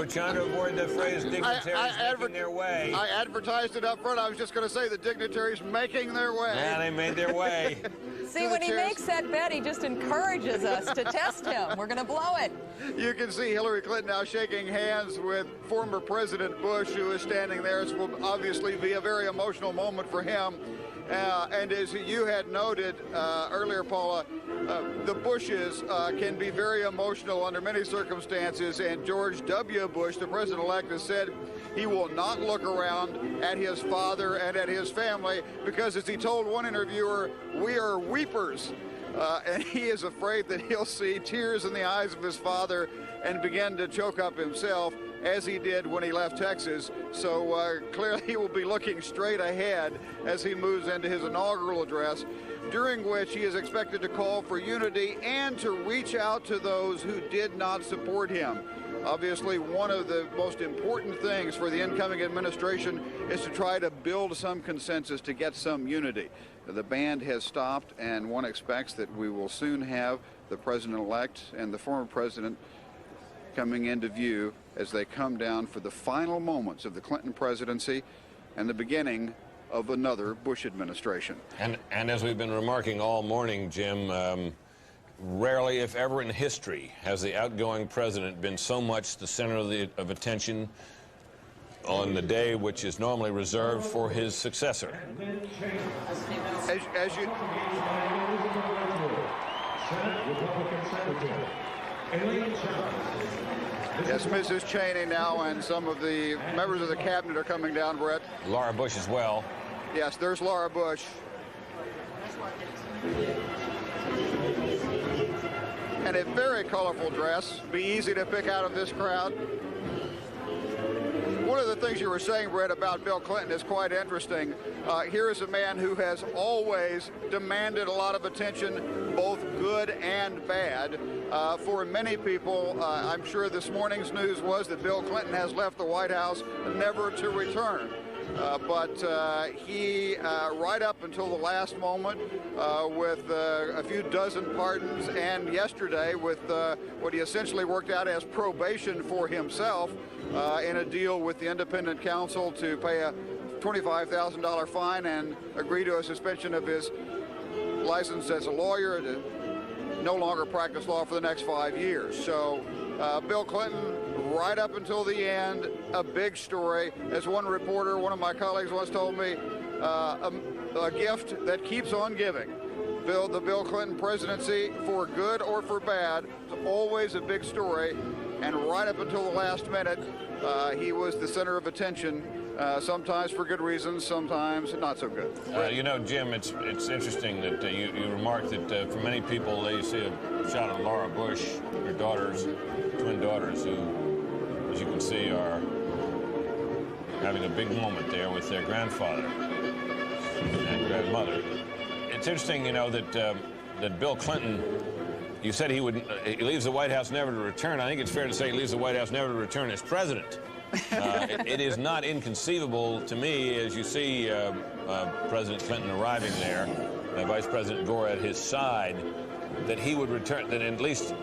were trying to avoid the phrase dignitaries making their way. I advertised it up front. I was just going to say the dignitaries making their way. Yeah, they made their way. See, when he makes that bet, he just encourages us to test him. We're going to blow it. You can see Hillary Clinton now shaking hands with former President Bush, who is standing there. It will obviously be a very emotional moment for him. And as you had noted earlier, Paula, the Bushes can be very emotional under many circumstances, and George W. Bush, the president-elect, has said he will not look around at his father and at his family because, as he told one interviewer, we are weepers. And he is afraid that he'll see tears in the eyes of his father and begin to choke up himself, as he did when he left Texas. So clearly he will be looking straight ahead as he moves into his inaugural address, during which he is expected to call for unity and to reach out to those who did not support him. Obviously, one of the most important things for the incoming administration is to try to build some consensus, to get some unity. The band has stopped, and one expects that we will soon have the president-elect and the former president coming into view as they come down for the final moments of the Clinton presidency and the beginning of another Bush administration. And as we've been remarking all morning, Jim, rarely, if ever in history, has the outgoing president been so much the center of attention on the day which is normally reserved for his successor. As you... Yes, Mrs. Cheney now, and some of the members of the cabinet are coming down, Brett. Laura Bush as well. Yes, there's Laura Bush. And a very colorful dress. Be easy to pick out of this crowd. One of the things you were saying, Brett, about Bill Clinton is quite interesting. Here is a man who has always demanded a lot of attention, both good and bad. For many people, I'm sure this morning's news was that Bill Clinton has left the White House never to return. But he, right up until the last moment, with a few dozen pardons, and yesterday with what he essentially worked out as probation for himself in a deal with the independent counsel to pay a $25,000 fine and agree to a suspension of his license as a lawyer to no longer practice law for the next 5 years. So Bill Clinton, right up until the end, a big story. As one reporter, one of my colleagues once told me, a gift that keeps on giving. The Bill Clinton presidency, for good or for bad, is always a big story. And right up until the last minute, he was the center of attention, sometimes for good reasons, sometimes not so good. You know, Jim, it's interesting that you remarked that for many people, they see a shot of Laura Bush, her daughters, twin daughters, who, as you can see, are having a big moment there with their grandfather and grandmother. It's interesting, you know, that Bill Clinton, you said he leaves the White House never to return. I think it's fair to say he leaves the White House never to return as president. It is not inconceivable to me, as you see President Clinton arriving there, Vice President Gore at his side, that he would return, that at least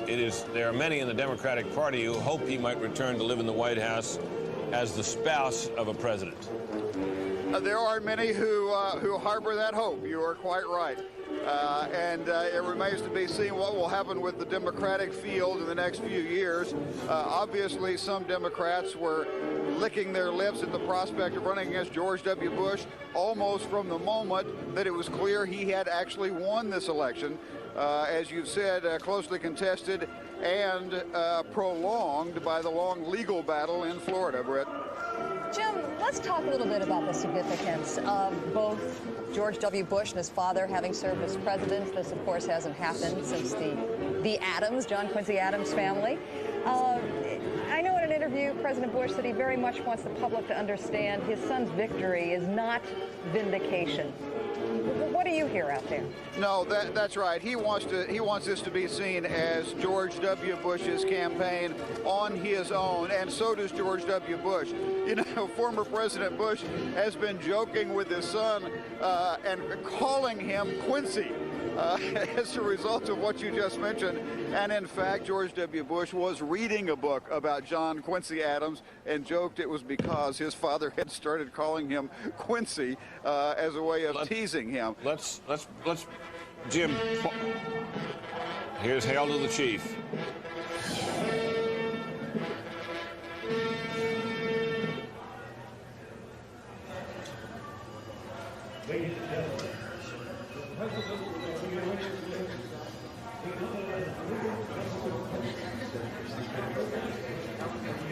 there are many in the Democratic Party who hope he might return to live in the White House as the spouse of a president. There are many who harbor that hope. You are quite right. And it remains to be seen what will happen with the Democratic field in the next few years. Obviously, some Democrats were licking their lips at the prospect of running against George W. Bush almost from the moment that it was clear he had actually won this election. As you've said, closely contested and prolonged by the long legal battle in Florida, Britt. Jim, let's talk a little bit about the significance of both George W. Bush and his father having served as president. This, of course, hasn't happened since the Adams, John Quincy Adams family. I know in an interview, President Bush said he very much wants the public to understand his son's victory is not vindication. What do you hear out there? No, that's right. He wants this to be seen as George W. Bush's campaign on his own, and so does George W. Bush. You know, former President Bush has been joking with his son and calling him Quincy. as a result of what you just mentioned. And in fact, George W. Bush was reading a book about John Quincy Adams and joked it was because his father had started calling him Quincy as a way of teasing him. Let's Jim, here's Hail to the Chief.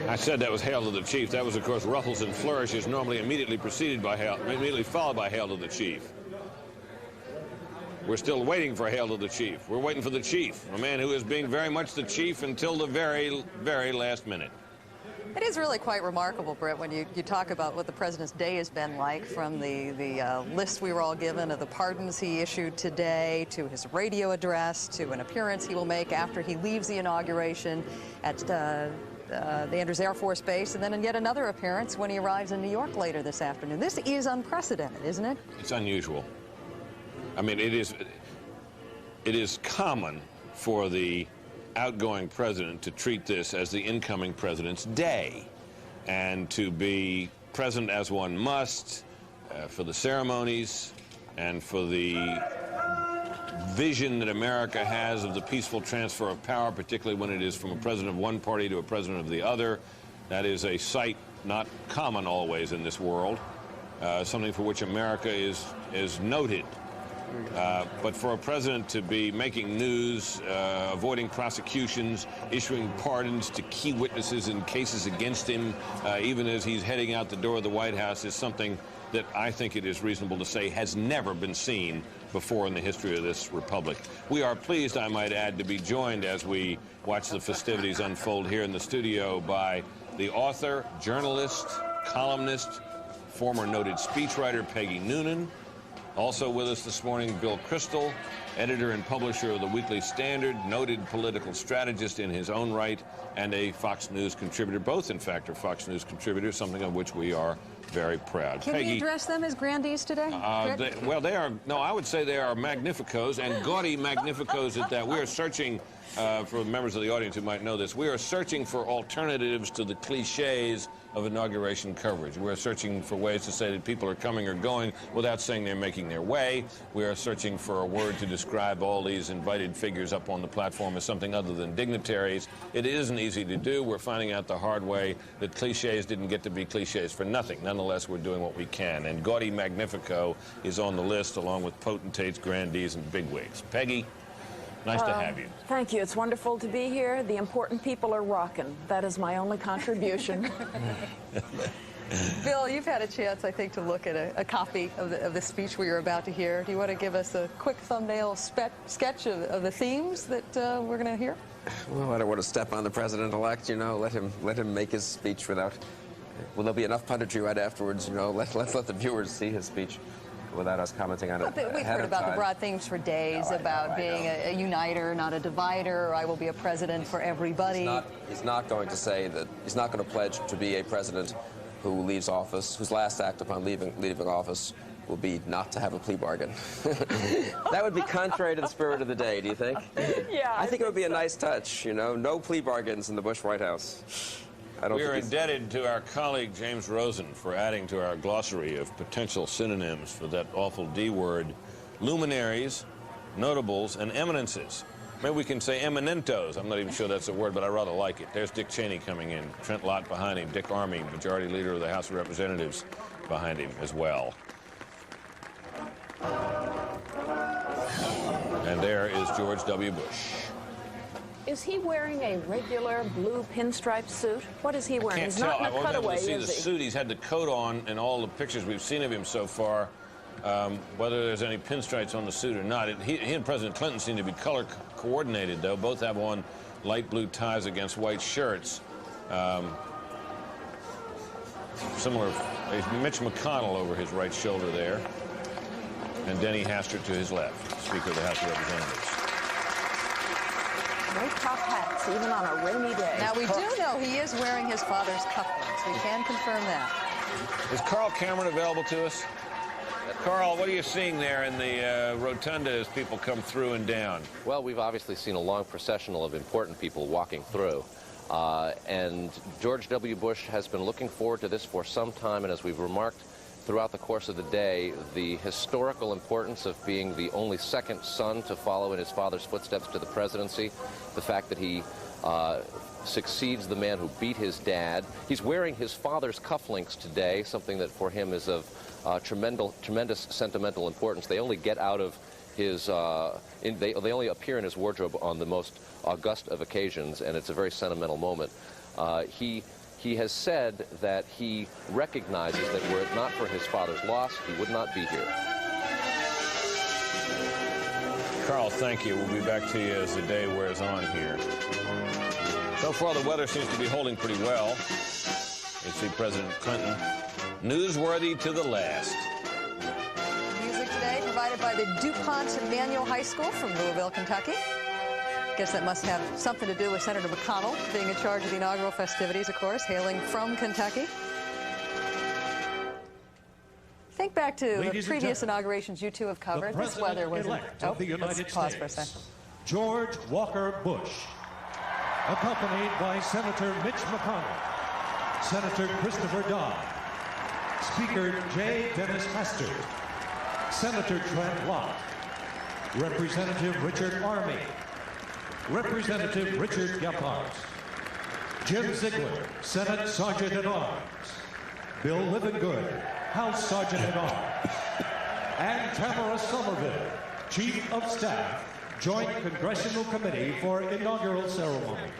I said that was Hail to the Chief. That was, of course, Ruffles and Flourishes, normally immediately followed by Hail to the Chief. We're still waiting for Hail to the Chief. We're waiting for the Chief, a man who is being very much the Chief until the very, very last minute. It is really quite remarkable, Britt, when you talk about what the president's day has been like, from the list we were all given of the pardons he issued today, to his radio address, to an appearance he will make after he leaves the inauguration at the Andrews Air Force Base, and then in yet another appearance when he arrives in New York later this afternoon. This is unprecedented, isn't it? It's unusual. I mean, it is common for the outgoing president to treat this as the incoming president's day and to be present as one must for the ceremonies and for the vision that America has of the peaceful transfer of power, particularly when it is from a president of one party to a president of the other. That is a sight not common always in this world, something for which America is noted. But for a president to be making news, avoiding prosecutions, issuing pardons to key witnesses in cases against him, even as he's heading out the door of the White House, is something that I think it is reasonable to say has never been seen before in the history of this republic. We are pleased, I might add, to be joined as we watch the festivities unfold here in the studio by the author, journalist, columnist, former noted speechwriter Peggy Noonan. Also with us this morning, Bill Kristol, editor and publisher of the Weekly Standard, noted political strategist in his own right, and a Fox News contributor. Both, in fact, are Fox News contributors, something of which we are very proud. Can we address them as grandees today? They are, no, I would say they are magnificos, and gaudy magnificos at that. We are searching, for members of the audience who might know this, we are searching for alternatives to the cliches of inauguration coverage. We're searching for ways to say that people are coming or going without saying they're making their way. We are searching for a word to describe all these invited figures up on the platform as something other than dignitaries. It isn't easy to do. We're finding out the hard way that cliches didn't get to be cliches for nothing. Nonetheless, we're doing what we can. And Gaudy Magnifico is on the list, along with potentates, grandees, and bigwigs. Peggy, nice to have you. Thank you. It's wonderful to be here. The important people are rocking. That is my only contribution. Bill, you've had a chance, I think, to look at a copy of the speech we were about to hear. Do you want to give us a quick thumbnail sketch of the themes that we're going to hear? Well, I don't want to step on the president-elect, you know. Let him make his speech without... Well, there'll be enough punditry right afterwards, you know. Let's let the viewers see his speech without us commenting on it. We've heard about the broad themes for days, about being a uniter, not a divider. I will be a president for everybody. He's not going to say that. He's not going to pledge to be a president who leaves office, whose last act upon leaving office will be not to have a plea bargain. That would be contrary to the spirit of the day, do you think? Yeah. I think it would be a nice touch, you know. No plea bargains in the Bush White House. We are indebted to our colleague James Rosen for adding to our glossary of potential synonyms for that awful D word: luminaries, notables, and eminences. Maybe we can say eminentos. I'm not even sure that's a word, but I rather like it. There's Dick Cheney coming in, Trent Lott behind him, Dick Armey, Majority Leader of the House of Representatives, behind him as well. And there is George W. Bush. Is he wearing a regular blue pinstripe suit? What is he wearing? He's not in a cutaway, is he? I wasn't able to see the suit. He's had the coat on in all the pictures we've seen of him so far. Whether there's any pinstripes on the suit or not. He and President Clinton seem to be color coordinated, though. Both have on light blue ties against white shirts. Similar, Mitch McConnell over his right shoulder there, and Denny Hastert to his left, Speaker of the House of Representatives. No top hats, even on a rainy day. Now, we do know he is wearing his father's cufflinks. We can confirm that. Is Carl Cameron available to us? Carl, what are you seeing there in the rotunda as people come through and down? Well, we've obviously seen a long processional of important people walking through. And George W. Bush has been looking forward to this for some time, and as we've remarked throughout the course of the day, the historical importance of being the only second son to follow in his father's footsteps to the presidency, the fact that he succeeds the man who beat his dad. He's wearing his father's cufflinks today, something that for him is of tremendous sentimental importance. They only get out of his, they only appear in his wardrobe on the most august of occasions, and it's a very sentimental moment. He has said that he recognizes that were it not for his father's loss, he would not be here. Carl, thank you. We'll be back to you as the day wears on here. So far, the weather seems to be holding pretty well. You see President Clinton, newsworthy to the last. Music today provided by the DuPont Manual High School from Louisville, Kentucky. Guess that must have something to do with Senator McConnell being in charge of the inaugural festivities, of course, hailing from Kentucky. Think back to the previous inaugurations you two have covered. This weather was... Oh, let's pause for a second. George Walker Bush, accompanied by Senator Mitch McConnell, Senator Christopher Dodd, Speaker J. Dennis Hastert, Senator Trent Lott, Representative Richard Armey, Representative Richard Gephardt, Jim Ziegler, Senate Sergeant at Arms, Bill Livingood, House Sergeant at Arms, and Tamara Somerville, Chief of Staff, Joint Congressional Committee for Inaugural Ceremonies.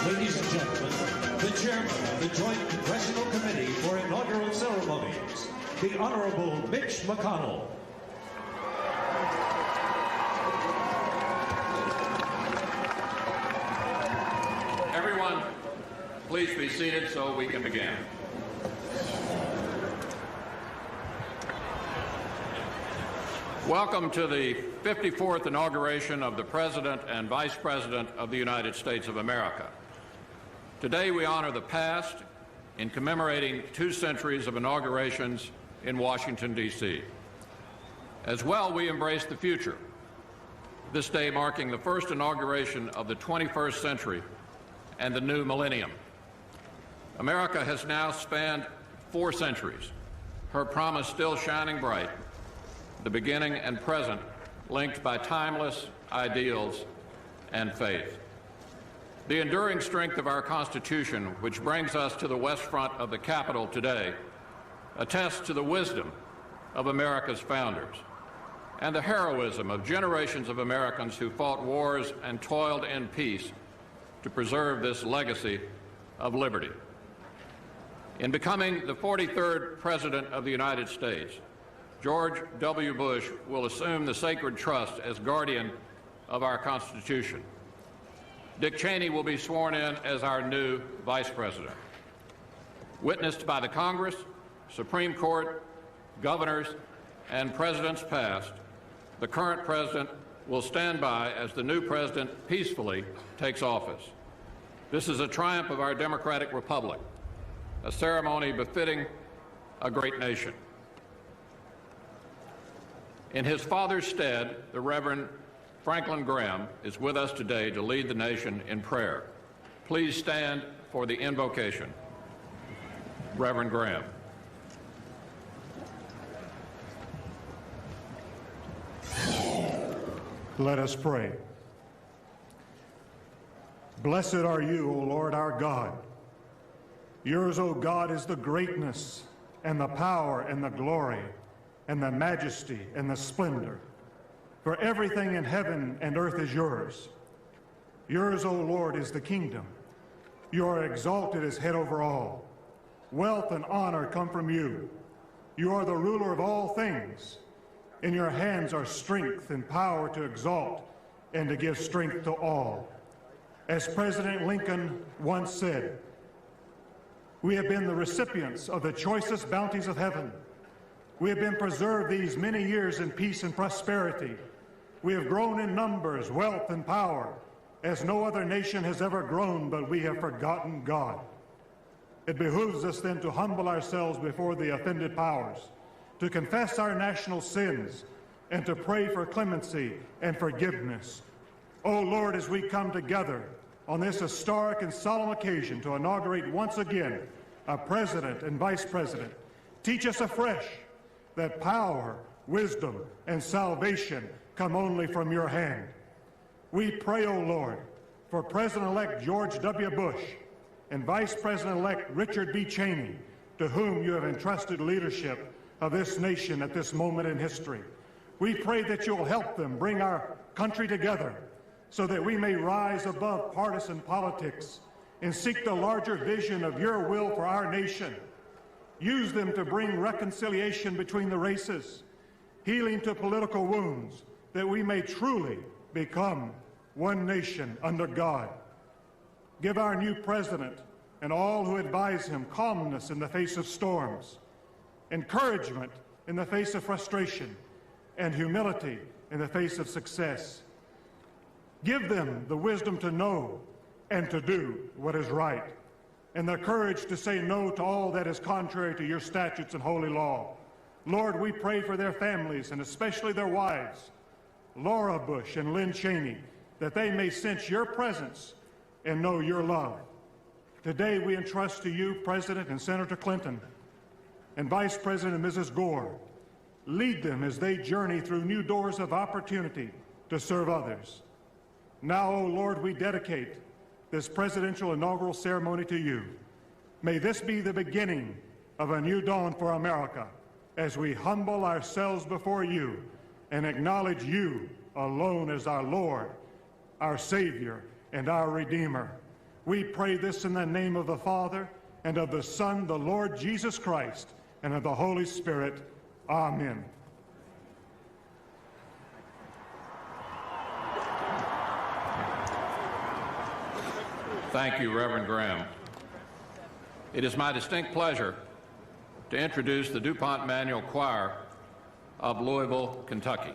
Ladies and gentlemen, the Chairman of the Joint Congressional Committee for Inaugural Ceremonies, the Honorable Mitch McConnell. Everyone, please be seated so we can begin. Welcome to the 54th inauguration of the President and Vice President of the United States of America. Today we honor the past in commemorating 2 centuries of inaugurations in Washington, D.C. As well, we embrace the future, this day marking the first inauguration of the 21st century and the new millennium. America has now spanned 4 centuries, her promise still shining bright, the beginning and present linked by timeless ideals and faith. The enduring strength of our Constitution, which brings us to the west front of the Capitol today, attests to the wisdom of America's founders and the heroism of generations of Americans who fought wars and toiled in peace to preserve this legacy of liberty. In becoming the 43rd President of the United States, George W. Bush will assume the sacred trust as guardian of our Constitution. Dick Cheney will be sworn in as our new Vice President. Witnessed by the Congress, Supreme Court, governors, and presidents past, the current president will stand by as the new president peacefully takes office. This is a triumph of our democratic republic, a ceremony befitting a great nation. In his father's stead, the Reverend Franklin Graham is with us today to lead the nation in prayer. Please stand for the invocation. Reverend Graham. Let us pray. Blessed are you, O Lord our God. Yours, O God, is the greatness and the power and the glory and the majesty and the splendor. For everything in heaven and earth is yours. Yours, O Lord, is the kingdom. You are exalted as head over all. Wealth and honor come from you. You are the ruler of all things. In your hands are strength and power to exalt and to give strength to all. As President Lincoln once said, we have been the recipients of the choicest bounties of heaven. We have been preserved these many years in peace and prosperity. We have grown in numbers, wealth, and power, as no other nation has ever grown, but we have forgotten God. It behooves us then to humble ourselves before the offended powers, to confess our national sins, and to pray for clemency and forgiveness. O Lord, as we come together on this historic and solemn occasion to inaugurate once again a president and vice president, teach us afresh that power, wisdom, and salvation come only from your hand. We pray, O Lord, for President-elect George W. Bush and Vice President-elect Richard B. Cheney, to whom you have entrusted leadership of this nation at this moment in history. We pray that you'll help them bring our country together so that we may rise above partisan politics and seek the larger vision of your will for our nation. Use them to bring reconciliation between the races, healing to political wounds, that we may truly become one nation under God. Give our new president and all who advise him calmness in the face of storms, encouragement in the face of frustration, and humility in the face of success. Give them the wisdom to know and to do what is right, and the courage to say no to all that is contrary to your statutes and holy law. Lord, we pray for their families, and especially their wives, Laura Bush and Lynn Cheney, that they may sense your presence and know your love. Today we entrust to you President and Senator Clinton and Vice President and Mrs. Gore. Lead them as they journey through new doors of opportunity to serve others. Now, O Lord, we dedicate this presidential inaugural ceremony to you. May this be the beginning of a new dawn for America as we humble ourselves before you and acknowledge you alone as our Lord, our Savior, and our Redeemer. We pray this in the name of the Father, and of the Son, the Lord Jesus Christ, and of the Holy Spirit. Amen. Thank you, Reverend Graham. It is my distinct pleasure to introduce the DuPont Manual Choir of Louisville, Kentucky.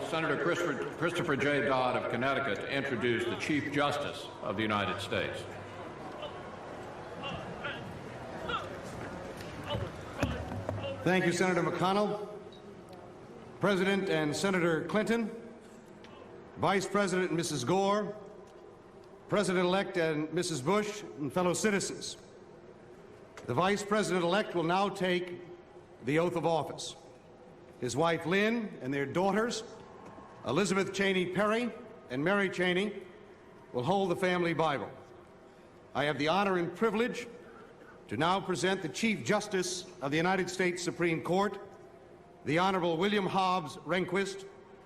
Senator Christopher J. Dodd of Connecticut to introduce the Chief Justice of the United States. Thank you, Senator McConnell. President and Senator Clinton, Vice President Mrs. Gore, President-elect and Mrs. Bush, and fellow citizens. The Vice President-elect will now take the oath of office. His wife, Lynn, and their daughters, Elizabeth Cheney Perry and Mary Cheney, will hold the family Bible. I have the honor and privilege to now present the Chief Justice of the United States Supreme Court, the Honorable William Hobbs Rehnquist,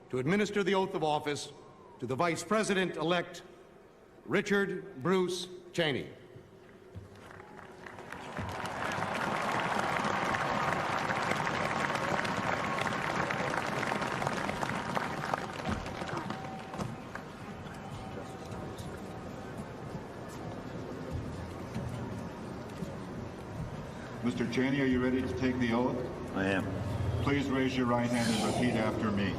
to administer the oath of office to the Vice President-elect, Richard Bruce Cheney. Mr. Cheney, are you ready to take the oath? I am. Please raise your right hand and repeat after me.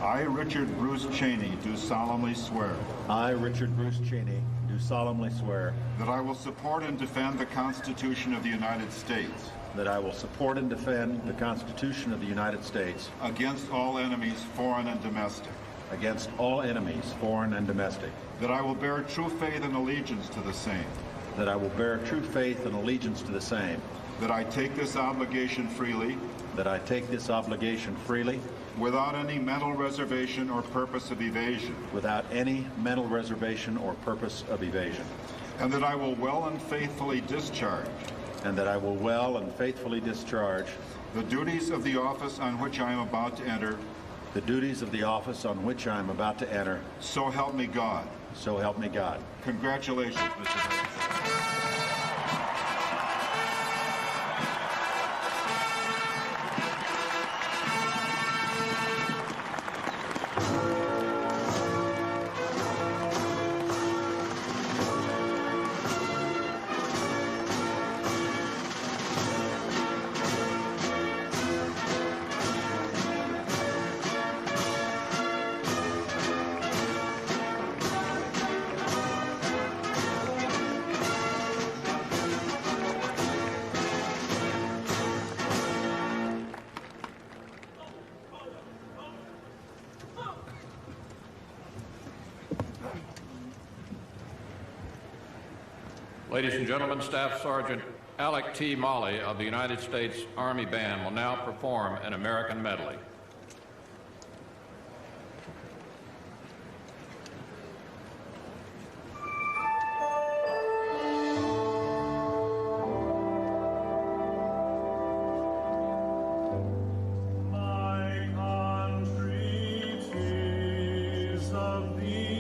I, Richard Bruce Cheney, do solemnly swear. I, Richard Bruce Cheney, do solemnly swear that I will support and defend the Constitution of the United States. That I will support and defend the Constitution of the United States against all enemies, foreign and domestic. Against all enemies, foreign and domestic. That I will bear true faith and allegiance to the same. That I will bear true faith and allegiance to the same. That I take this obligation freely. That I take this obligation freely. Without any mental reservation or purpose of evasion. Without any mental reservation or purpose of evasion. And that I will well and faithfully discharge. And that I will well and faithfully discharge. The duties of the office on which I am about to enter. The duties of the office on which I am about to enter. So help me God. So help me God. Congratulations, Mr. President. Ladies and gentlemen, Staff Sergeant Alec T. Molley of the United States Army Band will now perform an American medley. Of thee.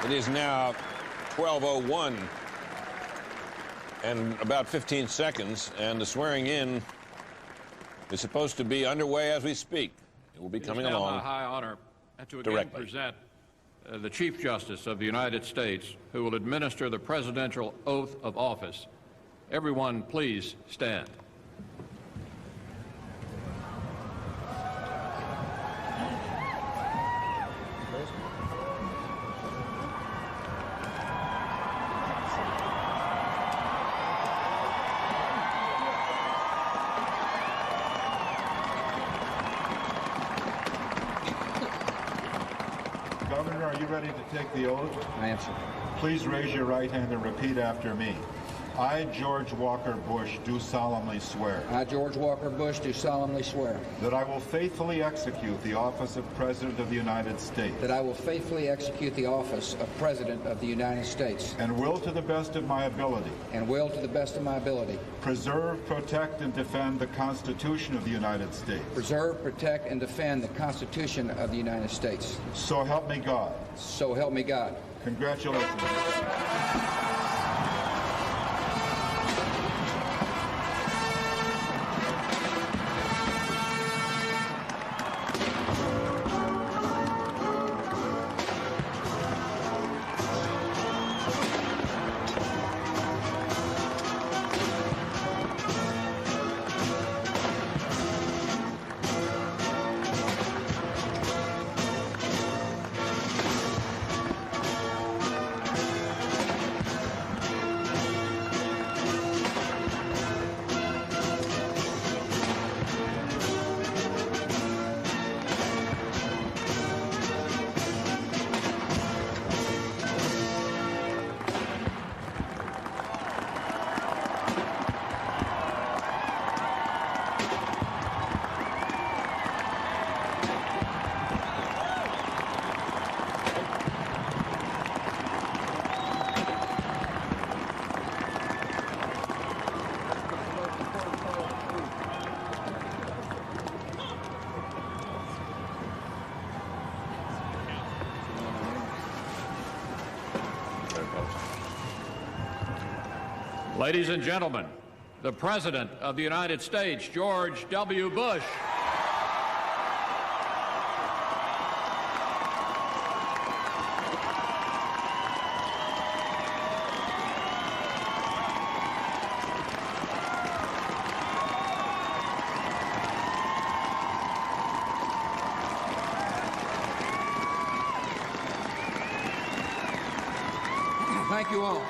It is now 12:01 and about 15 seconds, and the swearing in is supposed to be underway as we speak. It will be coming along. It is now my high honor to again directly present the Chief Justice of the United States, who will administer the presidential oath of office. Everyone, please stand. Governor, are you ready to take the oath? I am, sir. Please raise your right hand and repeat after me. I, George Walker Bush, do solemnly swear I, George Walker Bush, do solemnly swear that I will faithfully execute the office of President of the United States that I will faithfully execute the office of President of the United States and will, to the best of my ability, preserve, protect, and defend the Constitution of the United States. Preserve, protect, and defend the Constitution of the United States. So help me God. So help me God. Congratulations. Ladies and gentlemen, the President of the United States, George W. Bush. Thank you all.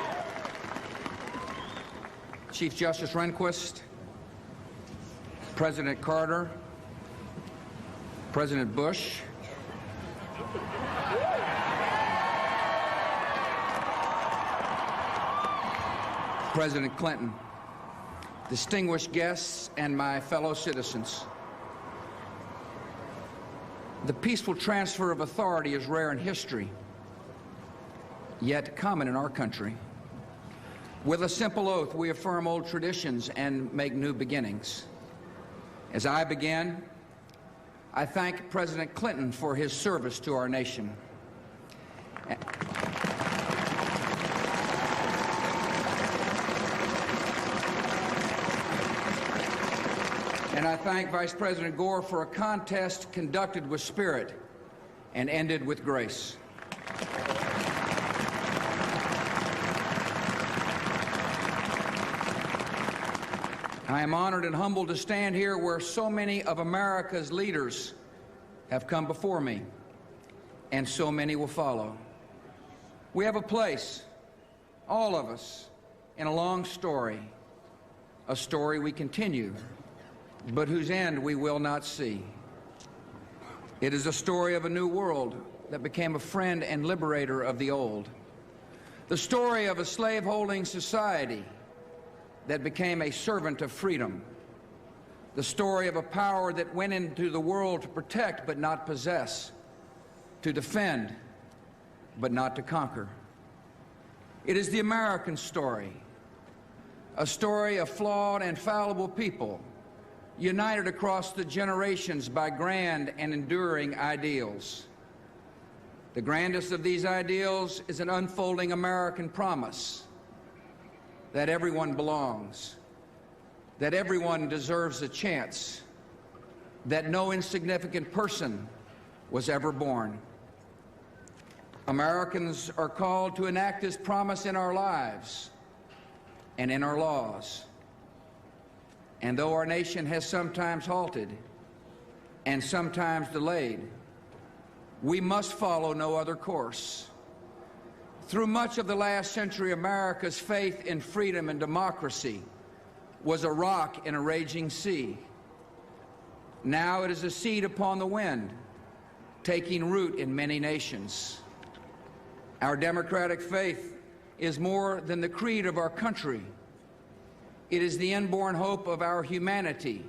Chief Justice Rehnquist, President Carter, President Bush, President Clinton, distinguished guests, and my fellow citizens. The peaceful transfer of authority is rare in history, yet common in our country. With a simple oath, we affirm old traditions and make new beginnings. As I begin, I thank President Clinton for his service to our nation. And I thank Vice President Gore for a contest conducted with spirit and ended with grace. I am honored and humbled to stand here where so many of America's leaders have come before me, and so many will follow. We have a place, all of us, in a long story, a story we continue, but whose end we will not see. It is a story of a new world that became a friend and liberator of the old. The story of a slave-holding society that became a servant of freedom. The story of a power that went into the world to protect but not possess, to defend but not to conquer. It is the American story, a story of flawed and fallible people united across the generations by grand and enduring ideals. The grandest of these ideals is an unfolding American promise that everyone belongs, that everyone deserves a chance, that no insignificant person was ever born. Americans are called to enact this promise in our lives and in our laws. And though our nation has sometimes halted and sometimes delayed, we must follow no other course. Through much of the last century, America's faith in freedom and democracy was a rock in a raging sea. Now it is a seed upon the wind, taking root in many nations. Our democratic faith is more than the creed of our country. It is the inborn hope of our humanity,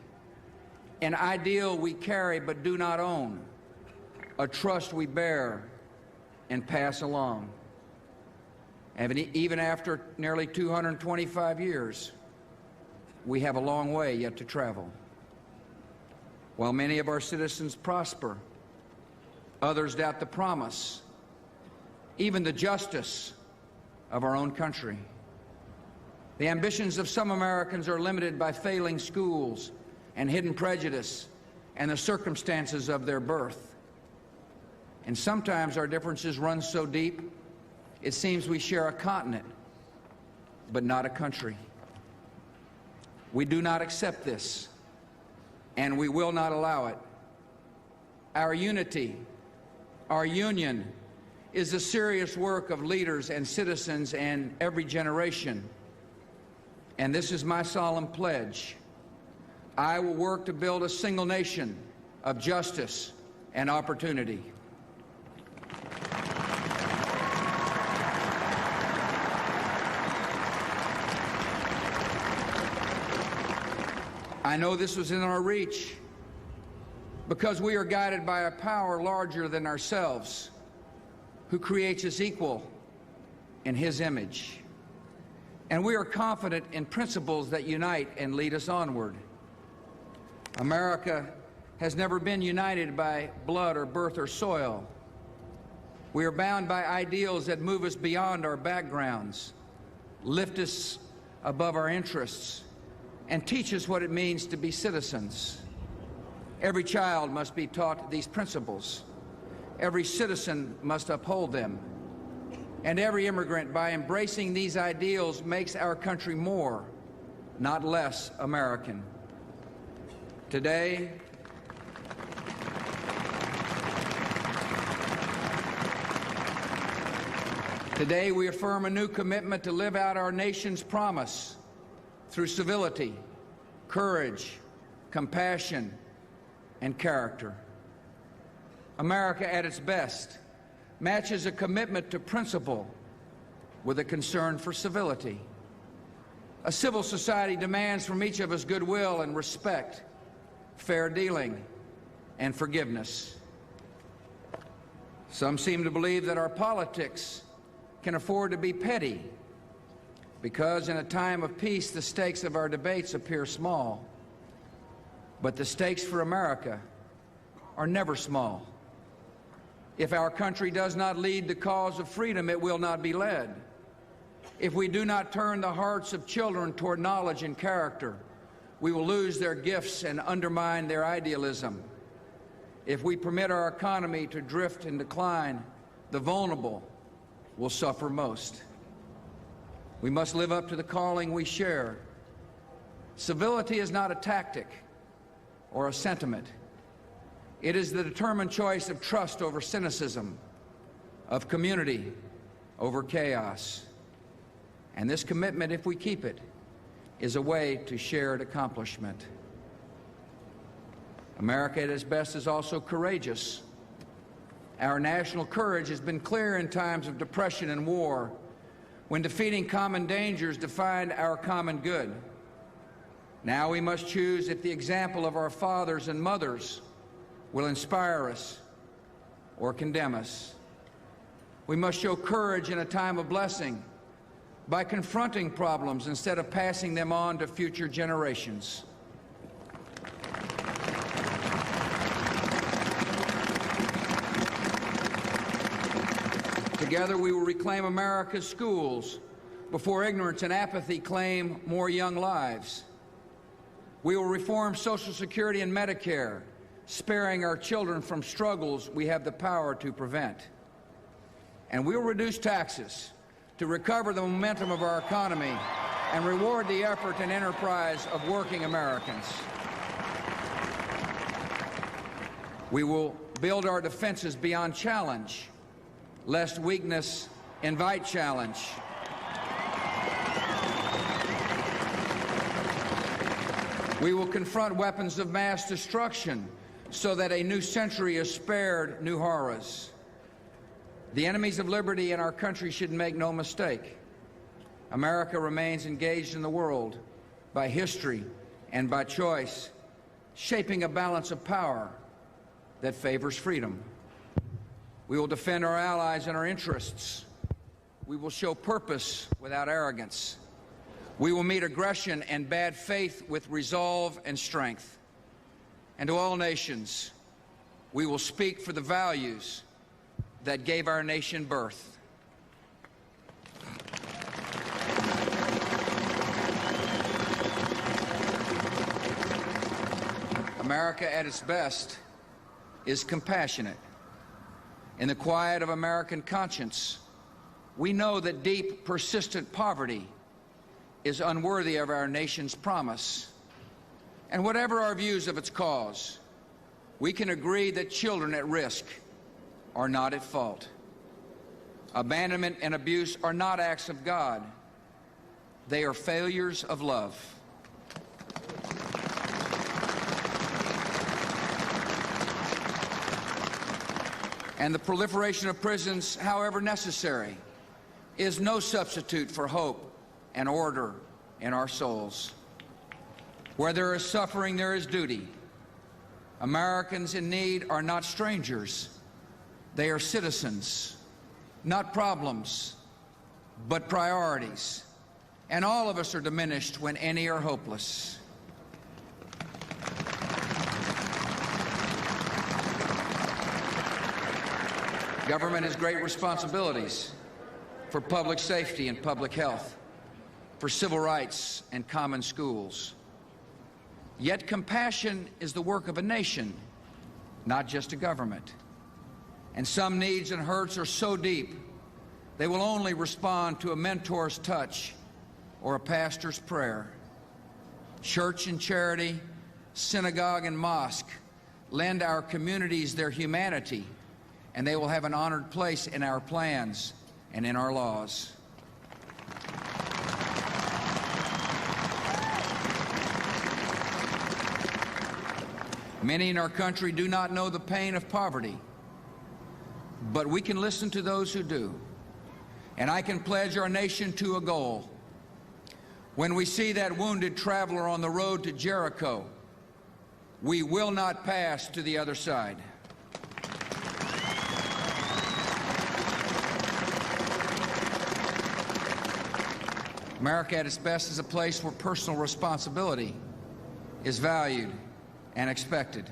an ideal we carry but do not own, a trust we bear and pass along. And even after nearly 225 years, we have a long way yet to travel. While many of our citizens prosper, others doubt the promise, even the justice of our own country. The ambitions of some Americans are limited by failing schools and hidden prejudice and the circumstances of their birth. And sometimes our differences run so deep, it seems we share a continent, but not a country. We do not accept this, and we will not allow it. Our unity, our union, is the serious work of leaders and citizens in every generation. And this is my solemn pledge. I will work to build a single nation of justice and opportunity. I know this was in our reach because we are guided by a power larger than ourselves, who creates us equal in His image. And we are confident in principles that unite and lead us onward. America has never been united by blood or birth or soil. We are bound by ideals that move us beyond our backgrounds, lift us above our interests, and teach us what it means to be citizens. Every child must be taught these principles. Every citizen must uphold them. And every immigrant, by embracing these ideals, makes our country more, not less, American. Today, we affirm a new commitment to live out our nation's promise through civility, courage, compassion, and character. America at its best matches a commitment to principle with a concern for civility. A civil society demands from each of us goodwill and respect, fair dealing, and forgiveness. Some seem to believe that our politics can afford to be petty because in a time of peace the stakes of our debates appear small. But the stakes for America are never small. If our country does not lead the cause of freedom, it will not be led. If we do not turn the hearts of children toward knowledge and character, we will lose their gifts and undermine their idealism. If we permit our economy to drift and decline, the vulnerable will suffer most. We must live up to the calling we share. Civility is not a tactic or a sentiment. It is the determined choice of trust over cynicism, of community over chaos. And this commitment, if we keep it, is a way to shared accomplishment. America at its best is also courageous. Our national courage has been clear in times of depression and war, when defeating common dangers defined our common good. Now we must choose if the example of our fathers and mothers will inspire us or condemn us. We must show courage in a time of blessing by confronting problems instead of passing them on to future generations. Together we will reclaim America's schools before ignorance and apathy claim more young lives. We will reform Social Security and Medicare, sparing our children from struggles we have the power to prevent. And we will reduce taxes to recover the momentum of our economy and reward the effort and enterprise of working Americans. We will build our defenses beyond challenge, lest weakness invite challenge. We will confront weapons of mass destruction so that a new century is spared new horrors. The enemies of liberty in our country should make no mistake. America remains engaged in the world by history and by choice, shaping a balance of power that favors freedom. We will defend our allies and our interests. We will show purpose without arrogance. We will meet aggression and bad faith with resolve and strength. And to all nations, we will speak for the values that gave our nation birth. America at its best is compassionate. In the quiet of American conscience, we know that deep, persistent poverty is unworthy of our nation's promise. And whatever our views of its cause, we can agree that children at risk are not at fault. Abandonment and abuse are not acts of God. They are failures of love. And the proliferation of prisons, however necessary, is no substitute for hope and order in our souls. Where there is suffering, there is duty. Americans in need are not strangers. They are citizens, not problems, but priorities. And all of us are diminished when any are hopeless. Government has great responsibilities for public safety and public health, for civil rights and common schools. Yet compassion is the work of a nation, not just a government. And some needs and hurts are so deep, they will only respond to a mentor's touch or a pastor's prayer. Church and charity, synagogue and mosque lend our communities their humanity, and they will have an honored place in our plans and in our laws. Many in our country do not know the pain of poverty, but we can listen to those who do. And I can pledge our nation to a goal. When we see that wounded traveler on the road to Jericho, we will not pass to the other side. America at its best is a place where personal responsibility is valued and expected.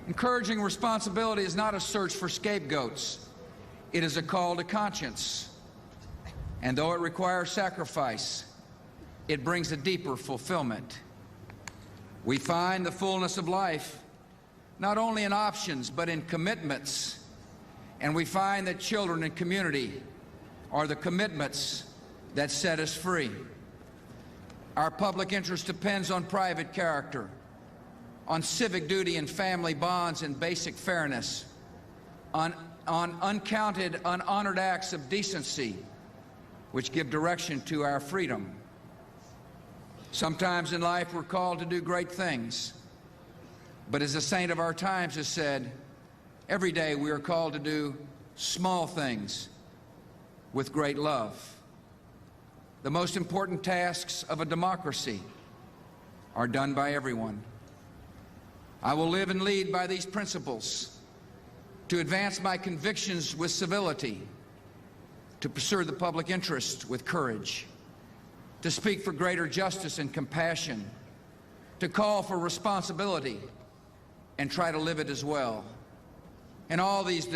Encouraging responsibility is not a search for scapegoats. It is a call to conscience. And though it requires sacrifice, it brings a deeper fulfillment. We find the fullness of life not only in options, but in commitments. And we find that children and community are the commitments that set us free. Our public interest depends on private character, on civic duty and family bonds and basic fairness, on uncounted, unhonored acts of decency, which give direction to our freedom. Sometimes in life we're called to do great things, but as a saint of our times has said, every day we are called to do small things with great love. The most important tasks of a democracy are done by everyone. I will live and lead by these principles, to advance my convictions with civility, to pursue the public interest with courage, to speak for greater justice and compassion, to call for responsibility and try to live it as well. In all these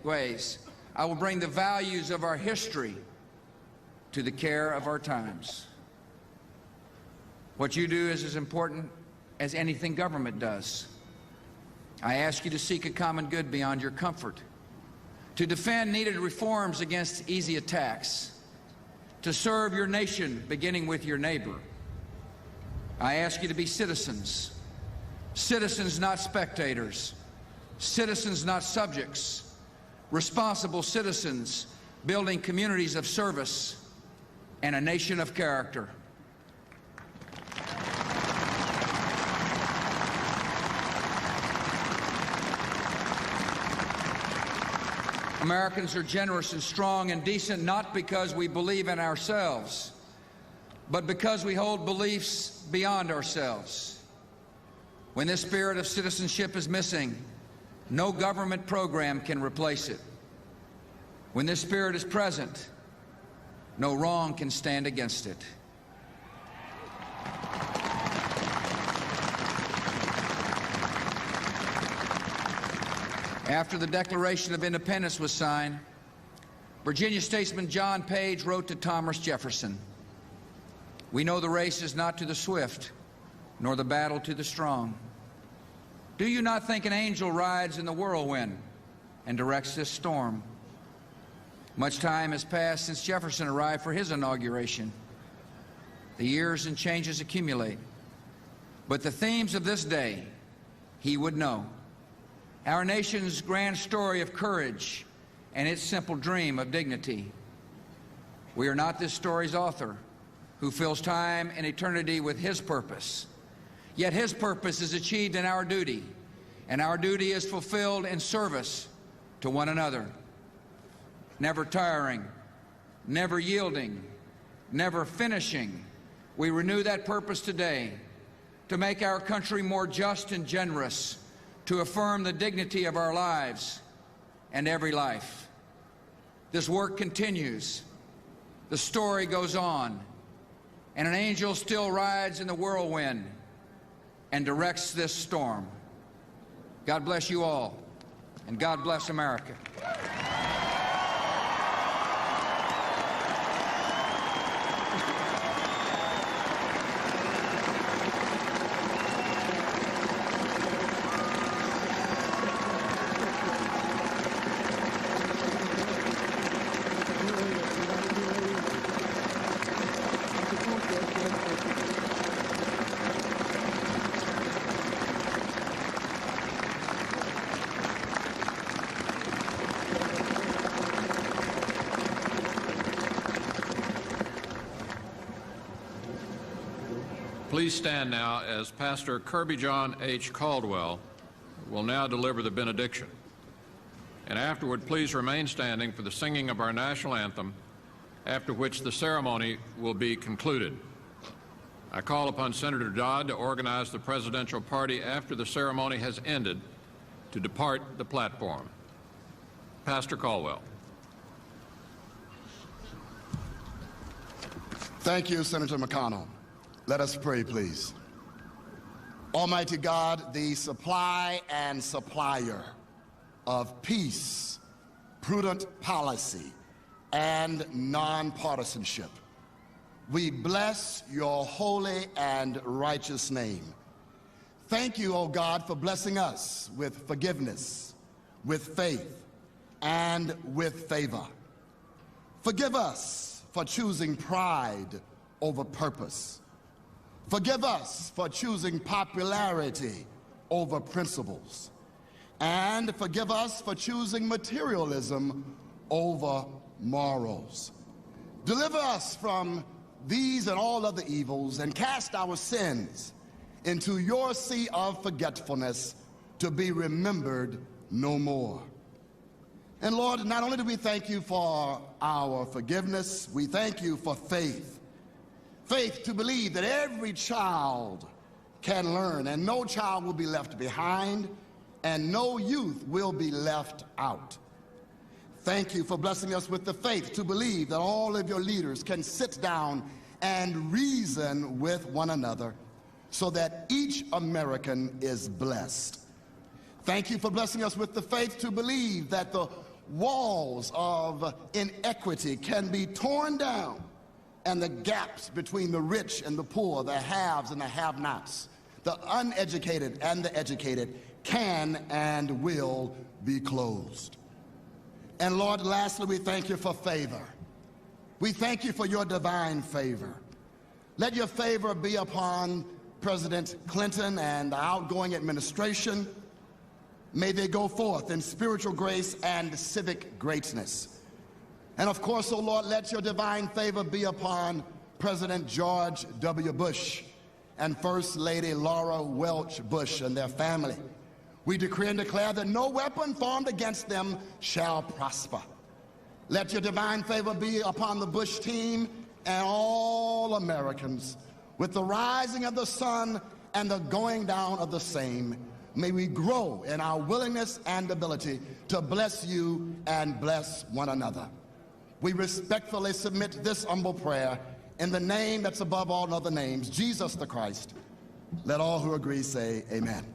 ways, I will bring the values of our history to the care of our times. What you do is as important as anything government does. I ask you to seek a common good beyond your comfort, to defend needed reforms against easy attacks, to serve your nation beginning with your neighbor. I ask you to be citizens, citizens not spectators, citizens not subjects, responsible citizens building communities of service and a nation of character. Americans are generous and strong and decent not because we believe in ourselves, but because we hold beliefs beyond ourselves. When this spirit of citizenship is missing, no government program can replace it. When this spirit is present, no wrong can stand against it. After the Declaration of Independence was signed, Virginia statesman John Page wrote to Thomas Jefferson, "We know the race is not to the swift, nor the battle to the strong. Do you not think an angel rides in the whirlwind and directs this storm?" Much time has passed since Jefferson arrived for his inauguration. The years and changes accumulate. But the themes of this day, he would know. Our nation's grand story of courage and its simple dream of dignity. We are not this story's author, who fills time and eternity with his purpose. Yet his purpose is achieved in our duty, and our duty is fulfilled in service to one another. Never tiring, never yielding, never finishing, we renew that purpose today to make our country more just and generous, to affirm the dignity of our lives and every life. This work continues. The story goes on, and an angel still rides in the whirlwind and directs this storm. God bless you all, and God bless America. Please stand now as Pastor Kirby John H. Caldwell will now deliver the benediction. And afterward, please remain standing for the singing of our national anthem, after which the ceremony will be concluded. I call upon Senator Dodd to organize the presidential party after the ceremony has ended to depart the platform. Pastor Caldwell. Thank you, Senator McConnell. Let us pray, please. Almighty God, the supply and supplier of peace, prudent policy, and nonpartisanship, we bless your holy and righteous name. Thank you, O God, for blessing us with forgiveness, with faith, and with favor. Forgive us for choosing pride over purpose. Forgive us for choosing popularity over principles. And forgive us for choosing materialism over morals. Deliver us from these and all other evils and cast our sins into your sea of forgetfulness to be remembered no more. And Lord, not only do we thank you for our forgiveness, we thank you for faith. Faith to believe that every child can learn and no child will be left behind and no youth will be left out. Thank you for blessing us with the faith to believe that all of your leaders can sit down and reason with one another so that each American is blessed. Thank you for blessing us with the faith to believe that the walls of inequity can be torn down, and the gaps between the rich and the poor, the haves and the have-nots, the uneducated and the educated, can and will be closed. And Lord, lastly, we thank you for favor. We thank you for your divine favor. Let your favor be upon President Clinton and the outgoing administration. May they go forth in spiritual grace and civic greatness. And of course, oh Lord, let your divine favor be upon President George W. Bush and First Lady Laura Welch Bush and their family. We decree and declare that no weapon formed against them shall prosper. Let your divine favor be upon the Bush team and all Americans. With the rising of the sun and the going down of the same, may we grow in our willingness and ability to bless you and bless one another. We respectfully submit this humble prayer in the name that's above all other names, Jesus the Christ. Let all who agree say amen.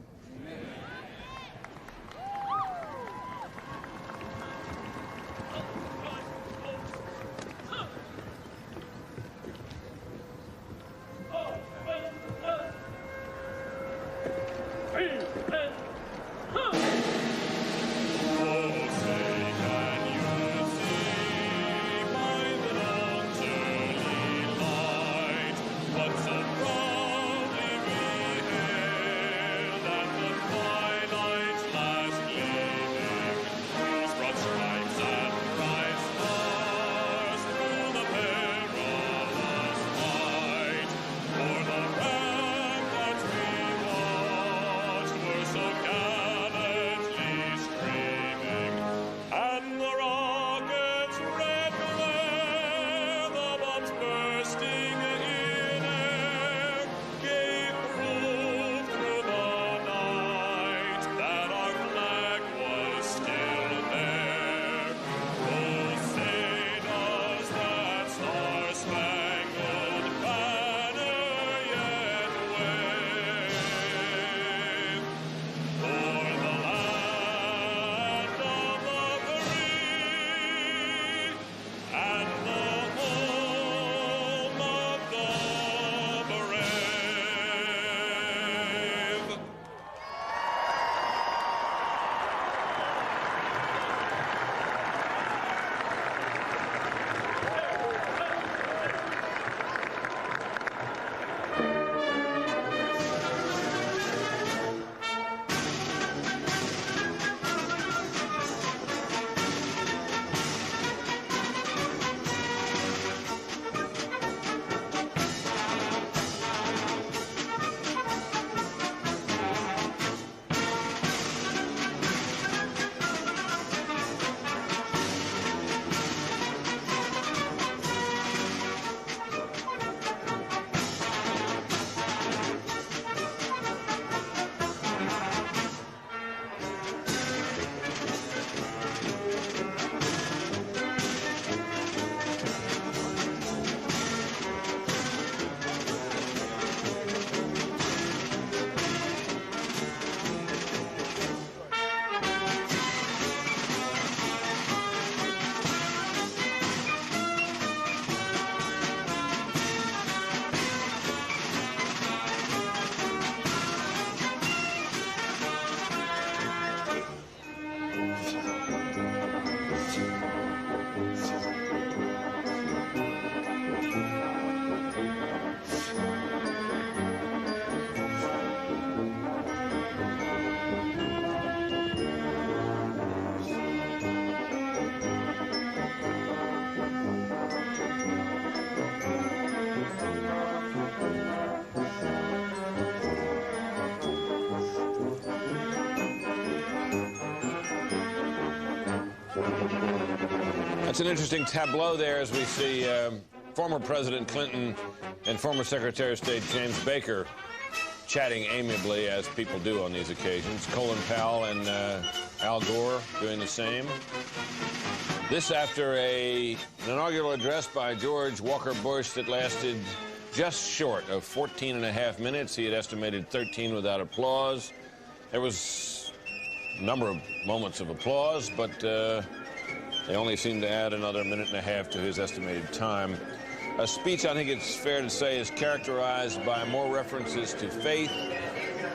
That's an interesting tableau there as we see former President Clinton and former Secretary of State James Baker chatting amiably, as people do on these occasions. Colin Powell and Al Gore doing the same. This after an inaugural address by George Walker Bush that lasted just short of 14.5 minutes. He had estimated 13 without applause. There was a number of moments of applause, but They only seem to add another minute and a half to his estimated time. A speech, I think it's fair to say, is characterized by more references to faith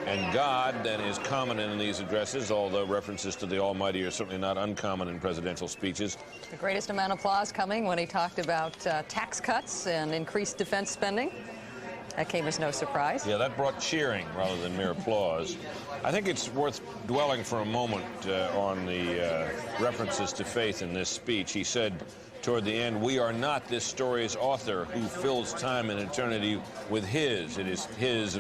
and God than is common in these addresses, although references to the Almighty are certainly not uncommon in presidential speeches. The greatest amount of applause coming when he talked about tax cuts and increased defense spending. That came as no surprise. Yeah, that brought cheering rather than mere applause. I think it's worth dwelling for a moment on the references to faith in this speech. He said toward the end, "We are not this story's author who fills time and eternity with his." It is his,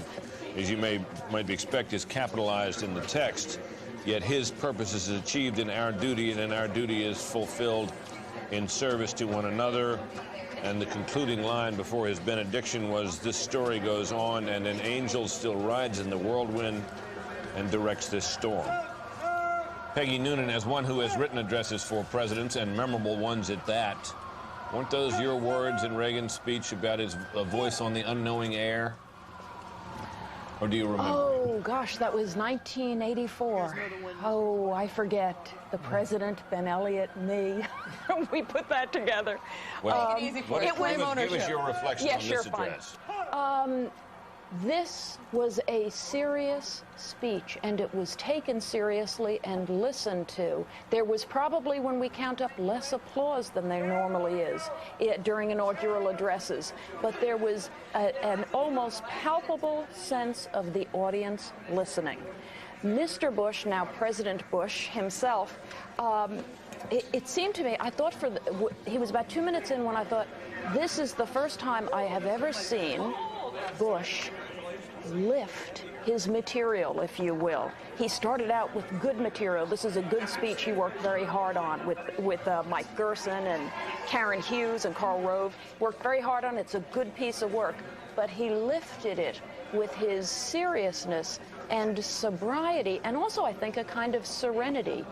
as you might expect, is capitalized in the text. Yet his purpose is achieved in our duty, and our duty is fulfilled in service to one another. And the concluding line before his benediction was, "This story goes on, and an angel still rides in the whirlwind and directs this storm." Peggy Noonan, as one who has written addresses for presidents, and memorable ones at that, weren't those your words in Reagan's speech about his voice on the unknowing air? Or do you remember? Oh, gosh, that was 1984. Oh, I forget. The president, Ben Elliott, me. We put that together. Well, give us your reflection on this address. This was a serious speech, and it was taken seriously and listened to. There was probably, when we count up, less applause than there normally is during inaugural addresses, but there was an almost palpable sense of the audience listening. Mr. Bush, now President Bush himself, it seemed to me, I thought he was about 2 minutes in when I thought, this is the first time I have ever seen Bush lift his material, if you will. He started out with good material. This is a good speech he worked very hard on with Mike Gerson and Karen Hughes and Karl Rove. Worked very hard on it. It's a good piece of work. But he lifted it with his seriousness and sobriety, and also, I think, a kind of serenity.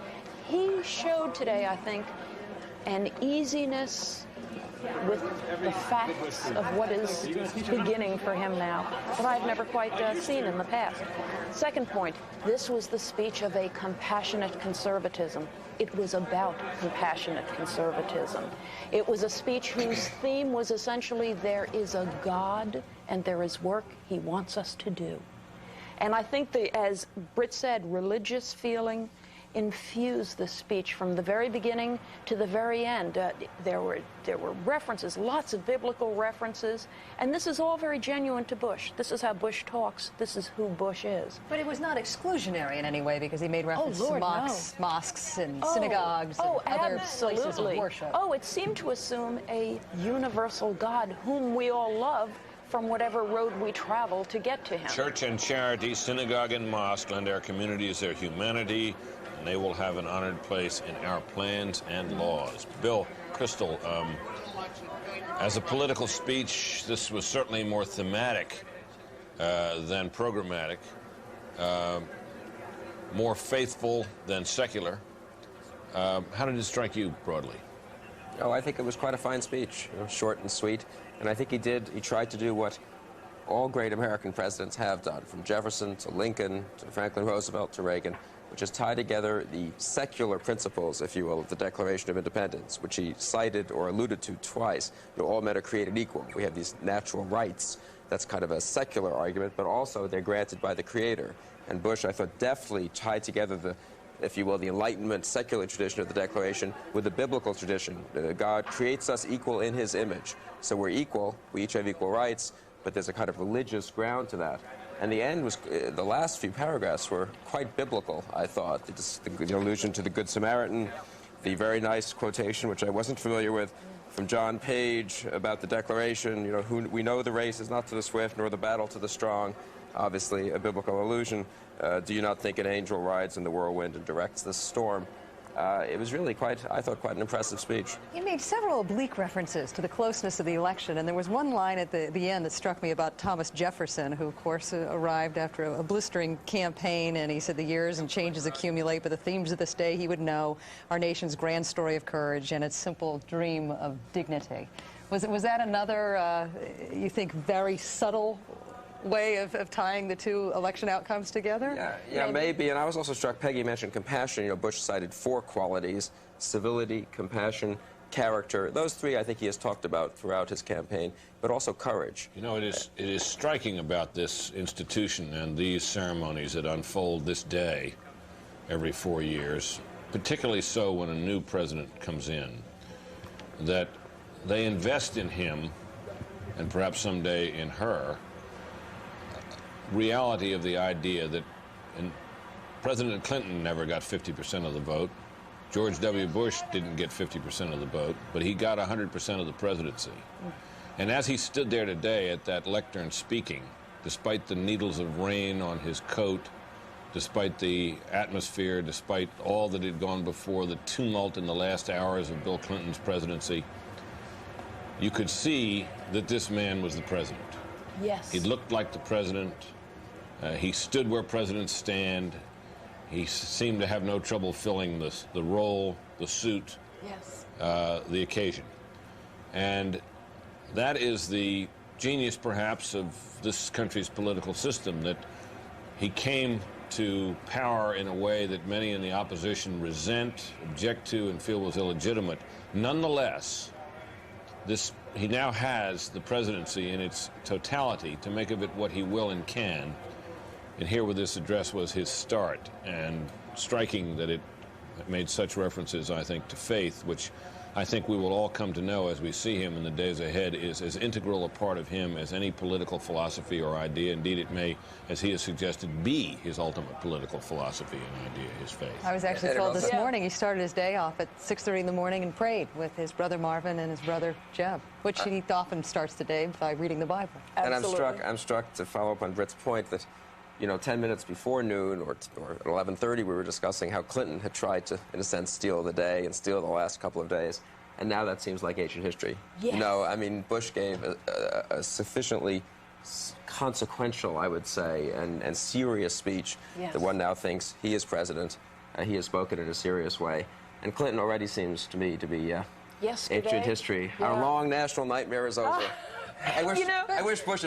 He showed today, I think, an easiness with the facts of what is beginning for him now that I've never quite seen in the past. Second point, this was the speech of a compassionate conservatism. It was about compassionate conservatism. It was a speech whose theme was essentially, there is a God and there is work he wants us to do. And I think, as Britt said, religious feeling infused the speech from the very beginning to the very end. There were references, lots of biblical references, and this is all very genuine to Bush. This is how Bush talks. This is who Bush is. But it was not exclusionary in any way, because he made reference to mosques and synagogues and other places of worship. Oh, it seemed to assume a universal God whom we all love, from whatever road we travel to get to him. Church and charity, synagogue and mosque lend our communities their humanity, and they will have an honored place in our plans and laws. Bill, Crystal, as a political speech, this was certainly more thematic than programmatic, more faithful than secular. How did it strike you broadly? Oh, I think it was quite a fine speech, short and sweet. And I think he tried to do what all great American presidents have done, from Jefferson to Lincoln to Franklin Roosevelt to Reagan, which is tie together the secular principles, if you will, of the Declaration of Independence, which he cited or alluded to twice. All men are created equal. We have these natural rights. That's kind of a secular argument, but also they're granted by the Creator. And Bush, I thought, deftly tied together the, if you will, the Enlightenment secular tradition of the Declaration with the biblical tradition. God creates us equal in his image. So we're equal, we each have equal rights, but there's a kind of religious ground to that. And the end was, the last few paragraphs were quite biblical, I thought. The allusion to the Good Samaritan, the very nice quotation, which I wasn't familiar with, from John Page about the Declaration, we know the race is not to the swift nor the battle to the strong. Obviously a biblical allusion. Do you not think an angel rides in the whirlwind and directs the storm? It was really I thought, quite an impressive speech. He made several oblique references to the closeness of the election, and there was one line at the end that struck me about Thomas Jefferson, who, of course, arrived after a blistering campaign, and he said the years and changes accumulate, but the themes of this day he would know, our nation's grand story of courage and its simple dream of dignity. Was that another, you think, very subtle way of tying the two election outcomes together? Yeah, maybe. And I was also struck, Peggy mentioned compassion. You know, Bush cited 4 qualities: civility, compassion, character. Those 3 I think he has talked about throughout his campaign, but also courage. You know, it is striking about this institution and these ceremonies that unfold this day every 4 years, particularly so when a new president comes in, that they invest in him, and perhaps someday in her, reality of the idea that President Clinton never got 50% of the vote. George W. Bush didn't get 50% of the vote, but he got 100% of the presidency. And as he stood there today at that lectern speaking, despite the needles of rain on his coat, despite the atmosphere, despite all that had gone before, the tumult in the last hours of Bill Clinton's presidency, you could see that this man was the president. Yes. He looked like the president. He stood where presidents stand. He seemed to have no trouble filling the role, the suit, yes, the occasion. And that is the genius, perhaps, of this country's political system, that he came to power in a way that many in the opposition resent, object to, and feel was illegitimate. Nonetheless, he now has the presidency in its totality to make of it what he will and can. And here with this address was his start, and striking that it made such references, I think, to faith, which I think we will all come to know as we see him in the days ahead is as integral a part of him as any political philosophy or idea. Indeed, it may, as he has suggested, be his ultimate political philosophy and idea, his faith. I was actually told this morning he started his day off at 6:30 in the morning and prayed with his brother Marvin and his brother Jeb, which he often starts the day by reading the Bible. Absolutely. And I'm struck to follow up on Britt's point that, you know, 10 minutes before noon or at 11:30, we were discussing how Clinton had tried to, in a sense, steal the day and steal the last couple of days. And now that seems like ancient history. Yes. You know, I mean, Bush gave a sufficiently consequential, I would say, and serious speech that one now thinks he is president. He has spoken in a serious way. And Clinton already seems to me to be ancient history. Yeah. Our long national nightmare is over. I wish Bush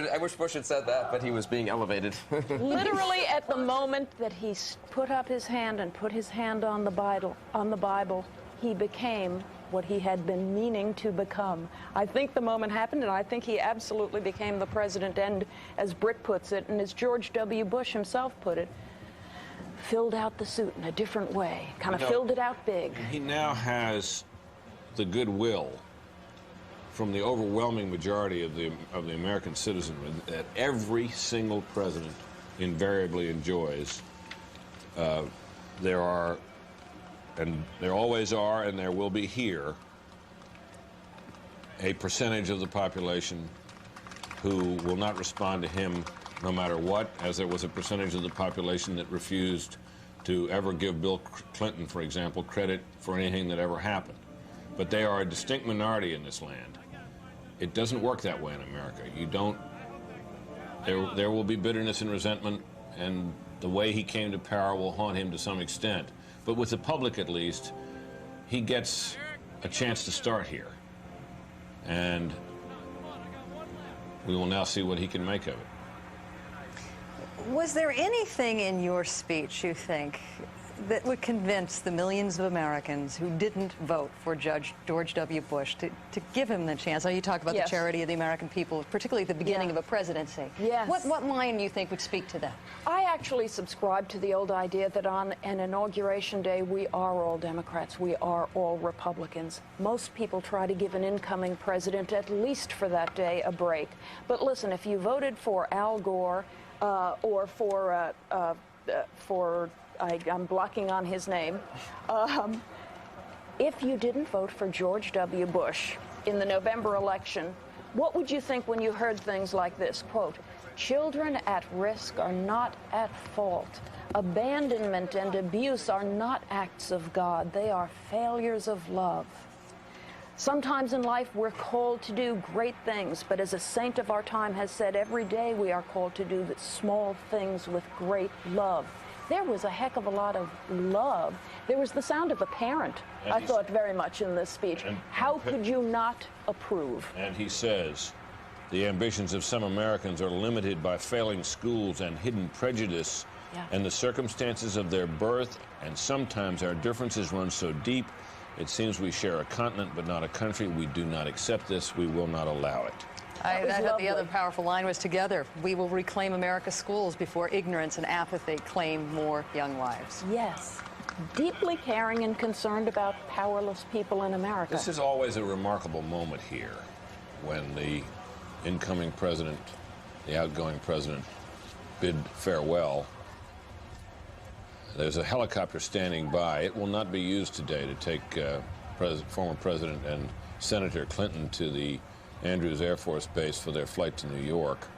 had said that, but he was being elevated. Literally at the moment that he put up his hand and put his hand on the Bible, he became what he had been meaning to become. I think the moment happened, and I think he absolutely became the president, and as Britt puts it, and as George W. Bush himself put it, filled out the suit in a different way, kind of filled it out big. He now has the goodwill from the overwhelming majority of the American citizenry that every single president invariably enjoys. There are, and there always are, and there will be here, a percentage of the population who will not respond to him no matter what, as there was a percentage of the population that refused to ever give Bill Clinton, for example, credit for anything that ever happened. But they are a distinct minority in this land. It doesn't work that way in America. You don't, there will be bitterness and resentment, and the way he came to power will haunt him to some extent. But with the public, at least, he gets a chance to start here. And we will now see what he can make of it. Was there anything in your speech, you think, that would convince the millions of Americans who didn't vote for Judge George W. Bush to give him the chance? Now, you talk about the charity of the American people, particularly at the beginning of a presidency. Yes. What line do you think would speak to that? I actually subscribe to the old idea that on an inauguration day, we are all Democrats, we are all Republicans. Most people try to give an incoming president, at least for that day, a break. But listen, if you voted for Al Gore or for I'm blocking on his name. If you didn't vote for George W. Bush in the November election, what would you think when you heard things like this? Quote, "Children at risk are not at fault. Abandonment and abuse are not acts of God. They are failures of love." Sometimes in life we're called to do great things, but as a saint of our time has said, every day we are called to do the small things with great love. There was a heck of a lot of love. There was the sound of a parent, I thought, very much in this speech. How could you not approve? And he says, the ambitions of some Americans are limited by failing schools and hidden prejudice and the circumstances of their birth, and sometimes our differences run so deep, it seems we share a continent but not a country. We do not accept this. We will not allow it. I thought the other powerful line was together. We will reclaim America's schools before ignorance and apathy claim more young lives. Yes. Deeply caring and concerned about powerless people in America. This is always a remarkable moment here when the incoming president, the outgoing president, bid farewell. There's a helicopter standing by. It will not be used today to take former President and Senator Clinton to the Andrews Air Force Base for their flight to New York.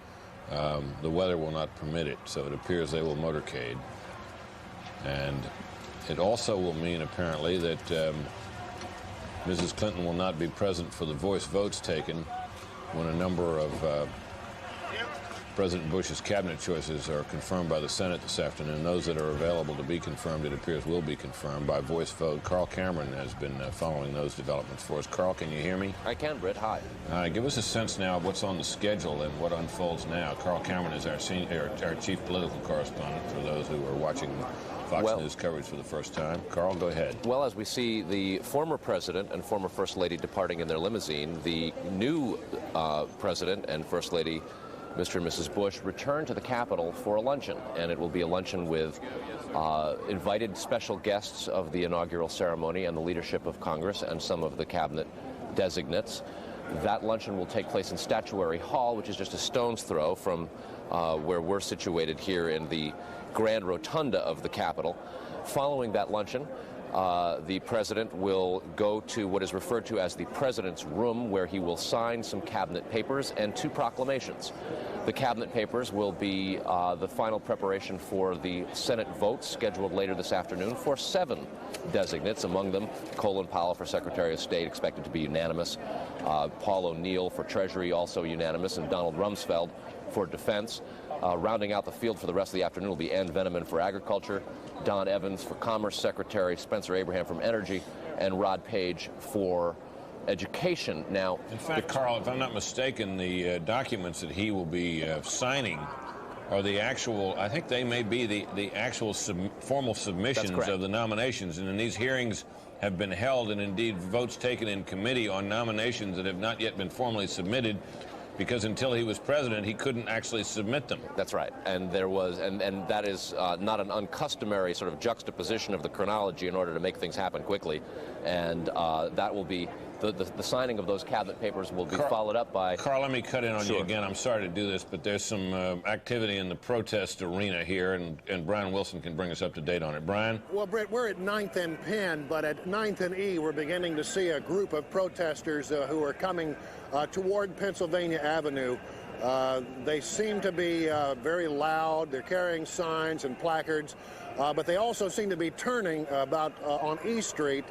The weather will not permit it, so it appears they will motorcade. And it also will mean, apparently, that Mrs. Clinton will not be present for the voice votes taken when a number of President Bush's cabinet choices are confirmed by the Senate this afternoon. Those that are available to be confirmed, it appears, will be confirmed by voice vote. Carl Cameron has been following those developments for us. Carl, can you hear me? I can, Britt. Hi. Give us a sense now of what's on the schedule and what unfolds now. Carl Cameron is our chief political correspondent for those who are watching Fox News coverage for the first time. Carl, go ahead. Well, as we see the former president and former first lady departing in their limousine, the new president and first lady, Mr. and Mrs. Bush, return to the Capitol for a luncheon, and it will be a luncheon with invited special guests of the inaugural ceremony and the leadership of Congress and some of the cabinet designates. That luncheon will take place in Statuary Hall, which is just a stone's throw from where we're situated here in the Grand Rotunda of the Capitol. Following that luncheon, the president will go to what is referred to as the president's room, where he will sign some cabinet papers and 2 proclamations. The cabinet papers will be the final preparation for the Senate votes scheduled later this afternoon for 7 designates, among them Colin Powell for Secretary of State, expected to be unanimous, Paul O'Neill for Treasury, also unanimous, and Donald Rumsfeld for Defense. Rounding out the field for the rest of the afternoon will be Ann Veneman for Agriculture, Don Evans for Commerce Secretary, Spencer Abraham from Energy, and Rod Page for Education. Now, in fact, Carl, if I'm not mistaken, the documents that he will be signing are the actual, I think they may be the actual formal submissions of the nominations. And then these hearings have been held, and indeed votes taken in committee on nominations that have not yet been formally submitted, because until he was president, he couldn't actually submit them. That's right. And there was, and that is not an uncustomary sort of juxtaposition of the chronology in order to make things happen quickly. And that will be, the signing of those cabinet papers will be followed up by... Carl, let me cut in on you again. I'm sorry to do this, but there's some activity in the protest arena here, and Brian Wilson can bring us up to date on it. Brian? Well, Brett, we're at 9th and Penn, but at 9th and E, we're beginning to see a group of protesters who are coming toward Pennsylvania Avenue. They seem to be very loud. They're carrying signs and placards, but they also seem to be turning about on E Street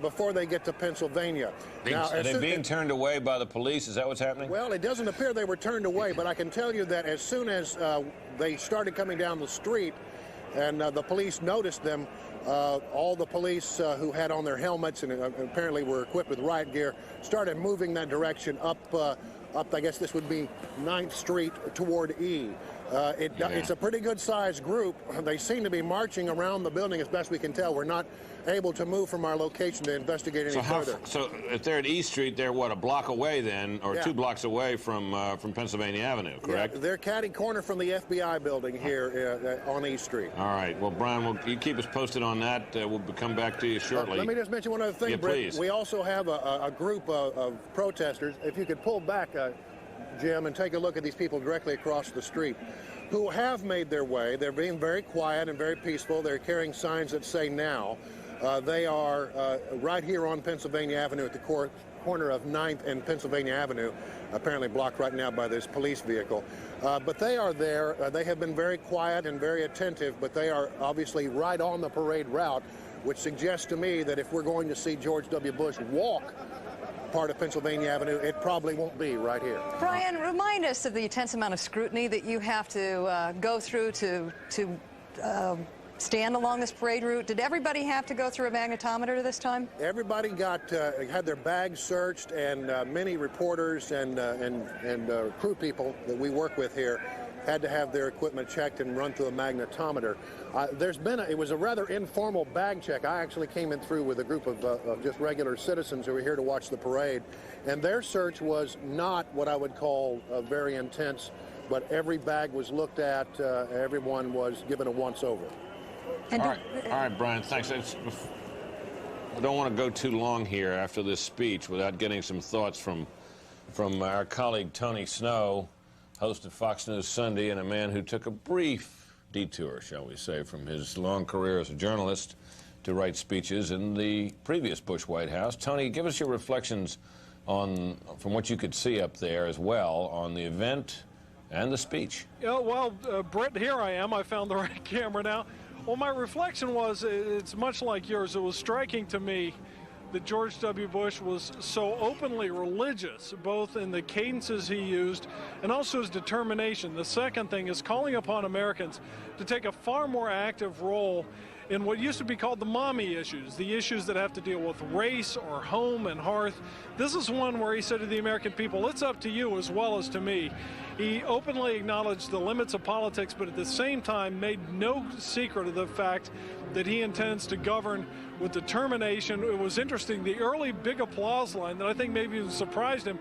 before they get to Pennsylvania. Now, are they being turned away by the police? Is that what's happening? Well, it doesn't appear they were turned away, but I can tell you that as soon as they started coming down the street and the police noticed them, all the police who had on their helmets and apparently were equipped with riot gear started moving that direction up, I guess this would be 9th Street toward E. It's a pretty good-sized group. They seem to be marching around the building as best we can tell. We're not able to move from our location to investigate any further. So if they're at E Street, they're, what, a block away then, or 2 blocks away from Pennsylvania Avenue, correct? Yeah, they're catty corner from the FBI building here on E Street. All right. Well, Brian, you keep us posted on that. We'll come back to you shortly. Let me just mention one other thing, Britt. Please. We also have a group of protesters. If you could pull back, Jim, and take a look at these people directly across the street who have made their way. They're being very quiet and very peaceful. They're carrying signs that say now. They are right here on Pennsylvania Avenue at the corner of 9th and Pennsylvania Avenue, apparently blocked right now by this police vehicle. But they are there. They have been very quiet and very attentive, but they are obviously right on the parade route, which suggests to me that if we're going to see George W. Bush walk part of Pennsylvania Avenue, it probably won't be right here. Brian, remind us of the intense amount of scrutiny that you have to go through to stand along this parade route? Did everybody have to go through a magnetometer this time? Everybody had their bags searched, and many reporters and crew people that we work with here had to have their equipment checked and run through a magnetometer. It was a rather informal bag check. I actually came in through with a group of just regular citizens who were here to watch the parade, and their search was not what I would call very intense, but every bag was looked at, everyone was given a once-over. All right, Brian, thanks. I don't want to go too long here after this speech without getting some thoughts from our colleague Tony Snow, host of Fox News Sunday, and a man who took a brief detour, shall we say, from his long career as a journalist to write speeches in the previous Bush White House. Tony, give us your reflections from what you could see up there as well on the event and the speech. Yeah, well, Brett, here I am. I found the right camera now. Well, my reflection was, it's much like yours. It was striking to me that George W. Bush was so openly religious, both in the cadences he used and also his determination. The second thing is calling upon Americans to take a far more active role in what used to be called the mommy issues, the issues that have to deal with race or home and hearth. This is one where he said to the American people, it's up to you as well as to me. He openly acknowledged the limits of politics, but at the same time made no secret of the fact that he intends to govern with determination. It was interesting, the early big applause line that I think maybe even surprised him.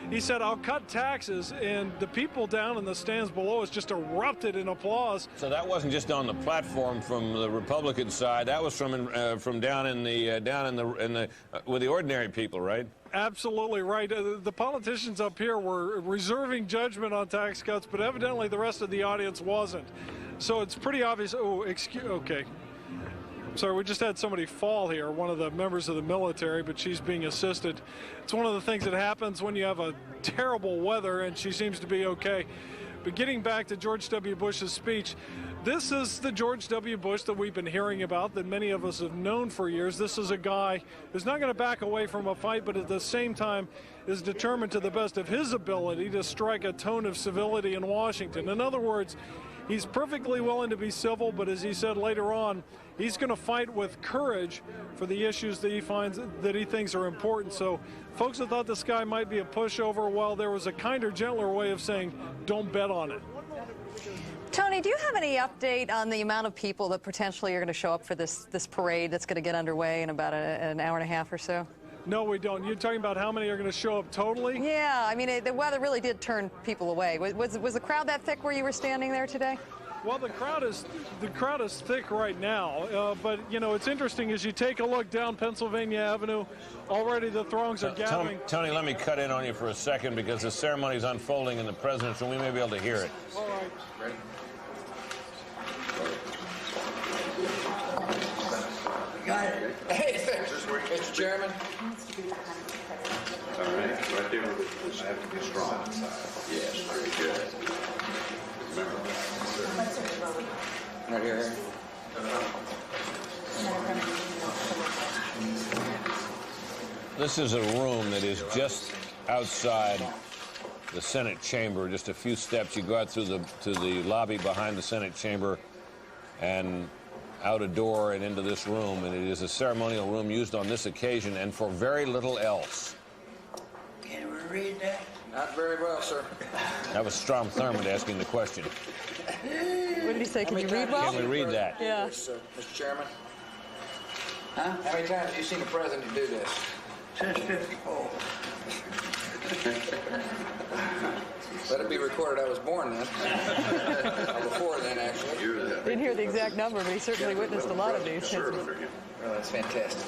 He said, I'll cut taxes, and the people down in the stands below us just erupted in applause. So that wasn't just on the platform from the Republican side. That was from down in the with the ordinary people, right? Absolutely right. The politicians up here were reserving judgment on tax cuts, but evidently the rest of the audience wasn't. So it's pretty obvious. Oh, okay. Sorry, we just had somebody fall here, one of the members of the military, but she's being assisted. It's one of the things that happens when you have a terrible weather, and she seems to be okay. But getting back to George W. Bush's speech, this is the George W. Bush that we've been hearing about, that many of us have known for years. This is a guy who's not going to back away from a fight, but at the same time is determined to the best of his ability to strike a tone of civility in Washington. In other words, he's perfectly willing to be civil, but as he said later on, he's going to fight with courage for the issues that he thinks are important. So folks that thought this guy might be a pushover, well, there was a kinder, gentler way of saying, don't bet on it. Tony, do you have any update on the amount of people that potentially are going to show up for this parade that's going to get underway in about an hour and a half or so? No, we don't. You're talking about how many are going to show up totally? Yeah, I mean, the weather really did turn people away. Was the crowd that thick where you were standing there today? Well, the crowd is thick right now, but you know, it's interesting as you take a look down Pennsylvania Avenue. Already the throngs are gathering. Tony, let me cut in on you for a second because the ceremony is unfolding in the president's room. We may be able to hear it. All right. Ready? Got it. Hey, Mr. Chairman. All right, right there. I have to be strong. Yes, very good. Remember. Right here. This is a room that is just outside the Senate chamber. Just a few steps. You go out through to the lobby behind the Senate chamber and out a door and into this room. And it is a ceremonial room used on this occasion and for very little else. Can we read that? Not very well, sir. That was Strom Thurmond asking the question. What did he say? Can you read well? Can we read that? Yeah. Mr. Chairman. Huh? How many times have you seen a president do this? Since 54. Let it be recorded I was born then. Before then, actually. Didn't hear the exact number, but he certainly witnessed a lot of these. Well, that's fantastic.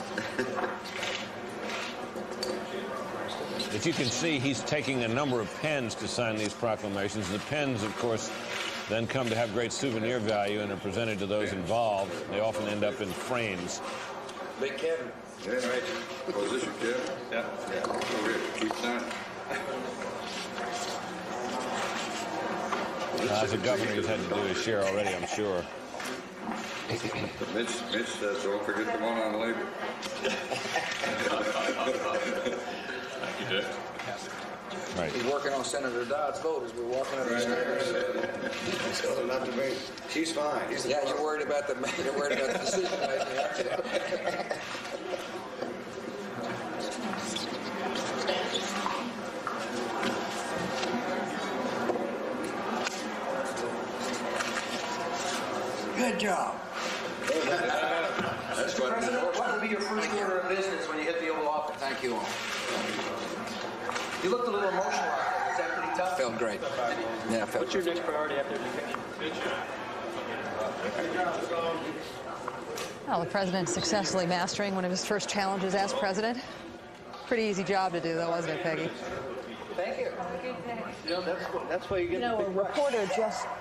As you can see, he's taking a number of pens to sign these proclamations. The pens, of course, then come to have great souvenir value and are presented to those involved. They often end up in frames. Big Kevin. Yeah, right. Oh, is this your Kevin? Yeah. Over here. Keep signing. As a governor, he's had to do his share already, I'm sure. Mitch says, don't forget the one on labor. Thank you, Dick. Right. He's working on Senator Dodd's vote as we're walking up the stairs. So not debate. She's fine. Yeah, you're worried about the decision making, aren't you? Good job. That's what President, what would be your first order of business when you hit the Oval Office? Thank you all. You looked a little emotional out there. Is that pretty tough? Felt great. Yeah, felt What's your next priority after education? Well, the president successfully mastering one of his first challenges as president. Pretty easy job to do, though, wasn't it, Peggy? Thank you. You know, that's why you get. You know, a reporter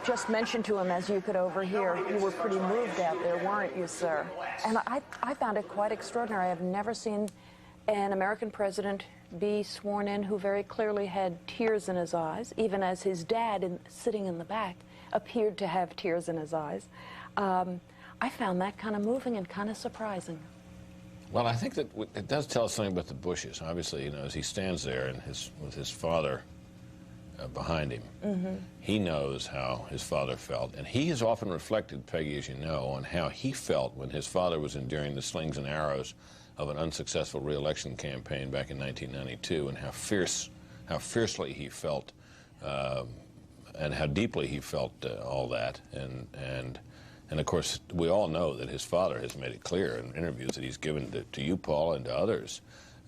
just mentioned to him, as you could overhear, you were pretty moved out there, weren't you, sir? And I found it quite extraordinary. I've never seen an American president be sworn in who very clearly had tears in his eyes, even as his dad, sitting in the back, appeared to have tears in his eyes. I found that kind of moving and kind of surprising. Well, I think that it does tell us something about the Bushes. Obviously, you know, as he stands there and with his father behind him, he knows how his father felt. And he has often reflected, Peggy, as you know, on how he felt when his father was enduring the slings and arrows of an unsuccessful re-election campaign back in 1992, and how fiercely he felt and how deeply he felt all that. And of course, we all know that his father has made it clear in interviews that he's given to you, Paul, and to others,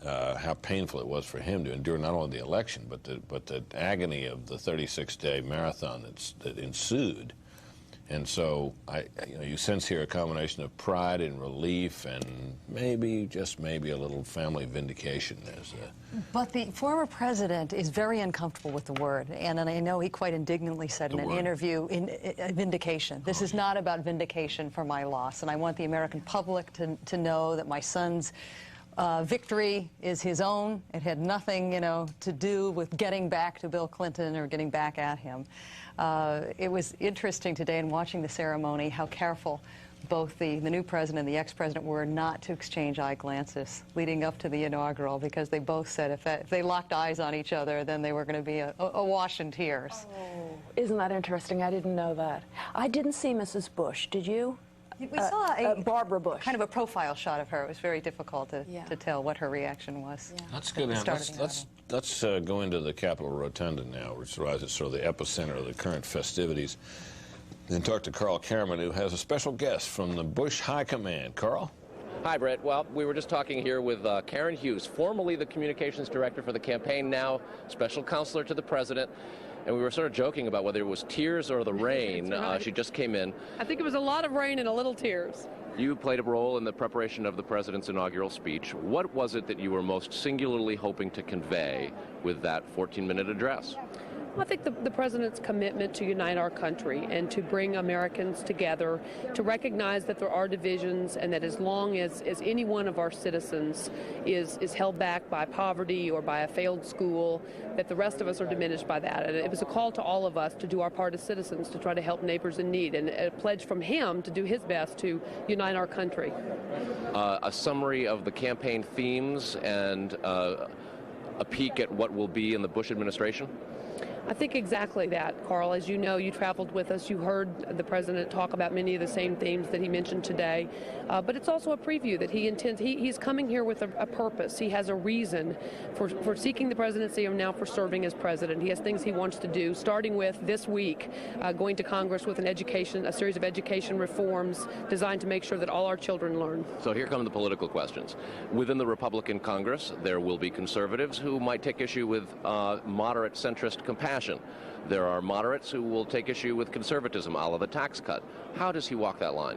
how painful it was for him to endure not only the election, but the agony of the 36-day marathon that ensued. And so, you sense here a combination of pride and relief, and maybe, just maybe, a little family vindication. But the former president is very uncomfortable with the word, and I know he quite indignantly said in an interview, vindication. This is not about vindication for my loss, and I want the American public to know that my son's victory is his own. It had nothing, to do with getting back to Bill Clinton or getting back at him. It was interesting today in watching the ceremony how careful both the new president and the ex-president were not to exchange eye glances leading up to the inaugural, because they both said if they locked eyes on each other, then they were going to be awash in tears. Oh, isn't that interesting? I didn't know that. I didn't see Mrs. Bush. Did you? We saw Barbara Bush. Kind of a profile shot of her. It was very difficult to tell what her reaction was. Yeah. That's good. Let's go into the Capitol Rotunda now, which is sort of the epicenter of the current festivities, and talk to Carl Cameron, who has a special guest from the Bush High Command. Carl? Hi, Brett. Well, we were just talking here with Karen Hughes, formerly the communications director for the campaign, now special counselor to the president. And we were sort of joking about whether it was tears or the rain. Right. She just came in. I think it was a lot of rain and a little tears. You played a role in the preparation of the president's inaugural speech. What was it that you were most singularly hoping to convey with that 14-minute address? I think the president's commitment to unite our country and to bring Americans together, to recognize that there are divisions, and that as long as any one of our citizens is held back by poverty or by a failed school, that the rest of us are diminished by that. And it was a call to all of us to do our part as citizens to try to help neighbors in need, and a pledge from him to do his best to unite our country. A summary of the campaign themes and a peek at what will be in the Bush administration? I think exactly that, Carl. As you know, you traveled with us. You heard the president talk about many of the same themes that he mentioned today. But it's also a preview that he intends. He's coming here with a purpose. He has a reason for seeking the presidency and now for serving as president. He has things he wants to do, starting with this week, going to Congress with a series of education reforms designed to make sure that all our children learn. So here come the political questions. Within the Republican Congress, there will be conservatives who might take issue with moderate centrist compassion. There are moderates who will take issue with conservatism, a la the tax cut. How does he walk that line?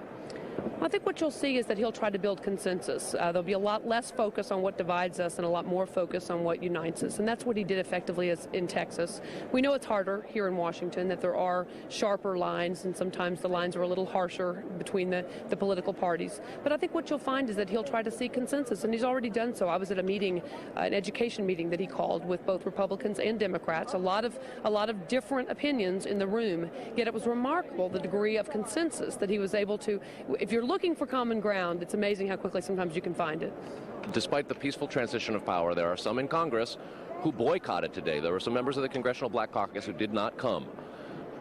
I think what you'll see is that he'll try to build consensus. There'll be a lot less focus on what divides us and a lot more focus on what unites us. And that's what he did effectively in Texas. We know it's harder here in Washington, that there are sharper lines, and sometimes the lines are a little harsher between the political parties. But I think what you'll find is that he'll try to seek consensus, and he's already done so. I was at a meeting, an education meeting that he called with both Republicans and Democrats. A lot of different opinions in the room, yet it was remarkable the degree of consensus that he was able to. If you're looking for common ground, it's amazing how quickly sometimes you can find it. Despite the peaceful transition of power, there are some in Congress who boycotted today. There were some members of the Congressional Black Caucus who did not come.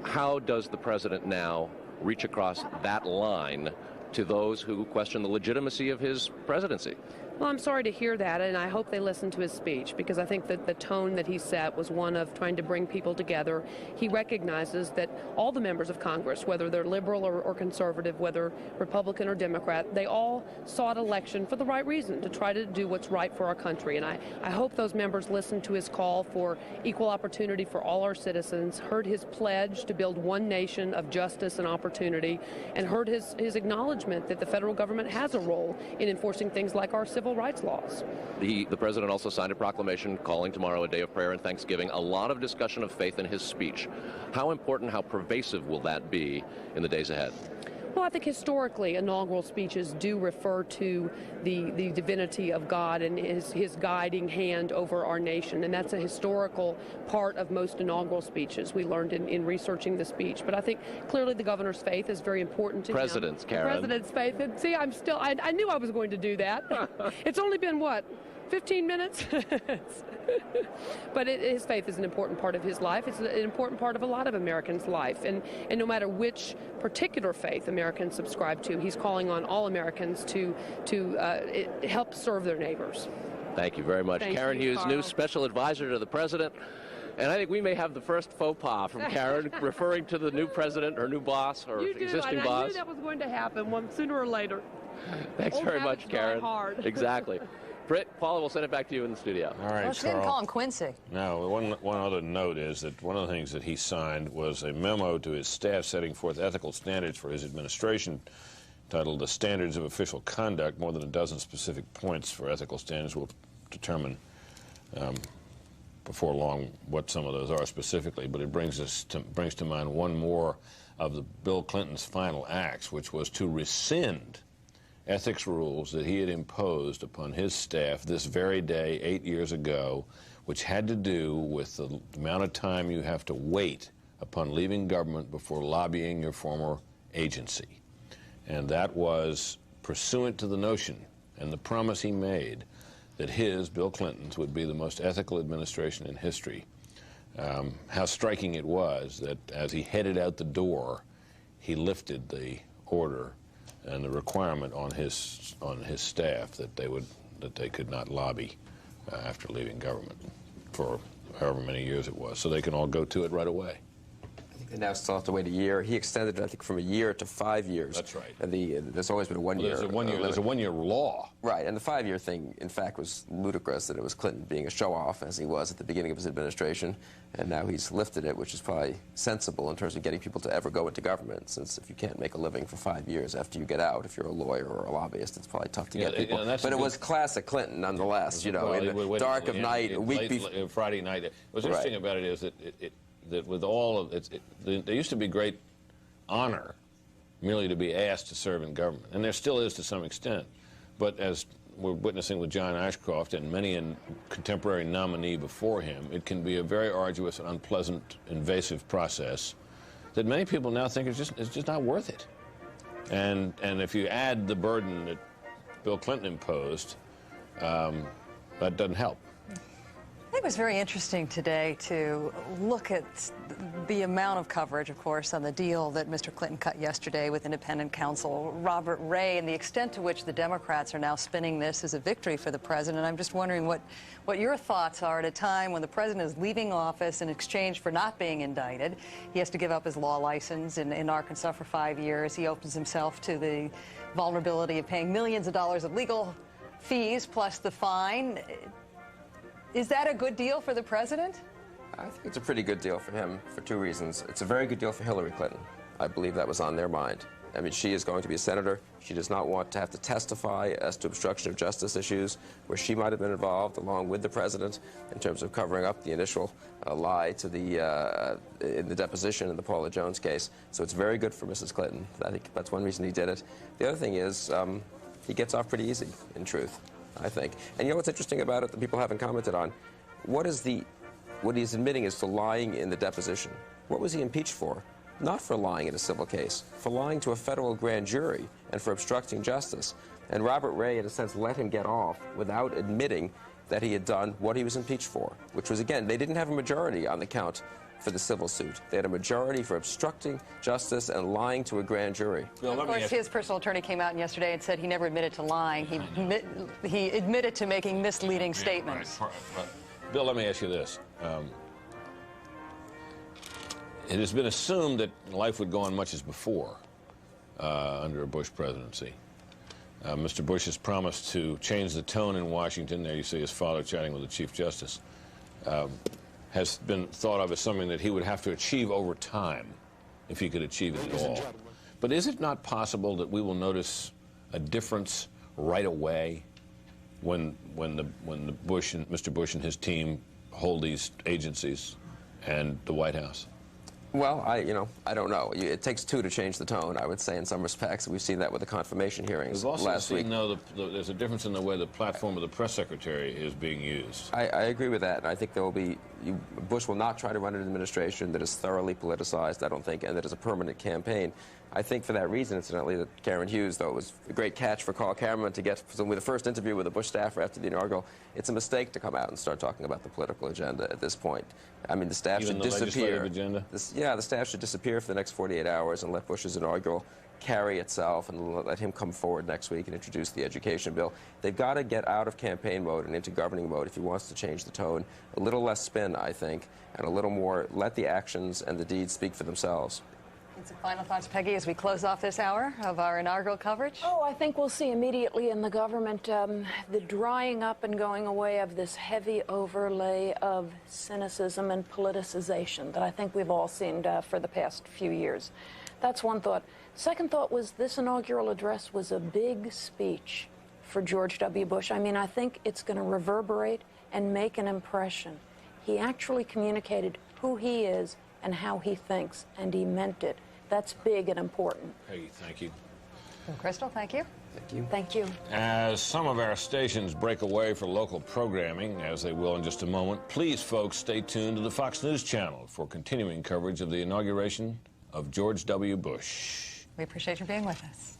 How does the president now reach across that line to those who question the legitimacy of his presidency? Well, I'm sorry to hear that, and I hope they listen to his speech, because I think that the tone that he set was one of trying to bring people together. He recognizes that all the members of Congress, whether they're liberal or conservative, whether Republican or Democrat, they all sought election for the right reason, to try to do what's right for our country. And I hope those members listened to his call for equal opportunity for all our citizens, heard his pledge to build one nation of justice and opportunity, and heard his acknowledgement that the federal government has a role in enforcing things like our civil rights laws. The president also signed a proclamation calling tomorrow a day of prayer and thanksgiving. A lot of discussion of faith in his speech. How important, how pervasive will that be in the days ahead? Well, I think historically inaugural speeches do refer to the divinity of God and his guiding hand over our nation, and that's a historical part of most inaugural speeches. We learned in researching the speech, but I think clearly the governor's faith is very important to President's, him. Karen. President's faith. And see, I knew I was going to do that. It's only been, what, 15 minutes? But his faith is an important part of his life. It's an important part of a lot of Americans' life. And no matter which particular faith Americans subscribe to, he's calling on all Americans to help serve their neighbors. Thank you very much. Thank Karen you, Hughes, Carl. new special advisor to the president. And I think we may have the first faux pas from Karen referring to the new president or new boss or existing boss. I knew that was going to happen sooner or later. Thanks very much, Karen. Hard. Exactly. Britt, Paula, we'll send it back to you in the studio. All right, Well, she didn't call him Quincy. No, one other note is that one of the things that he signed was a memo to his staff setting forth ethical standards for his administration, titled The Standards of Official Conduct. More than a dozen specific points for ethical standards. We'll determine before long what some of those are specifically, but it brings to mind one more of the Bill Clinton's final acts, which was to rescind ethics rules that he had imposed upon his staff this very day 8 years ago, which had to do with the amount of time you have to wait upon leaving government before lobbying your former agency. And that was pursuant to the notion and the promise he made that his, Bill Clinton's, would be the most ethical administration in history. How striking it was that as he headed out the door, he lifted the order and the requirement on his staff that they could not lobby after leaving government for however many years it was, so they can all go to it right away. I think they now still have to wait a year. He extended it, I think, from a year to 5 years. That's right. And there's always been a 1 year. There's a one-year law. Right, and the 5-year thing, in fact, was ludicrous, that it was Clinton being a show-off, as he was at the beginning of his administration, and now he's lifted it, which is probably sensible in terms of getting people to ever go into government, since if you can't make a living for 5 years after you get out, if you're a lawyer or a lobbyist, it's probably tough to get people. But it was classic Clinton, nonetheless, you know, in the dark of night, a week before. Friday night. What's interesting about it is that with all of it, there used to be great honor merely to be asked to serve in government, and there still is to some extent. But as we're witnessing with John Ashcroft and many a contemporary nominee before him, it can be a very arduous and unpleasant, invasive process that many people now think is just not worth it. And if you add the burden that Bill Clinton imposed, that doesn't help. I think it was very interesting today to look at the amount of coverage, of course, on the deal that Mr. Clinton cut yesterday with independent counsel Robert Ray, and the extent to which the Democrats are now spinning this as a victory for the president. I'm just wondering what your thoughts are at a time when the president is leaving office in exchange for not being indicted. He has to give up his law license in Arkansas for 5 years. He opens himself to the vulnerability of paying millions of dollars of legal fees plus the fine. Is that a good deal for the president? I think it's a pretty good deal for him for two reasons. It's a very good deal for Hillary Clinton. I believe that was on their mind. I mean, she is going to be a senator. She does not want to have to testify as to obstruction of justice issues where she might have been involved along with the president in terms of covering up the initial lie to in the deposition in the Paula Jones case. So it's very good for Mrs. Clinton. I think that's one reason he did it. The other thing is he gets off pretty easy, in truth, I think. And you know what's interesting about it that people haven't commented on? What he's admitting is for lying in the deposition. What was he impeached for? Not for lying in a civil case, for lying to a federal grand jury and for obstructing justice. And Robert Ray, in a sense, let him get off without admitting that he had done what he was impeached for, which was, again, they didn't have a majority on the count for the civil suit. They had a majority for obstructing justice and lying to a grand jury. Of course, his personal attorney came out yesterday and said he never admitted to lying. He admitted to making misleading statements. Right. Bill, let me ask you this. It has been assumed that life would go on much as before under a Bush presidency. Mr. Bush has promised to change the tone in Washington. There you see his father chatting with the Chief Justice. Has been thought of as something that he would have to achieve over time, if he could achieve it at all. But is it not possible that we will notice a difference right away when the Bush and Mr. Bush and his team hold these agencies and the White House? Well, I don't know. It takes two to change the tone, I would say, in some respects. We've seen that with the confirmation hearings last week. We've also seen, though, there's a difference in the way the platform of the press secretary is being used. I agree with that, and I think there will be... Bush will not try to run an administration that is thoroughly politicized, I don't think, and that is a permanent campaign. I think for that reason, incidentally, that Karen Hughes, though, was a great catch for Carl Cameron to get with the first interview with the Bush staffer after the inaugural. It's a mistake to come out and start talking about the political agenda at this point. I mean, the staff should disappear. Agenda? The staff should disappear for the next 48 hours and let Bush's inaugural carry itself and let him come forward next week and introduce the education bill. They've got to get out of campaign mode and into governing mode if he wants to change the tone. A little less spin, I think, and a little more let the actions and the deeds speak for themselves. And some final thoughts, Peggy, as we close off this hour of our inaugural coverage? Oh, I think we'll see immediately in the government the drying up and going away of this heavy overlay of cynicism and politicization that I think we've all seen for the past few years. That's one thought. Second thought was this inaugural address was a big speech for George W. Bush. I mean, I think it's going to reverberate and make an impression. He actually communicated who he is and how he thinks, and he meant it. That's big and important. Peggy, thank you. And Crystal, thank you. Thank you. Thank you. As some of our stations break away for local programming, as they will in just a moment, please, folks, stay tuned to the Fox News Channel for continuing coverage of the inauguration of George W. Bush. We appreciate you being with us.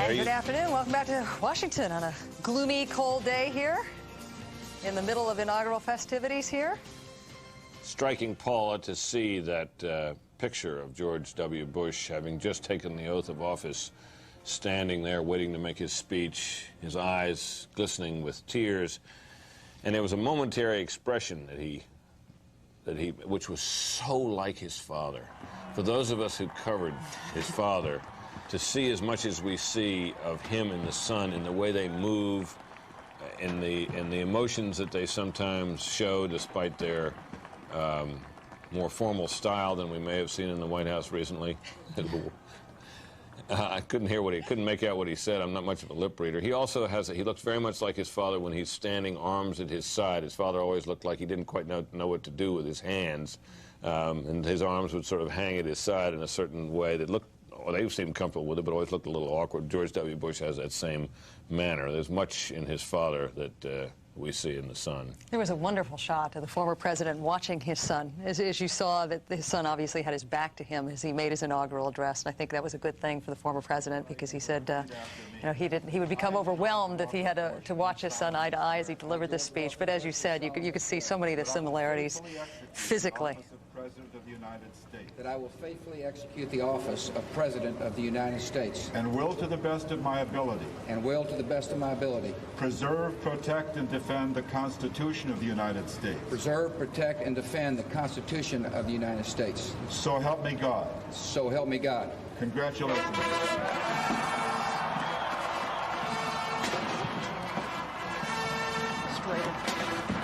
Good afternoon. Welcome back to Washington on a gloomy, cold day here in the middle of inaugural festivities here. Striking, Paula, to see that picture of George W. Bush having just taken the oath of office, standing there waiting to make his speech, his eyes glistening with tears. And there was a momentary expression which was so like his father. For those of us who covered his father, to see as much as we see of him and the son in the way they move, in the emotions that they sometimes show, despite their more formal style than we may have seen in the White House recently. I couldn't make out what he said. I'm not much of a lip reader. He also he looks very much like his father when he's standing, arms at his side. His father always looked like he didn't quite know what to do with his hands, and his arms would sort of hang at his side in a certain way that looked. Well, they seemed comfortable with it, but always looked a little awkward. George W. Bush has that same manner. There's much in his father that we see in the son. There was a wonderful shot of the former president watching his son. As you saw, that his son obviously had his back to him as he made his inaugural address. And I think that was a good thing for the former president because he said, he would become overwhelmed if he had to watch his son eye to eye as he delivered this speech. But as you said, you could see so many of the similarities physically. President of the United States. That I will faithfully execute the office of President of the United States. And will to the best of my ability. And will to the best of my ability. Preserve, protect, and defend the Constitution of the United States. Preserve, protect, and defend the Constitution of the United States. So help me God. So help me God. Congratulations.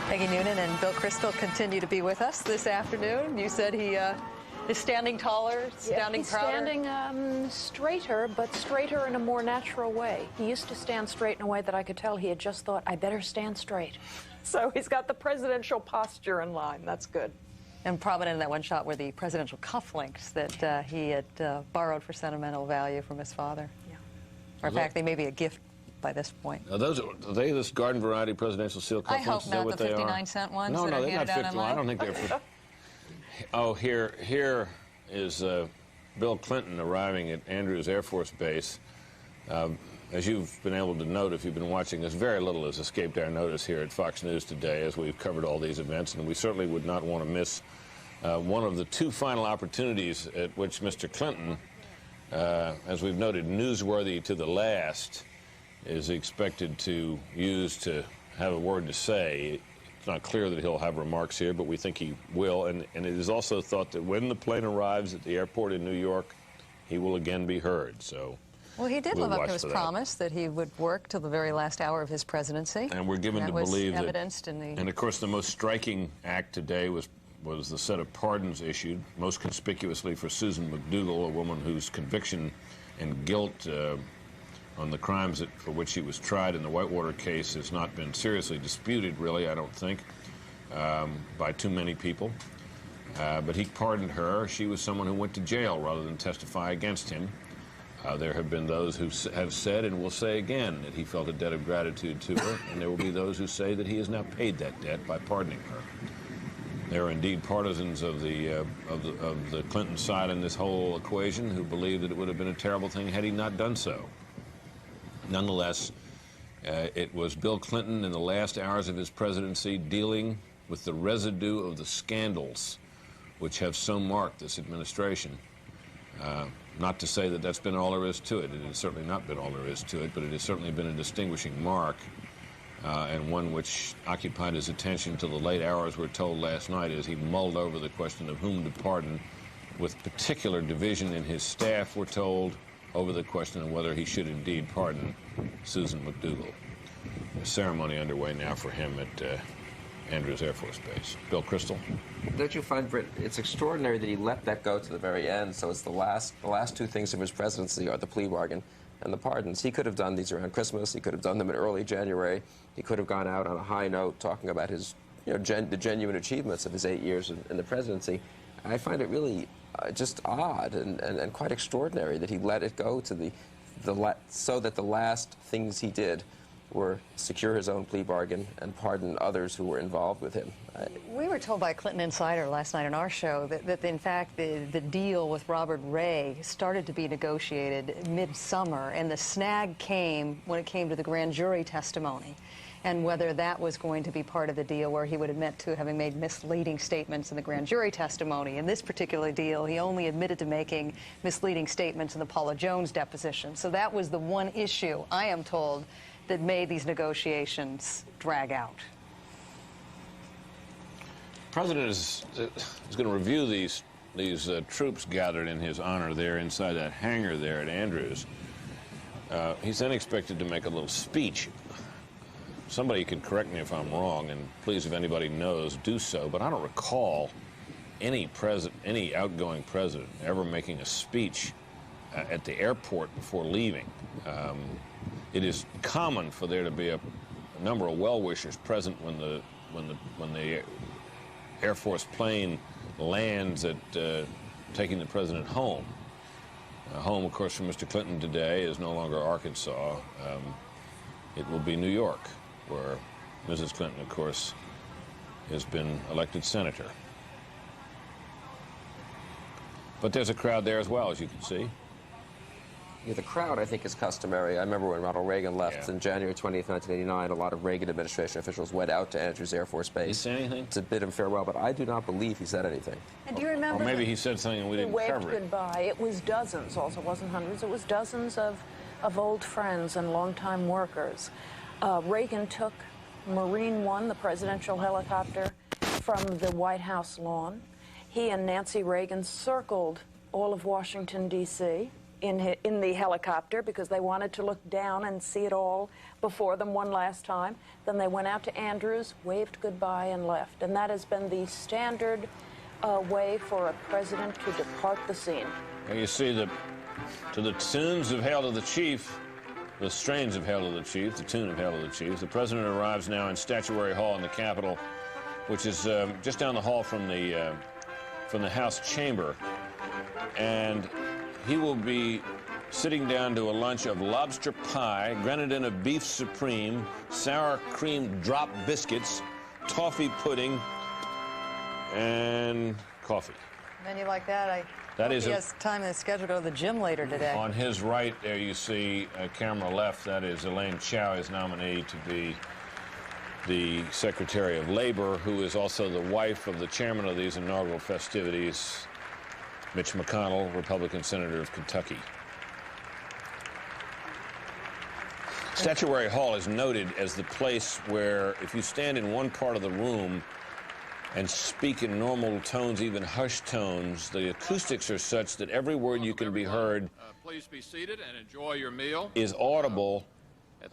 Peggy Noonan and Bill Crystal continue to be with us this afternoon. You said he is standing taller, standing prouder. He's standing straighter, but straighter in a more natural way. He used to stand straight in a way that I could tell he had just thought, I better stand straight. So he's got the presidential posture in line. That's good. And prominent in that one shot were the presidential cufflinks that he had borrowed for sentimental value from his father. Yeah. Or in fact, they may be a gift by this point. Are they this garden variety presidential seal I cufflinks? hope not the 59-cent ones No, that no, are they're not handed out 51. I don't think they're. Oh, here is Bill Clinton arriving at Andrews Air Force Base. As you've been able to note, if you've been watching this, very little has escaped our notice here at Fox News today as we've covered all these events, and we certainly would not want to miss one of the two final opportunities at which Mr. Clinton, as we've noted, newsworthy to the last, is expected to use to have a word to say. It's not clear that he'll have remarks here, but we think he will, and it is also thought that when the plane arrives at the airport in New York, he will again be heard. So. Well, he did live up to his promise that he would work till the very last hour of his presidency. And we're given to believe that. Evidenced in the. And of course, the most striking act today was the set of pardons issued, most conspicuously for Susan McDougal, a woman whose conviction and guilt on the crimes for which she was tried in the Whitewater case has not been seriously disputed, really, I don't think, by too many people. But he pardoned her. She was someone who went to jail rather than testify against him. There have been those who have said and will say again that he felt a debt of gratitude to her, and there will be those who say that he has now paid that debt by pardoning her. There are indeed partisans of the Clinton side in this whole equation who believe that it would have been a terrible thing had he not done so. Nonetheless, it was Bill Clinton in the last hours of his presidency dealing with the residue of the scandals which have so marked this administration. Not to say that that's been all there is to it. It has certainly not been all there is to it, but it has certainly been a distinguishing mark, and one which occupied his attention till the late hours, we're told last night, as he mulled over the question of whom to pardon, with particular division in his staff, we're told, over the question of whether he should indeed pardon Susan McDougal. A ceremony underway now for him at Andrews Air Force Base. Bill Kristol? Don't you find, Britt, it's extraordinary that he let that go to the very end, so it's the last two things of his presidency are the plea bargain and the pardons. He could have done these around Christmas. He could have done them in early January. He could have gone out on a high note talking about his, the genuine achievements of his 8 years in the presidency. I find it really just odd and quite extraordinary that he let it go to so that the last things he did were secure his own plea bargain and pardon others who were involved with him. We were told by a Clinton insider last night on our show that in fact, the deal with Robert Ray started to be negotiated midsummer, and the snag came when it came to the grand jury testimony, and whether that was going to be part of the deal where he would admit to having made misleading statements in the grand jury testimony. In this particular deal, he only admitted to making misleading statements in the Paula Jones deposition. So that was the one issue, I am told, that made these negotiations drag out. The president is going to review these troops gathered in his honor there inside that hangar there at Andrews. He's then expected to make a little speech. Somebody can correct me if I'm wrong, and please, if anybody knows, do so, but I don't recall any outgoing president ever making a speech at the airport before leaving. It is common for there to be a number of well-wishers present when the Air Force plane lands at taking the president home. Home, of course, for Mr. Clinton today is no longer Arkansas. It will be New York, where Mrs. Clinton, of course, has been elected senator. But there's a crowd there as well, as you can see. Yeah, the crowd, I think, is customary. I remember when Ronald Reagan left in January 20th, 1989, a lot of Reagan administration officials went out to Andrews Air Force Base. Did he say anything? To bid him farewell, but I do not believe he said anything. And do you remember? Or maybe he said something and we didn't cover it. He waved goodbye. It was dozens, also, it wasn't hundreds. It was dozens of old friends and longtime workers. Reagan took Marine One, the presidential helicopter, from the White House lawn. He and Nancy Reagan circled all of Washington, D.C. in the helicopter because they wanted to look down and see it all before them one last time. Then they went out to Andrews, waved goodbye, and left. And that has been the standard way for a president to depart the scene. And you see to the tunes of Hail to the Chief, the strains of Hail to the Chief, the tune of Hail to the Chief, the president arrives now in Statuary Hall in the Capitol, which is just down the hall from the House chamber. And he will be sitting down to a lunch of lobster pie, grenadine of beef supreme, sour cream drop biscuits, toffee pudding, and coffee. Menu like that, I That hope is he has time in his schedule to go to the gym later today. On his right there you see, camera left, that is Elaine Chao, his nominee to be the Secretary of Labor, who is also the wife of the chairman of these inaugural festivities, Mitch McConnell, Republican Senator of Kentucky. Statuary Hall is noted as the place where if you stand in one part of the room and speak in normal tones, even hushed tones, the acoustics are such that every word you can be heard please be seated and enjoy your meal. Is audible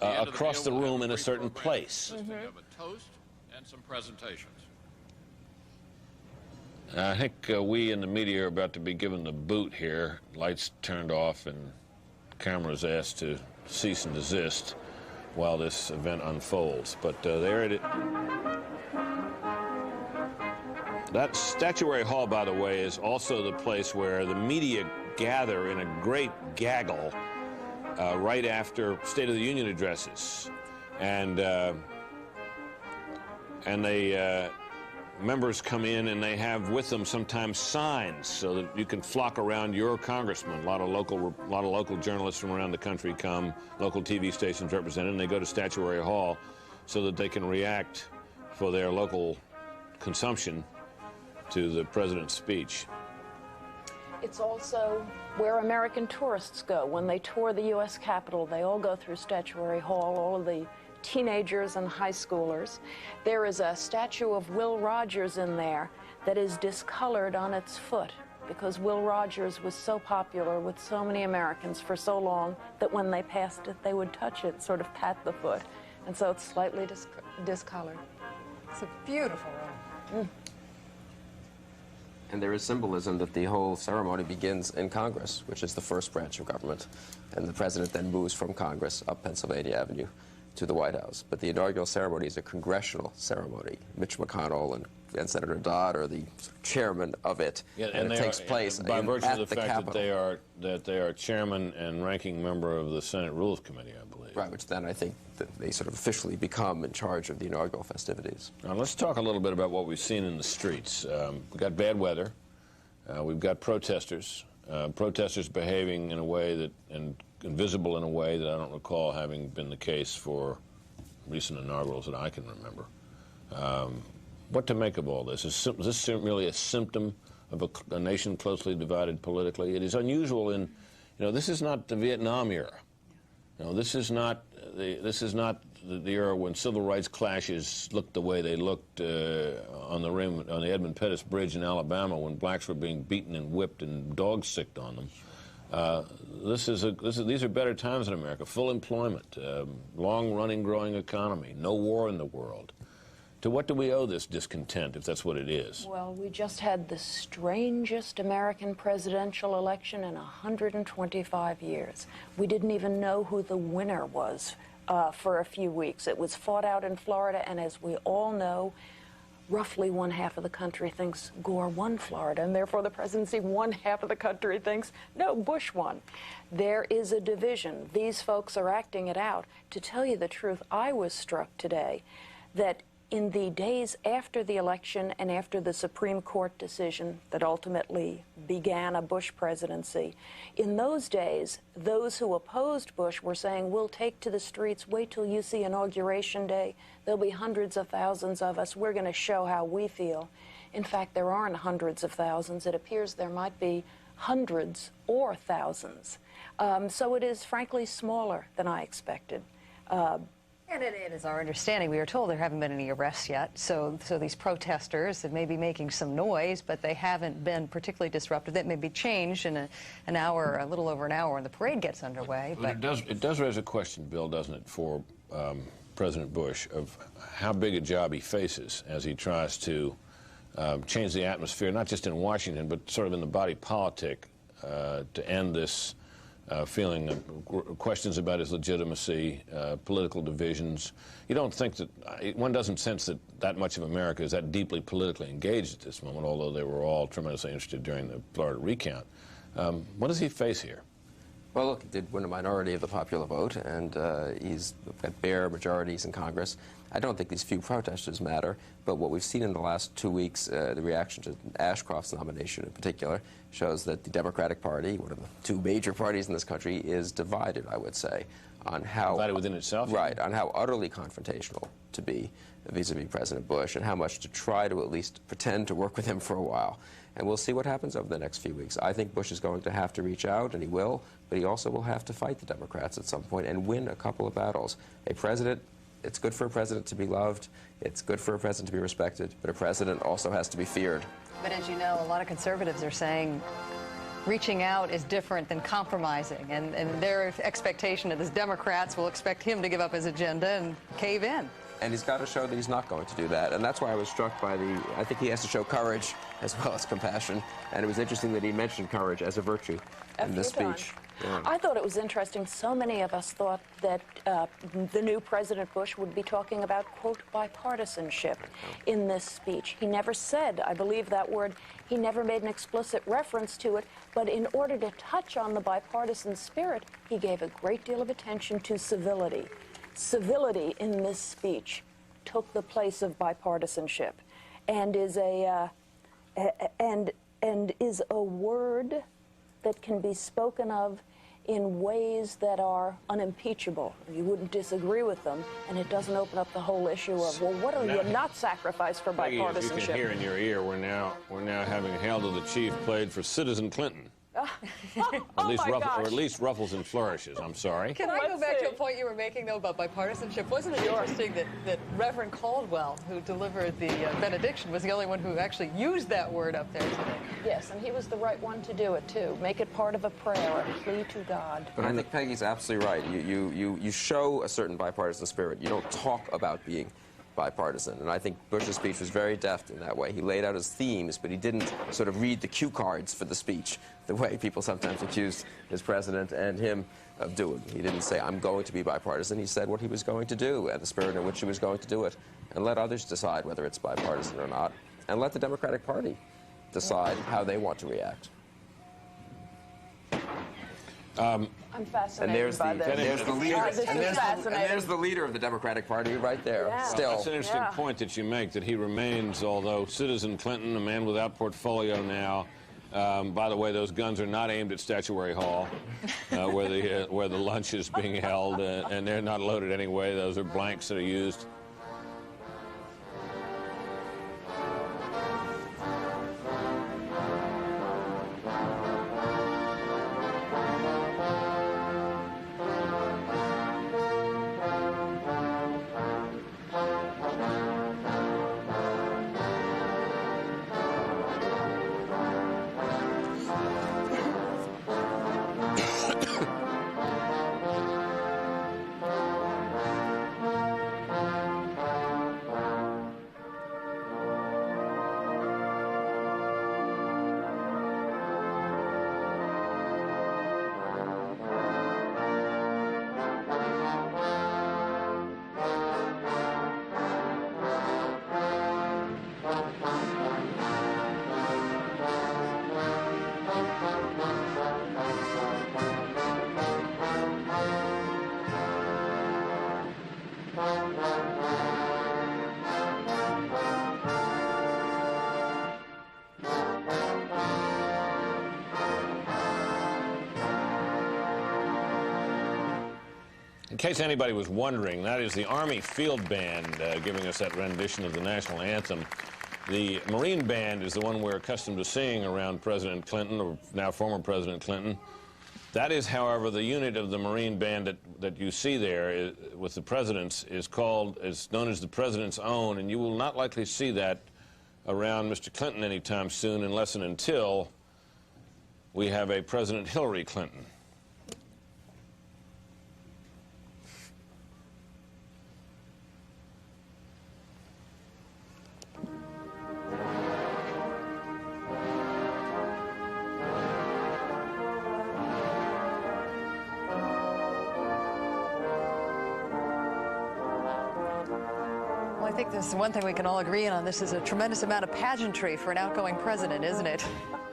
across the room in a certain place. Of a toast and some presentations. I think we in the media are about to be given the boot here. Lights turned off and cameras asked to cease and desist while this event unfolds. But there it is. That Statuary Hall, by the way, is also the place where the media gather in a great gaggle right after State of the Union addresses, and members come in and they have with them sometimes signs so that you can flock around your congressman. A lot of local journalists from around the country come, local TV stations represented, and they go to Statuary Hall so that they can react for their local consumption to the president's speech. It's also where American tourists go. When they tour the U.S. Capitol, they all go through Statuary Hall, all of the teenagers and high schoolers. There is a statue of Will Rogers in there that is discolored on its foot because Will Rogers was so popular with so many Americans for so long that when they passed it, they would touch it, sort of pat the foot. And so it's slightly discolored. It's a beautiful room. And there is symbolism that the whole ceremony begins in Congress, which is the first branch of government. And the president then moves from Congress up Pennsylvania Avenue to the White House. But the inaugural ceremony is a congressional ceremony. Mitch McConnell and Senator Dodd are the chairman of it. Yeah, and it takes place by virtue of the fact Capitol. that they are chairman and ranking member of the Senate Rules Committee, I believe. Right, which then I think that they sort of officially become in charge of the inaugural festivities. Now let's talk a little bit about what we've seen in the streets. We've got bad weather. We've got protesters. Protesters behaving in a way that, and visible in a way that I don't recall having been the case for recent inaugurals that I can remember. What to make of all this? Is this merely a symptom of a nation closely divided politically? It is unusual in, this is not the Vietnam era. This is not the era when civil rights clashes looked the way they looked on the Edmund Pettus Bridge in Alabama when blacks were being beaten and whipped and dogs sicked on them. These are better times in America. Full employment, long-running, growing economy, no war in the world. To what do we owe this discontent, if that's what it is? Well, we just had the strangest American presidential election in 125 years. We didn't even know who the winner was for a few weeks. It was fought out in Florida, and as we all know, roughly one half of the country thinks Gore won Florida, and therefore the presidency, one half of the country thinks, no, Bush won. There is a division. These folks are acting it out. To tell you the truth, I was struck today that in the days after the election and after the Supreme Court decision that ultimately began a Bush presidency, in those days, those who opposed Bush were saying, we'll take to the streets, wait till you see Inauguration Day. There'll be hundreds of thousands of us. We're going to show how we feel. In fact, there aren't hundreds of thousands. It appears there might be hundreds or thousands. So it is, frankly, smaller than I expected. And it is our understanding, we are told there haven't been any arrests yet, so these protesters that may be making some noise, but they haven't been particularly disruptive. That may be changed in an hour, a little over an hour, when the parade gets underway. But it does raise a question, Bill, doesn't it, for President Bush, of how big a job he faces as he tries to change the atmosphere, not just in Washington, but sort of in the body politic, to end this feeling of questions about his legitimacy, political divisions. You don't think that, one doesn't sense that much of America is that deeply politically engaged at this moment, although they were all tremendously interested during the Florida recount. What does he face here? Well, look, he did win a minority of the popular vote, and he's got bare majorities in Congress. I don't think these few protesters matter, but what we've seen in the last 2 weeks, the reaction to Ashcroft's nomination in particular, shows that the Democratic Party, one of the two major parties in this country, is divided, I would say, on how... Divided within itself? Right, on how utterly confrontational to be vis-a-vis President Bush, and how much to try to at least pretend to work with him for a while. And we'll see what happens over the next few weeks. I think Bush is going to have to reach out, and he will, but he also will have to fight the Democrats at some point and win a couple of battles. A president, it's good for a president to be loved, it's good for a president to be respected, but a president also has to be feared. But as you know, a lot of conservatives are saying reaching out is different than compromising, and their expectation is Democrats will expect him to give up his agenda and cave in. And he's got to show that he's not going to do that. And that's why I was struck by I think he has to show courage as well as compassion. And it was interesting that he mentioned courage as a virtue in this speech. Yeah. I thought it was interesting. So many of us thought that the new President Bush would be talking about, quote, bipartisanship in this speech. He never said, I believe that word, he never made an explicit reference to it, but in order to touch on the bipartisan spirit, he gave a great deal of attention to civility. Civility in this speech took the place of bipartisanship, and is a word that can be spoken of in ways that are unimpeachable. You wouldn't disagree with them, and it doesn't open up the whole issue of, well, what are you not sacrifice for bipartisanship? As you can hear in your ear, we're now having Hail to the Chief played for Citizen Clinton. At least ruffles and flourishes. I'm sorry. Can I go back to a point you were making, though, about bipartisanship? Wasn't it interesting that Reverend Caldwell, who delivered the benediction, was the only one who actually used that word up there today? Yes, and he was the right one to do it, too. Make it part of a prayer, a plea to God. But I think Peggy's absolutely right. You show a certain bipartisan spirit. You don't talk about being bipartisan. And I think Bush's speech was very deft in that way. He laid out his themes, but he didn't sort of read the cue cards for the speech the way people sometimes accuse his president and him of doing. He didn't say, I'm going to be bipartisan. He said what he was going to do and the spirit in which he was going to do it. And let others decide whether it's bipartisan or not. And let the Democratic Party decide how they want to react. I'm fascinated by this. And there's the leader. This is fascinating. And there's the leader of the Democratic Party right there. Yeah. Still. That's an interesting point that you make, that he remains, although Citizen Clinton, a man without portfolio now. By the way, those guns are not aimed at Statuary Hall, where the lunch is being held, and they're not loaded anyway. Those are blanks that are used. In case anybody was wondering, that is the Army Field Band giving us that rendition of the national anthem. The Marine Band is the one we're accustomed to seeing around President Clinton, or now former President Clinton. That is, however, the unit of the Marine Band that you see there with the President's is known as the President's Own, and you will not likely see that around Mr. Clinton anytime soon unless and until we have a President Hillary Clinton. Well, I think this is one thing we can all agree on. This is a tremendous amount of pageantry for an outgoing president, isn't it?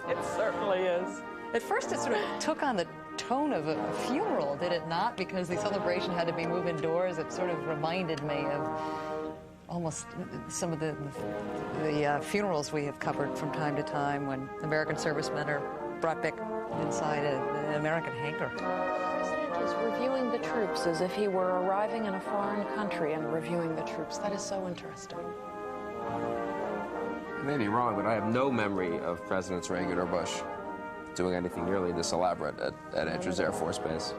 It certainly is. At first, it sort of took on the tone of a funeral, did it not? Because the celebration had to be moved indoors. It sort of reminded me of almost some of the funerals we have covered from time to time when American servicemen are brought back inside an American hangar. The president is reviewing the troops as if he were arriving in a foreign country and reviewing the troops. That is so interesting. I may be wrong, but I have no memory of Presidents Reagan or Bush doing anything nearly this elaborate at Andrews Air Force Base.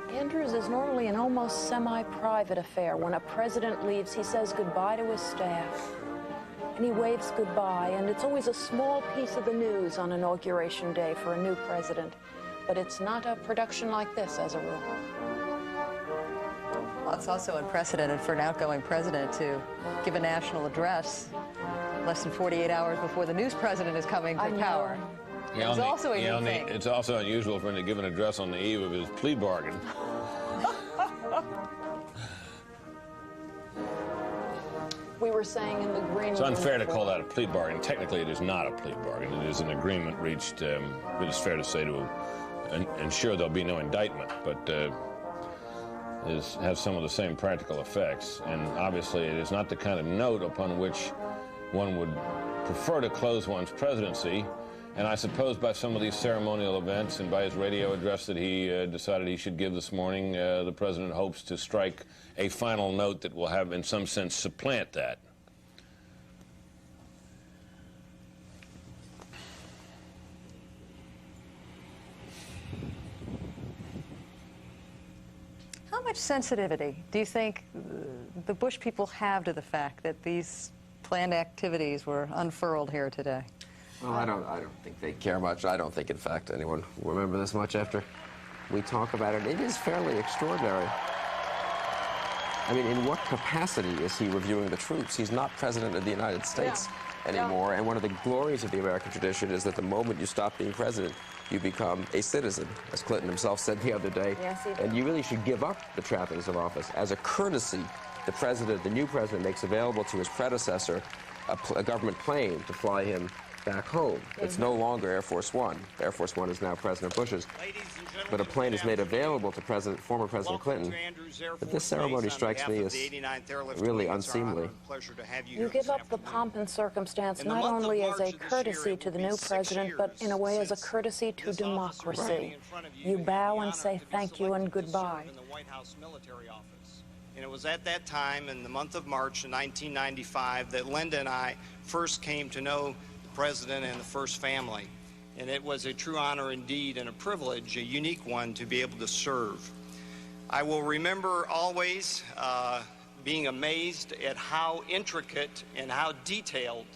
Andrews is normally an almost semi-private affair. When a president leaves, he says goodbye to his staff, and he waves goodbye, and it's always a small piece of the news on Inauguration Day for a new president. But it's not a production like this, as a rule. Well, it's also unprecedented for an outgoing president to give a national address less than 48 hours before the news president is coming to power. It's also a new thing. It's also unusual for him to give an address on the eve of his plea bargain. We were saying in the green room. It's unfair to call that a plea bargain. Technically, it is not a plea bargain. It is an agreement reached, it is fair to say, to ensure there'll be no indictment, but has some of the same practical effects. And obviously, it is not the kind of note upon which one would prefer to close one's presidency. And I suppose by some of these ceremonial events and by his radio address that he decided he should give this morning, the president hopes to strike a final note that will have, in some sense, supplant that. How much sensitivity do you think the Bush people have to the fact that these planned activities were unfurled here today? Well, I don't think they care much. I don't think, in fact, anyone will remember this much after we talk about it. It is fairly extraordinary. I mean, in what capacity is he reviewing the troops? He's not president of the United States anymore. And one of the glories of the American tradition is that the moment you stop being president, you become a citizen, as Clinton himself said the other day. Yes, he did. And you really should give up the trappings of office. As a courtesy, the new president makes available to his predecessor a government plane to fly him back home. It's no longer Air Force One. Air Force One is now President Bush's. But a plane is made available to former President Clinton. But this ceremony strikes me as really unseemly. You give up the pomp and circumstance not only as a courtesy to the new president, but in a way as a courtesy to democracy. You bow and say thank you and goodbye. And it was at that time, in the month of March of 1995, that Linda and I first came to know the president and the first family. And it was a true honor indeed and a privilege, a unique one, to be able to serve. I will remember always being amazed at how intricate and how detailed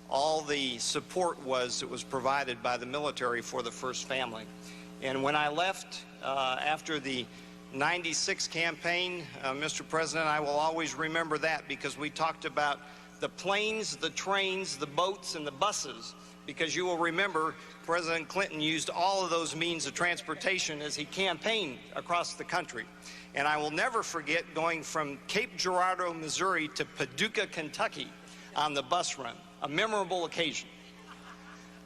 all the support was that was provided by the military for the first family. And when I left after the 96 campaign, Mr. President, I will always remember that, because we talked about the planes, the trains, the boats, and the buses, because you will remember President Clinton used all of those means of transportation as he campaigned across the country. And I will never forget going from Cape Girardeau, Missouri to Paducah, Kentucky on the bus run, a memorable occasion.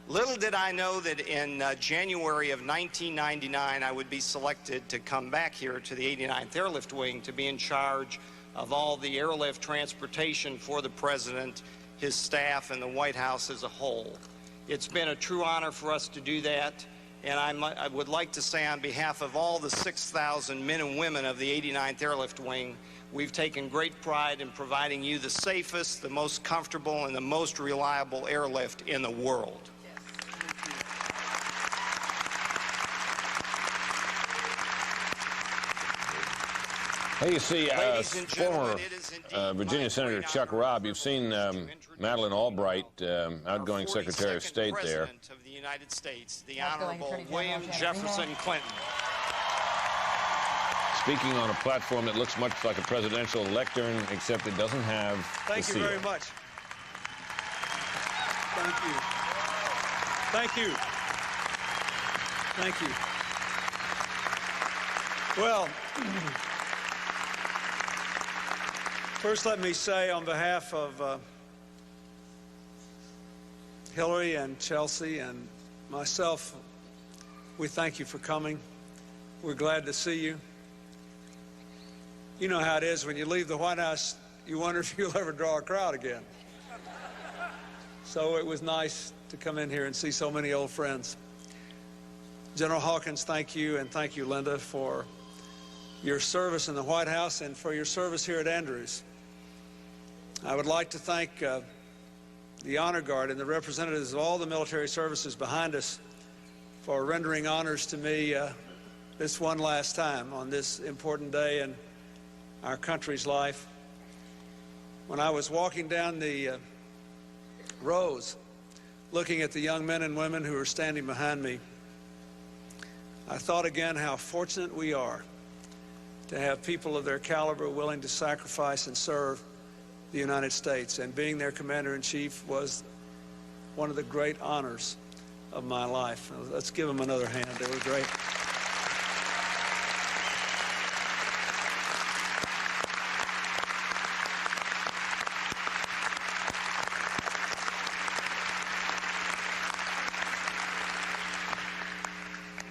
Little did I know that in January of 1999, I would be selected to come back here to the 89th Airlift Wing to be in charge of all the airlift transportation for the President, his staff, and the White House as a whole. It's been a true honor for us to do that, and I would like to say on behalf of all the 6,000 men and women of the 89th Airlift Wing, we've taken great pride in providing you the safest, the most comfortable, and the most reliable airlift in the world. Hey, you see, former Virginia Senator Chuck Robb, you've seen Madeleine Albright, outgoing Secretary of State there. President of the United States, the Honorable William Jefferson Clinton. Speaking on a platform that looks much like a presidential lectern, except it doesn't have Thank you very much. Thank you. Thank you. Thank you. Well, first let me say on behalf of Hillary and Chelsea and myself we thank you for coming. We're glad to see you. You know how it is when you leave the White House, you wonder if you'll ever draw a crowd again. So it was nice to come in here and see so many old friends. General Hawkins, thank you, and thank you, Linda, for your service in the White House and for your service here at Andrews. I would like to thank the Honor Guard and the representatives of all the military services behind us for rendering honors to me this one last time on this important day in our country's life. When I was walking down the rows, looking at the young men and women who were standing behind me, I thought again how fortunate we are to have people of their caliber willing to sacrifice and serve the United States. And being their commander-in-chief was one of the great honors of my life. Let's give them another hand. They were great.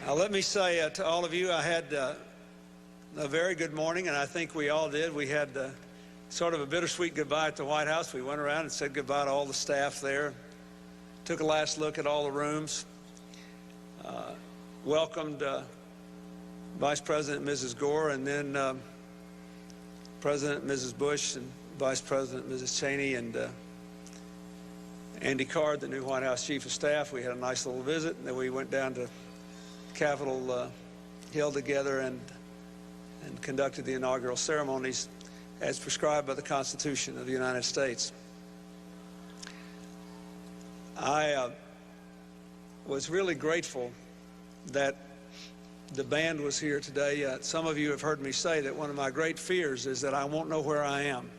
Now, let me say to all of you, I had a very good morning, and I think we all did. We had sort of a bittersweet goodbye at the White House. We went around and said goodbye to all the staff there, took a last look at all the rooms, welcomed Vice President Mrs. Gore, and then President Mrs. Bush and Vice President Mrs. Cheney and Andy Card, the new White House Chief of Staff. We had a nice little visit, and then we went down to Capitol Hill together and conducted the inaugural ceremonies as prescribed by the Constitution of the United States. I was really grateful that the band was here today. Some of you have heard me say that one of my great fears is that I won't know where I am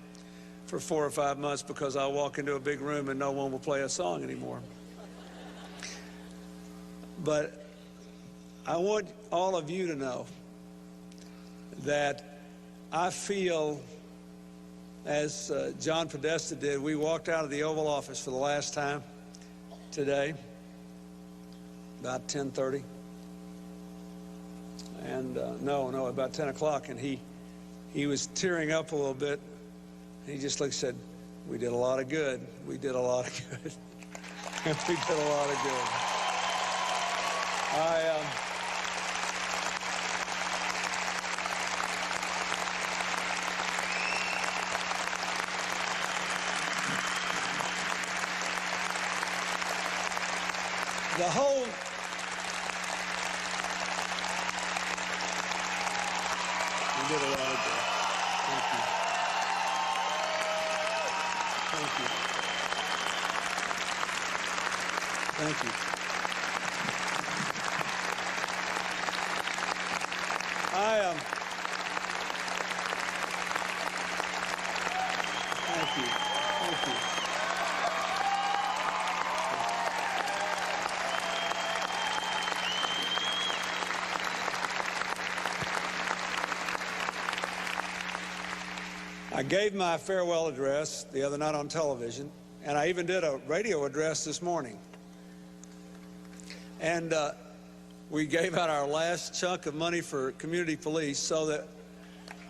for 4 or 5 months because I'll walk into a big room and no one will play a song anymore. But I want all of you to know that I feel, as John Podesta did, we walked out of the Oval Office for the last time today, about 10:30. And no, about 10 o'clock, and he was tearing up a little bit. He just looked and said, "We did a lot of good. We did a lot of good." We did a lot of good. The whole we did a lot of good. Thank you. Thank you. Thank you. Thank you. Thank you. I gave my farewell address the other night on television, and I even did a radio address this morning. And we gave out our last chunk of money for community police so that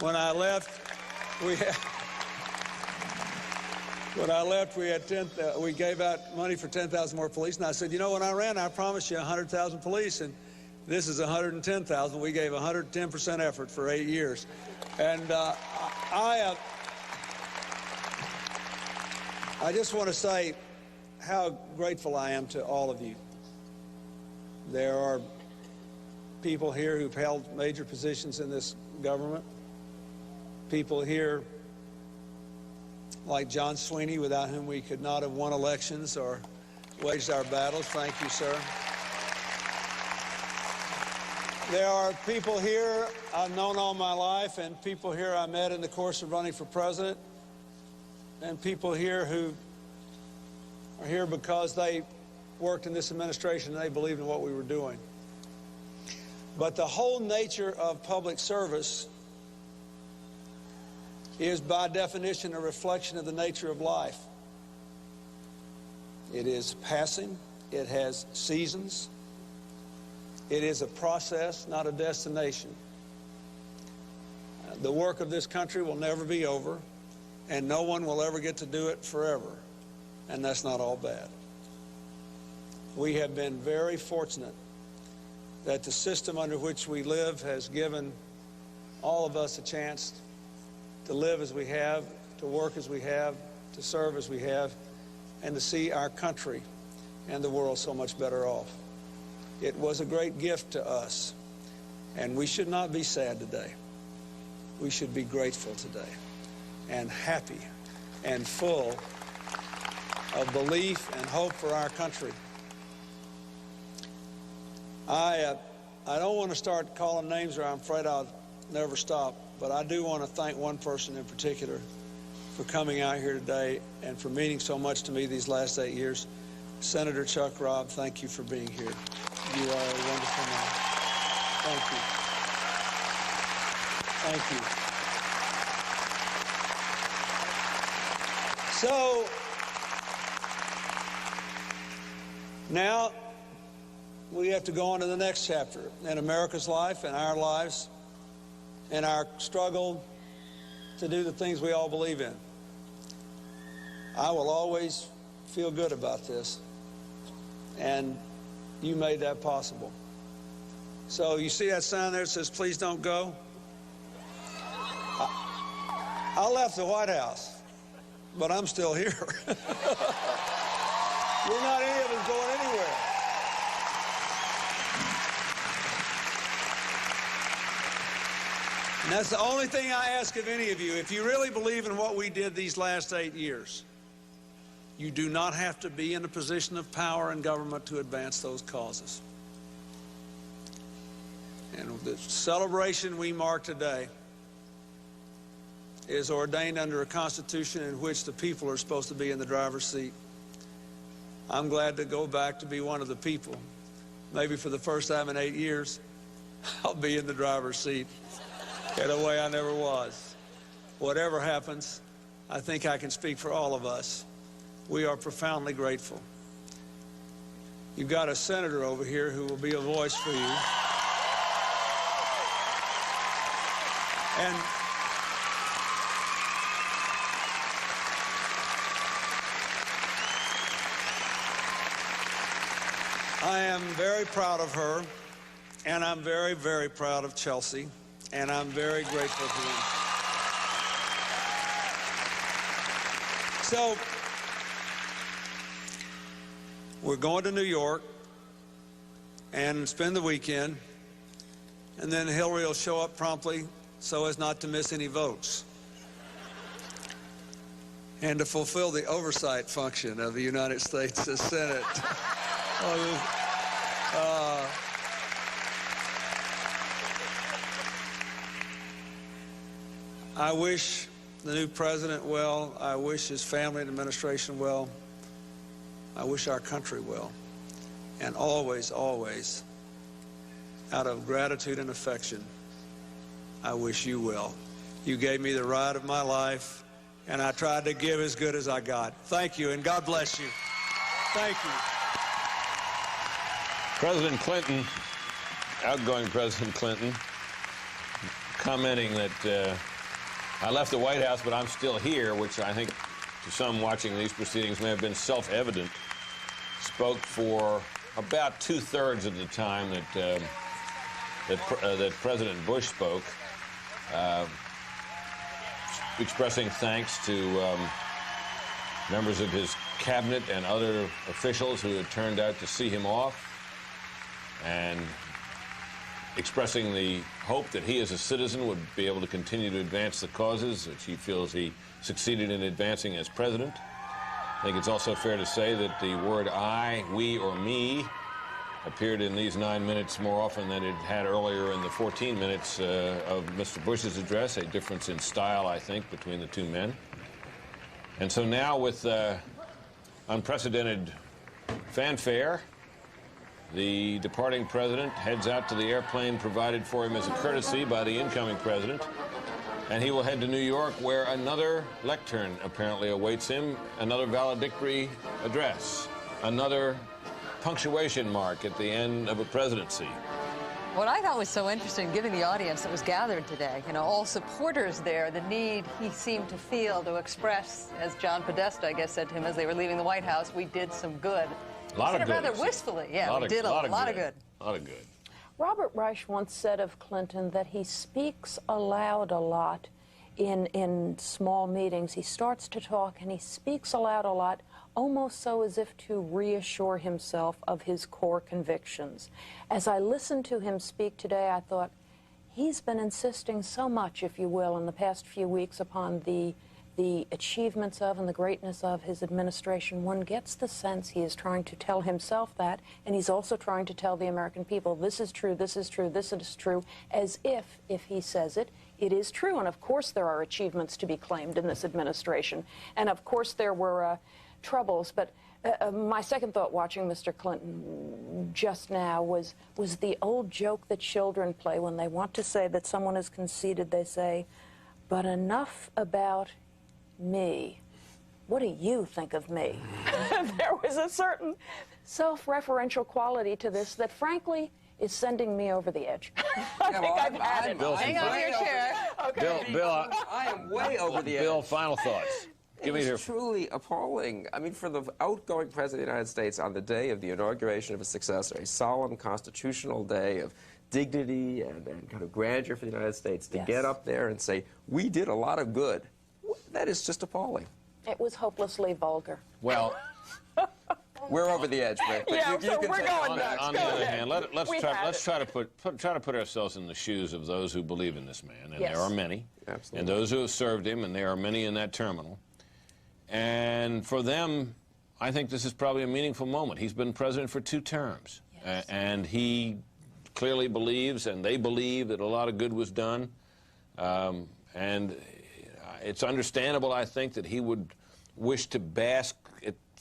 when I left, we gave out money for 10,000 more police. And I said, you know, when I ran, I promised you 100,000 police, and this is 110,000. We gave 110% effort for 8 years. And I just want to say how grateful I am to all of you. There are people here who've held major positions in this government. People here like John Sweeney, without whom we could not have won elections or waged our battles. Thank you, sir. There are people here I've known all my life, and people here I met in the course of running for president, and people here who are here because they worked in this administration and they believed in what we were doing. But the whole nature of public service is by definition a reflection of the nature of life. It is passing, it has seasons, It is a process, not a destination. The work of this country will never be over, and no one will ever get to do it forever, and that's not all bad. We have been very fortunate that the system under which we live has given all of us a chance to live as we have, to work as we have, to serve as we have, and to see our country and the world so much better off. It was a great gift to us, and we should not be sad today. We should be grateful today and happy and full of belief and hope for our country. I don't want to start calling names, or I'm afraid I'll never stop, but I do want to thank one person in particular for coming out here today and for meaning so much to me these last 8 years. Senator Chuck Robb, thank you for being here. You are a wonderful man. Thank you. Thank you. So, now we have to go on to the next chapter in America's life and our lives and our struggle to do the things we all believe in. I will always feel good about this, and you made that possible. So you see that sign there that says, "Please don't go"? I left the White House, but I'm still here. We're not any of us going anywhere. And that's the only thing I ask of any of you. If you really believe in what we did these last 8 years, you do not have to be in a position of power in government to advance those causes. And the celebration we mark today is ordained under a Constitution in which the people are supposed to be in the driver's seat. I'm glad to go back to be one of the people. Maybe for the first time in 8 years, I'll be in the driver's seat in a way I never was. Whatever happens, I think I can speak for all of us. We are profoundly grateful. You've got a senator over here who will be a voice for you. And I am very proud of her, and I'm very, very proud of Chelsea, and I'm very grateful to them. So, we're going to New York and spend the weekend, and then Hillary will show up promptly so as not to miss any votes and to fulfill the oversight function of the United States Senate. I wish the new president well. I wish his family and administration well. I wish our country well. And always, always, out of gratitude and affection, I wish you well. You gave me the ride of my life, and I tried to give as good as I got. Thank you, and God bless you. Thank you. President Clinton, outgoing President Clinton, commenting that I left the White House, but I'm still here, which I think to some watching these proceedings may have been self-evident, spoke for about 2/3 of the time that President Bush spoke, expressing thanks to members of his cabinet and other officials who had turned out to see him off, and expressing the hope that he as a citizen would be able to continue to advance the causes which he feels he succeeded in advancing as president. I think it's also fair to say that the word I, we, or me appeared in these 9 minutes more often than it had earlier in the 14 minutes of Mr. Bush's address, a difference in style, I think, between the two men. And so now, with unprecedented fanfare, the departing president heads out to the airplane provided for him as a courtesy by the incoming president, and he will head to New York, where another lectern apparently awaits him, another valedictory address, another punctuation mark at the end of a presidency. What I thought was so interesting, given the audience that was gathered today, you know, all supporters there, the need he seemed to feel to express, as John Podesta, I guess, said to him as they were leaving the White House, we did some good. A lot of good. Rather wistfully, yeah, we did a lot of good. A lot of good. Robert Reich once said of Clinton that he speaks aloud a lot in small meetings. He starts to talk and he speaks aloud a lot, almost so as if to reassure himself of his core convictions. As I listened to him speak today, I thought, he's been insisting so much, if you will, in the past few weeks upon the achievements of and the greatness of his administration. One gets the sense he is trying to tell himself that, and he's also trying to tell the American people, this is true, this is true, this is true, as if he says it, it is true. And of course there are achievements to be claimed in this administration. And of course there were troubles. But my second thought watching Mr. Clinton just now was the old joke that children play when they want to say that someone has conceded. They say, but enough about me. What do you think of me? There was a certain self-referential quality to this that, frankly, is sending me over the edge. I think I've had it. Hang on to your chair. Okay. Bill, I am way over the edge. Bill, final thoughts. It's truly appalling. I mean, for the outgoing President of the United States on the day of the inauguration of his successor, a solemn constitutional day of dignity and kind of grandeur for the United States, to get up there and say, we did a lot of good, that is just appalling. It was hopelessly vulgar. Well, we're over the edge, Rick. But yeah, you so we're going next. On the other hand, let's try to put ourselves in the shoes of those who believe in this man, and there are many, and those who have served him, and there are many in that terminal. And for them, I think this is probably a meaningful moment. He's been president for 2 terms, and he clearly believes, and they believe, that a lot of good was done. And it's understandable, I think, that he would wish to bask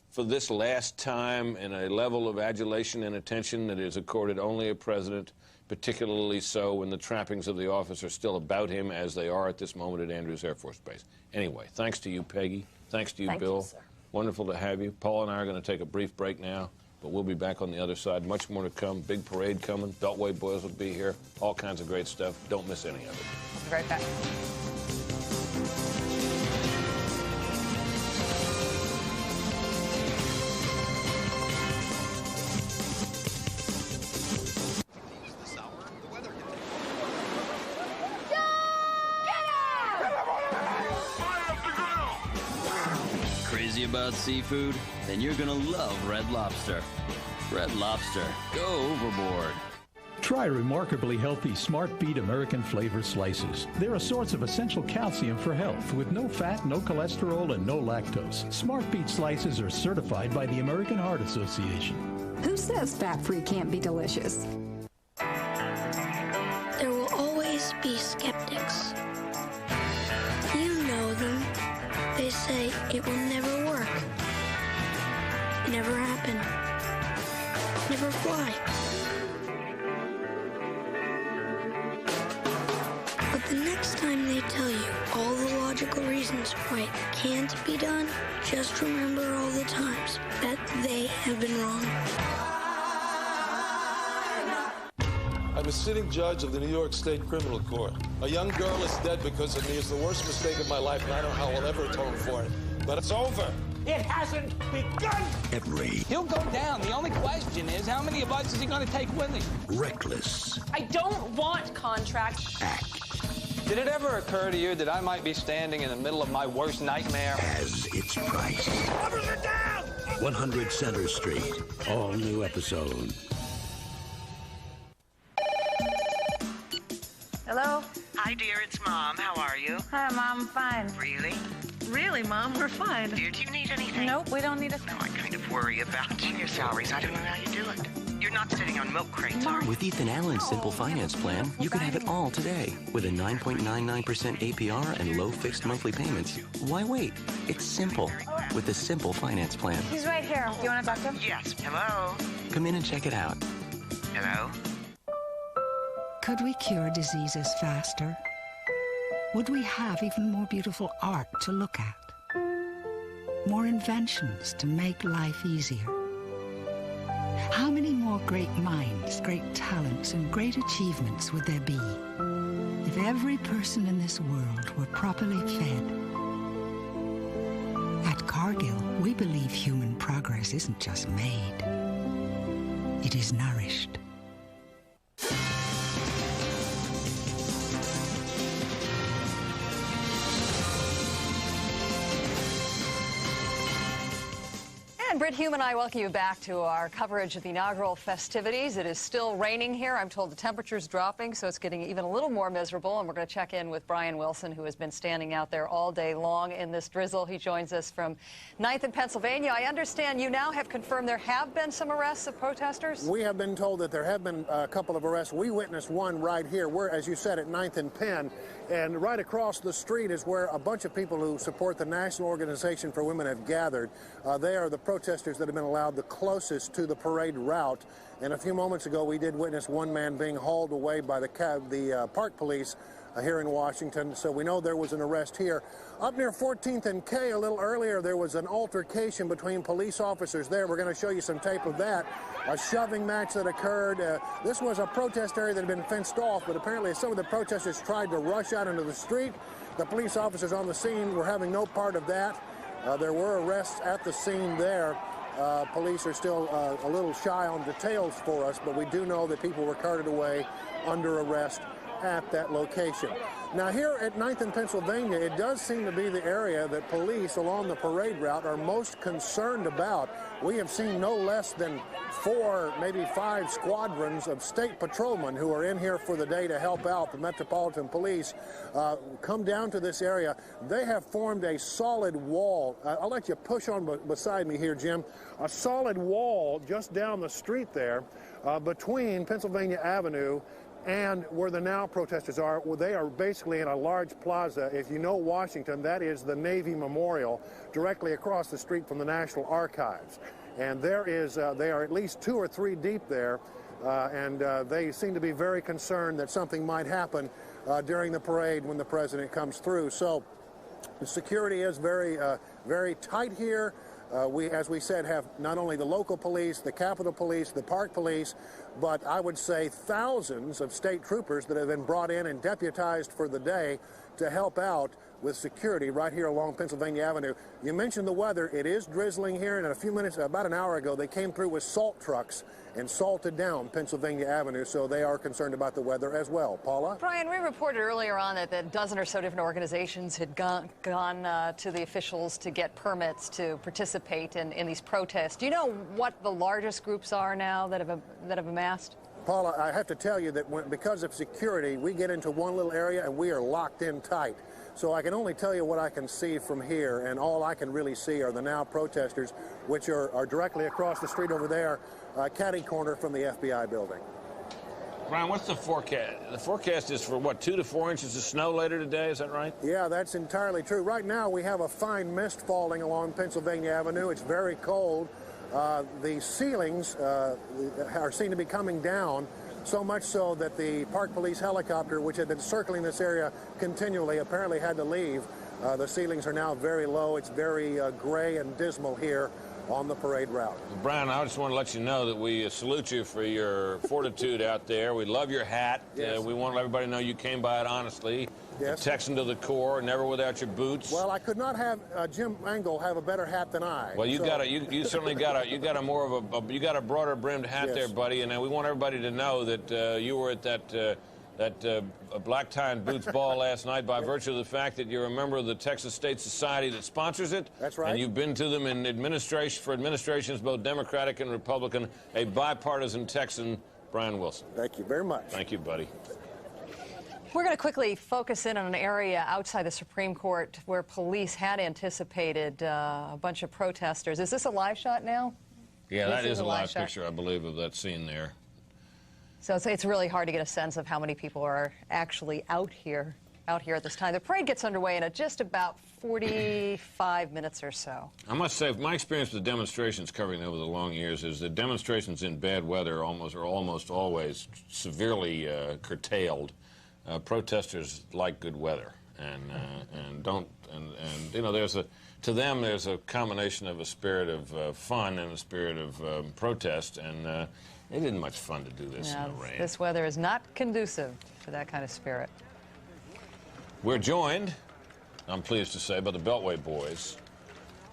for this last time in a level of adulation and attention that is accorded only a president, particularly so when the trappings of the office are still about him, as they are at this moment at Andrews Air Force Base. Anyway, thanks to you, Peggy. Thanks to you, Bill. You, sir. Wonderful to have you. Paul and I are going to take a brief break now, but we'll be back on the other side. Much more to come. Big parade coming. Beltway boys will be here. All kinds of great stuff. Don't miss any of it. We'll be right back. About seafood, then you're gonna love Red Lobster. Red Lobster, go overboard. Try remarkably healthy Smart Beet American Flavor Slices. They're a source of essential calcium for health with no fat, no cholesterol, and no lactose. Smart Beet Slices are certified by the American Heart Association. Who says fat-free can't be delicious? There will always be skeptics. You know them. They say it will never work, never happen, never fly. But the next time they tell you all the logical reasons why it can't be done, just remember all the times that they have been wrong. I'm a sitting judge of the New York State Criminal Court. A young girl is dead because of me. It's the worst mistake of my life, and I don't know how I'll ever atone for it. But it's over. It hasn't begun. He'll go down. The only question is, how many of us is he going to take with him? Reckless. I don't want contracts. Act. Did it ever occur to you that I might be standing in the middle of my worst nightmare? Has its price. Covers are down! 100 Center Street. All new episode. Hello? Hi, dear. It's Mom. How are you? Hi, Mom. Fine. Really? Really, Mom? We're fine. Dear, do you need anything? Nope, we don't need a thing. No, I kind of worry about your salaries. I don't know how you do it. You're not sitting on milk crates, are you? With Ethan Allen's Simple Finance Plan, you can have it all today. With a 9.99% APR and low fixed monthly payments. Why wait? It's simple with the Simple Finance Plan. He's right here. Do you want to talk to him? Yes. Hello? Come in and check it out. Hello? Could we cure diseases faster? Would we have even more beautiful art to look at? More inventions to make life easier? How many more great minds, great talents, and great achievements would there be if every person in this world were properly fed? At Cargill, we believe human progress isn't just made, it is nourished. And Britt Hume and I welcome you back to our coverage of the inaugural festivities. It is still raining here. I'm told the temperature's dropping, so it's getting even a little more miserable. And we're going to check in with Brian Wilson, who has been standing out there all day long in this drizzle. He joins us from 9th in Pennsylvania. I understand you now have confirmed there have been some arrests of protesters? We have been told that there have been a couple of arrests. We witnessed one right here. We're, as you said, at 9th and Penn. And right across the street is where a bunch of people who support the National Organization for Women have gathered. They are the protesters that have been allowed the closest to the parade route. And a few moments ago, we did witness one man being hauled away by the park police here in Washington. So we know there was an arrest here. Up near 14th and K, a little earlier, there was an altercation between police officers there. We're going to show you some tape of that. A shoving match that occurred. This was a protest area that had been fenced off, but apparently some of the protesters tried to rush out into the street. The police officers on the scene were having no part of that. There were arrests at the scene there. Police are still a little shy on details for us, but we do know that people were carted away under arrest at that location. Now here at 9th in Pennsylvania, it does seem to be the area that police along the parade route are most concerned about. We have seen no less than 4, maybe 5 squadrons of state patrolmen who are in here for the day to help out the Metropolitan Police come down to this area. They have formed a solid wall. I'll let you push on beside me here, Jim. A solid wall just down the street there between Pennsylvania Avenue and where the now protesters are. Well, they are basically in a large plaza. If you know Washington, that is the Navy Memorial directly across the street from the National Archives. And there is, they are at least 2 or 3 deep there, and they seem to be very concerned that something might happen during the parade when the president comes through. So the security is very tight here. We, as we said, have not only the local police, the Capitol Police, the Park Police, but I would say thousands of state troopers that have been brought in and deputized for the day to help out with security right here along Pennsylvania Avenue. You mentioned the weather. It is drizzling here, and in a few minutes, about an hour ago, they came through with salt trucks and salted down Pennsylvania Avenue, so they are concerned about the weather as well. Paula? Brian, we reported earlier on that a dozen or so different organizations had gone to the officials to get permits to participate in these protests. Do you know what the largest groups are now that have amassed? Paula, I have to tell you that because of security, we get into one little area and we are locked in tight. So I can only tell you what I can see from here, and all I can really see are the now protesters, which are directly across the street over there, catty corner from the FBI building. Brian, what's the forecast? The forecast is for, what, 2 to 4 inches of snow later today, is that right? Yeah, that's entirely true. Right now we have a fine mist falling along Pennsylvania Avenue. It's very cold. The ceilings are seen to be coming down, so much so that the Park Police helicopter, which had been circling this area continually, apparently had to leave. The ceilings are now very low. It's very gray and dismal here on the parade route. Brian, I just want to let you know that we salute you for your fortitude out there. We love your hat. Yes. We want everybody to know you came by it honestly. Yes. Texan to the core, never without your boots. Well, I could not have Jim Engel have a better hat than I. Well, you certainly got a more of you got a broader brimmed hat Yes. there, buddy. And we want everybody to know that you were at that black tie and boots ball last night by virtue of the fact that you're a member of the Texas State Society that sponsors it. That's right. And you've been to them in administrations, both Democratic and Republican, a bipartisan Texan, Brian Wilson. Thank you very much. Thank you, buddy. We're going to quickly focus in on an area outside the Supreme Court where police had anticipated a bunch of protesters. Is this a live shot now? Yeah, that is a live shot. picture, I believe, of that scene there. So it's really hard to get a sense of how many people are actually out here at this time. The parade gets underway in just about 45 minutes or so. I must say, my experience with demonstrations covering over the long years is that demonstrations in bad weather are almost always severely curtailed. Protesters like good weather, and you know, there's to them, there's a combination of a spirit of fun and a spirit of protest, and it isn't much fun to do this in the rain. This weather is not conducive for that kind of spirit. We're joined, I'm pleased to say, by the Beltway boys,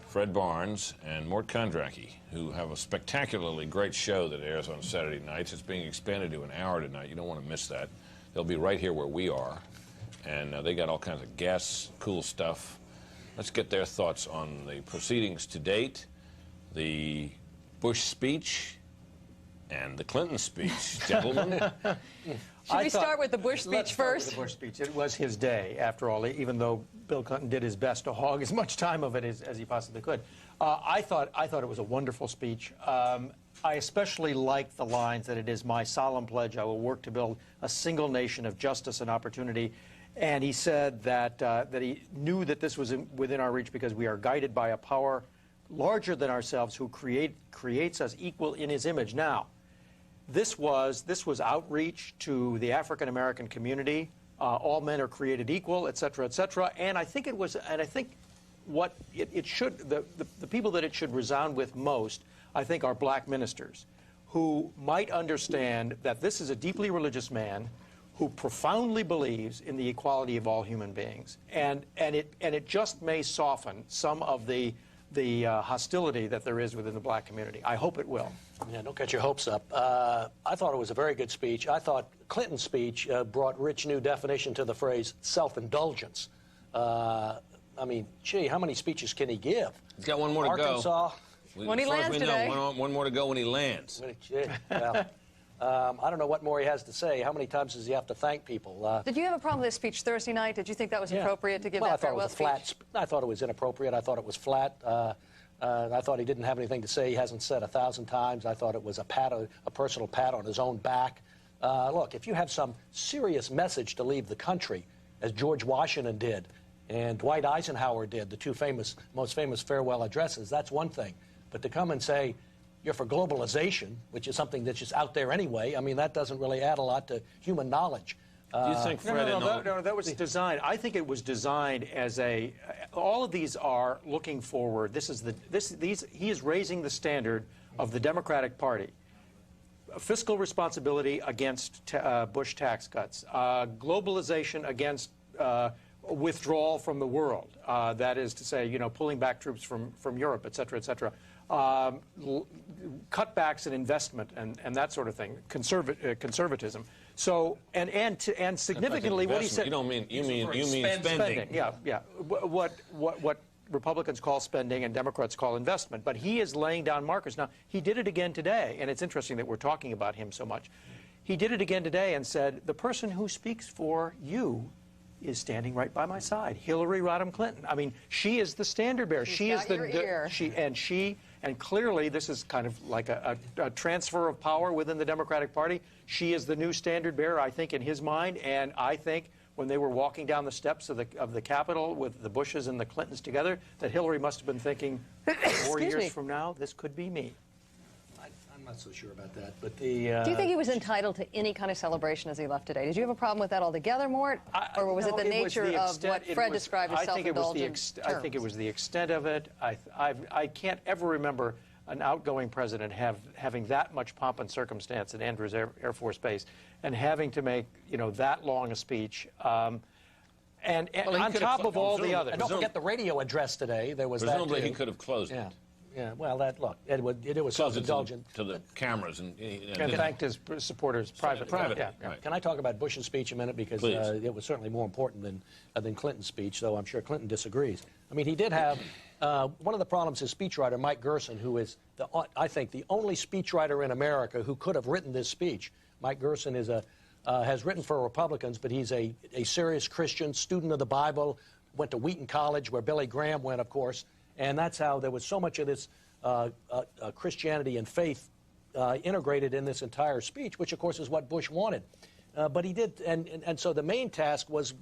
Fred Barnes and Mort Kondracki, who have a spectacularly great show that airs on Saturday nights. It's being expanded to an hour tonight. You don't want to miss that. They'll be right here where we are, and they got all kinds of guests, cool stuff. Let's get their thoughts on the proceedings to date, the Bush speech, and the Clinton speech. Gentlemen? Should we start with the Bush speech first? The Bush speech. It was his day, after all, even though Bill Clinton did his best to hog as much time of it as he possibly could. I thought it was a wonderful speech. I especially liked the lines that it is my solemn pledge I will work to build a single nation of justice and opportunity. And he said that, that he knew that this was within our reach because we are guided by a power larger than ourselves who creates us equal in his image. Now, this was outreach to the African-American community. All men are created equal, et cetera, et cetera. And I think it was, and I think what it should, the people that it should resound with most, I think, are black ministers who might understand that this is a deeply religious man who profoundly believes in the equality of all human beings. And it just may soften some of the hostility that there is within the black community. I hope it will. Yeah, don't get your hopes up. I thought it was a very good speech. I thought Clinton's speech brought rich new definition to the phrase self-indulgence. I mean, gee, how many speeches can he give? He's got one more to Arkansas, go. When he lands today. One more to go when he lands. Well, I don't know what more he has to say. How many times does he have to thank people? Did you have a problem with this speech Thursday night? Did you think that was appropriate to give that farewell speech? I thought it was inappropriate. I thought it was flat. I thought he didn't have anything to say. He hasn't said 1,000 times. I thought it was a personal pat on his own back. Look, if you have some serious message to leave the country, as George Washington did and Dwight Eisenhower did, the two most famous farewell addresses, that's one thing. But to come and say, you're for globalization, which is something that's just out there anyway, I mean, that doesn't really add a lot to human knowge. Do you think, Fred? No, that was designed. I think it was designed as a. All of these are looking forward. He is raising the standard of the Democratic Party. Fiscal responsibility against Bush tax cuts. Globalization against withdrawal from the world. That is to say, pulling back troops from Europe, et cetera, et cetera. Cutbacks in investment and that sort of thing. Conservatism. So and significantly, what he said. You mean spending. Yeah. What Republicans call spending and Democrats call investment. But he is laying down markers. Now, he did it again today, and it's interesting that we're talking about him so much. He did it again today and said, the person who speaks for you is standing right by my side, Hillary Rodham Clinton. I mean, she is the standard bearer. She is and clearly this is kind of like a transfer of power within the Democratic Party. She is the new standard bearer, I think, in his mind, and I think when they were walking down the steps of the Capitol with the Bushes and the Clintons together, that Hillary must have been thinking, 4 years from now, this could be me. I'm not so sure about that, but Do you think he was entitled to any kind of celebration as he left today? Did you have a problem with that altogether, Mort? Or was it the nature of what Fred described as self-indulgent I think it was the extent of it. I can't ever remember an outgoing president having that much pomp and circumstance at Andrews Air Force Base and having to make, that long a speech. And on top of all the others. And don't forget the radio address today. There was presumably he could have closed it. Yeah, well, it was self-indulgent to the cameras and thanked his supporters privately. Yeah. Right. Can I talk about Bush's speech a minute, because it was certainly more important than Clinton's speech, though I'm sure Clinton disagrees. I mean, he did have one of the problems. His speechwriter, Mike Gerson, who is I think the only speechwriter in America who could have written this speech. Mike Gerson is has written for Republicans, but he's a serious Christian, student of the Bible, went to Wheaton College, where Billy Graham went, of course. And that's how there was so much of this Christianity and faith integrated in this entire speech, which, of course, is what Bush wanted. But he did, and so the main task was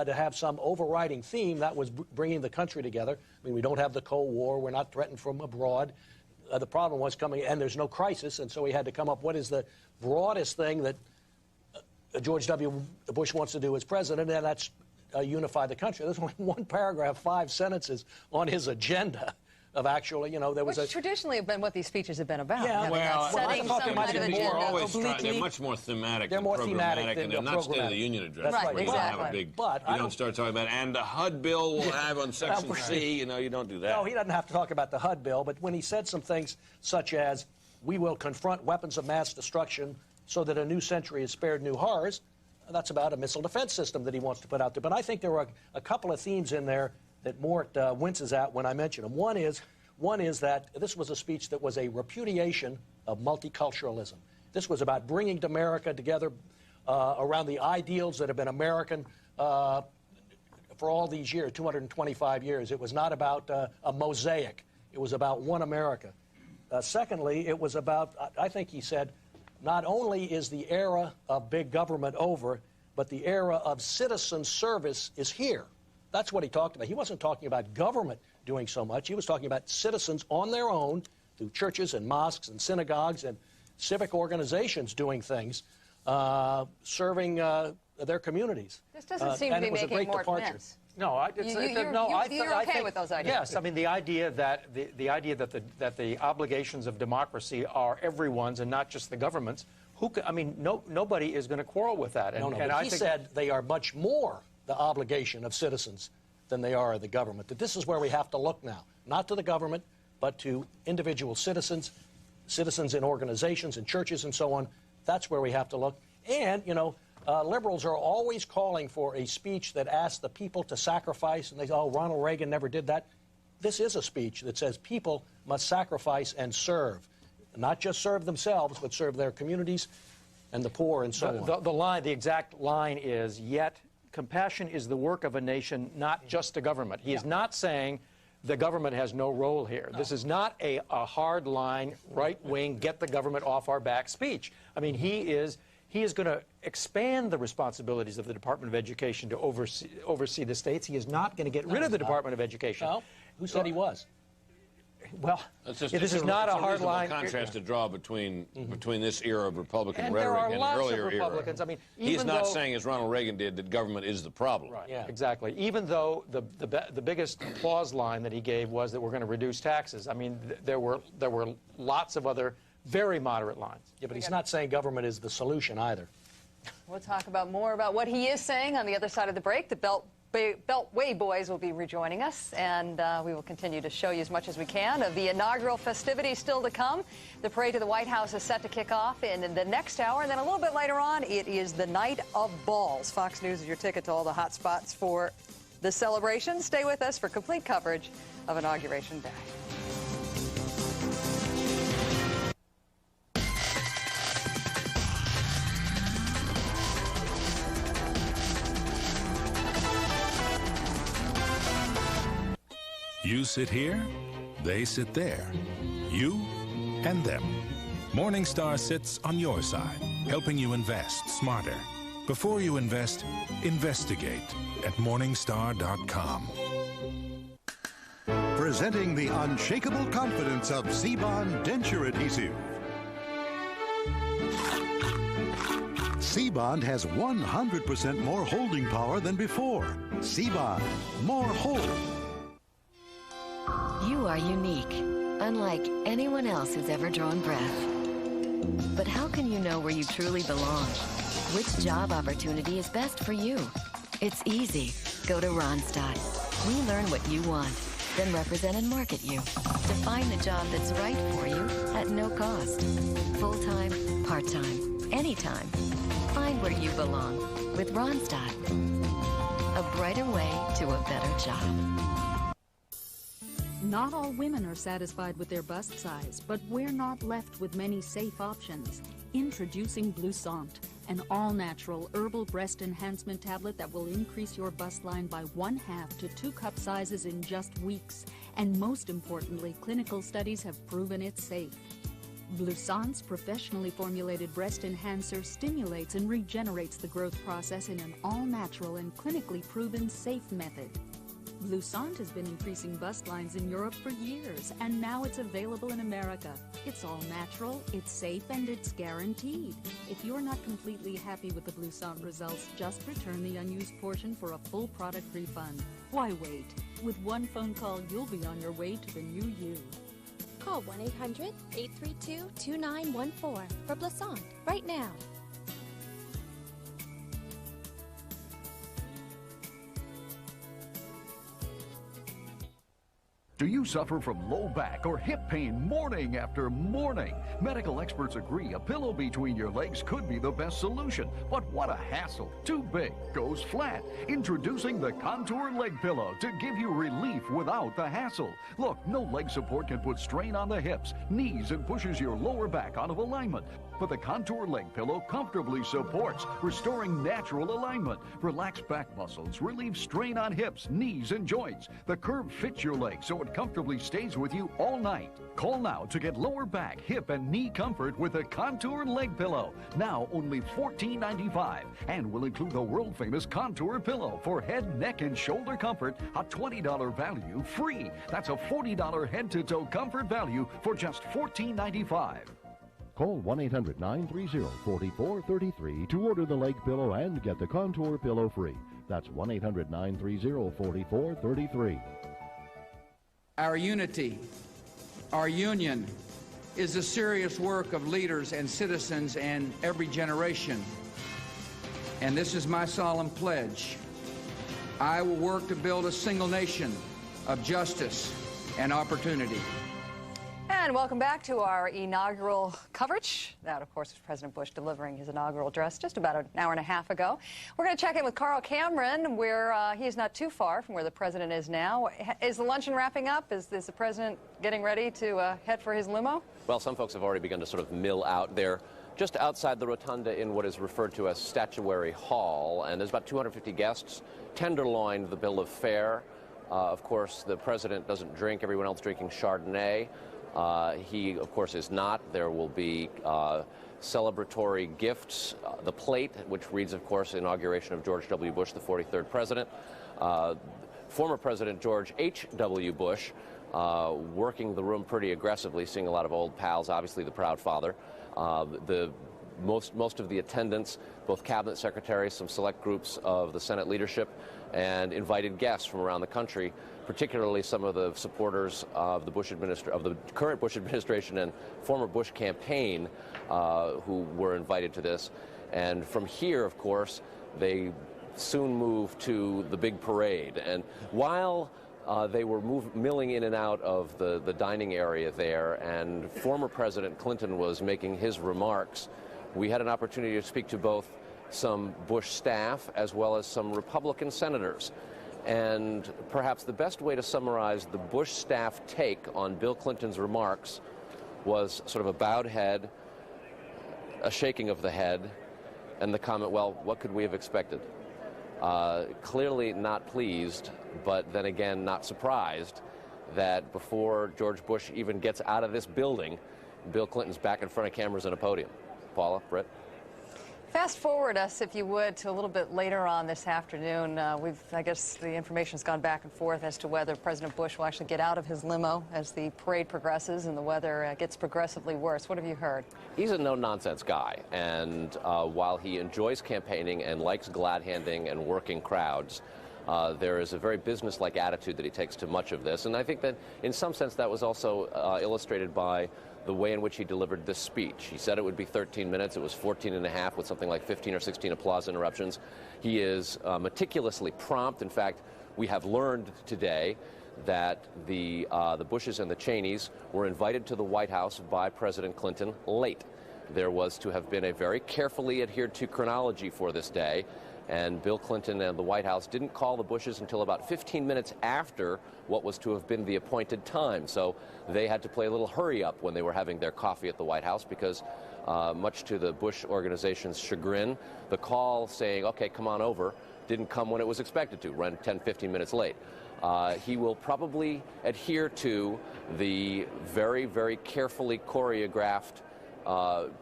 to have some overriding theme that was bringing the country together. I mean, we don't have the Cold War. We're not threatened from abroad. The problem was coming, and there's no crisis, and so he had to come up, what is the broadest thing that George W. Bush wants to do as president, and that's unify the country. There's only one paragraph, 5 sentences on his agenda of actually, you know, there was Which traditionally have been what these speeches have been about. Yeah, well, setting some kind of agenda. They're much more thematic They're than more programmatic, thematic and they're not State of the Union addresses. That's right, where you exactly. have a big, But you don't start talking about, and the HUD bill will have on Section C, you know, you don't do that. No, he doesn't have to talk about the HUD bill, but when he said some things such as, we will confront weapons of mass destruction so that a new century is spared new horrors, that's about a missile defense system that he wants to put out there. But I think there were a couple of themes in there that Mort winces at when I mention them. One is that this was a speech that was a repudiation of multiculturalism. This was about bringing America together around the ideals that have been American for all these years, 225 years. It was not about a mosaic. It was about one America. Secondly, it was about, I think he said, not only is the era of big government over, but the era of citizen service is here. That's what he talked about. He wasn't talking about government doing so much. He was talking about citizens on their own through churches and mosques and synagogues and civic organizations doing things, serving their communities. This doesn't seem to be making more sense. No, you're okay with those ideas. Yes, I mean the idea that the obligations of democracy are everyone's and not just the government's. Nobody is going to quarrel with that. But he said they are much more the obligation of citizens than they are of the government. That this is where we have to look now, not to the government, but to individual citizens, citizens in organizations and churches and so on. That's where we have to look. And liberals are always calling for a speech that asks the people to sacrifice, and they say, oh, Ronald Reagan never did that. This is a speech that says people must sacrifice and serve, not just serve themselves, but serve their communities and the poor and so on. The exact line is, yet compassion is the work of a nation, not just a government. He is not saying the government has no role here. No. This is not a hard line, right-wing, get the government off our back speech. I mean, he is going to expand the responsibilities of the Department of Education to oversee the states. He is not going to get rid of the Department of Education. No? Who said he was? Well, this is not a hard line. Contrast to draw between this era of Republican and rhetoric there are and lots an earlier of Republicans. era. I mean, he's not saying, as Ronald Reagan did, that government is the problem. Right. Yeah. Exactly. Even though the biggest applause line that he gave was that we're going to reduce taxes. I mean, there were lots of other very moderate lines. Yeah, but he's not saying government is the solution either. We'll talk more about what he is saying on the other side of the break. The Beltway Boys will be rejoining us, and we will continue to show you as much as we can of the inaugural festivities still to come. The parade to the White House is set to kick off in the next hour, and then a little bit later on, it is the night of balls. Fox News is your ticket to all the hot spots for the celebration. Stay with us for complete coverage of Inauguration Day. You sit here, they sit there. You and them. Morningstar sits on your side, helping you invest smarter. Before you invest, investigate at Morningstar.com. Presenting the unshakable confidence of C-Bond denture adhesive. C-Bond has 100% more holding power than before. C-Bond, more hold. You are unique, unlike anyone else who's ever drawn breath. But how can you know where you truly belong? Which job opportunity is best for you? It's easy. Go to Randstad. We learn what you want, then represent and market you to find the job that's right for you at no cost. Full-time, part-time, anytime. Find where you belong with Randstad. A brighter way to a better job. Not all women are satisfied with their bust size, but we're not left with many safe options. Introducing Bloussant, an all-natural herbal breast enhancement tablet that will increase your bust line by 1/2 to 2 cup sizes in just weeks. And most importantly, clinical studies have proven it's safe. Bloussant's professionally formulated breast enhancer stimulates and regenerates the growth process in an all-natural and clinically proven safe method. Bloussant has been increasing bust lines in Europe for years, and now it's available in America. It's all natural, it's safe, and it's guaranteed. If you're not completely happy with the Bloussant results, just return the unused portion for a full product refund. Why wait? With one phone call, you'll be on your way to the new you. Call 1-800-832-2914 for Bloussant right now. Do you suffer from low back or hip pain morning after morning? Medical experts agree a pillow between your legs could be the best solution. But what a hassle. Too big, goes flat. Introducing the Contour Leg Pillow to give you relief without the hassle. Look, no leg support can put strain on the hips, knees, and pushes your lower back out of alignment. But the Contour Leg Pillow comfortably supports, restoring natural alignment. Relax back muscles, relieve strain on hips, knees, and joints. The curve fits your leg so it comfortably stays with you all night. Call now to get lower back, hip, and knee comfort with the Contour Leg Pillow. Now only $14.95, and will include the world-famous Contour Pillow for head, neck, and shoulder comfort, a $20 value free. That's a $40 head-to-toe comfort value for just $14.95. Call 1-800-930-4433 to order the leg pillow and get the Contour Pillow free. That's 1-800-930-4433. Our unity, our union, is the serious work of leaders and citizens in every generation. And this is my solemn pledge. I will work to build a single nation of justice and opportunity. And welcome back to our inaugural coverage. That, of course, was President Bush delivering his inaugural address just about an hour and a half ago. We're going to check in with Carl Cameron, where he is not too far from where the president is now. Is the luncheon wrapping up? Is the president getting ready to head for his limo? Well, some folks have already begun to sort of mill out there. Just outside the rotunda in what is referred to as Statuary Hall, and there's about 250 guests, tenderloined the bill of fare. Of course, the president doesn't drink. Everyone else drinking Chardonnay. He, of course, is not. There will be celebratory gifts. The plate, which reads, of course, Inauguration of George W. Bush, the 43rd president. Former President George H.W. Bush working the room pretty aggressively, seeing a lot of old pals, obviously the proud father. Most of the attendants, both cabinet secretaries, some select groups of the Senate leadership, and invited guests from around the country, particularly some of the supporters of the current Bush administration and former Bush campaign who were invited to this. And from here, of course, they soon moved to the big parade. And while they were milling in and out of the dining area there, and former President Clinton was making his remarks, we had an opportunity to speak to both some Bush staff as well as some Republican senators. And perhaps the best way to summarize the Bush staff take on Bill Clinton's remarks was sort of a bowed head, a shaking of the head, and the comment, well, what could we have expected? Clearly not pleased, but then again not surprised that before George Bush even gets out of this building, Bill Clinton's back in front of cameras and a podium. Paula, Britt? Fast forward us, if you would, to a little bit later on this afternoon. I guess the information's gone back and forth as to whether President Bush will actually get out of his limo as the parade progresses and the weather gets progressively worse. What have you heard? He's a no-nonsense guy, and while he enjoys campaigning and likes glad-handing and working crowds, there is a very business-like attitude that he takes to much of this, and I think that in some sense that was also illustrated by the way in which he delivered this speech. He said it would be 13 minutes. It was 14 and a half with something like 15 or 16 applause interruptions. He is meticulously prompt. In fact, we have learned today that the Bushes and the Cheneys were invited to the White House by President Clinton late. There was to have been a very carefully adhered to chronology for this day, and Bill Clinton and the White House didn't call the Bushes until about 15 minutes after what was to have been the appointed time. So they had to play a little hurry up when they were having their coffee at the White House because, much to the Bush organization's chagrin, the call saying, okay, come on over, didn't come when it was expected to, run 10, 15 minutes late. He will probably adhere to the very, very carefully choreographed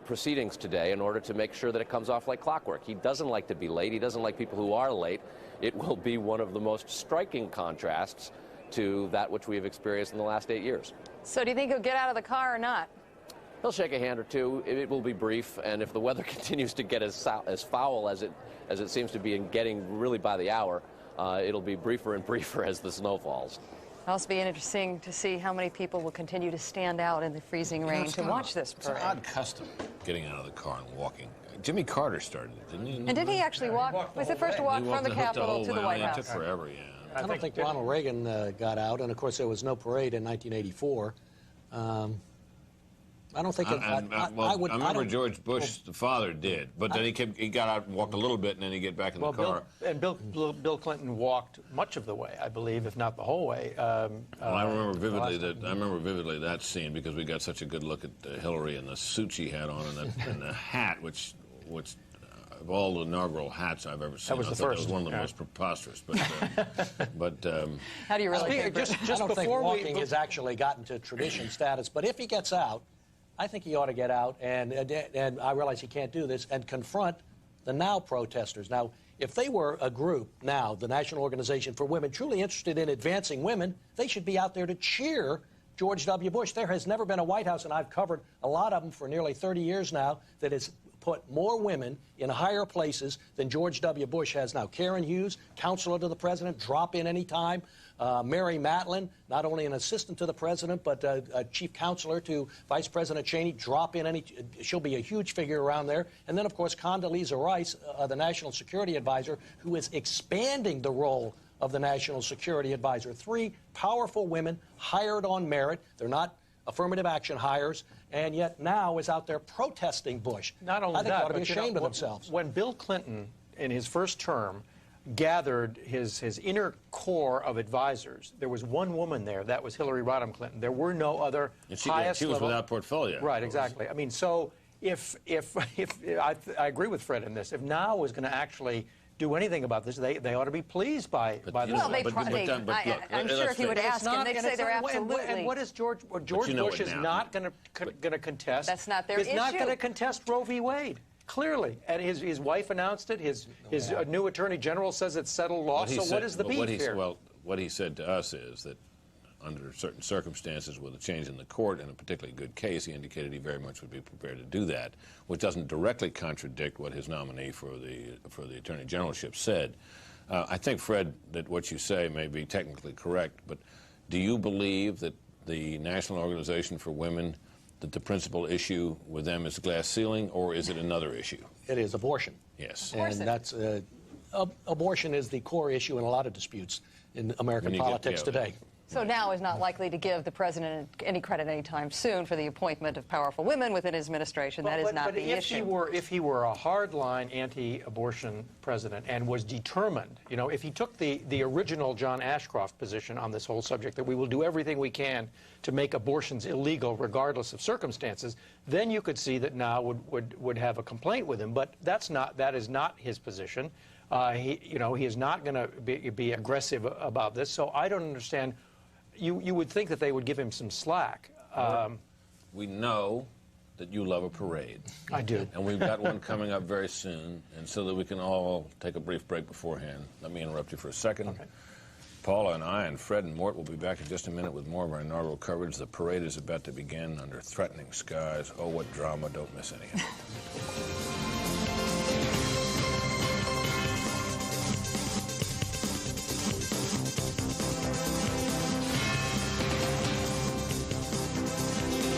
proceedings today in order to make sure that it comes off like clockwork. He doesn't like to be late. He doesn't like people who are late. It will be one of the most striking contrasts to that which we have experienced in the last 8 years. So do you think he'll get out of the car or not? He'll shake a hand or two. It will be brief, and if the weather continues to get as foul as it seems to be and getting really by the hour, it'll be briefer and briefer as the snow falls. It'll also be interesting to see how many people will continue to stand out in the freezing rain to watch this parade. It's an odd custom, getting out of the car and walking. Jimmy Carter started it, didn't he? And did he actually walk? Was the first walk from the Capitol to the White House? It took forever, yeah. I don't think Ronald Reagan got out, and of course there was no parade in 1984. I don't think. I remember George Bush, the father, did, but then he got out and walked a little bit, and then he get back in the car. Bill Clinton walked much of the way, I believe, if not the whole way. Well, I remember vividly that scene because we got such a good look at Hillary and the suit she had on and the hat, which of all the inaugural hats I've ever seen, that was the first. That was one of the most preposterous. But how do you really think? I don't think walking has actually gotten to tradition status, but if he gets out, I think he ought to get out, and I realize he can't do this, and confront the NOW protesters. Now, if they were a group, NOW, the National Organization for Women, truly interested in advancing women, they should be out there to cheer George W. Bush. There has never been a White House, and I've covered a lot of them for nearly 30 years now, that has put more women in higher places than George W. Bush has now. Karen Hughes, counselor to the president, drop in any time. Mary Matlin, not only an assistant to the president, but a chief counselor to Vice President Cheney, drop in any. She'll be a huge figure around there. And then, of course, Condoleezza Rice, the National Security Advisor, who is expanding the role of the National Security Advisor. 3 powerful women hired on merit. They're not affirmative action hires, and yet now is out there protesting Bush. Not only I think that, they ought to be but ashamed of themselves. When Bill Clinton, in his first term, gathered his inner core of advisors, there was one woman there. That was Hillary Rodham Clinton. There were no other highest she was level. without portfolio. Right, exactly. I mean, so if I agree with Fred in this, if NOW is going to actually do anything about this, they ought to be pleased by this. Well, I'm sure if you would ask him, they'd say they're absolutely. And what is George Bush is not going to contest. That's not their issue. He's not going to contest Roe v. Wade. Clearly, and his wife announced it. His new attorney general says it's settled law. So what is the beef here? Well, what he said to us is that under certain circumstances, with a change in the court and a particularly good case, he indicated he very much would be prepared to do that, which doesn't directly contradict what his nominee for the attorney generalship said. I think, Fred, that what you say may be technically correct, but do you believe that the National Organization for Women, that the principal issue with them is the glass ceiling, or is it another issue? It is abortion. Yes. And that's abortion is the core issue in a lot of disputes in American politics today. So NOW is not likely to give the president any credit anytime soon for the appointment of powerful women within his administration. That is not the issue. If he were a hardline anti-abortion president and was determined, you know, if he took the original John Ashcroft position on this whole subject, that we will do everything we can to make abortions illegal regardless of circumstances, then you could see that NOW would have a complaint with him. But that is not his position. He is not going to be aggressive about this. So I don't understand. You would think that they would give him some slack. We know that you love a parade. I do. And we've got one coming up very soon. And so that we can all take a brief break beforehand. Let me interrupt you for a second. Paul and I and Fred and Mort will be back in just a minute with more of our inaugural coverage, The Parade is About to Begin, under threatening skies. Oh, what drama, don't miss any of it. We know that you love a parade. I do. And we've got one coming up very soon. And so that we can all take a brief break beforehand. Let me interrupt you for a second. Okay.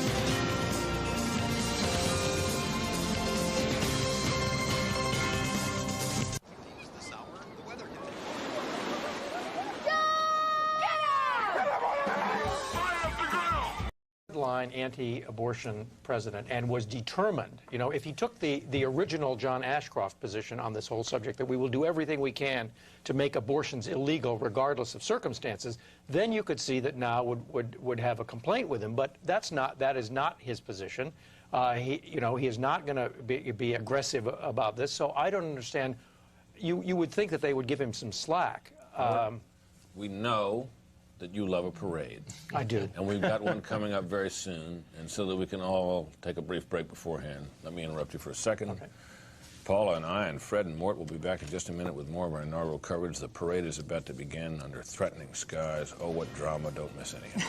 Paul and I and Fred and Mort will be back in just a minute with more of our inaugural coverage. The parade is about to begin under threatening skies. Oh, what drama, don't miss any of it. Anti-abortion president and was determined, you know, if he took the original John Ashcroft position on this whole subject, that we will do everything we can to make abortions illegal regardless of circumstances, then you could see that NOW would have a complaint with him. But that is not his position. He is not going to be aggressive about this. So I don't understand. You would think that they would give him some slack. We know that you love a parade. I do. And we've got one coming up very soon, and so that we can all take a brief break beforehand, let me interrupt you for a second. Okay. Paula and I and Fred and Mort will be back in just a minute with more of our inaugural coverage. The parade is about to begin under threatening skies. Oh, what drama. Don't miss any of it.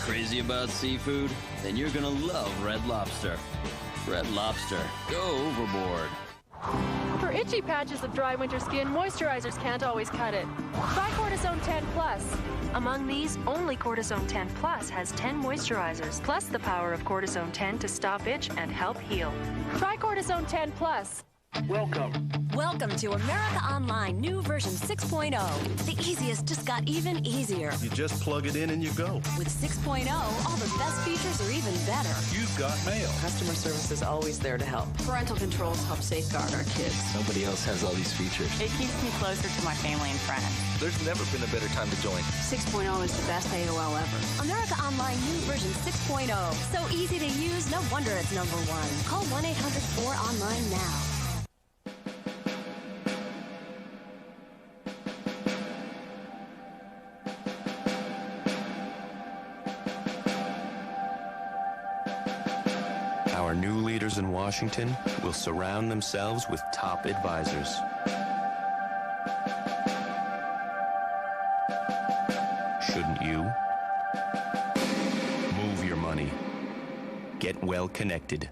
Crazy about seafood? Then you're gonna love Red Lobster. Red Lobster, go overboard. For itchy patches of dry winter skin, moisturizers can't always cut it. Try Cortisone 10 Plus. Among these, only Cortisone 10 Plus has 10 moisturizers, plus the power of Cortisone 10 to stop itch and help heal. Try Cortisone 10 Plus. Welcome. Welcome to America Online new version 6.0. The easiest just got even easier. You just plug it in and you go. With 6.0, all the best features are even better. You've got mail. Customer service is always there to help. Parental controls help safeguard our kids. Nobody else has all these features. It keeps me closer to my family and friends. There's never been a better time to join. 6.0 is the best AOL ever. America Online new version 6.0. So easy to use, no wonder it's #1. Call 1-800-4online now. Our new leaders in Washington will surround themselves with top advisors. Shouldn't you? Move your money. Get well connected.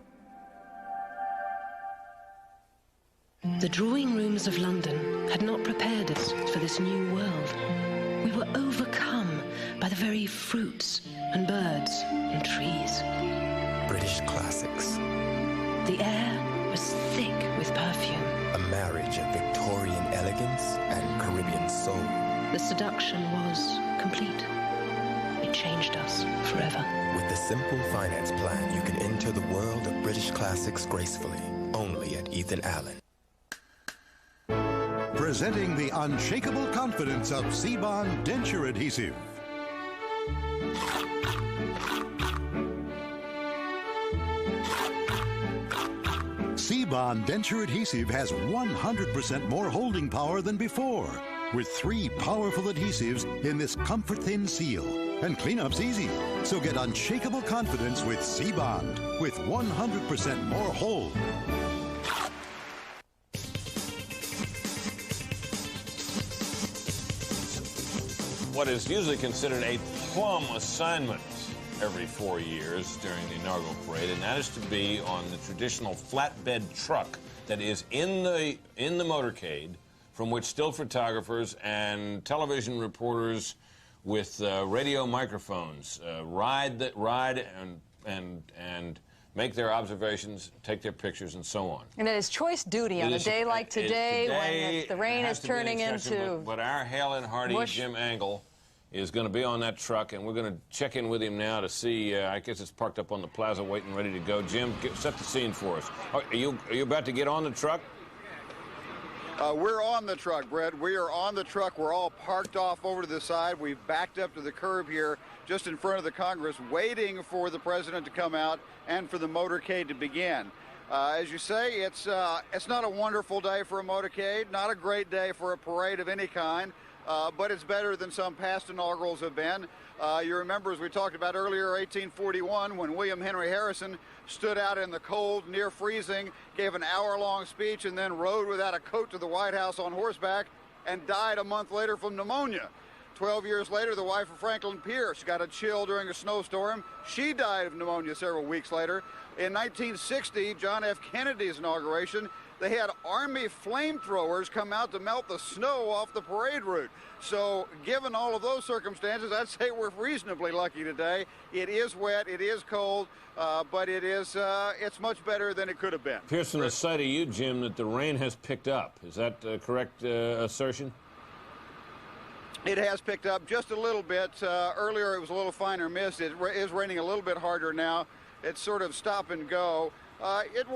The drawing rooms of London had not prepared us for this new world. We were overcome by the very fruits and birds and trees. British classics. The air was thick with perfume. A marriage of Victorian elegance and Caribbean soul. The seduction was complete. It changed us forever. With the simple finance plan, you can enter the world of British classics gracefully. Only at Ethan Allen. Presenting the unshakable confidence of Seabond denture adhesive. Seabond denture adhesive has 100% more holding power than before, with 3 powerful adhesives in this comfort-thin seal. And cleanup's easy, so get unshakable confidence with Seabond, with 100% more hold. What is usually considered a plum assignment every 4 years during the inaugural parade, and that is to be on the traditional flatbed truck that is in the motorcade, from which still photographers and television reporters with radio microphones ride and make their observations, take their pictures, and so on. And it is choice duty on a day like today when the rain is turning into But our hale and hearty mush. Jim Angle is going to be on that truck, and we're going to check in with him now to see. I guess it's parked up on the plaza, waiting, ready to go. Jim, set the scene for us. Are you about to get on the truck? We're on the truck, Brett. We are on the truck. We're all parked off over to the side. We've backed up to the curb here, just in front of the Congress, waiting for the president to come out and for the motorcade to begin. As you say, it's not a wonderful day for a motorcade, not a great day for a parade of any kind. But it's better than some past inaugurals have been. You remember, as we talked about earlier, 1841, when William Henry Harrison stood out in the cold, near freezing, gave an hour-long speech, and then rode without a coat to the White House on horseback and died a month later from pneumonia. 12 years later, the wife of Franklin Pierce got a chill during a snowstorm. She died of pneumonia several weeks later. In 1960, John F. Kennedy's inauguration, they had Army flamethrowers come out to melt the snow off the parade route. So given all of those circumstances, I'd say we're reasonably lucky today. It is wet, it is cold, but it's much better than it could have been. Appears from the sight of you, Jim, that the rain has picked up. Is that a correct assertion? It has picked up just a little bit. Earlier it was a little finer mist. It is raining a little bit harder now. It's sort of stop and go. It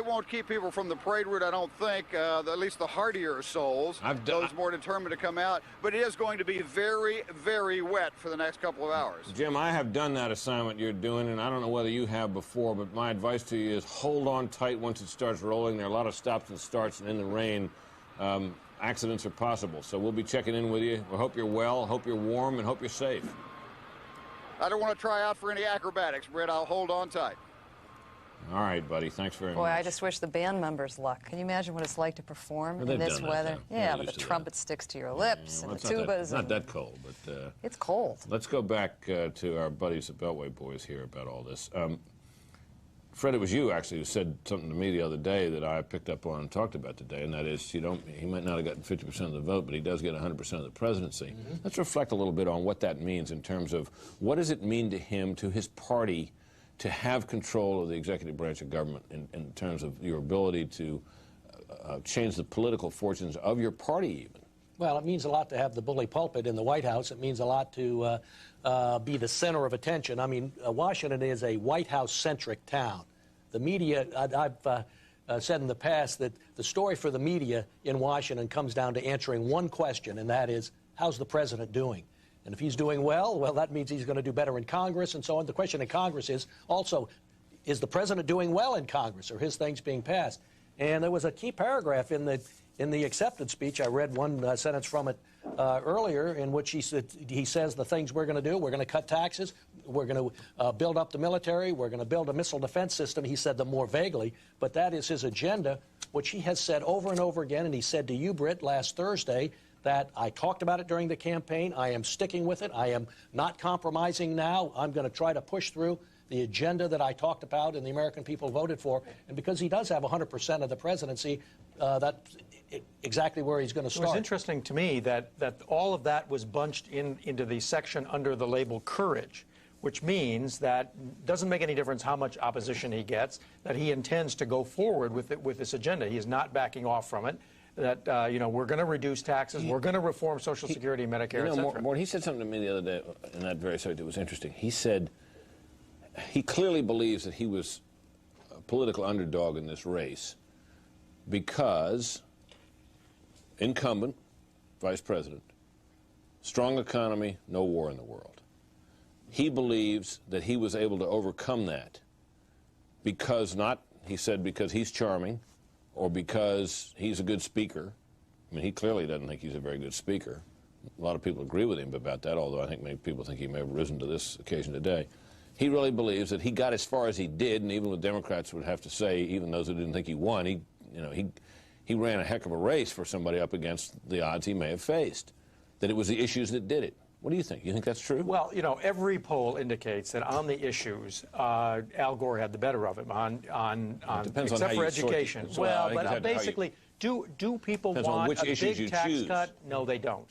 won't keep people from the parade route, I don't think, at least the hardier souls, those more determined to come out. But it is going to be very, very wet for the next couple of hours. Jim, I have done that assignment you're doing, and I don't know whether you have before, but my advice to you is hold on tight once it starts rolling. There are a lot of stops and starts, and in the rain, accidents are possible. So we'll be checking in with you. We hope you're well, hope you're warm, and hope you're safe. I don't want to try out for any acrobatics, Britt. I'll hold on tight. All right, buddy. Thanks very much. Boy, I just wish the band members luck. Can you imagine what it's like to perform in this weather? Yeah, but the trumpet sticks to your lips and the tubas. It's not that cold, but it's cold. Let's go back to our buddies at Beltway Boys here about all this. Fred, it was you actually who said something to me the other day that I picked up on and talked about today, and that is he might not have gotten 50% of the vote, but he does get 100% of the presidency. Let's reflect a little bit on what that means in terms of what does it mean to him, to his party, to have control of the executive branch of government in terms of your ability to change the political fortunes of your party even? Well, it means a lot to have the bully pulpit in the White House. It means a lot to be the center of attention. I mean, Washington is a White House-centric town. The media, I've said in the past that the story for the media in Washington comes down to answering one question, and that is, how's the president doing? And if he's doing well, that means he's going to do better in Congress and so on. The question in Congress is also, is the president doing well in Congress? Are his things being passed? And there was a key paragraph in the acceptance speech. I read one sentence from it earlier in which he says the things we're going to do. We're going to cut taxes. We're going to build up the military. We're going to build a missile defense system. He said them more vaguely, but that is his agenda, which he has said over and over again. And he said to you, Britt, last Thursday, that I talked about it during the campaign. I am sticking with it. I am not compromising now. I'm going to try to push through the agenda that I talked about and the American people voted for. And because he does have 100% of the presidency, that's exactly where he's going to start. It was interesting to me that all of that was bunched into the section under the label courage, which means that it doesn't make any difference how much opposition he gets, that he intends to go forward with this agenda. He is not backing off from it. That, we're going to reduce taxes, we're going to reform Social Security and Medicare, et cetera. Morton, he said something to me the other day in that very subject that was interesting. He said he clearly believes that he was a political underdog in this race because incumbent, vice president, strong economy, no war in the world. He believes that he was able to overcome that because he said because he's charming, or because he's a good speaker. I mean, he clearly doesn't think he's a very good speaker. A lot of people agree with him about that, although I think many people think he may have risen to this occasion today. He really believes that he got as far as he did, and even what Democrats would have to say, even those who didn't think he won, he ran a heck of a race for somebody up against the odds he may have faced, that it was the issues that did it. What do you think? You think that's true? Well, every poll indicates that on the issues, Al Gore had the better of him except for education. Well, but basically, do people want a big tax cut? No, they don't.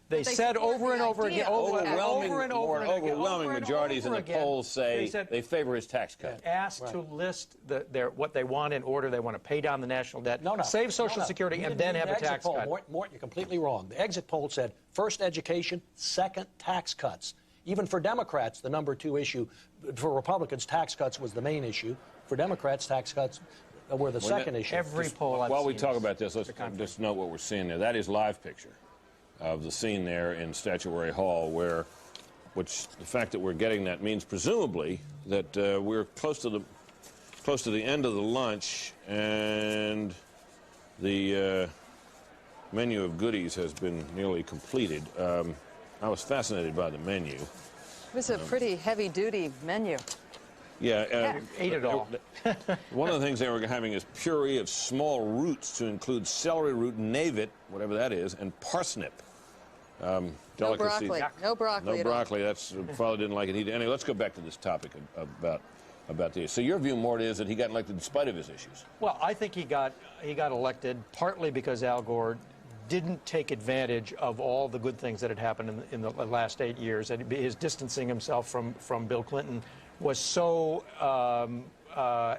They said over and over again, overwhelming majorities in the polls say they favor his tax cut. Asked to list what they want in order. They want to pay down the national debt, save Social Security, and then have a tax cut. Morton, you're completely wrong. The exit poll said first education, second tax cuts. Even for Democrats, the number 2 issue. For Republicans, tax cuts was the main issue. For Democrats, tax cuts were the second issue. Every poll I've While we seen talk about this, let's just note what we're seeing there. That is live picture of the scene there in Statuary Hall, which the fact that we're getting that means presumably that we're close to the end of the lunch, and the menu of goodies has been nearly completed. I was fascinated by the menu. It was a pretty heavy-duty menu. Yeah, ate it all. One of the things they were having is puree of small roots to include celery root, navet, whatever that is, and parsnip. No broccoli. No broccoli. No broccoli. That's Father didn't like it. Anyway, let's go back to this topic about this. So your view, Mort, is that he got elected in spite of his issues. Well, I think he got elected partly because Al Gore didn't take advantage of all the good things that had happened in the last 8 years. And his distancing himself from Bill Clinton was so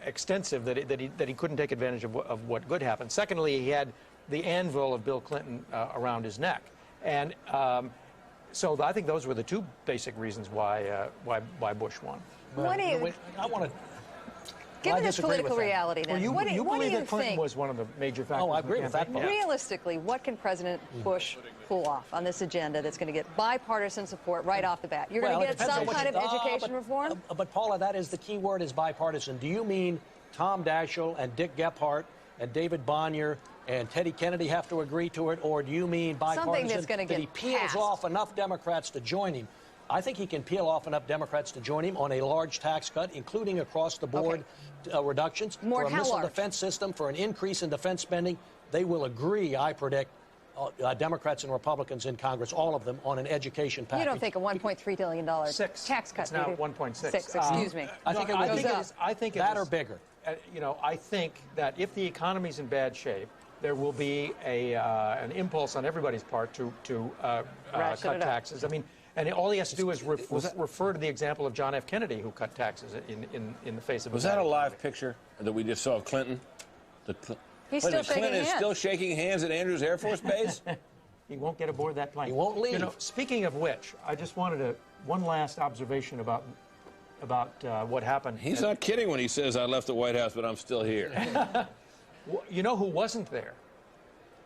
extensive that he couldn't take advantage of what good happened. Secondly, he had the anvil of Bill Clinton around his neck. And so I think those were the two basic reasons why Bush won. What do you? I want to. Given this political reality, then, well, what do you that Clinton think? Was one of the major factors. Oh, I agree with that part. Realistically, what can President Bush pull off on this agenda that's going to get bipartisan support right off the bat? You're going to get some kind of education reform? But Paula, that is the key word, is bipartisan. Do you mean Tom Daschle and Dick Gephardt and David Bonnier and Teddy Kennedy have to agree to it, or do you mean bipartisan Something that's going to get he peels passed. off enough Democrats to join him? I think he can peel off enough Democrats to join him on a large tax cut, including across-the-board reductions for a missile defense system, for an increase in defense spending. They will agree, I predict, Democrats and Republicans in Congress, all of them, on an education package. You don't think a $1.3 billion tax cut? It's now 1.6. 6, excuse me. I think it goes up. I think that or bigger. You know, I think that if the economy's in bad shape, there will be an impulse on everybody's part to cut taxes. I mean, and all he has to do is refer to the example of John F. Kennedy, who cut taxes in the face of. Was that a live picture that we just saw of Clinton? He's still shaking Clinton hands. is still shaking hands at Andrews Air Force Base? He won't get aboard that plane. He won't leave. You know, speaking of which, I just wanted one last observation about what happened. He's not kidding when he says I left the White House, but I'm still here. You know who wasn't there?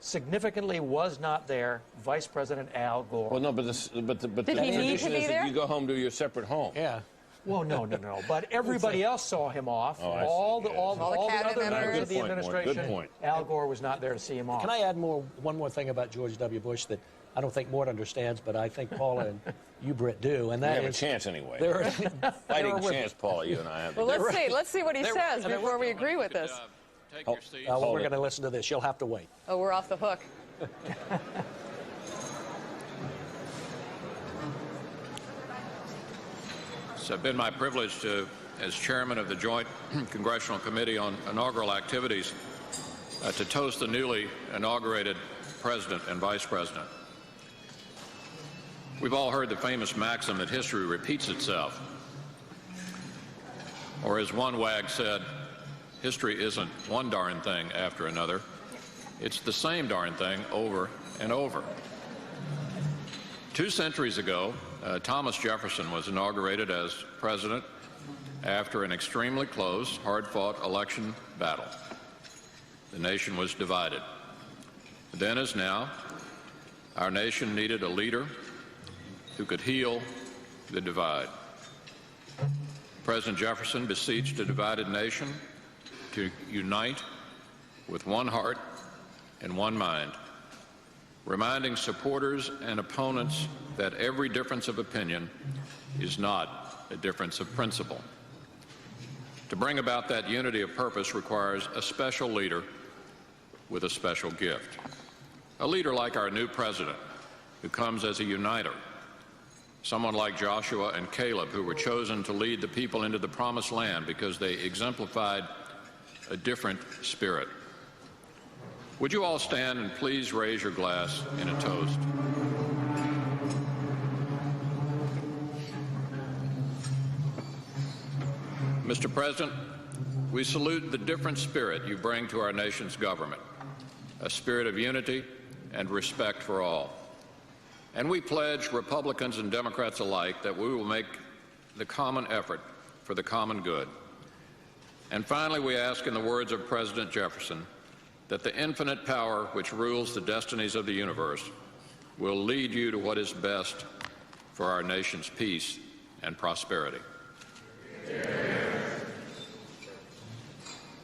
Significantly was not there, Vice President Al Gore. Well, no, but the tradition is that you go home to your separate home. Yeah. Well, no. But everybody else saw him off. Oh, all the other members members of the administration. Good point. Al Gore was not there to see him off. Can I add one more thing about George W. Bush that I don't think Mort understands, but I think Paula and you, Britt, do, and that we have is a chance anyway. Fighting chance, Paula. You and I have. Well, let's see what he says before we agree with this. Take your seats. We're going to listen to this. You'll have to wait. Oh, we're off the hook. It's been my privilege to, as chairman of the Joint Congressional Committee on Inaugural Activities, to toast the newly inaugurated President and Vice President. We've all heard the famous maxim that history repeats itself. Or as one wag said, history isn't one darn thing after another. It's the same darn thing over and over. 2 centuries ago, Thomas Jefferson was inaugurated as president after an extremely close, hard-fought election battle. The nation was divided. Then, as now, our nation needed a leader who could heal the divide. President Jefferson beseeched a divided nation to unite with one heart and one mind, reminding supporters and opponents that every difference of opinion is not a difference of principle. To bring about that unity of purpose requires a special leader with a special gift. A leader like our new president, who comes as a uniter. Someone like Joshua and Caleb, who were chosen to lead the people into the promised land because they exemplified a different spirit. Would you all stand and please raise your glass in a toast? Mr. President, we salute the different spirit you bring to our nation's government, a spirit of unity and respect for all. And we pledge, Republicans and Democrats alike, that we will make the common effort for the common good. And finally, we ask, in the words of President Jefferson, that the infinite power which rules the destinies of the universe will lead you to what is best for our nation's peace and prosperity.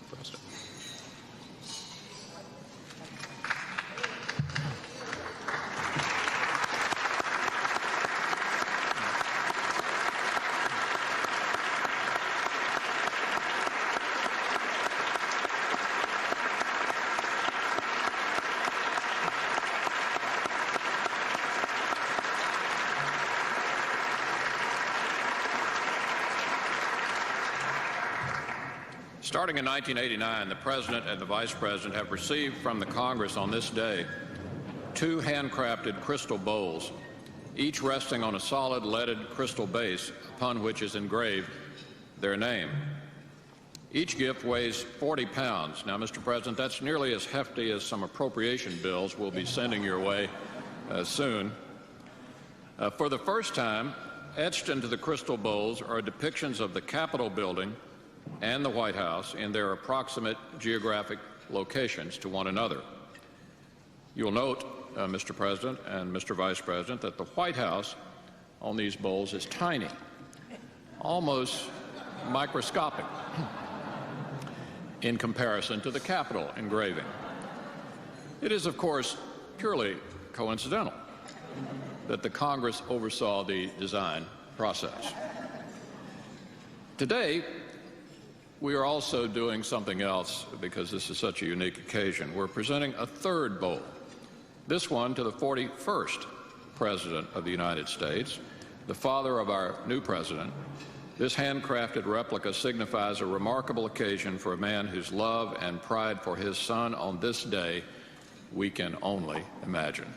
President. Starting in 1989, the President and the Vice President have received from the Congress on this day 2 handcrafted crystal bowls, each resting on a solid leaded crystal base upon which is engraved their name. Each gift weighs 40 pounds. Now, Mr. President, that's nearly as hefty as some appropriation bills we'll be sending your way soon. For the first time, etched into the crystal bowls are depictions of the Capitol building and the White House in their approximate geographic locations to one another. You'll note, Mr. President and Mr. Vice President, that the White House on these bowls is tiny, almost microscopic in comparison to the Capitol engraving. It is, of course, purely coincidental that the Congress oversaw the design process. Today, we are also doing something else because this is such a unique occasion. We're presenting a third bowl, this one to the 41st President of the United States, the father of our new president. This handcrafted replica signifies a remarkable occasion for a man whose love and pride for his son on this day we can only imagine.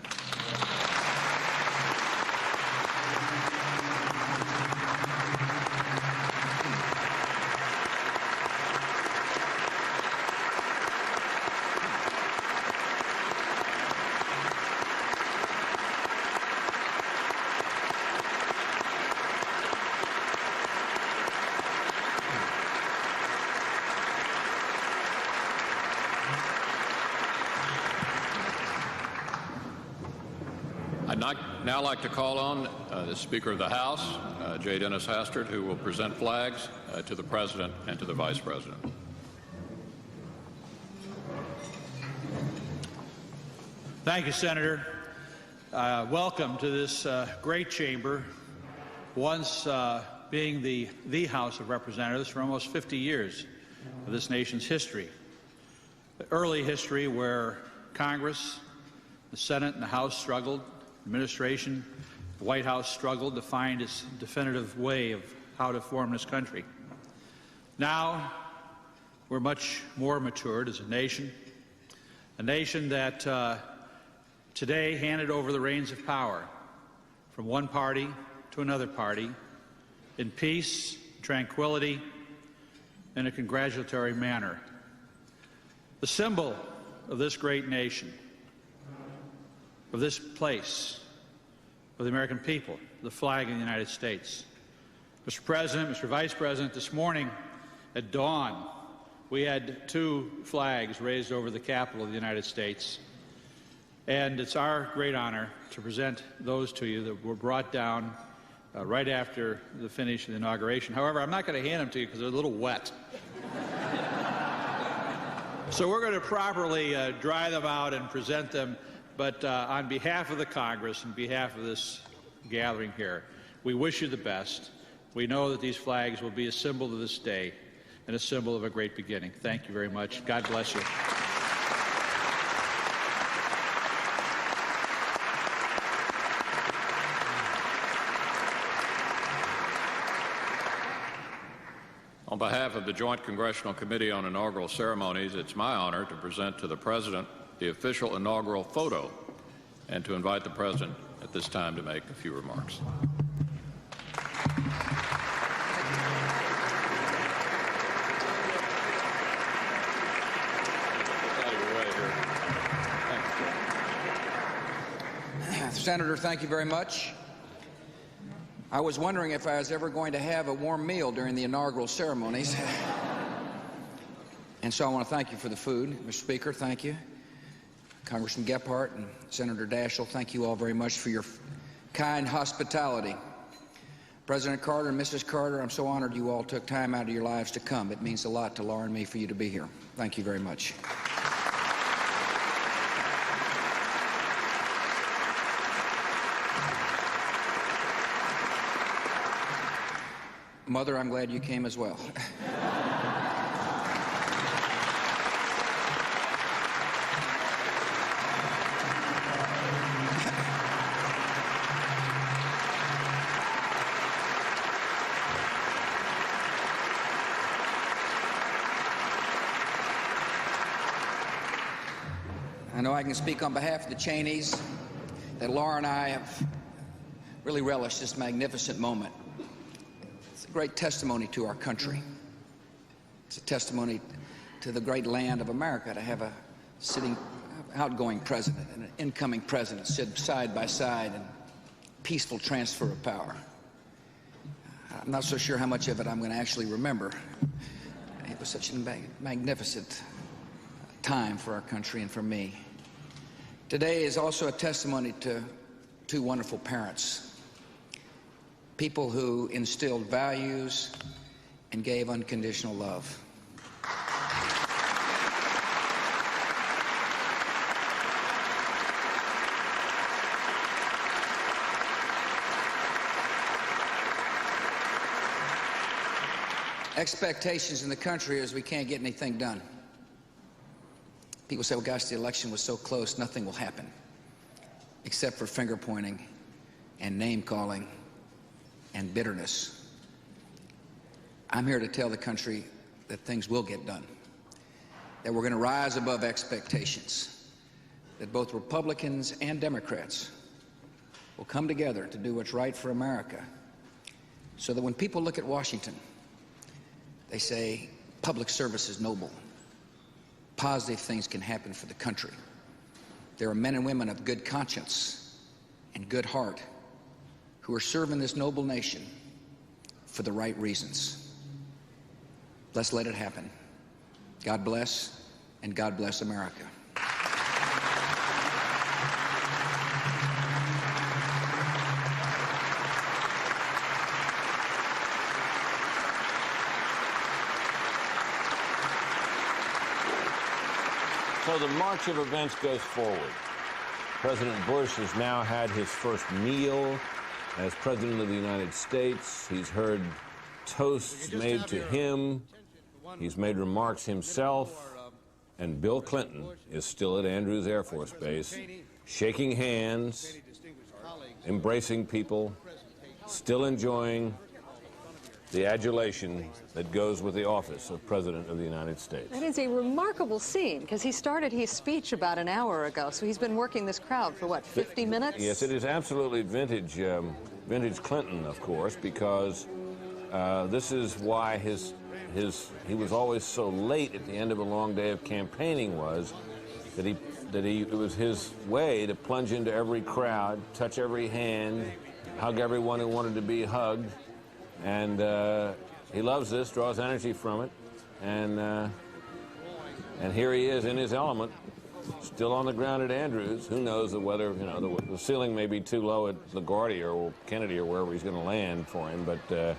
I'd now like to call on the Speaker of the House, J. Dennis Hastert, who will present flags to the President and to the Vice President. Thank you, Senator. Welcome to this great chamber, once being the House of Representatives for almost 50 years of this nation's history. The early history where Congress, the Senate, and the House struggled, administration, the White House struggled to find its definitive way of how to form this country. Now, we're much more matured as a nation that today handed over the reins of power from one party to another party in peace, tranquility, in a congratulatory manner. The symbol of this great nation, of this place, of the American people, the flag of the United States. Mr. President, Mr. Vice President, this morning at dawn, we had 2 flags raised over the Capitol of the United States. And it's our great honor to present those to you that were brought down right after the finish of the inauguration. However, I'm not going to hand them to you because they're a little wet. So we're going to properly dry them out and present them. But on behalf of the Congress, on behalf of this gathering here, we wish you the best. We know that these flags will be a symbol of this day and a symbol of a great beginning. Thank you very much. God bless you. On behalf of the Joint Congressional Committee on Inaugural Ceremonies, it's my honor to present to the President the official inaugural photo and to invite the President at this time to make a few remarks. Senator, thank you very much. I was wondering if I was ever going to have a warm meal during the inaugural ceremonies. And so I want to thank you for the food. Mr. Speaker, thank you. Congressman Gephardt and Senator Daschle, thank you all very much for your kind hospitality. President Carter and Mrs. Carter, I'm so honored you all took time out of your lives to come. It means a lot to Laura and me for you to be here. Thank you very much. Mother, I'm glad you came as well. I know I can speak on behalf of the Cheneys that Laura and I have really relished this magnificent moment. It's a great testimony to our country. It's a testimony to the great land of America to have a sitting, outgoing president and an incoming president sit side by side in peaceful transfer of power. I'm not so sure how much of it I'm going to actually remember. It was such a magnificent time for our country and for me. Today is also a testimony to two wonderful parents, people who instilled values and gave unconditional love. Expectations in the country is we can't get anything done. People say, well, gosh, the election was so close, nothing will happen, except for finger pointing and name calling and bitterness. I'm here to tell the country that things will get done, that we're going to rise above expectations, that both Republicans and Democrats will come together to do what's right for America, so that when people look at Washington, they say public service is noble. Positive things can happen for the country. There are men and women of good conscience and good heart who are serving this noble nation for the right reasons. Let's let it happen. God bless, and God bless America. So the march of events goes forward. President Bush has now had his first meal as President of the United States. He's heard toasts made to him. He's made remarks himself. And Bill Clinton is still at Andrews Air Force Base, shaking hands, embracing people, still enjoying the adulation that goes with the office of President of the United States. That is a remarkable scene, because he started his speech about an hour ago, so he's been working this crowd for, what, 50 minutes? Yes, it is absolutely vintage, vintage Clinton, of course, because this is why he was always so late at the end of a long day of campaigning, was that it was his way to plunge into every crowd, touch every hand, hug everyone who wanted to be hugged. And he loves this, draws energy from it, and here he is in his element, still on the ground at Andrews. Who knows the weather? You know, the ceiling may be too low at LaGuardia or Kennedy or wherever he's going to land for him, but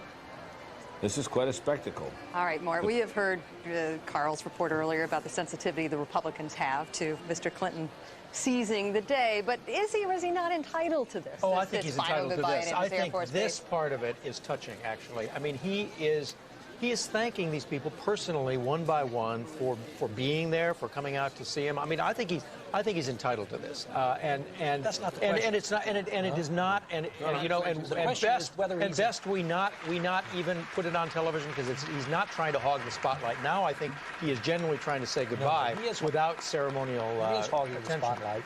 this is quite a spectacle. All right, Mort, we have heard Carl's report earlier about the sensitivity the Republicans have to Mr. Clinton seizing the day, but is he or is he not entitled to this? Oh, I think he's entitled to this. I think this part of it is touching, actually. I mean, he is thanking these people personally, one by one, for being there, for coming out to see him. I mean, I think he's entitled to this. And that's not the question. And it's not, and it is not, and you know, and best we not even put it on television, because he's not trying to hog the spotlight. Now I think he is genuinely trying to say goodbye without ceremonial he is hogging attention. The spotlight.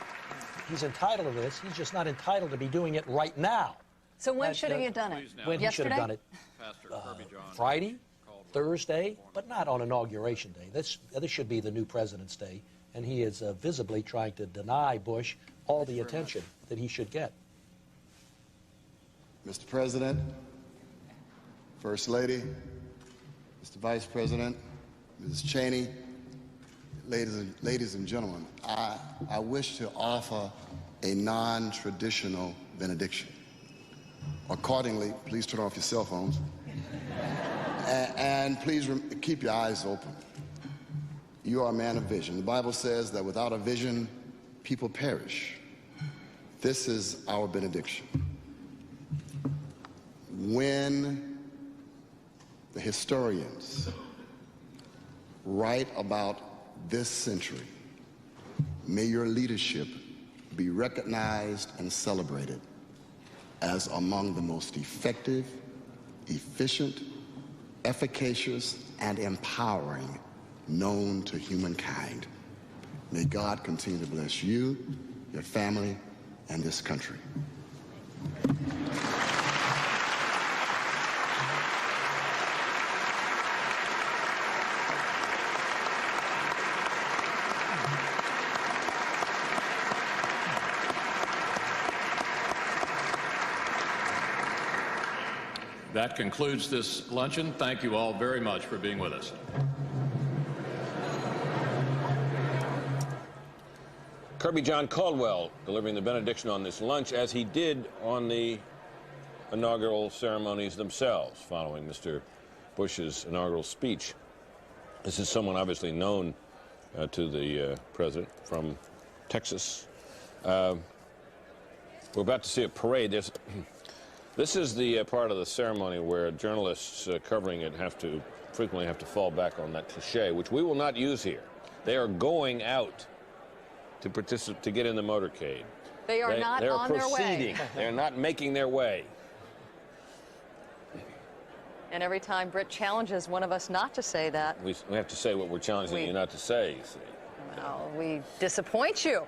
He's entitled to this. He's just not entitled to be doing it right now. So when should he have done it? When he should have done it? Friday, Thursday, but not on Inauguration Day. This should be the new President's Day, and he is visibly trying to deny Bush all the attention that he should get. Mr. President, First Lady, Mr. Vice President, Mrs. Cheney, ladies and gentlemen, I wish to offer a non-traditional benediction. Accordingly, please turn off your cell phones. And please keep your eyes open. You are a man of vision. The Bible says that without a vision, people perish. This is our benediction. When the historians write about this century, may your leadership be recognized and celebrated as among the most effective, efficient, efficacious, and empowering known to humankind. May God continue to bless you, your family, and this country. That concludes this luncheon. Thank you all very much for being with us. Kirby John Caldwell delivering the benediction on this lunch, as he did on the inaugural ceremonies themselves following Mr. Bush's inaugural speech. This is someone obviously known to the president from Texas. We're about to see a parade. This is the part of the ceremony where journalists covering it frequently have to fall back on that cliche, which we will not use here. They are going out to get in the motorcade. They are not on their way. They're not making their way. And every time Britt challenges one of us not to say that, we have to say what we're challenging you not to say, you see. Well, we disappoint you.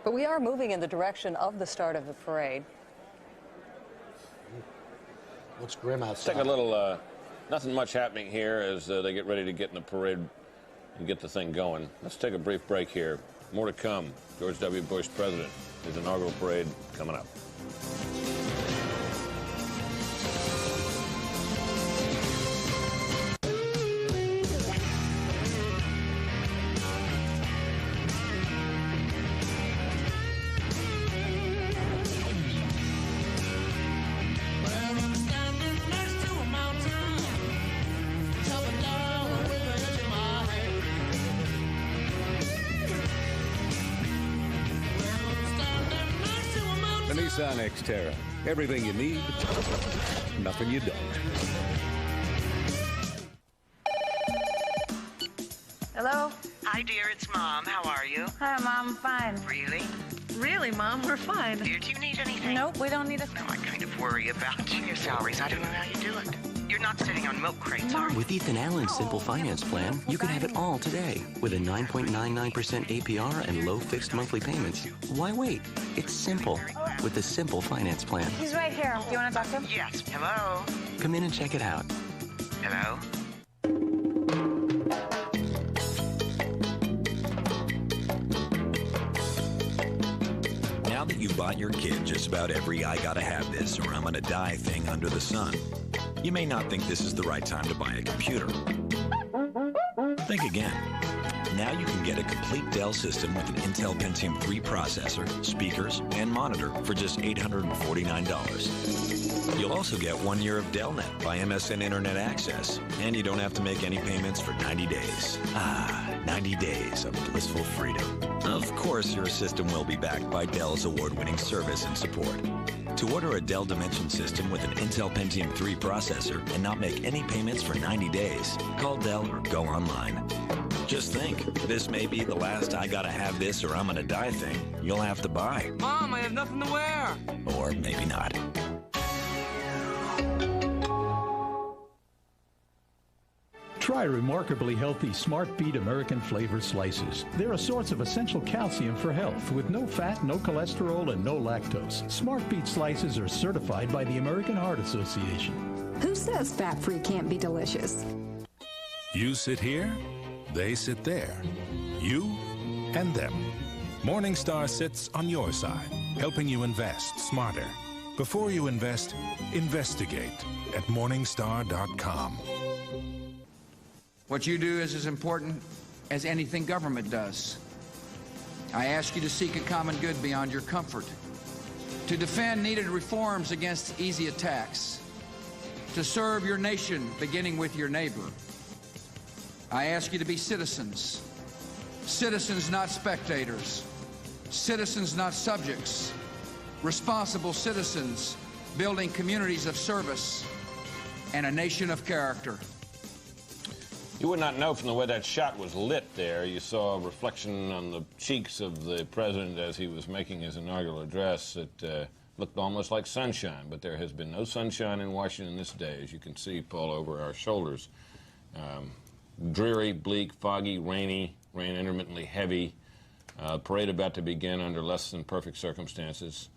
But we are moving in the direction of the start of the parade. Looks grim outside. Take a little, nothing much happening here as they get ready to get in the parade and get the thing going. Let's take a brief break here. More to come. George W. Bush, President, his inaugural parade coming up. Nissan Xterra. Everything you need, nothing you don't. Hello? Hi, dear. It's Mom. How are you? Hi, Mom. Fine. Really? Really, Mom? We're fine. Dear, do you need anything? Nope, we don't need a... No, I kind of worry about your salaries. I don't know how you do it. You're not sitting on milk crates, are you? With Ethan Allen's Simple Finance Plan, you can have it all today. With a 9.99% APR and low fixed monthly payments. Why wait? It's simple with the Simple Finance Plan. He's right here. Do you want to talk to him? Yes. Hello? Come in and check it out. Hello? Now that you've bought your kid just about every I gotta have this or I'm gonna die thing under the sun, you may not think this is the right time to buy a computer. Think again. Now you can get a complete Dell system with an Intel Pentium 3 processor, speakers, and monitor for just $849. You'll also get 1 year of DellNet by MSN Internet Access, and you don't have to make any payments for 90 days. 90 days of blissful freedom. Of course, your system will be backed by Dell's award-winning service and support. To order a Dell Dimension system with an Intel Pentium 3 processor and not make any payments for 90 days, call Dell or go online. Just think, this may be the last I gotta have this or I'm gonna die thing you'll have to buy. Mom, I have nothing to wear. Or maybe not. Try remarkably healthy Smart Beet American Flavor Slices. They're a source of essential calcium for health with no fat, no cholesterol, and no lactose. Smart Beet Slices are certified by the American Heart Association. Who says fat-free can't be delicious? You sit here, they sit there. You and them. Morningstar sits on your side, helping you invest smarter. Before you invest, investigate at Morningstar.com. What you do is as important as anything government does. I ask you to seek a common good beyond your comfort, to defend needed reforms against easy attacks, to serve your nation beginning with your neighbor. I ask you to be citizens, citizens not spectators, citizens not subjects, responsible citizens building communities of service and a nation of character. You would not know from the way that shot was lit there. You saw a reflection on the cheeks of the president as he was making his inaugural address. It looked almost like sunshine, but there has been no sunshine in Washington this day, as you can see, Paul, over our shoulders. Dreary, bleak, foggy, rainy, rain intermittently heavy. Parade about to begin under less than perfect circumstances.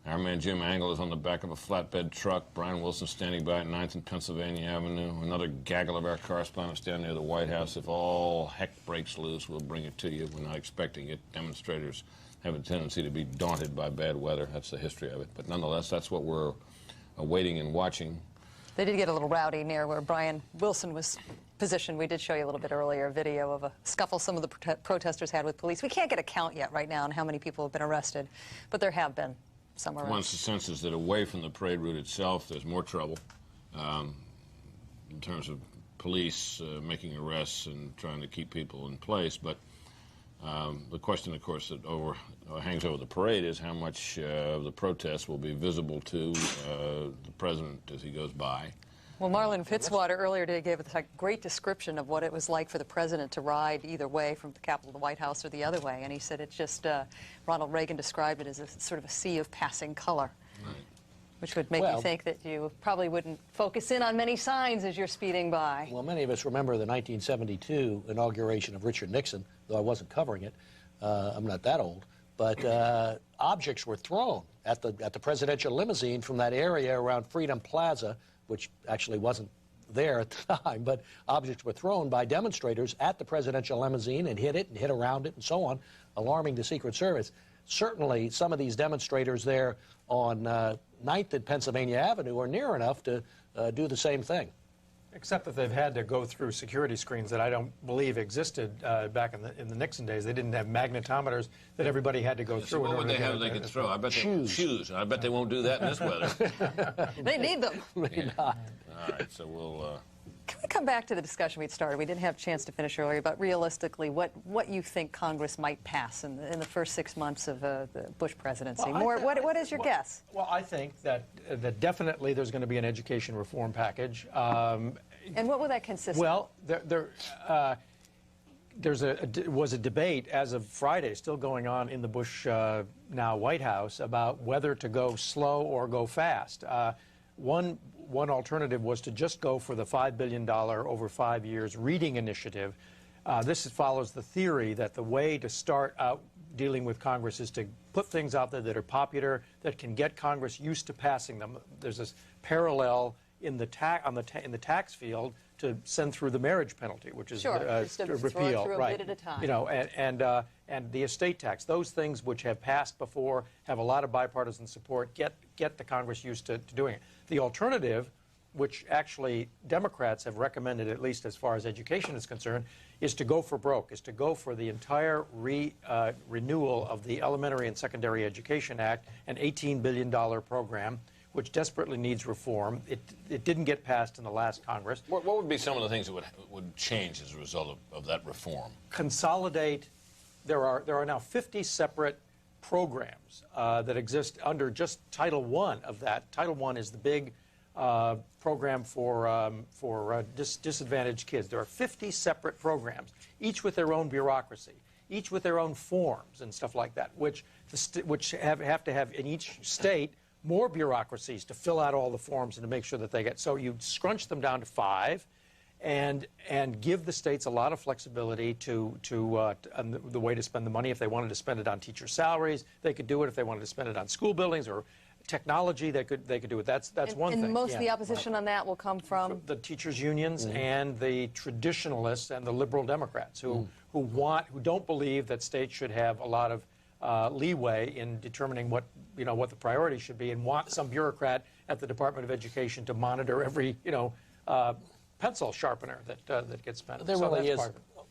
Our man Jim Angle is on the back of a flatbed truck. Brian Wilson standing by at 9th and Pennsylvania Avenue. Another gaggle of our correspondents down near the White House. If all heck breaks loose, we'll bring it to you. We're not expecting it. Demonstrators have a tendency to be daunted by bad weather. That's the history of it. But nonetheless, that's what we're waiting and watching. They did get a little rowdy near where Brian Wilson was positioned. We did show you a little bit earlier a video of a scuffle some of the protesters had with police. We can't get a count yet right now on how many people have been arrested, but there have been somewhere else. One's the sense is that away from the parade route itself, there's more trouble in terms of police making arrests and trying to keep people in place. But the question, of course, that hangs over the parade is how much of the protest will be visible to the president as he goes by. Well, Marlon Fitzwater earlier today gave us a great description of what it was like for the president to ride either way from the Capitol to the White House or the other way. And he said it's just, Ronald Reagan described it as a sort of a sea of passing color. Right. Which would make you think that you probably wouldn't focus in on many signs as you're speeding by. Well, many of us remember the 1972 inauguration of Richard Nixon, though I wasn't covering it. I'm not that old. But objects were thrown at the presidential limousine from that area around Freedom Plaza, which actually wasn't there at the time, but objects were thrown by demonstrators at the presidential limousine and hit it and hit around it and so on, alarming the Secret Service. Certainly, some of these demonstrators there on 9th and Pennsylvania Avenue are near enough to do the same thing. Except that they've had to go through security screens that I don't believe existed back in the Nixon days. They didn't have magnetometers that everybody had to go through. What would they have they could throw? I bet shoes. I bet they won't do that in this weather. They need them. Maybe not. All right, so we'll... Can we come back to the discussion we'd started? We didn't have a chance to finish earlier, but realistically, what you think Congress might pass in the first 6 months of the Bush presidency? Well, what is your guess? Well, I think that definitely there's going to be an education reform package. And what will that consist of? Well, there was a debate as of Friday still going on in the Bush now White House about whether to go slow or go fast. One alternative was to just go for the $5 billion over 5 years reading initiative. This follows the theory that the way to start out dealing with Congress is to put things out there that are popular, that can get Congress used to passing them. There's this parallel in the tax field to send through the marriage penalty, which is repeal, right? A bit at a time. You know, and the estate tax. Those things which have passed before have a lot of bipartisan support. Get the Congress used to doing it. The alternative, which actually Democrats have recommended, at least as far as education is concerned, is to go for broke, is to go for the entire renewal of the Elementary and Secondary Education Act, an $18 billion program, which desperately needs reform. It didn't get passed in the last Congress. What would be some of the things that would change as a result of that reform? Consolidate. There are now 50 separate programs that exist under just Title I of that. Title I is the big program for disadvantaged kids. There are 50 separate programs, each with their own bureaucracy, each with their own forms and stuff like that, which have to have in each state more bureaucracies to fill out all the forms and to make sure that they get. So you scrunch them down to 5 and give the states a lot of flexibility to the way to spend the money. If they wanted to spend it on teacher salaries, they could do it. If they wanted to spend it on school buildings or technology, they could do it. That's one thing. And most of the opposition on that will come from the teachers' unions and the traditionalists and the liberal Democrats who don't believe that states should have a lot of leeway in determining what the priorities should be, and want some bureaucrat at the Department of Education to monitor every pencil sharpener that gets spent. There really is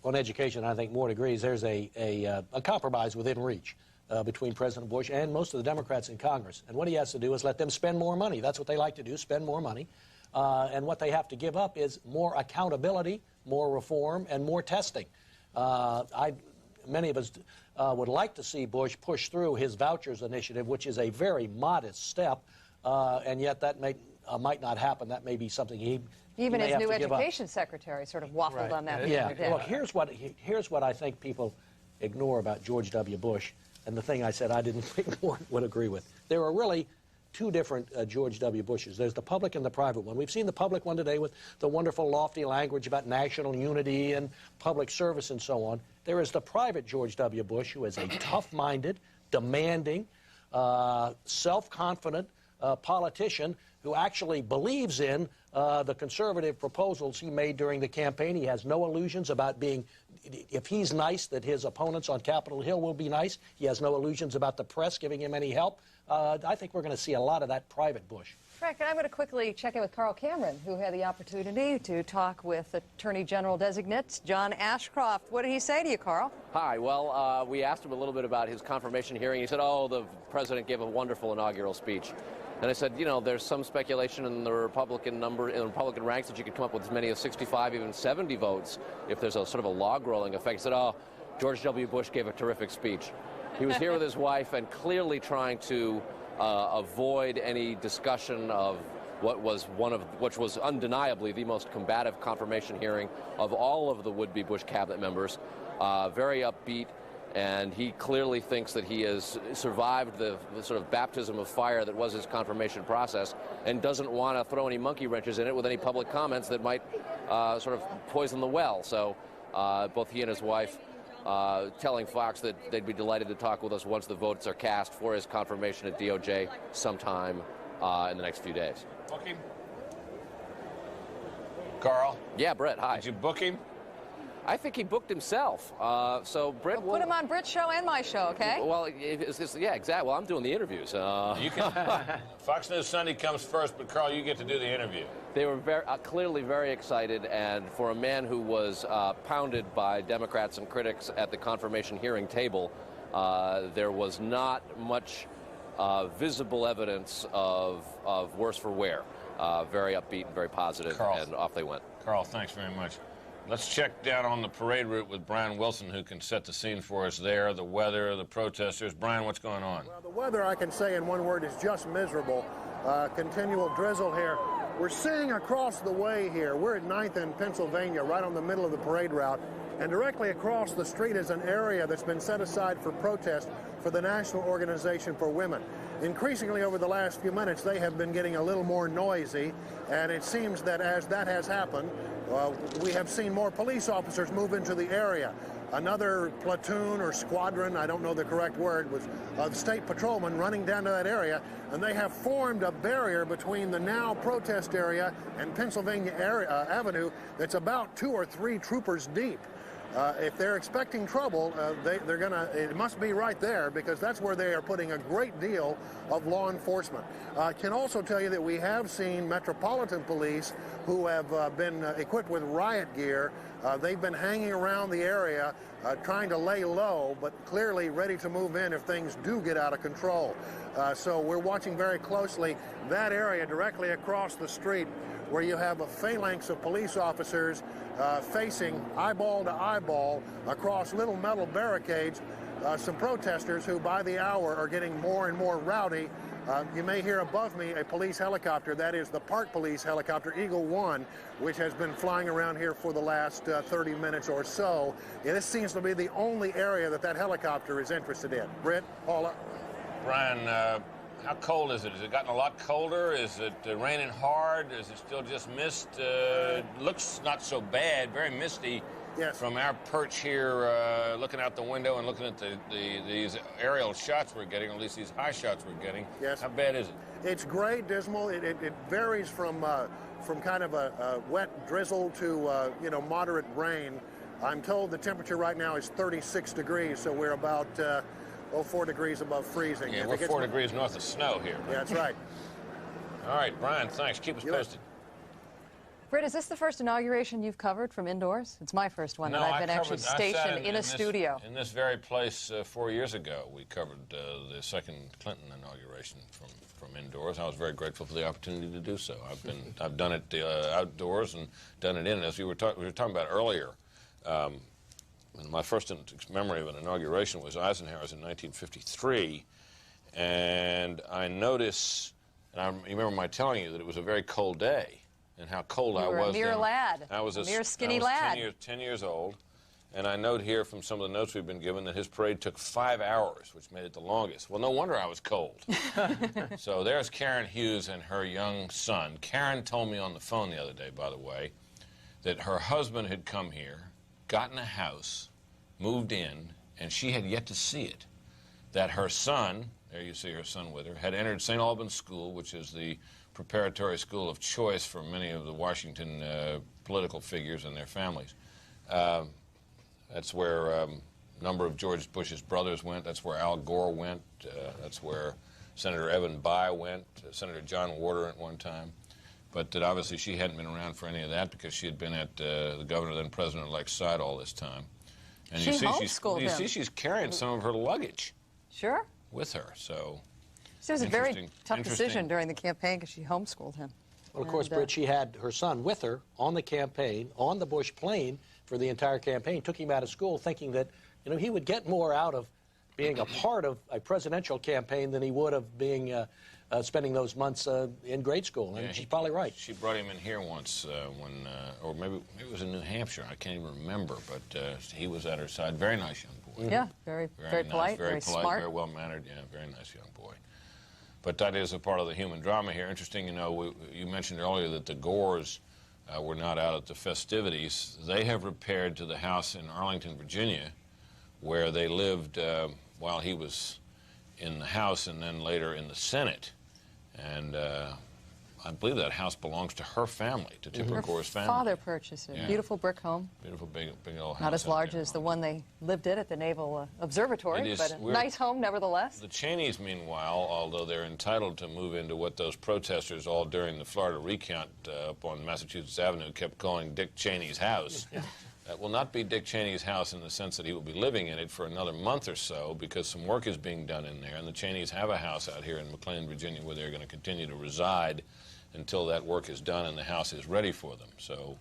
on education. I think more degrees. There's a compromise within reach between President Bush and most of the Democrats in Congress, and what he has to do is let them spend more money. That's what they like to do: spend more money. And what they have to give up is more accountability, more reform, and more testing. Many of us would like to see Bush push through his vouchers initiative, which is a very modest step, and yet that might not happen. That may be something he even may his have new to give up. education secretary sort of waffled on that. Yeah. Look, here's what I think people ignore about George W. Bush, and the thing I said I didn't think Warren would agree with. There are really two different George W. Bushes. There's the public and the private one. We've seen the public one today with the wonderful lofty language about national unity and public service and so on. There is the private George W. Bush, who is a tough-minded, demanding, self-confident politician who actually believes in the conservative proposals he made during the campaign. He has no illusions about being if he's nice, that his opponents on Capitol Hill will be nice. He has no illusions about the press giving him any help. I think we're going to see a lot of that private Bush. Frank, and I'm going to quickly check in with Carl Cameron, who had the opportunity to talk with Attorney General-designate John Ashcroft. What did he say to you, Carl? Hi. Well, we asked him a little bit about his confirmation hearing. He said, oh, the president gave a wonderful inaugural speech. And I said, you know, there's some speculation in the Republican ranks that you could come up with as many as 65, even 70 votes if there's a sort of a log-rolling effect. He said, oh, George W. Bush gave a terrific speech. He was here with his wife and clearly trying to avoid any discussion of which was undeniably the most combative confirmation hearing of all of the would-be Bush cabinet members. Very upbeat, and he clearly thinks that he has survived the sort of baptism of fire that was his confirmation process, and doesn't want to throw any monkey wrenches in it with any public comments that might sort of poison the well. So both he and his wife telling Fox that they'd be delighted to talk with us once the votes are cast for his confirmation at DOJ sometime in the next few days. Book him? Carl? Yeah, Brett, hi. Did you book him? I think he booked himself. So Brett, Put him on Britt's show and my show, okay? Well, yeah, exactly. Well, I'm doing the interviews. You can. Fox News Sunday comes first, but Carl, you get to do the interview. They were clearly very excited, and for a man who was pounded by Democrats and critics at the confirmation hearing table, there was not much visible evidence of worse for wear. Very upbeat and very positive, Carl, and off they went. Carl, thanks very much. Let's check down on the parade route with Brian Wilson, who can set the scene for us there, the weather, the protesters. Brian, what's going on? Well, the weather, I can say in one word, is just miserable. Continual drizzle here. We're seeing across the way here, we're at 9th and Pennsylvania, right on the middle of the parade route, and directly across the street is an area that's been set aside for protest for the National Organization for Women. Increasingly over the last few minutes, they have been getting a little more noisy, and it seems that as that has happened, we have seen more police officers move into the area. Another platoon or squadron, I don't know the correct word, was of state patrolmen running down to that area, and they have formed a barrier between the now protest area and Pennsylvania Avenue that's about 2 or 3 troopers deep. If they're expecting trouble, it must be right there, because that's where they are putting a great deal of law enforcement. I can also tell you that we have seen Metropolitan Police who have been equipped with riot gear. They've been hanging around the area trying to lay low, but clearly ready to move in if things do get out of control. So we're watching very closely that area directly across the street, where you have a phalanx of police officers facing eyeball to eyeball across little metal barricades, some protesters who by the hour are getting more and more rowdy. You may hear above me a police helicopter. That is the Park Police helicopter, Eagle 1, which has been flying around here for the last 30 minutes or so. Yeah, this seems to be the only area that helicopter is interested in. Britt, Paula? Brian, how cold is it? Has it gotten a lot colder? Is it raining hard? Is it still just mist? Looks not so bad, very misty. Yes. From our perch here, looking out the window and looking at these aerial shots we're getting, or at least these high shots we're getting. Yes. How bad is it? It's gray, dismal. It varies from kind of a wet drizzle to moderate rain. I'm told the temperature right now is 36 degrees, so we're about 4 degrees above freezing. Yeah, we're 4 degrees north of snow here. Yeah, that's right. All right, Brian, thanks. Keep us posted. Britt, is this the first inauguration you've covered from indoors? It's my first one that I've been actually stationed in a studio. In this very place 4 years ago, we covered the second Clinton inauguration from indoors. I was very grateful for the opportunity to do so. I've done it outdoors and done it in. As we were talking about earlier, my first memory of an inauguration was Eisenhower's in 1953, and I noticed, and I remember my telling you that it was a very cold day. And how cold I was. You were a mere lad. I was a mere skinny lad. 10 years old. And I note here from some of the notes we've been given that his parade took 5 hours, which made it the longest. Well, no wonder I was cold. So there's Karen Hughes and her young son. Karen told me on the phone the other day, by the way, that her husband had come here, gotten a house, moved in, and she had yet to see it. That her son, there you see her son with her, had entered St. Albans School, which is the preparatory school of choice for many of the Washington political figures and their families. That's where a number of George Bush's brothers went. That's where Al Gore went. That's where Senator Evan Bayh went. Senator John Warder at one time. But that obviously she hadn't been around for any of that because she had been at the governor, then President-elect's side all this time. And She homeschooled you him. see she's carrying some of her luggage Sure. with her. So It was a very tough interesting. decision during the campaign because she homeschooled him. Well, of course, And, Britt, she had her son with her on the campaign, on the Bush plane for the entire campaign, took him out of school thinking that, you know, he would get more out of being a part of a presidential campaign than he would of being spending those months in grade school. And she's probably right. She brought him in here once or maybe it was in New Hampshire. I can't even remember, but he was at her side. Very nice young boy. Yeah, very nice, polite, very smart. very well-mannered. Yeah, very nice young boy. But that is a part of the human drama here. Interesting, you know, you mentioned earlier that the Gores were not out at the festivities. They have repaired to the house in Arlington, Virginia, where they lived while he was in the House and then later in the Senate. And I believe that house belongs to her family, to Tipper Gore's family. Her father purchased it. Yeah. Beautiful brick home. Beautiful, big old house. Not as out large there. as the one they lived in at the Naval Observatory, but a nice home nevertheless. The Cheneys, meanwhile, although they're entitled to move into what those protesters all during the Florida recount up on Massachusetts Avenue kept calling Dick Cheney's house, that will not be Dick Cheney's house in the sense that he will be living in it for another month or so because some work is being done in there, and the Cheneys have a house out here in McLean, Virginia, where they're going to continue to reside until that work is done and the house is ready for them. So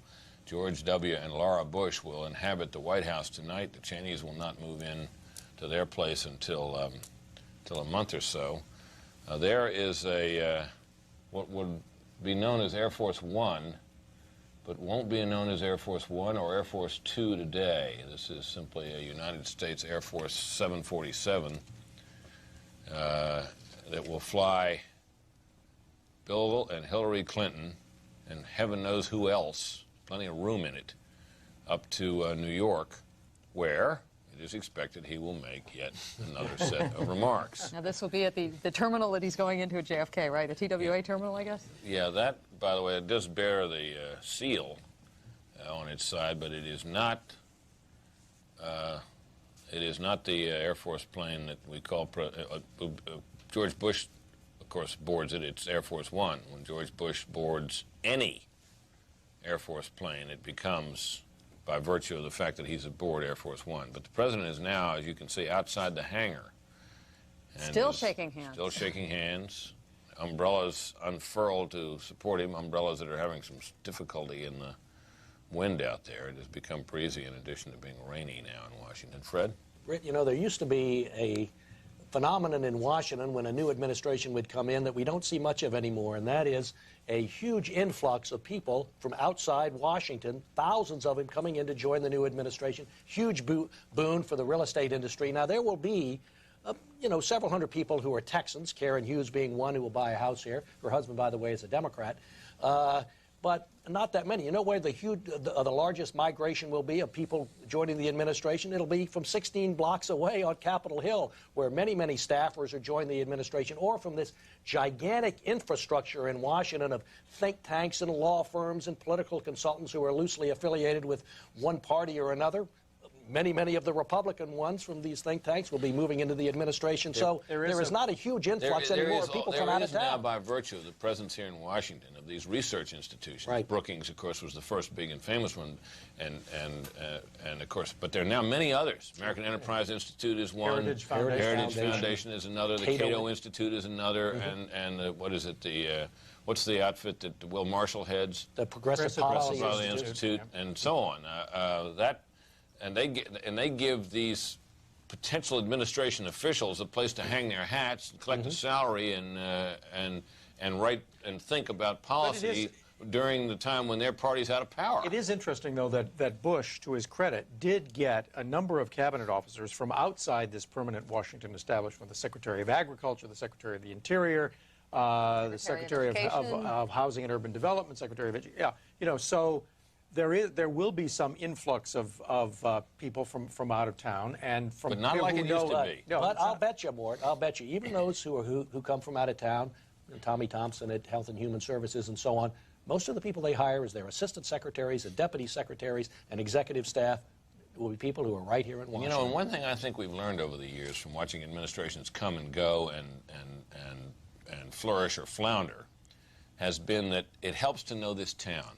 George W. and Laura Bush will inhabit the White House tonight. The Cheneys will not move in to their place until a month or so. There is what would be known as Air Force One, but won't be known as Air Force One or Air Force Two today. This is simply a United States Air Force 747 that will fly Bill and Hillary Clinton and heaven knows who else, plenty of room in it, up to New York, where it is expected he will make yet another set of remarks. Now, this will be at the terminal that he's going into at JFK, right? The TWA terminal, I guess? Yeah, that, by the way, it does bear the seal on its side, but it is not the Air Force plane that we call George Bush. Of course, boards it. It's Air Force One. When George Bush boards any Air Force plane, it becomes, by virtue of the fact that he's aboard Air Force One. But the president is now, as you can see, outside the hangar. And Still shaking hands. Still shaking hands. Umbrellas unfurled to support him, umbrellas that are having some difficulty in the wind out there. It has become breezy in addition to being rainy now in Washington. Fred? Britt, you know, there used to be a phenomenon in Washington when a new administration would come in that we don't see much of anymore, and that is a huge influx of people from outside Washington, thousands of them coming in to join the new administration. Huge boon for the real estate industry. Now, there will be, you know, several hundred people who are Texans, Karen Hughes being one who will buy a house here. Her husband, by the way, is a Democrat. But not that many. You know where the largest migration will be of people joining the administration? It'll be from 16 blocks away on Capitol Hill, where many, many staffers are joining the administration, or from this gigantic infrastructure in Washington of think tanks and law firms and political consultants who are loosely affiliated with one party or another. Many, many of the Republican ones from these think tanks will be moving into the administration. So there is not a huge influx anymore of people from out of town. There is now, by virtue of the presence here in Washington of these research institutions. Right. Brookings, of course, was the first big and famous one, and of course, but there are now many others. American Enterprise Institute is one. Heritage Foundation is another. The Cato Institute is another, and what is it? What's the outfit that Will Marshall heads? The Progressive Policy Institute, and so on. And they give these potential administration officials a place to hang their hats, and collect a salary, and write and think about policy during the time when their party's out of power. It is interesting, though, that Bush, to his credit, did get a number of cabinet officers from outside this permanent Washington establishment: the Secretary of Agriculture, the Secretary of the Interior, the Secretary of Housing and Urban Development, Secretary of Education. Yeah, you know, so. There will be some influx of people from out of town and from. But not like it used to be. No, but I'll bet you, Mort. I'll bet you, even those who come from out of town, Tommy Thompson at Health and Human Services and so on, most of the people they hire as their assistant secretaries and deputy secretaries and executive staff will be people who are right here in Washington. You know, and one thing I think we've learned over the years from watching administrations come and go and flourish or flounder has been that it helps to know this town.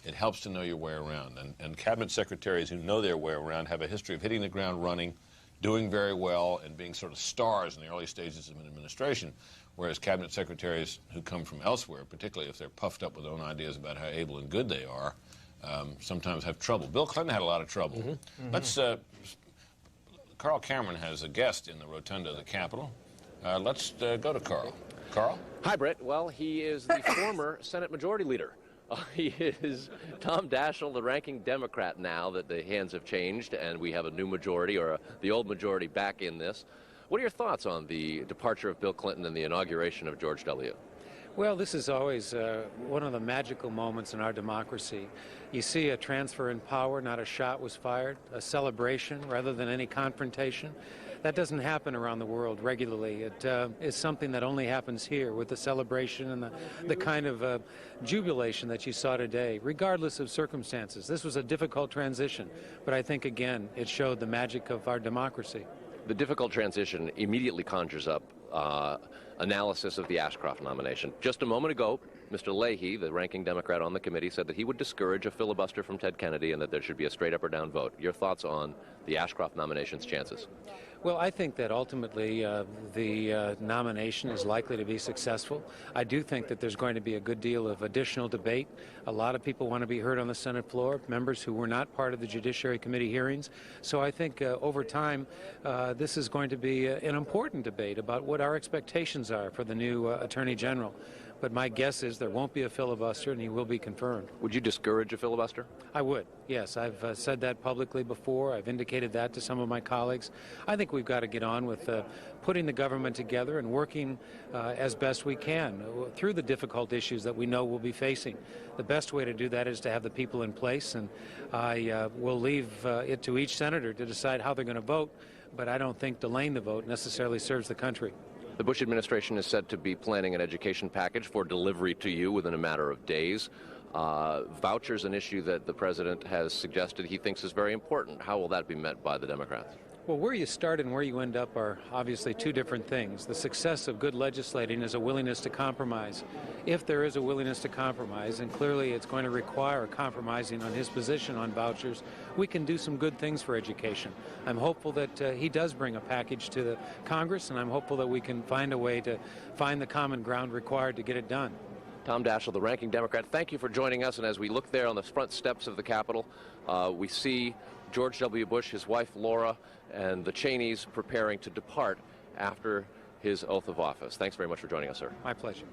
It helps to know your way around. And cabinet secretaries who know their way around have a history of hitting the ground running, doing very well, and being sort of stars in the early stages of an administration, whereas cabinet secretaries who come from elsewhere, particularly if they're puffed up with their own ideas about how able and good they are, sometimes have trouble. Bill Clinton had a lot of trouble. Mm-hmm. Let's, Carl Cameron has a guest in the rotunda of the Capitol. Let's go to Carl. Carl? Hi, Britt. Well, he is the former Senate Majority Leader. He is Tom Daschle, the ranking Democrat, now that the hands have changed and we have a new majority, or the old majority, back in this. What are your thoughts on the departure of Bill Clinton and the inauguration of George W.? Well, this is always one of the magical moments in our democracy. You see a transfer in power, not a shot was fired, a celebration rather than any confrontation. That doesn't happen around the world regularly. It is something that only happens here with the celebration and the kind of jubilation that you saw today, regardless of circumstances. This was a difficult transition, but I think, again, it showed the magic of our democracy. The difficult transition immediately conjures up analysis of the Ashcroft nomination. Just a moment ago, Mr. Leahy, the ranking Democrat on the committee, said that he would discourage a filibuster from Ted Kennedy and that there should be a straight up or down vote. Your thoughts on the Ashcroft nomination's chances? Well, I think that ultimately the nomination is likely to be successful. I do think that there's going to be a good deal of additional debate. A lot of people want to be heard on the Senate floor, members who were not part of the Judiciary Committee hearings. So I think over time this is going to be an important debate about what our expectations are for the new Attorney General. But my guess is there won't be a filibuster and he will be confirmed. Would you discourage a filibuster? I would, yes. I've said that publicly before. I've indicated that to some of my colleagues. I think we've got to get on with putting the government together and working as best we can through the difficult issues that we know we'll be facing. The best way to do that is to have the people in place, and I will leave it to each senator to decide how they're going to vote, but I don't think delaying the vote necessarily serves the country. The Bush administration is said to be planning an education package for delivery to you within a matter of days. Vouchers, an issue that the president has suggested he thinks is very important. How will that be met by the Democrats? Well, where you start and where you end up are obviously two different things. The success of good legislating is a willingness to compromise. If there is a willingness to compromise, and clearly it's going to require compromising on his position on vouchers, we can do some good things for education. I'm hopeful that he does bring a package to the Congress, and I'm hopeful that we can find a way to find the common ground required to get it done. Tom Daschle, the ranking Democrat, thank you for joining us. And as we look there on the front steps of the Capitol, we see George W. Bush, his wife Laura, and the Cheneys preparing to depart after his oath of office. Thanks very much for joining us, sir. My pleasure.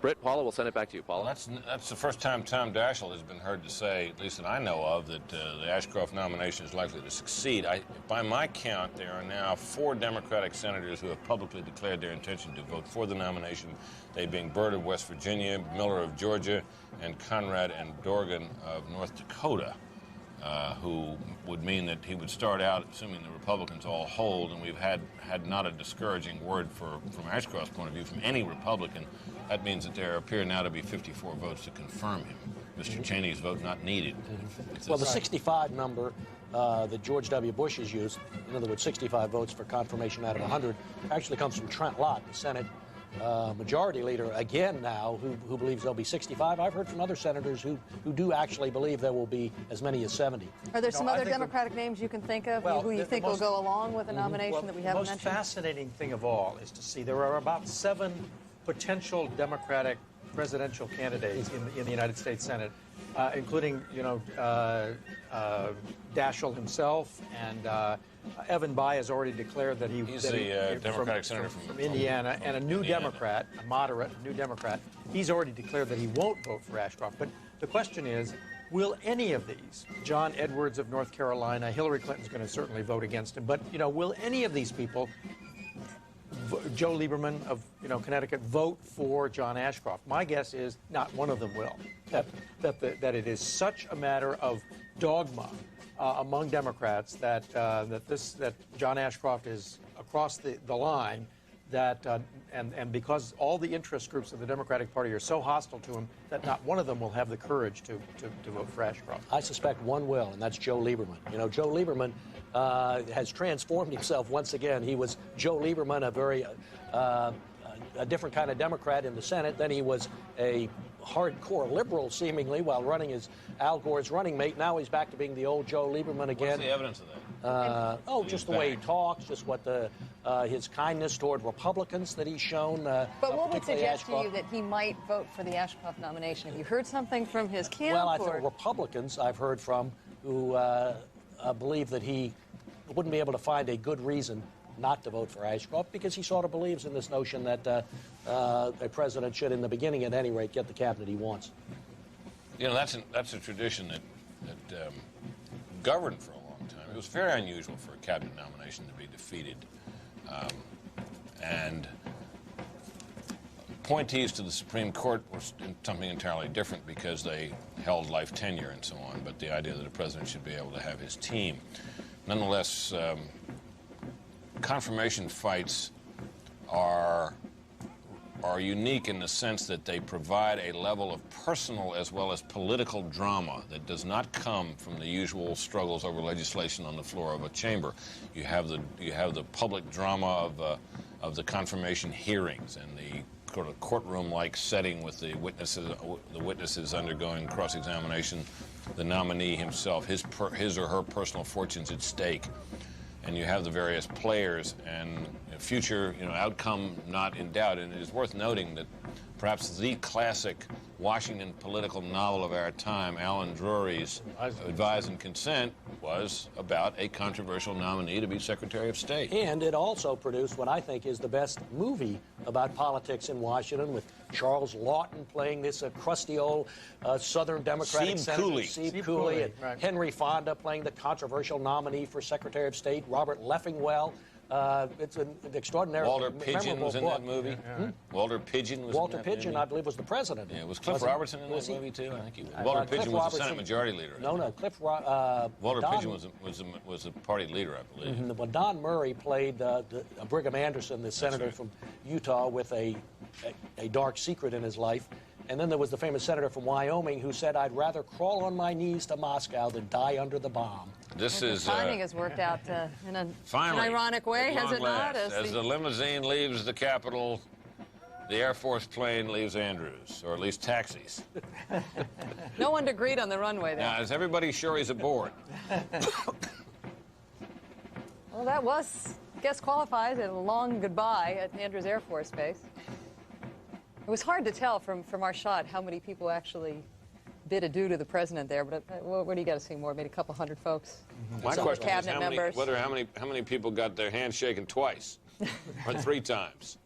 Britt, Paula, we'll send it back to you. Paula? Well, that's the first time Tom Daschle has been heard to say, at least that I know of, that the Ashcroft nomination is likely to succeed. By my count, there are now 4 Democratic senators who have publicly declared their intention to vote for the nomination, they being Byrd of West Virginia, Miller of Georgia, and Conrad and Dorgan of North Dakota. Who would mean that he would start out, assuming the Republicans all hold, and we've had not a discouraging word from Ashcroft's point of view from any Republican. That means that there appear now to be 54 votes to confirm him. Mr. Cheney's vote not needed. Well, the 65 number that George W. Bush has used, in other words, 65 votes for confirmation out of 100, actually comes from Trent Lott, the Senate Majority Leader, again now, who believes there'll be 65. I've heard from other senators who do actually believe there will be as many as 70. Are there some other Democratic names you can think of who you think will go along with a nomination that we haven't mentioned? The most fascinating thing of all is to see there are about 7 potential Democratic presidential candidates in the United States Senate, including, Daschle himself, and Evan Bayh has already declared that he's the Democratic senator from Indiana, and a new Democrat, a moderate new Democrat. He's already declared that he won't vote for Ashcroft. But the question is, will any of these, John Edwards of North Carolina, Hillary Clinton's going to certainly vote against him, but will any of these people, Joe Lieberman of Connecticut, vote for John Ashcroft? My guess is not one of them will. That it is such a matter of dogma among Democrats that John Ashcroft is across the line that, and because all the interest groups of the Democratic Party are so hostile to him, that not one of them will have the courage to vote for Ashcroft. I suspect one will, and that's Joe Lieberman. You know, Joe Lieberman has transformed himself once again. He was Joe Lieberman, a very a different kind of Democrat in the Senate. Then he was a hardcore liberal, seemingly, while running as Al Gore's running mate. Now he's back to being the old Joe Lieberman again. What's the evidence of that? Just the way he talks, just what his kindness toward Republicans that he's shown. But what would particularly suggest to you Ashcroft. that he might vote for the Ashcroft nomination? Have you heard something from his camp? Well, I think Republicans I've heard from who believe that he wouldn't be able to find a good reason not to vote for Ashcroft because he sort of believes in this notion that a president should, in the beginning at any rate, get the cabinet he wants. You know, that's a tradition that governed for a long time. It was very unusual for a cabinet nomination to be defeated. And appointees to the Supreme Court were something entirely different because they held life tenure and so on, but the idea that a president should be able to have his team. Nonetheless, confirmation fights are unique in the sense that they provide a level of personal as well as political drama that does not come from the usual struggles over legislation on the floor of a chamber. You have the public drama of the confirmation hearings and the sort of courtroom-like setting with the witnesses undergoing cross-examination, the nominee himself, his or her personal fortunes at stake. And you have the various players and future, outcome not in doubt. And it is worth noting that perhaps the classic Washington political novel of our time, Alan Drury's Advise and Consent, was about a controversial nominee to be Secretary of State. And it also produced what I think is the best movie about politics in Washington, with Charles Lawton playing this crusty old Southern Democratic senator, Steve Cooley, and right. Henry Fonda playing the controversial nominee for Secretary of State, Robert Leffingwell. It's an extraordinary, Walter Pidgeon was in book. that movie. Hmm? Walter Pidgeon was Walter in that Pidgeon, movie. I believe, was the president. Yeah, was Cliff Robertson in that movie too? I think he was. Walter Pidgeon was the Senate Majority Leader. No, Walter Pidgeon was the party leader, I believe. Mm-hmm. But Don Murray played Brigham Anderson, the senator from Utah, with a dark secret in his life. And then there was the famous senator from Wyoming who said, "I'd rather crawl on my knees to Moscow than die under the bomb." This is timing has worked out in an finally, ironic way, has it not? As the limousine leaves the Capitol, the Air Force plane leaves Andrews, or at least taxis. No one agreed on the runway there. Now, is everybody sure he's aboard? Well, that was, guest qualifies, a long goodbye at Andrews Air Force Base. It was hard to tell from our shot how many people actually bid adieu to the president there, but what do you got to see more? Maybe a couple hundred folks. My Some question is cabinet members. how many people got their hand shaken twice or 3 times?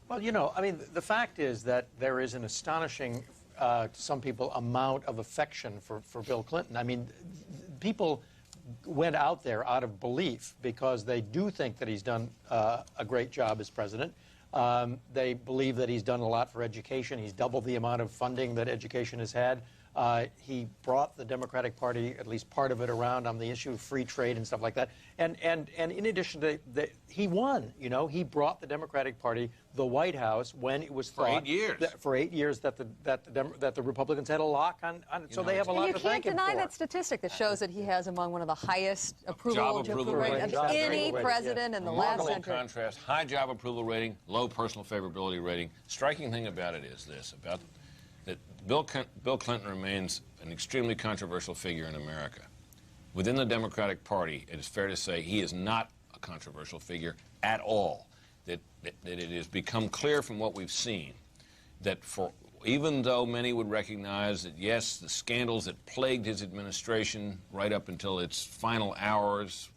Well, I mean, the fact is that there is an astonishing, to some people, amount of affection for Bill Clinton. I mean, people went out there out of belief because they do think that he's done a great job as president. They believe that he's done a lot for education. He's doubled the amount of funding that education has had. He brought the Democratic Party, at least part of it, around on the issue of free trade and stuff like that. And in addition to that, he won. He brought the Democratic Party the White House when it was thought for 8 years that the Republicans had a lock on so they have a lot to thank him for. You can't deny that statistic that shows that he has among one of the highest approval rating of any president in the last century. Contrast, high job approval rating, low personal favorability rating. Striking thing about it is this, that Bill Clinton remains an extremely controversial figure in America. Within the Democratic Party, it is fair to say he is not a controversial figure at all. That it has become clear from what we've seen that even though many would recognize that, yes, the scandals that plagued his administration right up until its final hours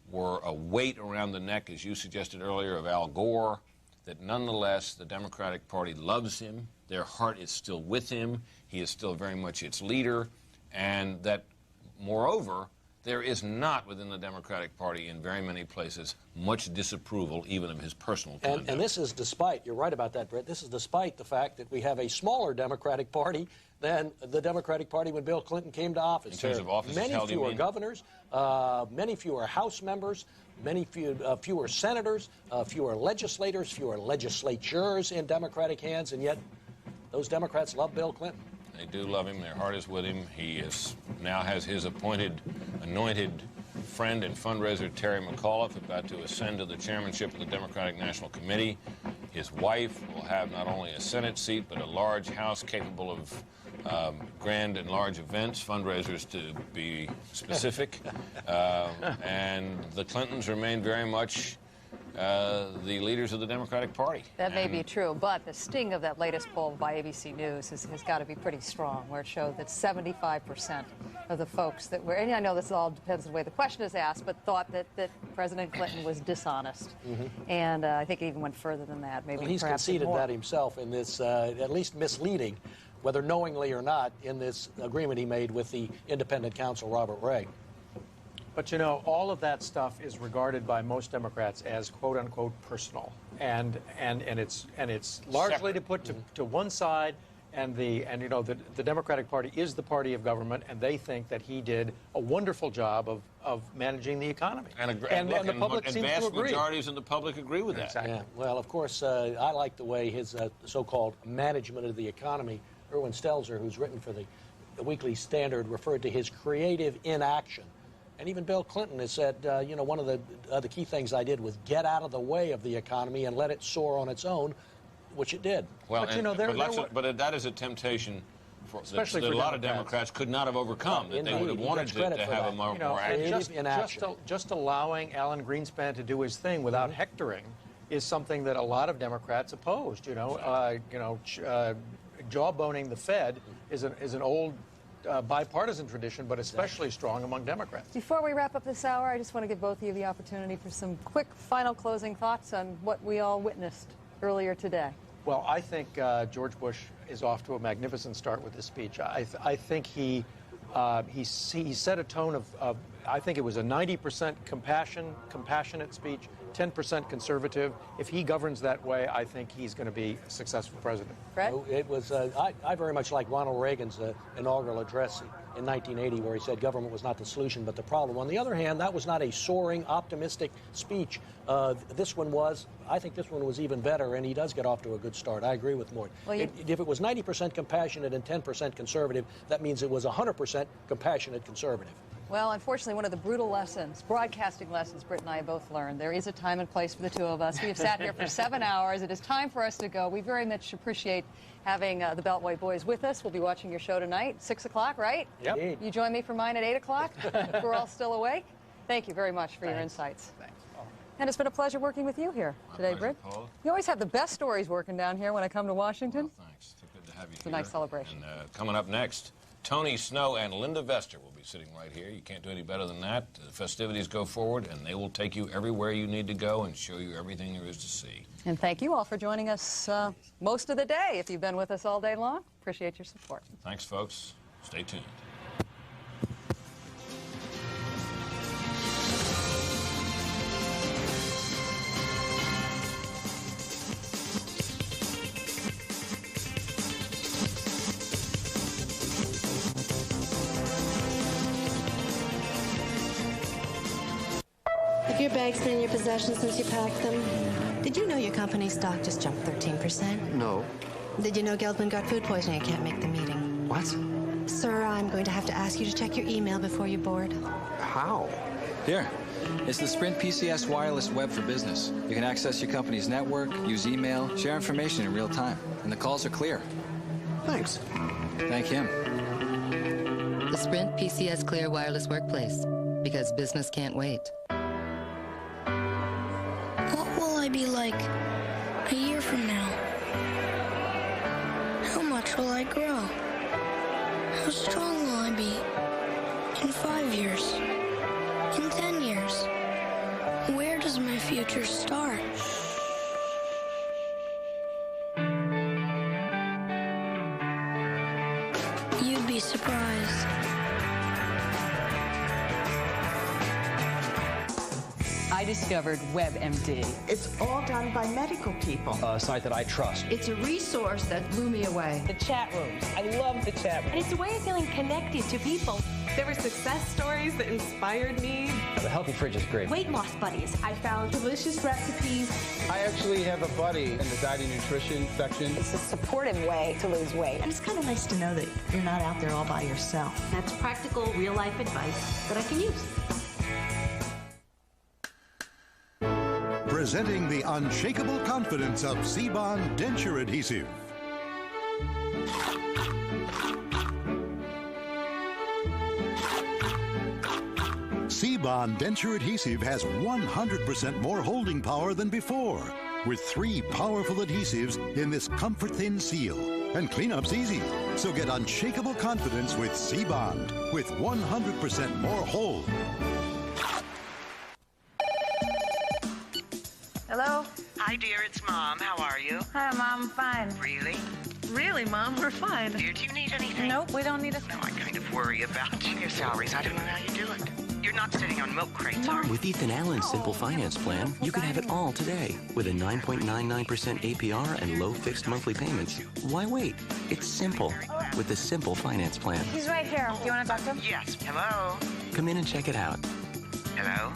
were a weight around the neck, as you suggested earlier, of Al Gore, that nonetheless the Democratic Party loves him. Their heart is still with him. He is still very much its leader. And that, moreover, there is not within the Democratic Party in very many places much disapproval even of his personal conduct. And this is despite, you're right about that, Brett, this is despite the fact that we have a smaller Democratic Party than the Democratic Party when Bill Clinton came to office. In terms of offices many held, fewer governors, many fewer House members, many fewer senators, fewer legislators, fewer legislatures in Democratic hands, and yet those Democrats love Bill Clinton. They do love him. Their heart is with him. He now has his anointed friend and fundraiser, Terry McAuliffe, about to ascend to the chairmanship of the Democratic National Committee. His wife will have not only a Senate seat, but a large House capable of grand and large events, fundraisers to be specific. And the Clintons remain very much the leaders of the Democratic Party. That may be true, but the sting of that latest poll by ABC News has got to be pretty strong, where it showed that 75% of the folks that were, and I know this all depends on the way the question is asked, but thought that President Clinton was dishonest. And I think it even went further than that. Maybe well, he's conceded that himself in this, at least misleading, whether knowingly or not, in this agreement he made with the independent counsel, Robert Ray. But you know, all of that stuff is regarded by most Democrats as "quote unquote" personal, and it's largely separate. to put to one side. And you know, the Democratic Party is the party of government, and they think that he did a wonderful job of managing the economy. And the public seems to vast agree. Majorities in the public agree with that. Exactly. Yeah. Well, of course, I like the way his so-called management of the economy, Erwin Stelzer, who's written for the Weekly Standard, referred to his creative inaction. And even Bill Clinton has said, you know, one of the key things I did was get out of the way of the economy and let it soar on its own, which it did. Well, but, you know, but that is a temptation especially that for a lot of Democrats could not have overcome, that they would have wanted to have a more active. Just allowing Alan Greenspan to do his thing without hectoring is something that a lot of Democrats opposed. You know, jawboning the Fed is an old bipartisan tradition, but especially strong among Democrats. Before we wrap up this hour, I just want to give both of you the opportunity for some quick final closing thoughts on what we all witnessed earlier today. Well, I think George Bush is off to a magnificent start with this speech. I think he set a tone of I think it was a 90% compassionate speech, 10% conservative. If he governs that way, I think he's going to be a successful president. Brett? It was, I very much like Ronald Reagan's inaugural address in 1980, where he said government was not the solution but the problem. On the other hand, that was not a soaring, optimistic speech. This one was. I think this one was even better, and he does get off to a good start. I agree with Mort. Well, if it was 90% compassionate and 10% conservative, that means it was 100% compassionate conservative. Well, unfortunately, one of the brutal lessons, broadcasting lessons, Britt and I both learned. There is a time and place for the two of us. We have sat here for 7 hours. It is time for us to go. We very much appreciate having the Beltway boys with us. We'll be watching your show tonight, 6 o'clock, right? Yep. Indeed. You join me for mine at 8 o'clock. We're all still awake. Thank you very much for your insights. Thanks. And it's been a pleasure working with you here today, Britt. You always have the best stories working down here when I come to Washington. Well, thanks. It's good to have you It's here. a nice celebration. And coming up next, Tony Snow and Linda Vester will be sitting right here. You can't do any better than that. The festivities go forward, and they will take you everywhere you need to go and show you everything there is to see. And thank you all for joining us most of the day. If you've been with us all day long, appreciate your support. Thanks, folks. Stay tuned. Have your bags been in your possession since you packed them? Did you know your company's stock just jumped 13%? No. Did you know Geldman got food poisoning and can't make the meeting? What? Sir, I'm going to have to ask you to check your email before you board. How? Here. It's the Sprint PCS Wireless Web for Business. You can access your company's network, use email, share information in real time. And the calls are clear. Thanks. Thank him. The Sprint PCS Clear Wireless Workplace. Because business can't wait. What will I be like a year from now? How much will I grow? How strong will I be in 5 years? In 10 years? Where does my future start? You'd be surprised. discovered WebMD. It's all done by medical people. A site that I trust. It's a resource that blew me away. The chat rooms. I love the chat rooms. And it's a way of feeling connected to people. There were success stories that inspired me. The Healthy Fridge is great. Weight loss buddies. I found delicious recipes. I actually have a buddy in the diet and nutrition section. It's a supportive way to lose weight. And it's kind of nice to know that you're not out there all by yourself. That's practical, real-life advice that I can use. Presenting the unshakable confidence of C-Bond denture adhesive. C-Bond denture adhesive has 100% more holding power than before, with 3 powerful adhesives in this comfort-thin seal. And cleanup's easy, so get unshakable confidence with C-Bond, with 100% more hold. Hello? Hi, dear. It's Mom. How are you? Hi, Mom. Fine. Really? Really, Mom? We're fine. Dear, do you need anything? Nope, we don't need a... No, I kind of worry about your salaries. I don't know how you do it. You're not sitting on milk crates, are you? With Ethan Allen's Simple Finance Plan, you can have it all today. With a 9.99% APR and low fixed monthly payments. Why wait? It's simple. With the Simple Finance Plan. He's right here. Do you want to talk to him? Yes. Hello? Come in and check it out. Hello?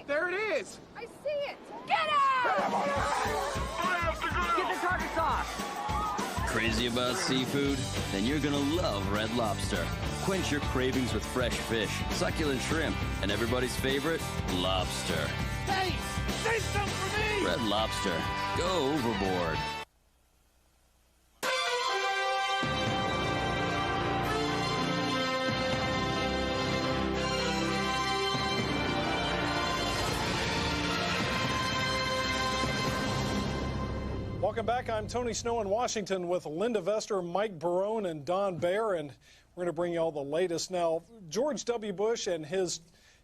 There it is! I see it! Get out! Get the target sauce! Crazy about seafood? Then you're gonna love Red Lobster. Quench your cravings with fresh fish, succulent shrimp, and everybody's favorite, lobster. Hey! Say something for me! Red Lobster. Go overboard. Welcome back. I'm Tony Snow in Washington with Linda Vester, Mike Barone, and Don Baer, and we're going to bring you all the latest. Now, George W. Bush and his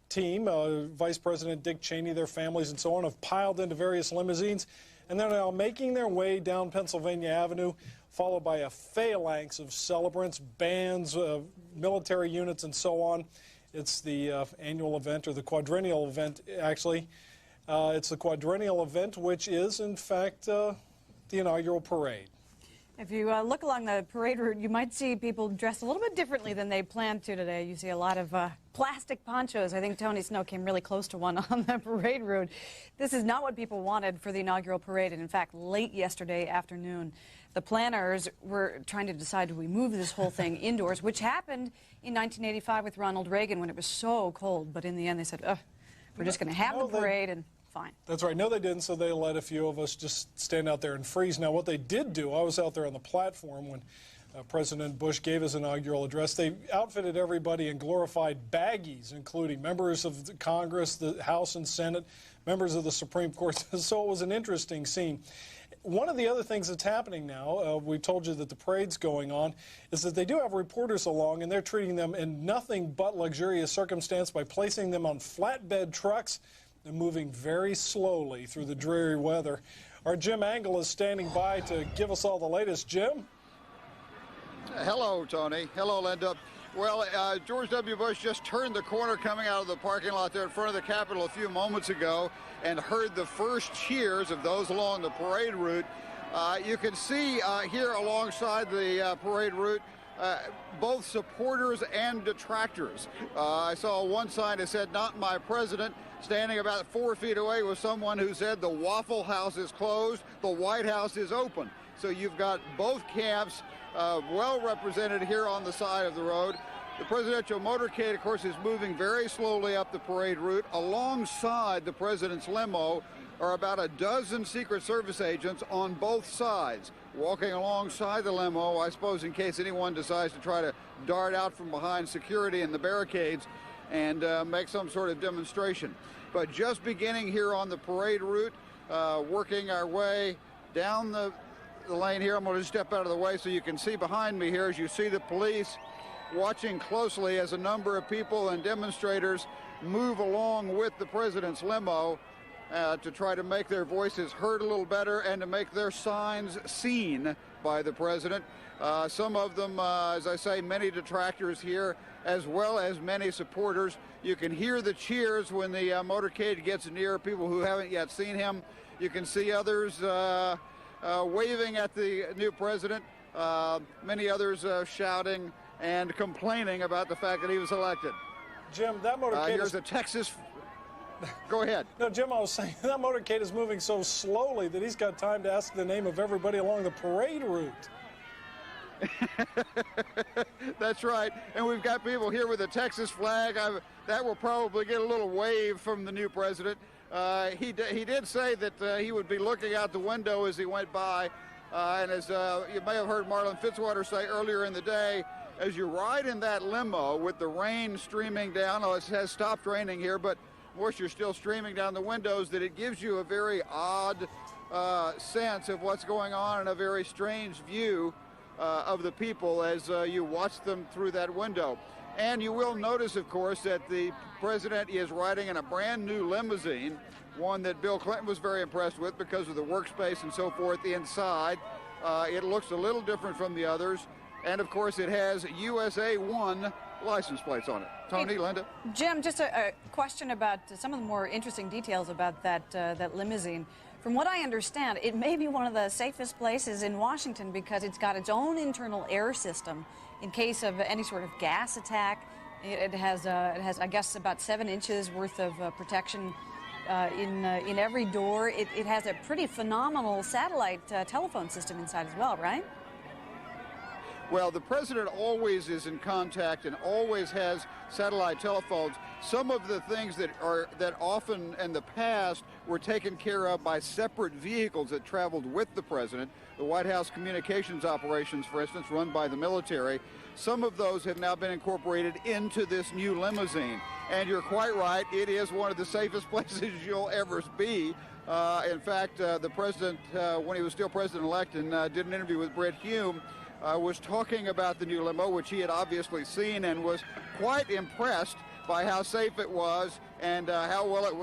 team, Vice President Dick Cheney, their families, and so on, have piled into various limousines, and they're now making their way down Pennsylvania Avenue, followed by a phalanx of celebrants, bands, military units, and so on. It's the annual event, or the quadrennial event, actually. It's the quadrennial event, which is, in fact, the inaugural parade. If you look along the parade route, you might see people dressed a little bit differently than they planned to today. You see a lot of plastic ponchos. I think Tony Snow came really close to one on the parade route. This is not what people wanted for the inaugural parade. And in fact, late yesterday afternoon, the planners were trying to decide, do we move this whole thing indoors, which happened in 1985 with Ronald Reagan when it was so cold. But in the end, they said, we're just going to have the parade and fine. That's right. No, they didn't, so they let a few of us just stand out there and freeze. Now, what they did do, I was out there on the platform when President Bush gave his inaugural address. They outfitted everybody in glorified baggies, including members of the Congress, the House and Senate, members of the Supreme Court. So it was an interesting scene. One of the other things that's happening now, we told you that the parade's going on, is that they do have reporters along, and they're treating them in nothing but luxurious circumstance by placing them on flatbed trucks and moving very slowly through the dreary weather. Our Jim Angle is standing by to give us all the latest. Jim? Hello, Tony. Hello, Linda. Well, George W. Bush just turned the corner coming out of the parking lot there in front of the Capitol a few moments ago and heard the first cheers of those along the parade route. You can see here alongside the parade route both supporters and detractors. I saw one sign that said, "Not my president." Standing about 4 feet away was someone who said the Waffle House is closed, the White House is open. So you've got both camps well represented here on the side of the road. The presidential motorcade, of course, is moving very slowly up the parade route. Alongside the president's limo are about a dozen Secret Service agents on both sides, walking alongside the limo, I suppose in case anyone decides to try to dart out from behind security in the barricades and make some sort of demonstration. But just beginning here on the parade route, working our way down the lane here. I'm going to step out of the way so you can see behind me here as you see the police watching closely as a number of people and demonstrators move along with the president's limo. to try to make their voices heard a little better and to make their signs seen by the president. Some of them, as I say, many detractors here, as well as many supporters. You can hear the cheers when the motorcade gets near people who haven't yet seen him. You can see others waving at the new president, many others shouting and complaining about the fact that he was elected. Jim, that motorcade here's a Texas... Go ahead. No, Jim, I was saying that motorcade is moving so slowly that he's got time to ask the name of everybody along the parade route. That's right. And we've got people here with a Texas flag. That will probably get a little wave from the new president. He did say that he would be looking out the window as he went by. And as you may have heard Marlon Fitzwater say earlier in the day, as you ride in that limo with the rain streaming down, it has stopped raining here, but moisture still streaming down the windows, that it gives you a very odd sense of what's going on and a very strange view of the people as you watch them through that window. And you will notice, of course, that the president is riding in a brand new limousine, one that Bill Clinton was very impressed with because of the workspace and so forth inside. It looks a little different from the others. And, of course, it has USA 1 license plates on it. Tony, hey, Linda? Jim, just a question about some of the more interesting details about that limousine. From what I understand, it may be one of the safest places in Washington because it's got its own internal air system in case of any sort of gas attack. It has, I guess, about 7 inches worth of protection in every door. It has a pretty phenomenal satellite telephone system inside as well, right? Well, the president always is in contact and always has satellite telephones. Some of the things that often in the past were taken care of by separate vehicles that traveled with the president, the White House communications operations, for instance, run by the military, some of those have now been incorporated into this new limousine. And you're quite right, it is one of the safest places you'll ever be. In fact, the president, when he was still president-elect and did an interview with Brett Hume, was talking about the new limo, which he had obviously seen, and was quite impressed by how safe it was and how well it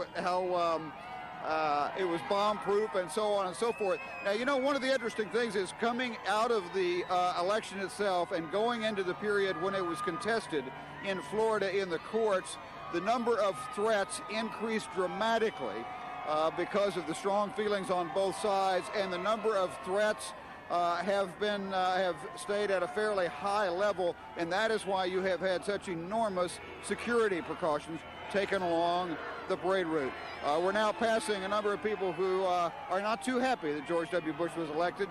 was bomb-proof and so on and so forth. Now, you know, one of the interesting things is coming out of the election itself and going into the period when it was contested in Florida in the courts, the number of threats increased dramatically because of the strong feelings on both sides, and the number of threats have stayed at a fairly high level, and that is why you have had such enormous security precautions taken along the parade route. We're now passing a number of people who are not too happy that George W. Bush was elected,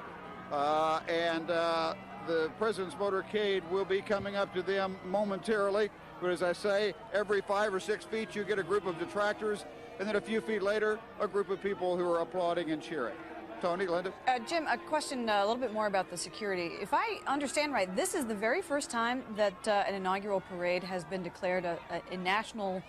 and the president's motorcade will be coming up to them momentarily. But as I say, every 5 or 6 feet you get a group of detractors, and then a few feet later, a group of people who are applauding and cheering. Tony, Linda? Jim, a question a little bit more about the security. If I understand right, this is the very first time that an inaugural parade has been declared a national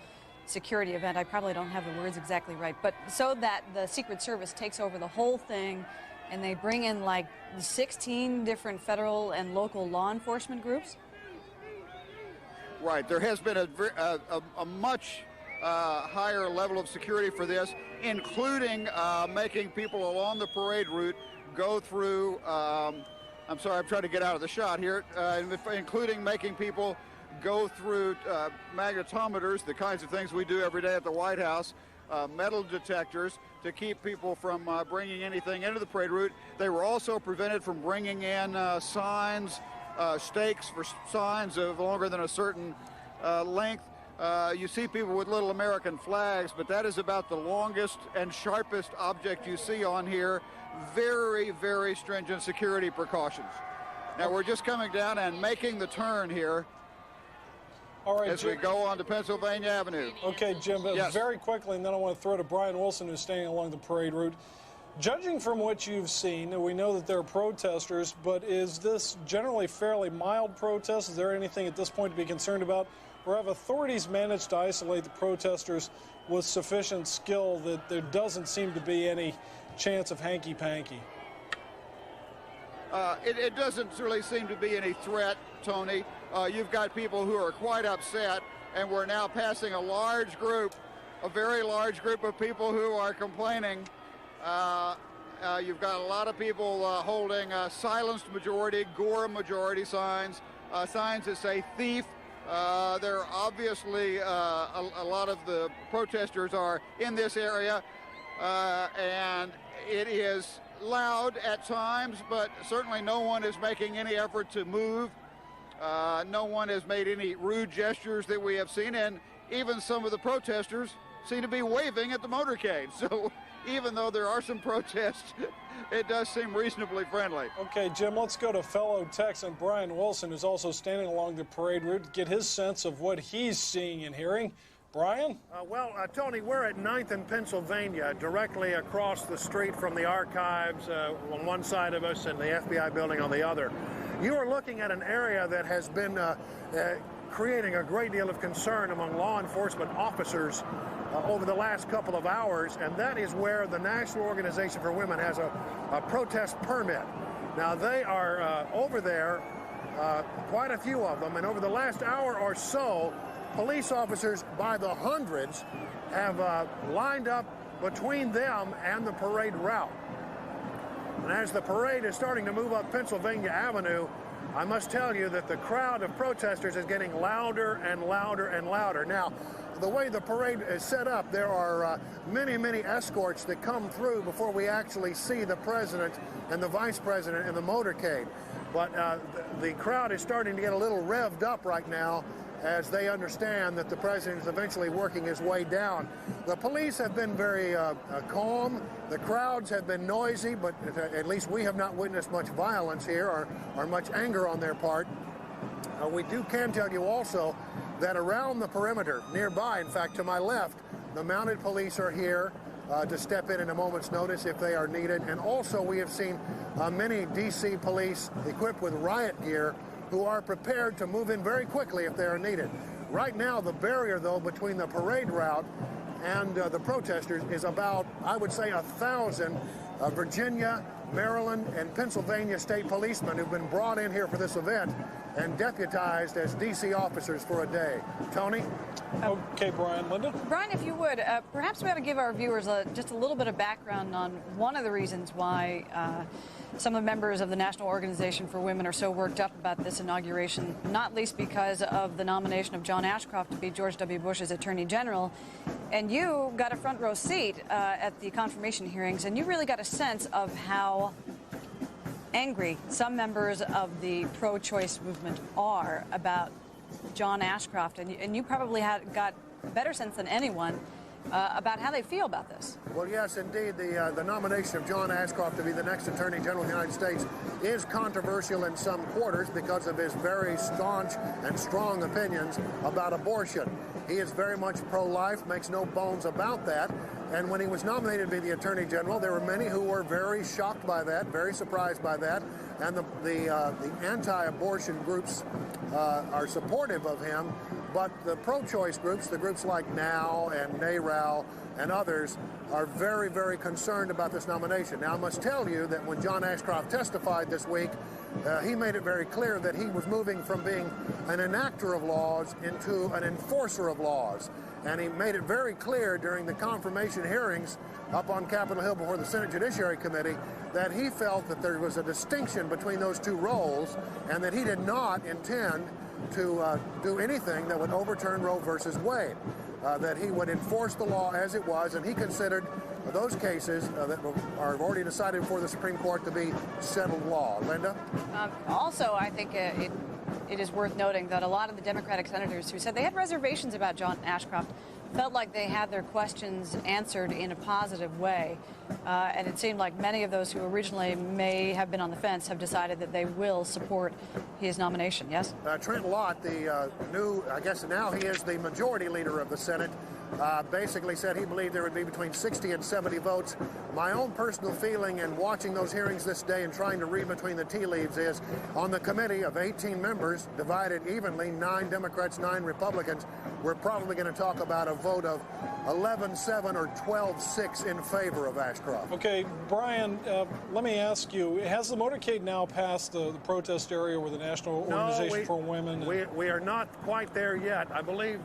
security event. I probably don't have the words exactly right, but so that the Secret Service takes over the whole thing and they bring in like 16 different federal and local law enforcement groups? Right. There has been a much higher level of security for this, including making people along the parade route go through, I'm sorry, I'm trying to get out of the shot here, including making people go through magnetometers, the kinds of things we do every day at the White House, metal detectors to keep people from bringing anything into the parade route. They were also prevented from bringing in signs, stakes for signs of longer than a certain length. You see people with little American flags, but that is about the longest and sharpest object you see on here. Very, very stringent security precautions. Now we're just coming down and making the turn here. All right, as Jim, we go on to Pennsylvania Avenue. Okay, Jim, yes. Very quickly, and then I want to throw to Brian Wilson, who's standing along the parade route. Judging from what you've seen, we know that there are protesters, but is this generally fairly mild protest? Is there anything at this point to be concerned about? Or have authorities managed to isolate the protesters with sufficient skill that there doesn't seem to be any chance of hanky-panky? It doesn't really seem to be any threat, Tony. You've got people who are quite upset, and we're now passing a large group a very large group of people who are complaining. You've got a lot of people holding silenced majority, Gore majority signs, signs that say thief. There are obviously a lot of the protesters are in this area, and it is loud at times, but certainly no one is making any effort to move. No one has made any rude gestures that we have seen, and even some of the protesters seem to be waving at the motorcade. So even though there are some protests, it does seem reasonably friendly. Okay, Jim, let's go to fellow Texan Brian Wilson, who's also standing along the parade route, to get his sense of what he's seeing and hearing. Brian? Tony, we're at 9th and Pennsylvania, directly across the street from the archives on one side of us and the FBI building on the other. You are looking at an area that has been creating a great deal of concern among law enforcement officers over the last couple of hours, and that is where the National Organization for Women has a protest permit. Now, they are over there, quite a few of them, and over the last hour or so, police officers by the hundreds have lined up between them and the parade route. And as the parade is starting to move up Pennsylvania Avenue, I must tell you that the crowd of protesters is getting louder and louder and louder. Now, the way the parade is set up, there are many, many escorts that come through before we actually see the president and the vice president in the motorcade. But the crowd is starting to get a little revved up right now as they understand that the president is eventually working his way down. The police have been very calm. The crowds have been noisy, but at least we have not witnessed much violence here or much anger on their part. We can tell you also that around the perimeter, nearby, in fact, to my left, the mounted police are here to step in a moment's notice if they are needed. And also we have seen many D.C. police equipped with riot gear who are prepared to move in very quickly if they are needed. Right now, the barrier, though, between the parade route and the protesters is about, I would say, 1,000 Virginia, Maryland, and Pennsylvania state policemen who've been brought in here for this event and deputized as D.C. officers for a day. Tony? Okay, Brian. Linda? Brian, if you would, perhaps we ought to give our viewers just a little bit of background on one of the reasons why some of the members of the National Organization for Women are so worked up about this inauguration, not least because of the nomination of John Ashcroft to be George W. Bush's Attorney General. And you got a front row seat at the confirmation hearings, and you really got a sense of how angry some members of the pro-choice movement are about John Ashcroft. And you probably got a better sense than anyone about how they feel about this. Well, yes, indeed. The nomination of John Ashcroft to be the next Attorney General of the United States is controversial in some quarters because of his very staunch and strong opinions about abortion. He is very much pro-life, makes no bones about that. And when he was nominated to be the Attorney General, there were many who were very shocked by that, very surprised by that. And the anti-abortion groups are supportive of him. But the pro-choice groups, the groups like NOW and NARAL and others, are very, very concerned about this nomination. Now, I must tell you that when John Ashcroft testified this week, he made it very clear that he was moving from being an enactor of laws into an enforcer of laws. And he made it very clear during the confirmation hearings up on Capitol Hill before the Senate Judiciary Committee that he felt that there was a distinction between those two roles and that he did not intend to do anything that would overturn Roe versus Wade, that he would enforce the law as it was, and he considered those cases that are already decided before the Supreme Court to be settled law. Linda? Also, I think it is worth noting that a lot of the Democratic senators who said they had reservations about John Ashcroft felt like they had their questions answered in a positive way. And it seemed like many of those who originally may have been on the fence have decided that they will support his nomination, yes? Trent Lott, the I guess now he is the majority leader of the Senate, basically said he believed there would be between 60 and 70 votes. My own personal feeling in watching those hearings this day and trying to read between the tea leaves is on the committee of 18 members, divided evenly, 9 Democrats, 9 Republicans, we're probably going to talk about a vote of 11-7 or 12-6 in favor of Ashcroft. Okay, Brian, let me ask you, has the motorcade now passed the protest area where the National Organization for Women? We are not quite there yet. I believe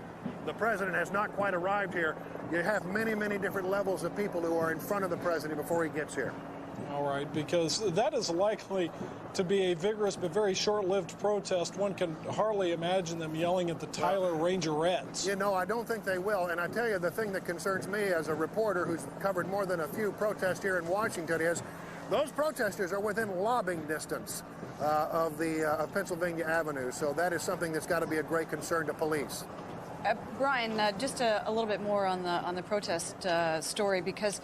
the president has not quite arrived here. You have many, many different levels of people who are in front of the president before he gets here. All right, because that is likely to be a vigorous but very short-lived protest. One can hardly imagine them yelling at the Tyler Rangerettes. You know, I don't think they will. And I tell you, the thing that concerns me as a reporter who's covered more than a few protests here in Washington is those protesters are within lobbing distance of Pennsylvania Avenue. So that is something that's got to be a great concern to police. Brian, just a little bit more on the protest story, because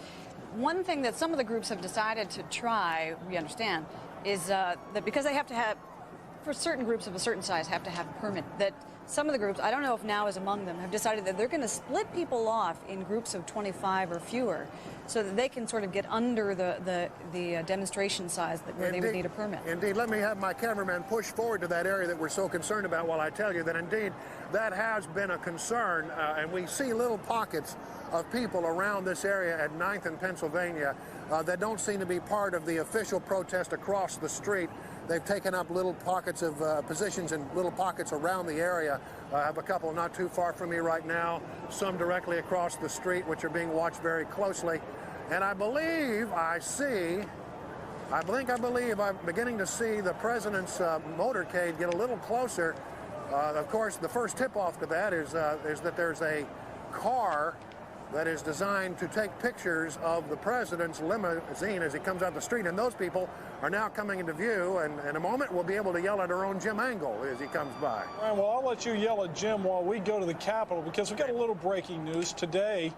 one thing that some of the groups have decided to try, we understand, is that because they have to have, for certain groups of a certain size, have to have a permit, that some of the groups, I don't know if now is among them, have decided that they're going to split people off in groups of 25 or fewer so that they can sort of get under the demonstration size where they would need a permit. Indeed. Let me have my cameraman push forward to that area that we're so concerned about while I tell you that indeed that has been a concern, and we see little pockets of people around this area at 9th and Pennsylvania that don't seem to be part of the official protest across the street. They've taken up little pockets of positions in little pockets around the area. I have a couple not too far from me right now, some directly across the street, which are being watched very closely. And I believe I'm beginning to see the president's motorcade get a little closer. Of course, the first tip-off to that is that there's a car that is designed to take pictures of the president's limousine as he comes out the street, and those people are now coming into view, and in a moment we'll be able to yell at our own Jim Angle as he comes by. All right, well, I'll let you yell at Jim while we go to the Capitol, because we've got a little breaking news. Today,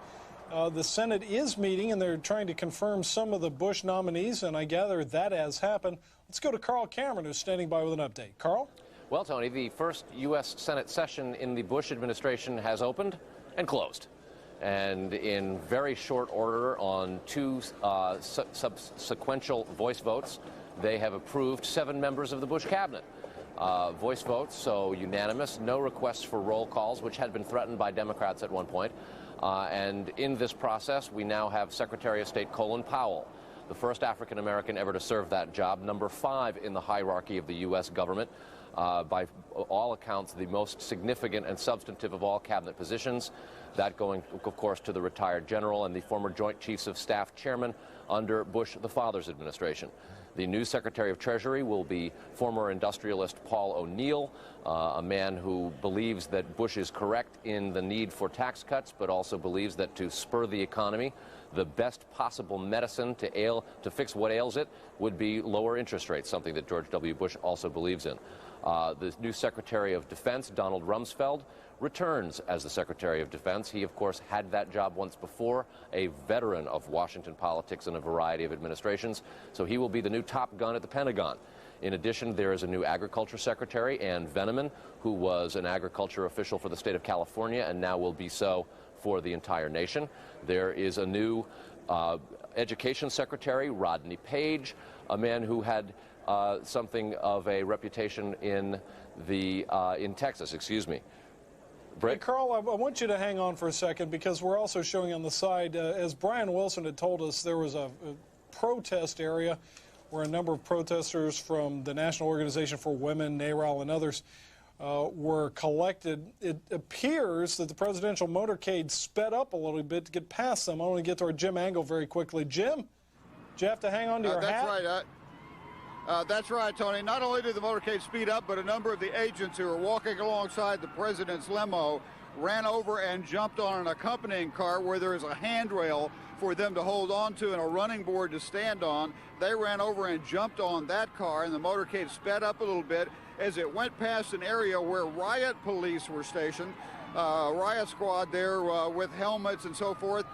the Senate is meeting, and they're trying to confirm some of the Bush nominees, and I gather that has happened. Let's go to Carl Cameron, who's standing by with an update. Carl? Well, Tony, the first U.S. Senate session in the Bush administration has opened and closed. And in very short order, on two sequential voice votes, they have approved 7 members of the Bush cabinet. Voice votes, so unanimous, no requests for roll calls, which had been threatened by Democrats at one point. And in this process, we now have Secretary of State Colin Powell, the first African-American ever to serve that job, number 5 in the hierarchy of the U.S. government. By all accounts, the most significant and substantive of all cabinet positions. That going, of course, to the retired general and the former Joint Chiefs of Staff chairman under Bush the father's administration. The new Secretary of Treasury will be former industrialist Paul O'Neill, a man who believes that Bush is correct in the need for tax cuts, but also believes that to spur the economy, the best possible medicine to fix what ails it would be lower interest rates, something that George W. Bush also believes in. The new Secretary of Defense, Donald Rumsfeld, returns as the Secretary of Defense. He, of course, had that job once before, a veteran of Washington politics in a variety of administrations, so he will be the new top gun at the Pentagon. In addition, there is a new Agriculture Secretary, Ann Veneman, who was an agriculture official for the state of California and now will be so for the entire nation. There is a new Education Secretary, Rodney Page, a man who had something of a reputation in Texas, excuse me. Hey, Carl, I want you to hang on for a second, because we're also showing on the side, as Brian Wilson had told us, there was a protest area where a number of protesters from the National Organization for Women, NARAL, and others were collected. It appears that the presidential motorcade sped up a little bit to get past them. I want to get to our Jim Angle very quickly. Jim, do you have to hang on to your hat? That's right. That's right, Tony. Not only did the motorcade speed up, but a number of the agents who were walking alongside the president's limo ran over and jumped on an accompanying car where there is a handrail for them to hold on to and a running board to stand on. They ran over and jumped on that car, and the motorcade sped up a little bit as it went past an area where riot police were stationed, riot squad there with helmets and so forth,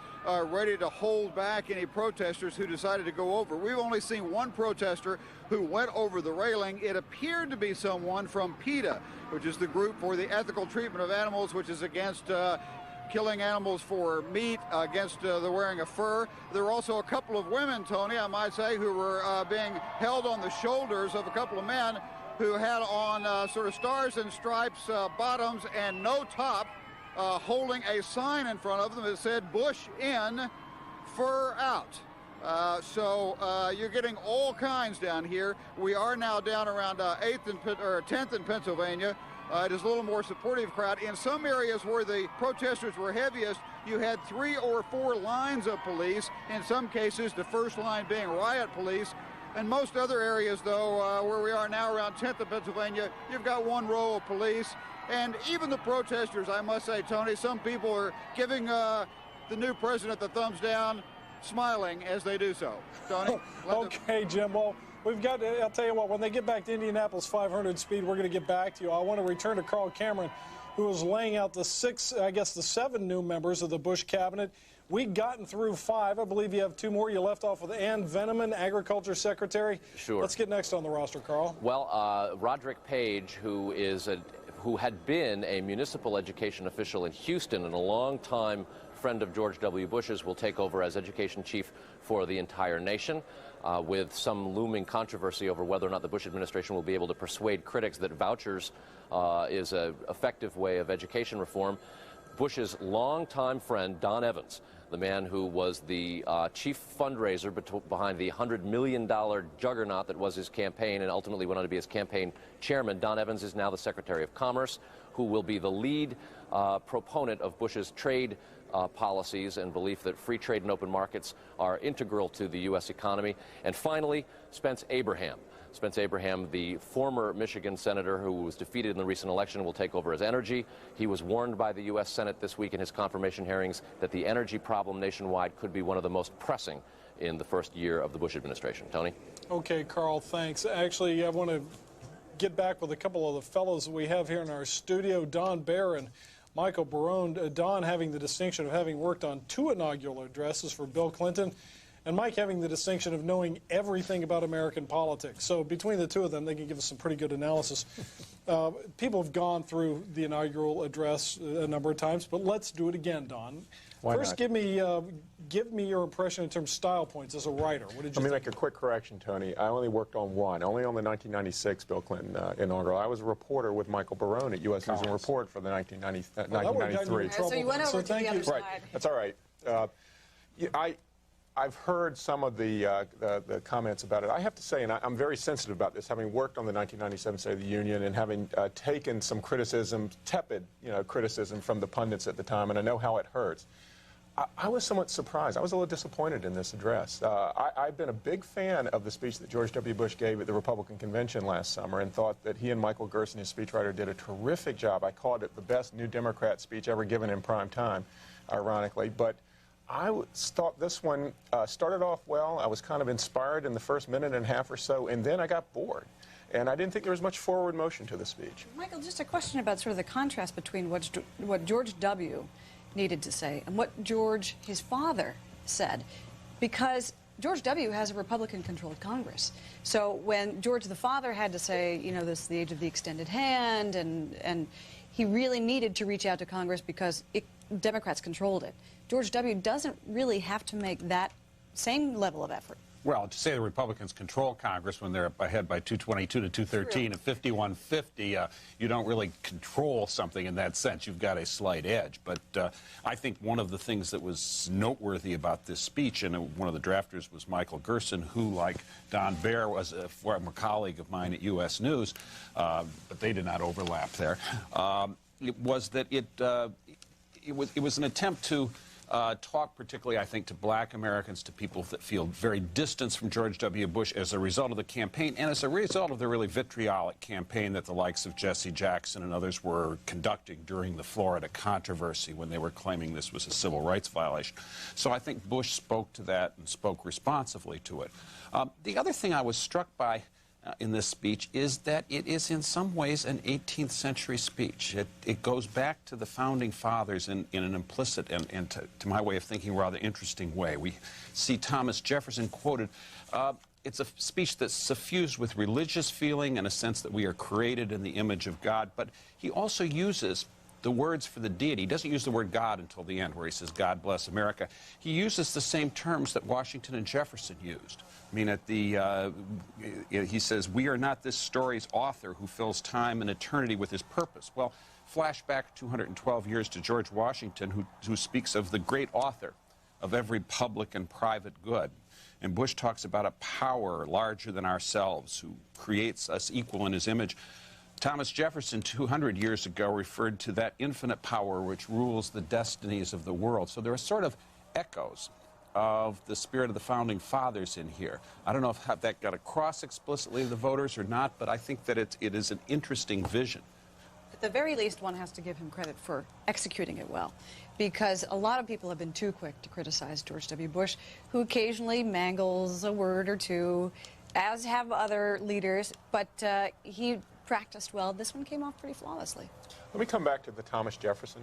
ready to hold back any protesters who decided to go over. We've only seen one protester who went over the railing. It appeared to be someone from PETA, which is the group for the ethical treatment of animals, which is against killing animals for meat, against the wearing of fur. There were also a couple of women, Tony, I might say, who were being held on the shoulders of a couple of men who had on sort of stars and stripes bottoms and no top. holding a sign in front of them that said Bush in, fur out. So you're getting all kinds down here. We are now down around 10th in Pennsylvania. It is a little more supportive crowd. In some areas where the protesters were heaviest, you had 3 or 4 lines of police, in some cases the first line being riot police. In most other areas, though, where we are now around 10th in Pennsylvania, you've got 1 row of police. And even the protesters, I must say, Tony, some people are giving the new president the thumbs down, smiling as they do so. Tony? Okay, Jim. Well, we've got, I'll tell you what, when they get back to Indianapolis 500 speed, we're going to get back to you. I want to return to Carl Cameron, who was laying out the 7 new members of the Bush cabinet. We'd gotten through 5. I believe you have 2 more. You left off with Ann Veneman, Agriculture Secretary. Sure. Let's get next on the roster, Carl. Well, Roderick Page, who had been a municipal education official in Houston and a long-time friend of George W. Bush's, will take over as education chief for the entire nation, with some looming controversy over whether or not the Bush administration will be able to persuade critics that vouchers is an effective way of education reform. Bush's longtime friend, Don Evans, the man who was the chief fundraiser behind the $100 million juggernaut that was his campaign and ultimately went on to be his campaign chairman. Don Evans is now the Secretary of Commerce, who will be the lead proponent of Bush's trade policies and belief that free trade and open markets are integral to the U.S. economy. And finally, Spence Abraham. Spence Abraham, the former Michigan senator who was defeated in the recent election, will take over as energy. He was warned by the U.S. Senate this week in his confirmation hearings that the energy problem nationwide could be one of the most pressing in the first year of the Bush administration. Tony? Okay, Carl, thanks. Actually, I want to get back with a couple of the fellows that we have here in our studio, Don Baer and Michael Barone. Don having the distinction of having worked on 2 inaugural addresses for Bill Clinton, and Mike having the distinction of knowing everything about American politics. So between the 2 of them, they can give us some pretty good analysis. People have gone through the inaugural address a number of times, but let's do it again, Don. First, give me your impression in terms of style points as a writer. What did you Let me make a quick correction, Tony. I only worked on 1, only on the 1996 Bill Clinton inaugural. I was a reporter with Michael Barone at U.S. News and Report for the 1993. So you went over to the other side. Right, that's all right. I've heard some of the comments about it. I have to say, and I'm very sensitive about this, having worked on the 1997 State of the Union and having taken some criticism, tepid, criticism from the pundits at the time, and I know how it hurts. I was somewhat surprised. I was a little disappointed in this address. I've been a big fan of the speech that George W. Bush gave at the Republican convention last summer and thought that he and Michael Gerson, his speechwriter, did a terrific job. I called it the best New Democrat speech ever given in prime time, ironically. But I thought this one started off well. I was kind of inspired in the first minute and a half or so, and then I got bored. And I didn't think there was much forward motion to the speech. Michael, just a question about sort of the contrast between what George W. needed to say and what George, his father, said. Because George W. has a Republican-controlled Congress. So when George the father had to say, this is the age of the extended hand, and he really needed to reach out to Congress because Democrats controlled it. George W. doesn't really have to make that same level of effort. Well, to say the Republicans control Congress when they're ahead by 222 to 213 and 5150, you don't really control something in that sense. You've got a slight edge. But I think one of the things that was noteworthy about this speech, and one of the drafters was Michael Gerson, who, like Don Baer, was a former colleague of mine at U.S. News, but they did not overlap there, was that it was an attempt to talk particularly, I think, to black Americans, to people that feel very distanced from George W. Bush as a result of the campaign and as a result of the really vitriolic campaign that the likes of Jesse Jackson and others were conducting during the Florida controversy when they were claiming this was a civil rights violation. So I think Bush spoke to that and spoke responsively to it. The other thing I was struck by in this speech is that it is in some ways an 18th century speech. It goes back to the founding fathers in an implicit and to my way of thinking, rather interesting way. We see Thomas Jefferson quoted. It's a speech that's suffused with religious feeling and a sense that we are created in the image of God, but he also uses the words for the deity. He doesn't use the word God until the end, where he says, God bless America. He uses the same terms that Washington and Jefferson used. I mean, he says, we are not this story's author who fills time and eternity with his purpose. Well, flash back 212 years to George Washington, who speaks of the great author of every public and private good. And Bush talks about a power larger than ourselves who creates us equal in his image. Thomas Jefferson, 200 years ago, referred to that infinite power which rules the destinies of the world. So there are sort of echoes of the spirit of the Founding Fathers in here. I don't know if that got across explicitly to the voters or not, but I think that it is an interesting vision. At the very least, one has to give him credit for executing it well, because a lot of people have been too quick to criticize George W. Bush, who occasionally mangles a word or two, as have other leaders, but he practiced well. This one came off pretty flawlessly. Let me come back to the Thomas Jefferson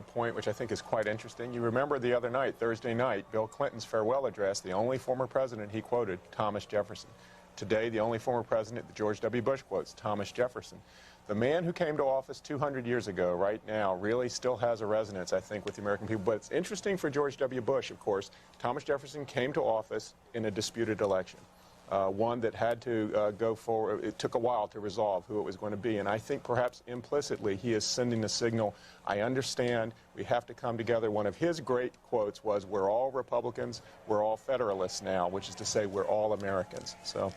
point, which I think is quite interesting. You remember the other night, Thursday night, Bill Clinton's farewell address, the only former president he quoted, Thomas Jefferson. Today, the only former president that George W. Bush quotes, Thomas Jefferson. The man who came to office 200 years ago, right now, really still has a resonance, I think, with the American people. But it's interesting for George W. Bush, of course. Thomas Jefferson came to office in a disputed election. One that had to go forward. It took a while to resolve who it was going to be. And I think perhaps implicitly he is sending a signal, I understand, we have to come together. One of his great quotes was, we're all Republicans, we're all Federalists now, which is to say we're all Americans. So,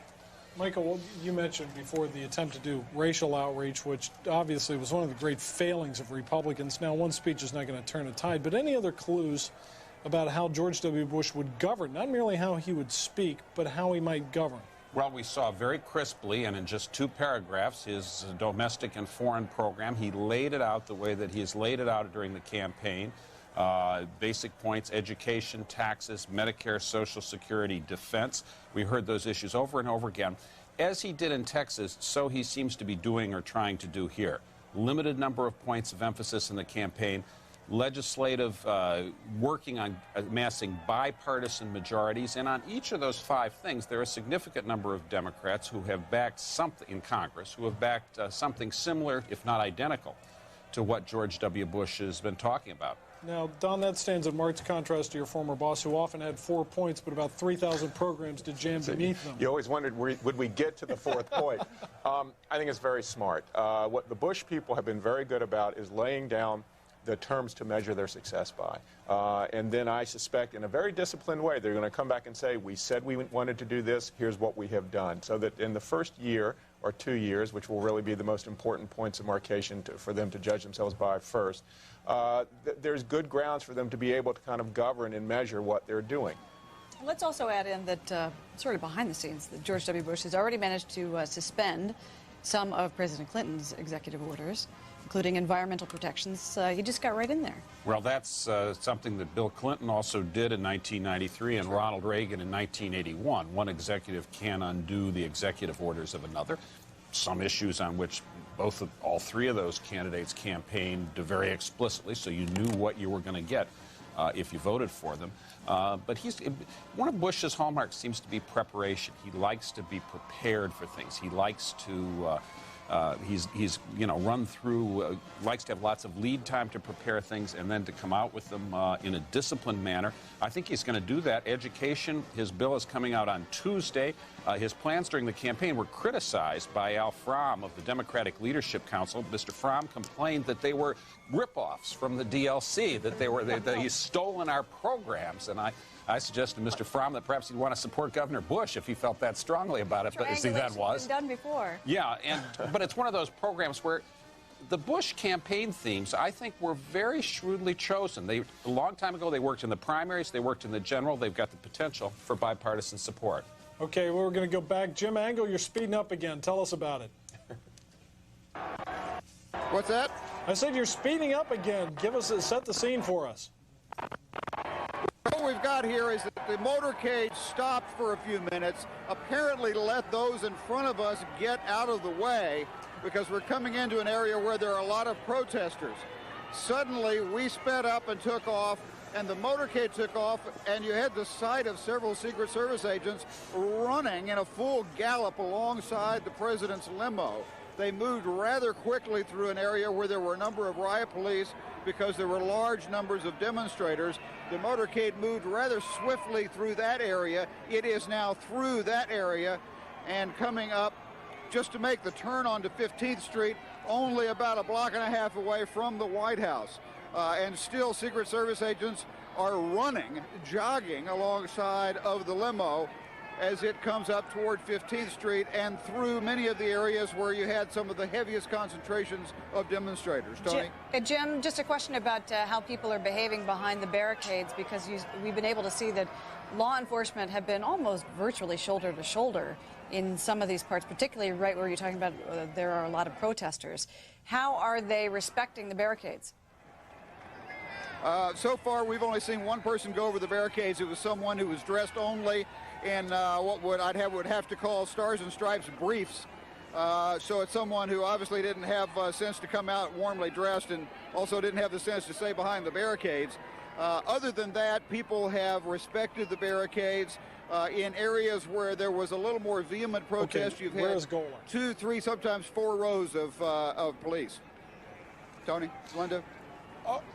Michael, well, you mentioned before the attempt to do racial outreach, which obviously was one of the great failings of Republicans. Now, one speech is not going to turn a tide, but any other clues about how George W. Bush would govern, not merely how he would speak, but how he might govern? Well, we saw very crisply and in just 2 paragraphs his domestic and foreign program. He laid it out the way that he has laid it out during the campaign. Basic points: education, taxes, Medicare, Social Security, defense. We heard those issues over and over again. As he did in Texas, so he seems to be doing or trying to do here. Limited number of points of emphasis in the campaign. Legislative, working on amassing bipartisan majorities, and on each of those 5 things, there are a significant number of Democrats who have backed something in Congress, who have backed something similar, if not identical, to what George W. Bush has been talking about. Now, Don, that stands in marked contrast to your former boss, who often had 4 points, but about 3,000 programs to jam beneath them. You always wondered, would we get to the 4th point? I think it's very smart. What the Bush people have been very good about is laying down the terms to measure their success by. And then I suspect in a very disciplined way, they're going to come back and say, we said we wanted to do this, here's what we have done. So that in the first year or 2 years, which will really be the most important points of marcation for them to judge themselves by first, there's good grounds for them to be able to kind of govern and measure what they're doing. Let's also add in that, sort of behind the scenes, that George W. Bush has already managed to suspend some of President Clinton's executive orders, including environmental protections. He just got right in there. Well, that's something that Bill Clinton also did in 1993 and Ronald Reagan in 1981. One executive can undo the executive orders of another. Some issues on which all 3 of those candidates campaigned very explicitly, so you knew what you were going to get if you voted for them. But one of Bush's hallmarks seems to be preparation. He likes to be prepared for things. He likes to he's run through, likes to have lots of lead time to prepare things and then to come out with them in a disciplined manner. I think he's going to do that. Education, his bill is coming out on Tuesday. His plans during the campaign were criticized by Al Fromm of the Democratic Leadership Council. Mr. Fromm complained that they were ripoffs from the DLC, that he's stolen our programs. And I suggested to Mr. Fromm that perhaps he'd want to support Governor Bush if he felt that strongly about it. But see, that was been done before. Yeah, but it's one of those programs where the Bush campaign themes, I think, were very shrewdly chosen. A long time ago, they worked in the primaries, they worked in the general. They've got the potential for bipartisan support. Okay, well, we're going to go back. Jim Angle, you're speeding up again. Tell us about it. What's that? I said you're speeding up again. Set the scene for us. What we've got here is that the motorcade stopped for a few minutes, apparently to let those in front of us get out of the way, because we're coming into an area where there are a lot of protesters. Suddenly, we sped up and took off, and the motorcade took off, and you had the sight of several Secret Service agents running in a full gallop alongside the president's limo. They moved rather quickly through an area where there were a number of riot police because there were large numbers of demonstrators. The motorcade moved rather swiftly through that area. It is now through that area and coming up just to make the turn onto 15th Street, only about a block and a half away from the White House. And still Secret Service agents are running, jogging alongside of the limo as it comes up toward 15th Street and through many of the areas where you had some of the heaviest concentrations of demonstrators. Tony? Jim, just a question about how people are behaving behind the barricades, because we've been able to see that law enforcement have been almost virtually shoulder to shoulder in some of these parts, particularly right where you're talking about there are a lot of protesters. How are they respecting the barricades? So far, we've only seen one person go over the barricades. It was someone who was dressed only in what would have to call Stars and Stripes briefs. So it's someone who obviously didn't have sense to come out warmly dressed, and also didn't have the sense to stay behind the barricades. Other than that, people have respected the barricades. In areas where there was a little more vehement protest, you've had 2, 3, sometimes 4 rows of police. Tony, Linda?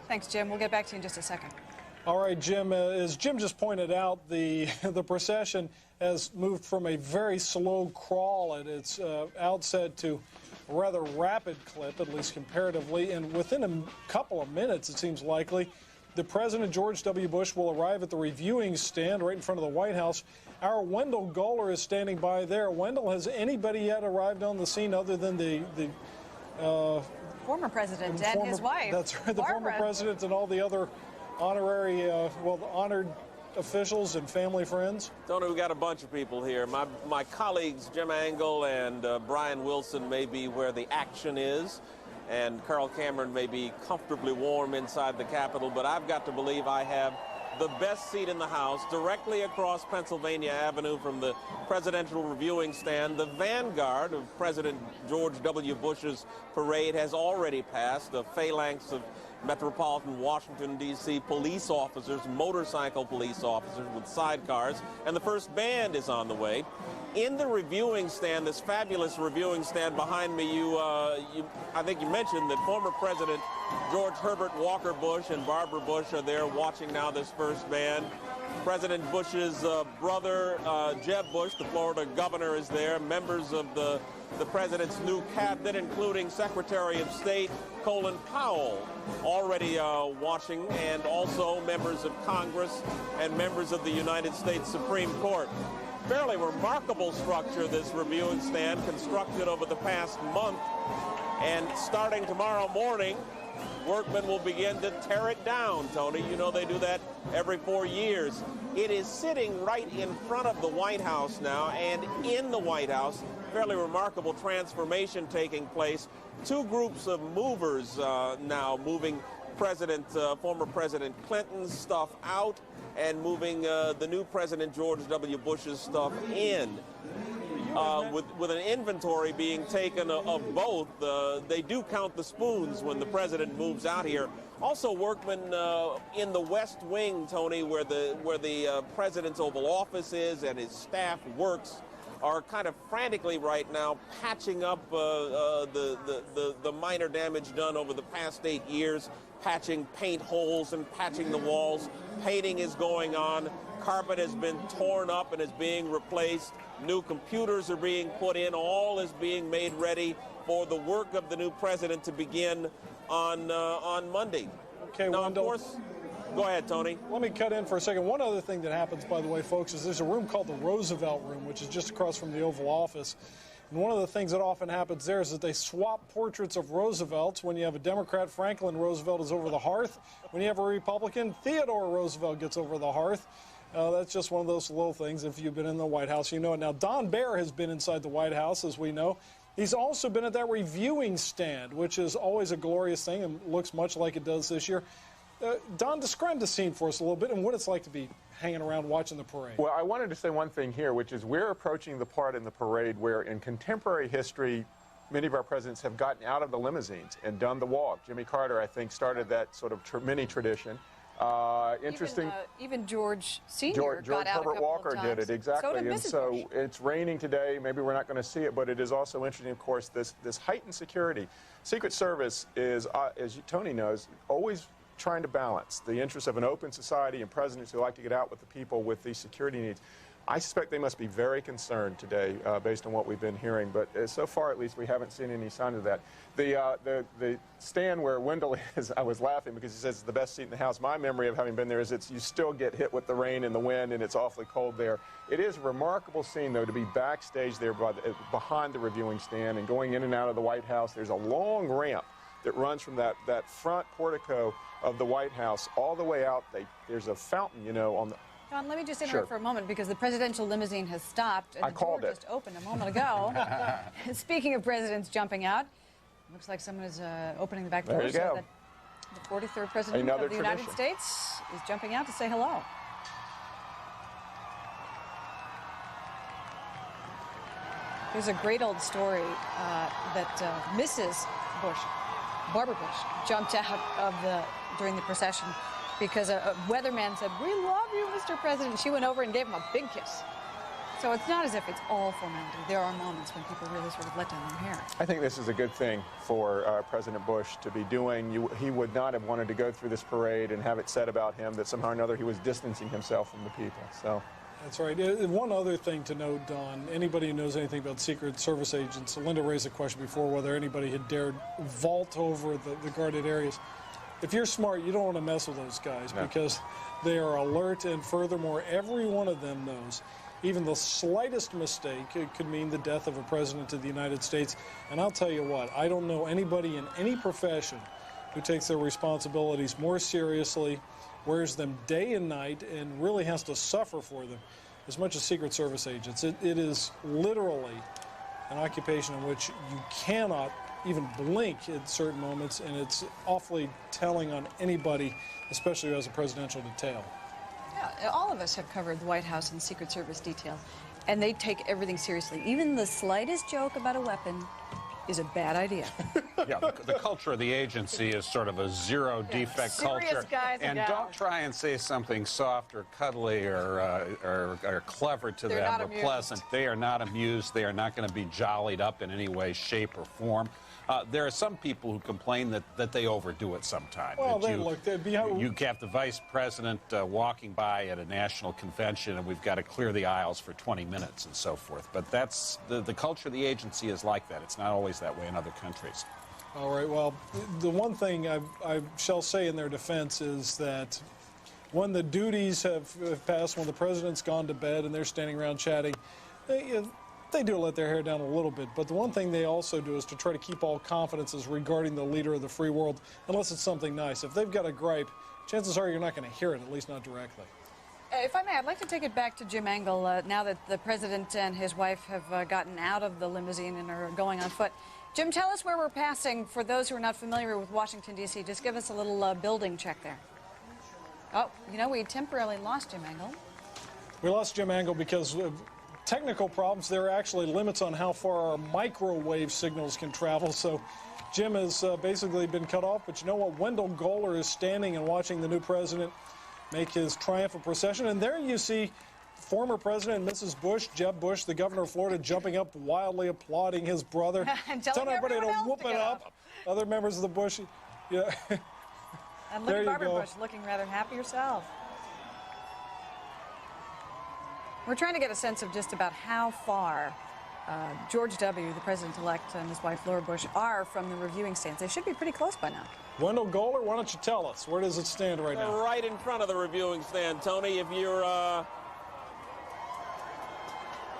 Thanks, Jim. We'll get back to you in just a second. All right, Jim, as Jim just pointed out, the procession has moved from a very slow crawl at its outset to a rather rapid clip, at least comparatively, and within a couple of minutes, it seems likely, the President, George W. Bush, will arrive at the reviewing stand right in front of the White House. Our Wendell Goller is standing by there. Wendell, has anybody yet arrived on the scene other than the former president and his wife? That's right, the Barbara. former president and all the other honorary, honored officials and family friends? Tony, we got a bunch of people here. My colleagues, Jim Angle and Brian Wilson, may be where the action is, and Carl Cameron may be comfortably warm inside the Capitol, but I've got to believe I have the best seat in the House, directly across Pennsylvania Avenue from the presidential reviewing stand. The vanguard of President George W. Bush's parade has already passed. The phalanx of metropolitan Washington, D.C. police officers, motorcycle police officers with sidecars, and the first band is on the way. In the reviewing stand, this fabulous reviewing stand behind me, I think you mentioned that former President George Herbert Walker Bush and Barbara Bush are there watching now this first band. President Bush's brother, Jeb Bush, the Florida governor, is there. Members of the president's new cabinet, including Secretary of State Colin Powell, already watching, and also members of Congress and members of the United States Supreme Court. Fairly remarkable structure, this reviewing stand, constructed over the past month. And starting tomorrow morning, workmen will begin to tear it down, Tony. You know they do that every 4 years. It is sitting right in front of the White House now, and in the White House, fairly remarkable transformation taking place. 2 groups of movers now moving former President Clinton's stuff out and moving the new President George W. Bush's stuff in. With an inventory being taken of both. They do count the spoons when the president moves out here. Also, workmen in the West Wing, Tony, where the president's Oval Office is and his staff works, are kind of frantically right now patching up the minor damage done over the past 8 years, patching paint holes and patching the walls. Painting is going on. Carpet has been torn up and is being replaced. New computers are being put in. All is being made ready for the work of the new president to begin on Monday. Okay, now, Wendell, of course, go ahead, Tony. Let me cut in for a second. One other thing that happens, by the way, folks, is there's a room called the Roosevelt Room, which is just across from the Oval Office. And one of the things that often happens there is that they swap portraits of Roosevelts. When you have a Democrat, Franklin Roosevelt is over the hearth. When you have a Republican, Theodore Roosevelt gets over the hearth. That's just one of those little things. If you've been in the White House, you know it. Now, Don Baer has been inside the White House, as we know. He's also been at that reviewing stand, which is always a glorious thing and looks much like it does this year. Don, describe the scene for us a little bit and what it's like to be hanging around watching the parade. Well, I wanted to say one thing here, which is we're approaching the part in the parade where in contemporary history, many of our presidents have gotten out of the limousines and done the walk. Jimmy Carter, I think, started that sort of mini tradition. Interesting. Even George Sr. George got out Herbert a couple Walker of times. did it, exactly. So did And Mrs. so Bush. it's raining today. Maybe we're not going to see it, but it is also interesting, of course, this heightened security. Secret Service is, Tony knows, always trying to balance the interests of an open society and presidents who like to get out with the people with these security needs. I suspect they must be very concerned today, based on what we've been hearing. But so far, at least, we haven't seen any sign of that. The stand where Wendell is, I was laughing because he says it's the best seat in the House. My memory of having been there is you still get hit with the rain and the wind, and it's awfully cold there. It is a remarkable scene, though, to be backstage there behind the reviewing stand and going in and out of the White House. There's a long ramp that runs from that front portico of the White House all the way out. There's a fountain, you know, on the... John, let me just interrupt for a moment because the presidential limousine has stopped and I called it. just opened a moment ago. Speaking of presidents jumping out, looks like someone is opening the back door. There you go. So that the 43rd president Another of the tradition. United States is jumping out to say hello. There's a great old story that Mrs. Bush, Barbara Bush, jumped out during the procession because a weatherman said, "We love you, Mr. President." She went over and gave him a big kiss. So it's not as if it's all formality. There are moments when people really sort of let down their hair. I think this is a good thing for President Bush to be doing. He would not have wanted to go through this parade and have it said about him that somehow or another he was distancing himself from the people. So. That's right. One other thing to note, Don, anybody who knows anything about Secret Service agents, Linda raised a question before whether anybody had dared vault over the guarded areas. If you're smart, you don't want to mess with those guys because they are alert, and furthermore, every one of them knows even the slightest mistake could mean the death of a president of the United States. And I'll tell you what, I don't know anybody in any profession who takes their responsibilities more seriously, wears them day and night, and really has to suffer for them as much as Secret Service agents. It is literally an occupation in which you cannot even blink at certain moments, and it's awfully telling on anybody, especially who has a presidential detail. Yeah, all of us have covered the White House and Secret Service detail, and they take everything seriously. Even the slightest joke about a weapon is a bad idea. Yeah, the culture of the agency is sort of a zero-defect culture. And don't try and say something soft or cuddly or clever to them or pleasant. They are not amused. They are not going to be jollied up in any way, shape, or form. There are some people who complain that they overdo it sometimes. Well, you have the vice president walking by at a national convention, and we've got to clear the aisles for 20 minutes and so forth. But that's the culture of the agency is like that. It's not always that way in other countries. All right. Well, the one thing I shall say in their defense is that when the duties have passed, when the president's gone to bed and they're standing around chatting, they do let their hair down a little bit, but the one thing they also do is to try to keep all confidences regarding the leader of the free world, unless it's something nice. If they've got a gripe, chances are you're not going to hear it, at least not directly. If I may, I'd like to take it back to Jim Angle now that the president and his wife have gotten out of the limousine and are going on foot. Jim, tell us where we're passing. For those who are not familiar with Washington, D.C., just give us a little building check there. Oh, you know, we temporarily lost Jim Angle. We lost Jim Angle because technical problems. There are actually limits on how far our microwave signals can travel, so Jim has basically been cut off. But you know what? Wendell Goler is standing and watching the new president make his triumphal procession. And there you see former President Mrs. Bush, Jeb Bush, the governor of Florida, jumping up, wildly applauding his brother, and telling everybody to whoop it up. Other members of the Bush, yeah. And look at Barbara Bush looking rather happy herself. We're trying to get a sense of just about how far George W., the president-elect, and his wife Laura Bush are from the reviewing stands. They should be pretty close by now. Wendell Goler, why don't you tell us? Where does it stand right now? Right in front of the reviewing stand, Tony. If you're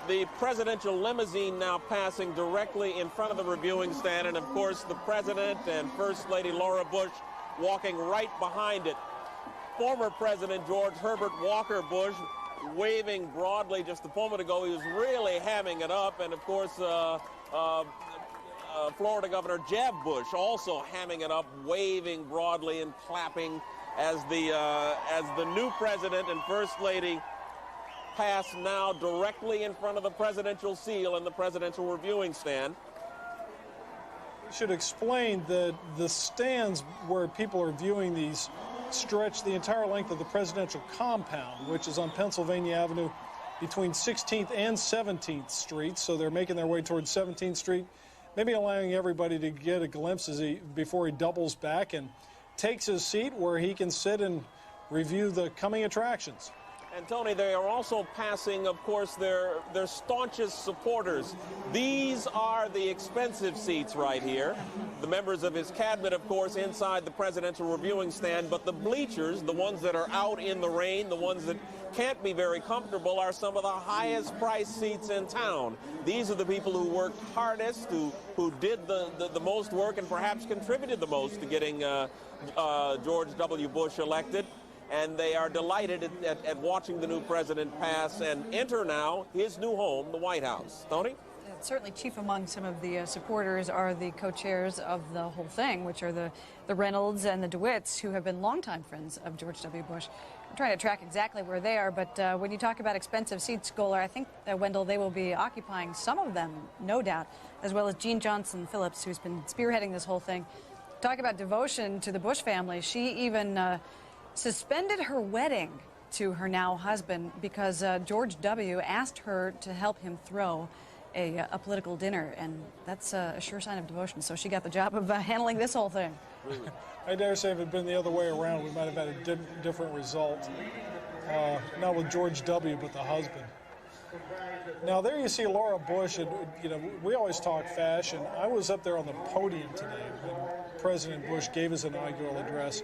the presidential limousine now passing directly in front of the reviewing stand, and of course the president and First Lady Laura Bush walking right behind it. Former President George Herbert Walker Bush waving broadly just a moment ago. He was really hamming it up, and of course Florida Governor Jeb Bush also hamming it up, waving broadly and clapping as the new president and First Lady pass now directly in front of the presidential seal and the presidential reviewing stand. We should explain that the stands where people are viewing these stretch the entire length of the presidential compound, which is on Pennsylvania Avenue between 16th and 17th Streets. So they're making their way towards 17th Street, maybe allowing everybody to get a glimpse before he doubles back and takes his seat where he can sit and review the coming attractions. And Tony, they are also passing, of course, their staunchest supporters. These are the expensive seats right here. The members of his cabinet, of course, inside the presidential reviewing stand, but the bleachers, the ones that are out in the rain, the ones that can't be very comfortable, are some of the highest priced seats in town. These are the people who worked hardest, who did the most work and perhaps contributed the most to getting George W. Bush elected. And they are delighted at watching the new president pass and enter now his new home, the White House. Tony? Certainly chief among some of the supporters are the co-chairs of the whole thing, which are the Reynolds and the DeWitts, who have been longtime friends of George W. Bush. I'm trying to track exactly where they are, but when you talk about expensive seats, Goler, I think, Wendell, they will be occupying some of them, no doubt, as well as Jean Johnson Phillips, who's been spearheading this whole thing. Talk about devotion to the Bush family. She even suspended her wedding to her now husband because George W. asked her to help him throw a political dinner, and that's a sure sign of devotion. So she got the job of handling this whole thing. I dare say if it had been the other way around, we might have had a different result. Not with George W., but the husband. Now, there you see Laura Bush, and, you know, we always talk fashion. I was up there on the podium today when President Bush gave his inaugural address,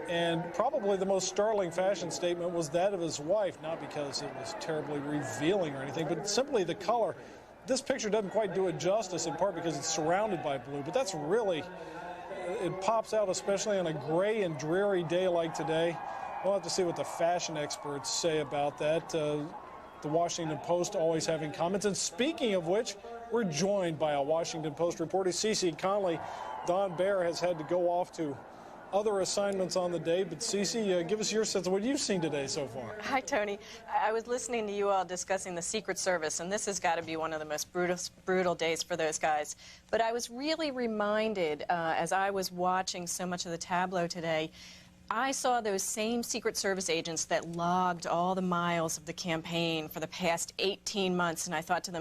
and probably the most startling fashion statement was that of his wife, not because it was terribly revealing or anything, but simply the color. This picture doesn't quite do it justice, in part because it's surrounded by blue, but that's really, it pops out, especially on a gray and dreary day like today. We'll have to see what the fashion experts say about that. The Washington Post always having comments. And speaking of which, we're joined by a Washington Post reporter, Cece Conley. Don Baer has had to go off to other assignments on the day, but Cece, give us your sense of what you've seen today so far. Hi, Tony. I was listening to you all discussing the Secret Service, and this has got to be one of the most brutal days for those guys. But I was really reminded, as I was watching so much of the tableau today, I saw those same Secret Service agents that logged all the miles of the campaign for the past 18 months, and I thought to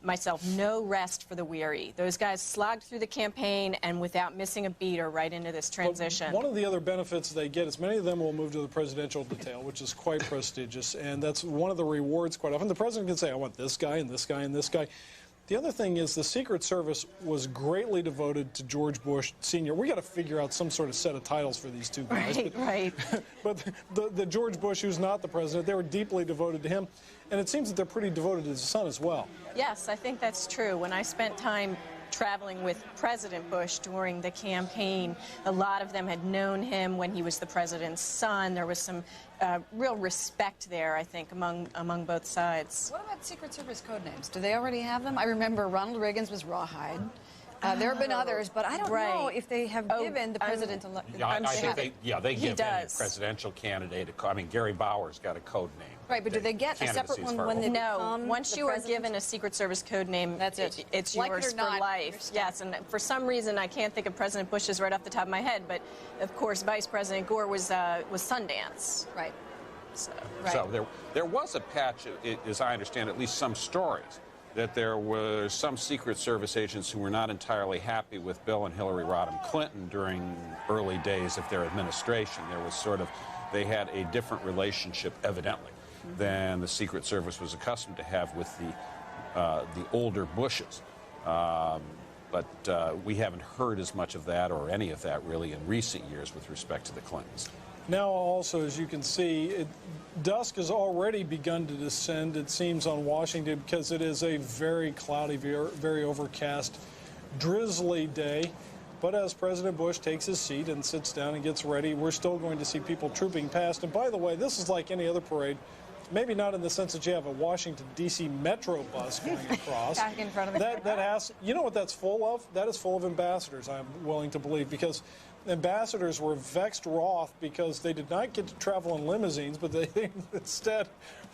myself, no rest for the weary. Those guys slogged through the campaign and without missing a beat are right into this transition. Well, one of the other benefits they get is many of them will move to the presidential detail, which is quite prestigious, and that's one of the rewards quite often. The president can say, I want this guy and this guy and this guy. The other thing is the Secret Service was greatly devoted to George Bush Sr. We got to figure out some sort of set of titles for these two guys. Right. But the George Bush, who's not the president, they were deeply devoted to him. And it seems that they're pretty devoted to his son as well. Yes, I think that's true. When I spent time traveling with President Bush during the campaign, a lot of them had known him when he was the president's son. There was some real respect there, I think, among both sides. What about Secret Service code names? Do they already have them? I remember Ronald Reagan's was Rawhide. There have been others, but I don't know if they have given the president a... They give any presidential candidate I mean, Gary Bauer's got a code name. Right, but do they get a separate one when they become once you are given a Secret Service code name, that's it. It's yours for life. Yes, and for some reason, I can't think of President Bush's right off the top of my head, but of course, Vice President Gore was Sundance. Right. So there was a patch, as I understand, at least some stories, that there were some Secret Service agents who were not entirely happy with Bill and Hillary Rodham Clinton during early days of their administration. There was sort of, they had a different relationship, evidently, than the Secret Service was accustomed to have with the older Bushes. But we haven't heard as much of that or any of that really in recent years with respect to the Clintons. Now also, as you can see, dusk has already begun to descend, it seems, on Washington because it is a very cloudy, very overcast, drizzly day. But as President Bush takes his seat and sits down and gets ready, we're still going to see people trooping past. And by the way, this is like any other parade. Maybe not in the sense that you have a Washington, D.C. metro bus going across. Back in front of it. That has, you know what that's full of? That is full of ambassadors, I'm willing to believe, because ambassadors were vexed wroth because they did not get to travel in limousines, but they instead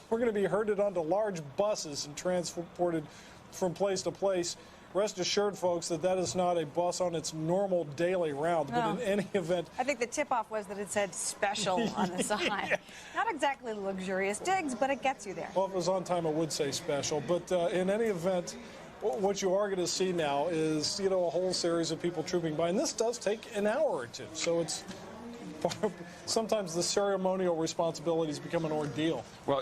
were going to be herded onto large buses and transported from place to place. rest assured, folks, that is not a bus on its normal daily round. No. But in any event, I think the tip-off was that it said special on the side. Yeah. Not exactly luxurious digs, but it gets you there. Well, if it was on time, it would say special. But in any event, what you are going to see now is, a whole series of people trooping by. And this does take an hour or two. So it's sometimes the ceremonial responsibilities become an ordeal. Well,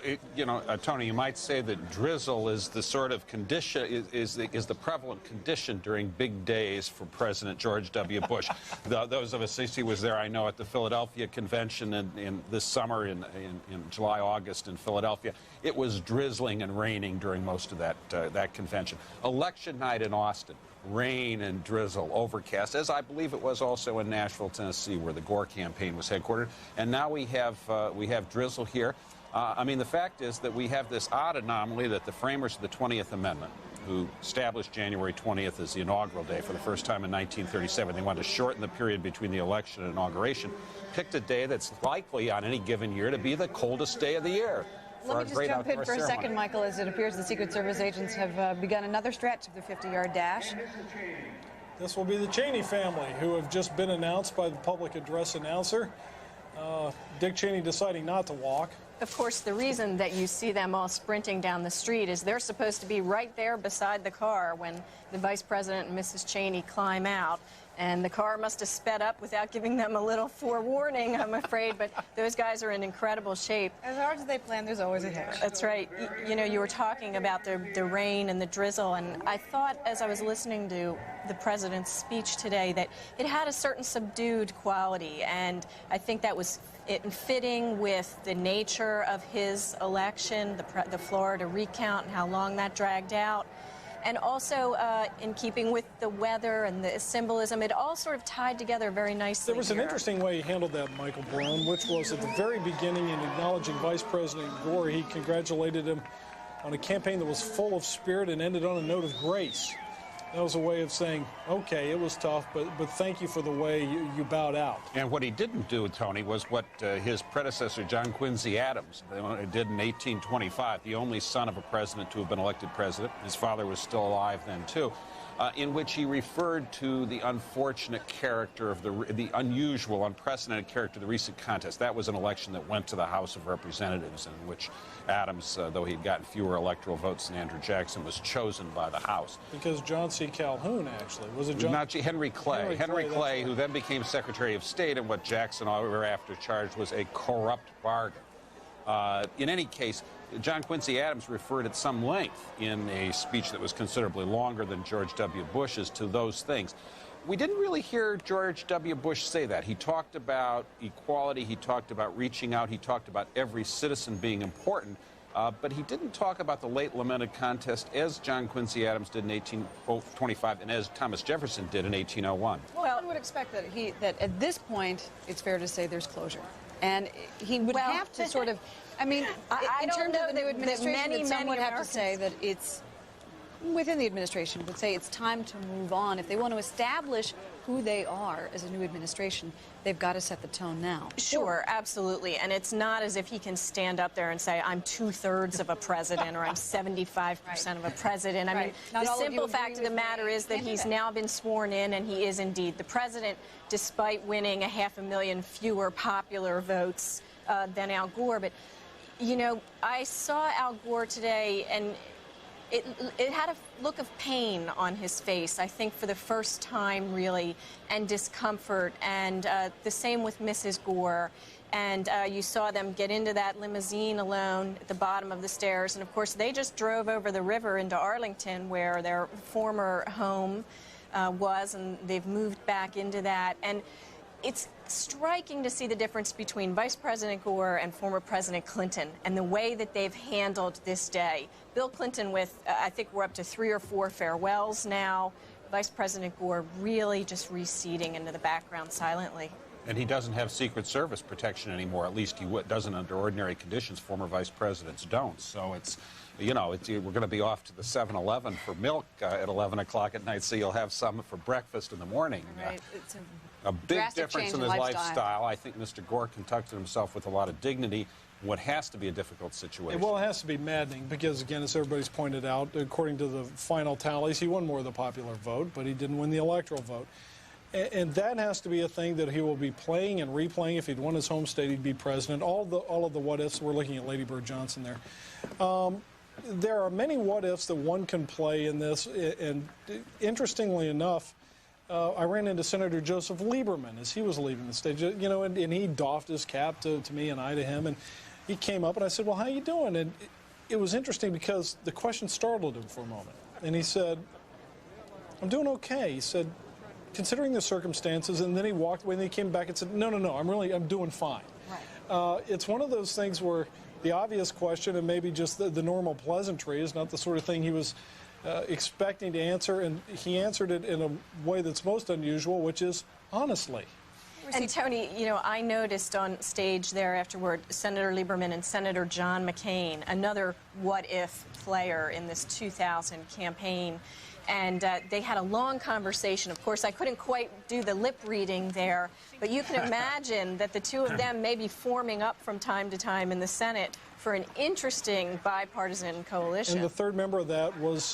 Tony, you might say that drizzle is the sort of condition, is the prevalent condition during big days for President George W. Bush. Those of us, Cece was there, I know, at the Philadelphia convention in this summer in July, August in Philadelphia. It was drizzling and raining during most of that convention. Election night in Austin. Rain and drizzle, overcast, as I believe it was also in Nashville, Tennessee, where the Gore campaign was headquartered. And now we have drizzle here. I mean, the fact is that we have this odd anomaly that the framers of the 20th Amendment, who established January 20th as the inaugural day for the first time in 1937, they wanted to shorten the period between the election and inauguration, picked a day that's likely on any given year to be the coldest day of the year. Let me just jump in for a second, Michael, as it appears the Secret Service agents have begun another stretch of their 50-yard dash. This will be the Cheney family, who have just been announced by the public address announcer. Dick Cheney deciding not to walk. Of course, the reason that you see them all sprinting down the street is they're supposed to be right there beside the car when the Vice President and Mrs. Cheney climb out. And the car must have sped up without giving them a little forewarning, I'm afraid. But those guys are in incredible shape. As hard as they plan, there's always a hitch. That's right. You were talking about the rain and the drizzle, and I thought as I was listening to the president's speech today that it had a certain subdued quality, and I think that was fitting with the nature of his election, the Florida recount and how long that dragged out. And also in keeping with the weather and the symbolism, it all sort of tied together very nicely. There was an interesting way he handled that, Michael Brown, which was at the very beginning in acknowledging Vice President Gore, he congratulated him on a campaign that was full of spirit and ended on a note of grace. That was a way of saying, okay, it was tough, but thank you for the way you bowed out. And what he didn't do, Tony, was what his predecessor, John Quincy Adams, did in 1825, the only son of a president to have been elected president. His father was still alive then, too, in which he referred to the unfortunate character of the unusual, unprecedented character of the recent contest. That was an election that went to the House of Representatives, in which Adams, though he'd gotten fewer electoral votes than Andrew Jackson, was chosen by the House. Because John C. Calhoun, actually. Was it John? Not Henry Clay. Henry Clay, who then became Secretary of State, and what Jackson thereafter charged was a corrupt bargain. In any case, John Quincy Adams referred at some length in a speech that was considerably longer than George W. Bush's to those things. We didn't really hear George W. Bush say that. He talked about equality, he talked about reaching out, he talked about every citizen being important, but he didn't talk about the late lamented contest as John Quincy Adams did in 1825 and as Thomas Jefferson did in 1801. Well, one would expect that at this point, it's fair to say there's closure. And he would have to sort of, I mean, in terms of the new administration, some would have to say that it's, within the administration, would say it's time to move on. If they want to establish who they are as a new administration, they've got to set the tone now. Sure, absolutely. And it's not as if he can stand up there and say, I'm 2/3 of a president or I'm 75% of a president. I mean, the simple fact of the matter is that he's now been sworn in, and he is indeed the president, despite winning 500,000 fewer popular votes than Al Gore. But, I saw Al Gore today, and it had a look of pain on his face, I think, for the first time, really, and discomfort. And the same with Mrs. Gore. And you saw them get into that limousine alone at the bottom of the stairs. And, of course, they just drove over the river into Arlington, where their former home was, and they've moved back into that. And it's striking to see the difference between Vice President Gore and former President Clinton and the way that they've handled this day. Bill Clinton with, I think we're up to 3 or 4 farewells now. Vice President Gore really just receding into the background silently. And he doesn't have Secret Service protection anymore. At least he doesn't under ordinary conditions. Former vice presidents don't. So it's, we're going to be off to the 7-Eleven for milk at 11 o'clock at night, so you'll have some for breakfast in the morning. Right. A big drastic difference change in in his lifestyle. lifestyle. I think Mr. Gore conducted himself with a lot of dignity. What has to be a difficult situation. Well, it has to be maddening because, again, as everybody's pointed out, according to the final tallies, he won more of the popular vote, but he didn't win the electoral vote. And that has to be a thing that he will be playing and replaying. If he'd won his home state, he'd be president. All of the what-ifs, we're looking at Lady Bird Johnson there. There are many what-ifs that one can play in this, and interestingly enough, I ran into Senator Joseph Lieberman as he was leaving the stage, you know, and he doffed his cap to me and I to him, and he came up and I said, well, how you doing? And it was interesting because the question startled him for a moment. And he said, I'm doing okay. He said, considering the circumstances, and then he walked away and he came back and said, no, I'm doing fine. Right. It's one of those things where the obvious question and maybe just the normal pleasantry is not the sort of thing he was expecting to answer, and he answered it in a way that's most unusual, which is honestly. And Tony, you know, I noticed on stage there afterward, Senator Lieberman and Senator John McCain, another what-if player in this 2000 campaign, and they had a long conversation. Of course, I couldn't quite do the lip reading there, but you can imagine that the two of them may be forming up from time to time in the Senate for an interesting bipartisan coalition. And the third member of that was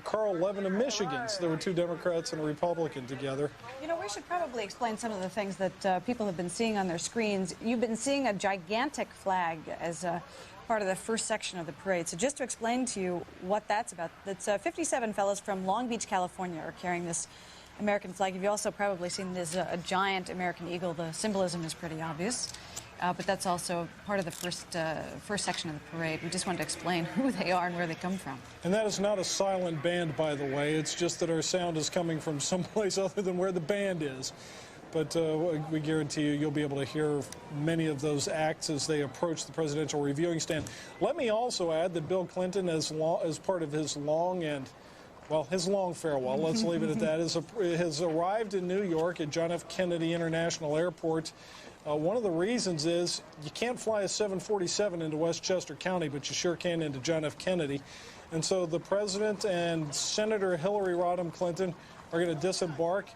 Carl Levin of Michigan. So there were two Democrats and a Republican together. You know, we should probably explain some of the things that people have been seeing on their screens. You've been seeing a gigantic flag as part of the first section of the parade. So just to explain to you what that's about, it's 57 fellows from Long Beach, California are carrying this American flag. You've also probably seen there's a giant American eagle. The symbolism is pretty obvious. But that's also part of the first section of the parade. We just wanted to explain who they are and where they come from. And that is not a silent band, by the way. It's just that our sound is coming from someplace other than where the band is. But we guarantee you'll be able to hear many of those acts as they approach the presidential reviewing stand. Let me also add that Bill Clinton, as part of his long farewell, let's leave it at that, has arrived in New York at John F. Kennedy International Airport. One of the reasons is you can't fly a 747 into Westchester County, but you sure can into John F. Kennedy. And so the president and Senator Hillary Rodham Clinton are going to disembark.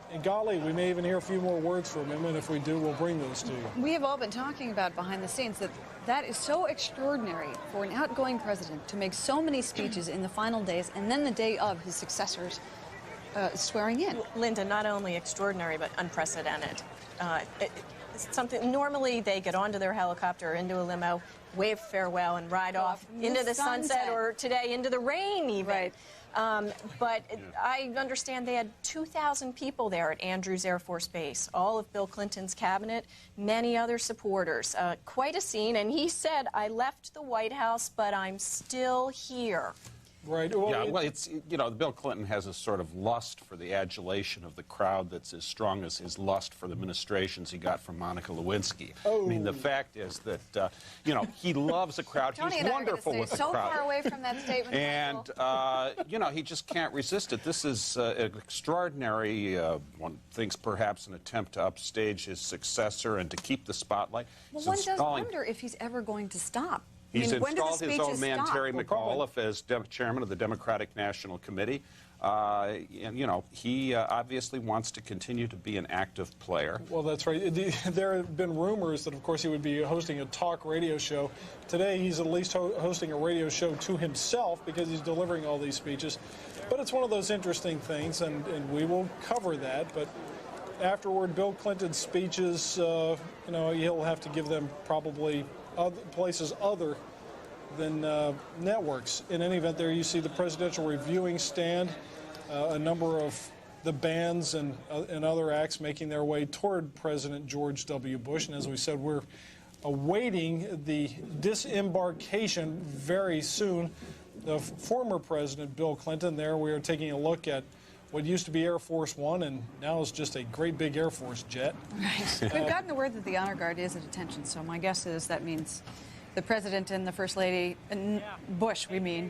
And golly, we may even hear a few more words from him, and if we do, we'll bring those to you. We have all been talking about behind the scenes that is so extraordinary for an outgoing president to make so many speeches in the final days and then the day of his successors swearing in. Linda, not only extraordinary, but unprecedented. Something normally they get onto their helicopter, into a limo, wave farewell, and ride off into the sunset, or today into the rain even. Right. But I understand they had 2,000 people there at Andrews Air Force Base, all of Bill Clinton's cabinet, many other supporters. Quite a scene, and he said, I left the White House, but I'm still here. Right. Well, it's, you know, Bill Clinton has a sort of lust for the adulation of the crowd that's as strong as his lust for the ministrations he got from Monica Lewinsky. I mean, the fact is that, you know, he loves a crowd. Tony He's wonderful with the so crowd. far away from that statement. And, you know, he just can't resist it. This is an extraordinary, one thinks perhaps an attempt to upstage his successor and to keep the spotlight. Well, one does wonder if he's ever going to stop. He's installed his own man, Terry McAuliffe, as chairman of the Democratic National Committee. And, you know, he obviously wants to continue to be an active player. Well, that's right. There have been rumors that, of course, he would be hosting a talk radio show. Today, he's at least hosting a radio show to himself because he's delivering all these speeches. But it's one of those interesting things, and we will cover that. But afterward, Bill Clinton's speeches, you know, he'll have to give them probably places other than networks. In any event, there you see the presidential reviewing stand, a number of the bands and other acts making their way toward President George W. Bush. And as we said, we're awaiting the disembarkation very soon of former President Bill Clinton. There we are taking a look at what used to be Air Force One and now is just a great big Air Force jet. Right. We've gotten the word that the honor guard is at attention, so my guess is that means the president and the first lady, Bush, we mean,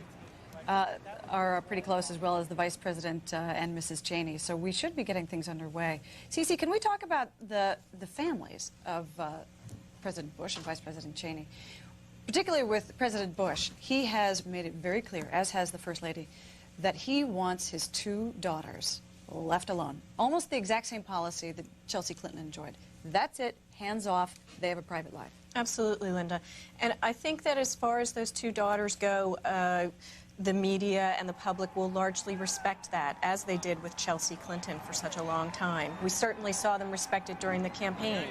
are pretty close, as well as the vice president and Mrs. Cheney. So we should be getting things underway. Cece, can we talk about the families of President Bush and Vice President Cheney? Particularly with President Bush, he has made it very clear, as has the first lady, that he wants his two daughters left alone. Almost the exact same policy that Chelsea Clinton enjoyed. That's it, hands off, they have a private life. Absolutely, Linda. And I think that as far as those two daughters go, the media and the public will largely respect that, as they did with Chelsea Clinton for such a long time. We certainly saw them respect it during the campaign.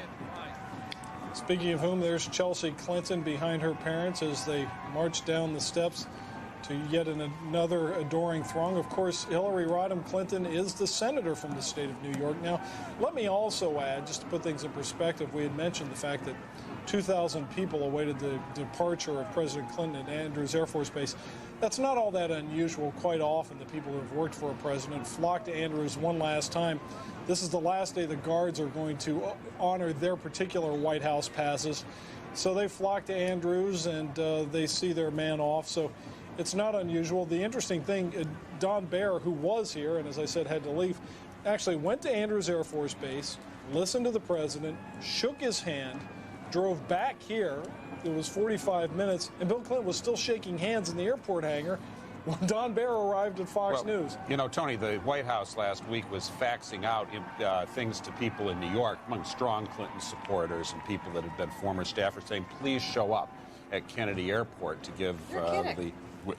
Speaking of whom, there's Chelsea Clinton behind her parents as they march down the steps to yet another adoring throng. Of course, Hillary Rodham Clinton is the senator from the state of New York. Now, let me also add, just to put things in perspective, we had mentioned the fact that 2,000 people awaited the departure of President Clinton at Andrews Air Force Base. That's not all that unusual. Quite often, the people who have worked for a president flock to Andrews one last time. This is the last day the guards are going to honor their particular White House passes. So they flock to Andrews and they see their man off. So it's not unusual. The interesting thing, Don Baer, who was here and, as I said, had to leave, actually went to Andrews Air Force Base, listened to the president, shook his hand, drove back here. It was 45 minutes, and Bill Clinton was still shaking hands in the airport hangar when Don Baer arrived at Fox News. You know, Tony, the White House last week was faxing out things to people in New York, among strong Clinton supporters and people that had been former staffers, saying, please show up at Kennedy Airport to give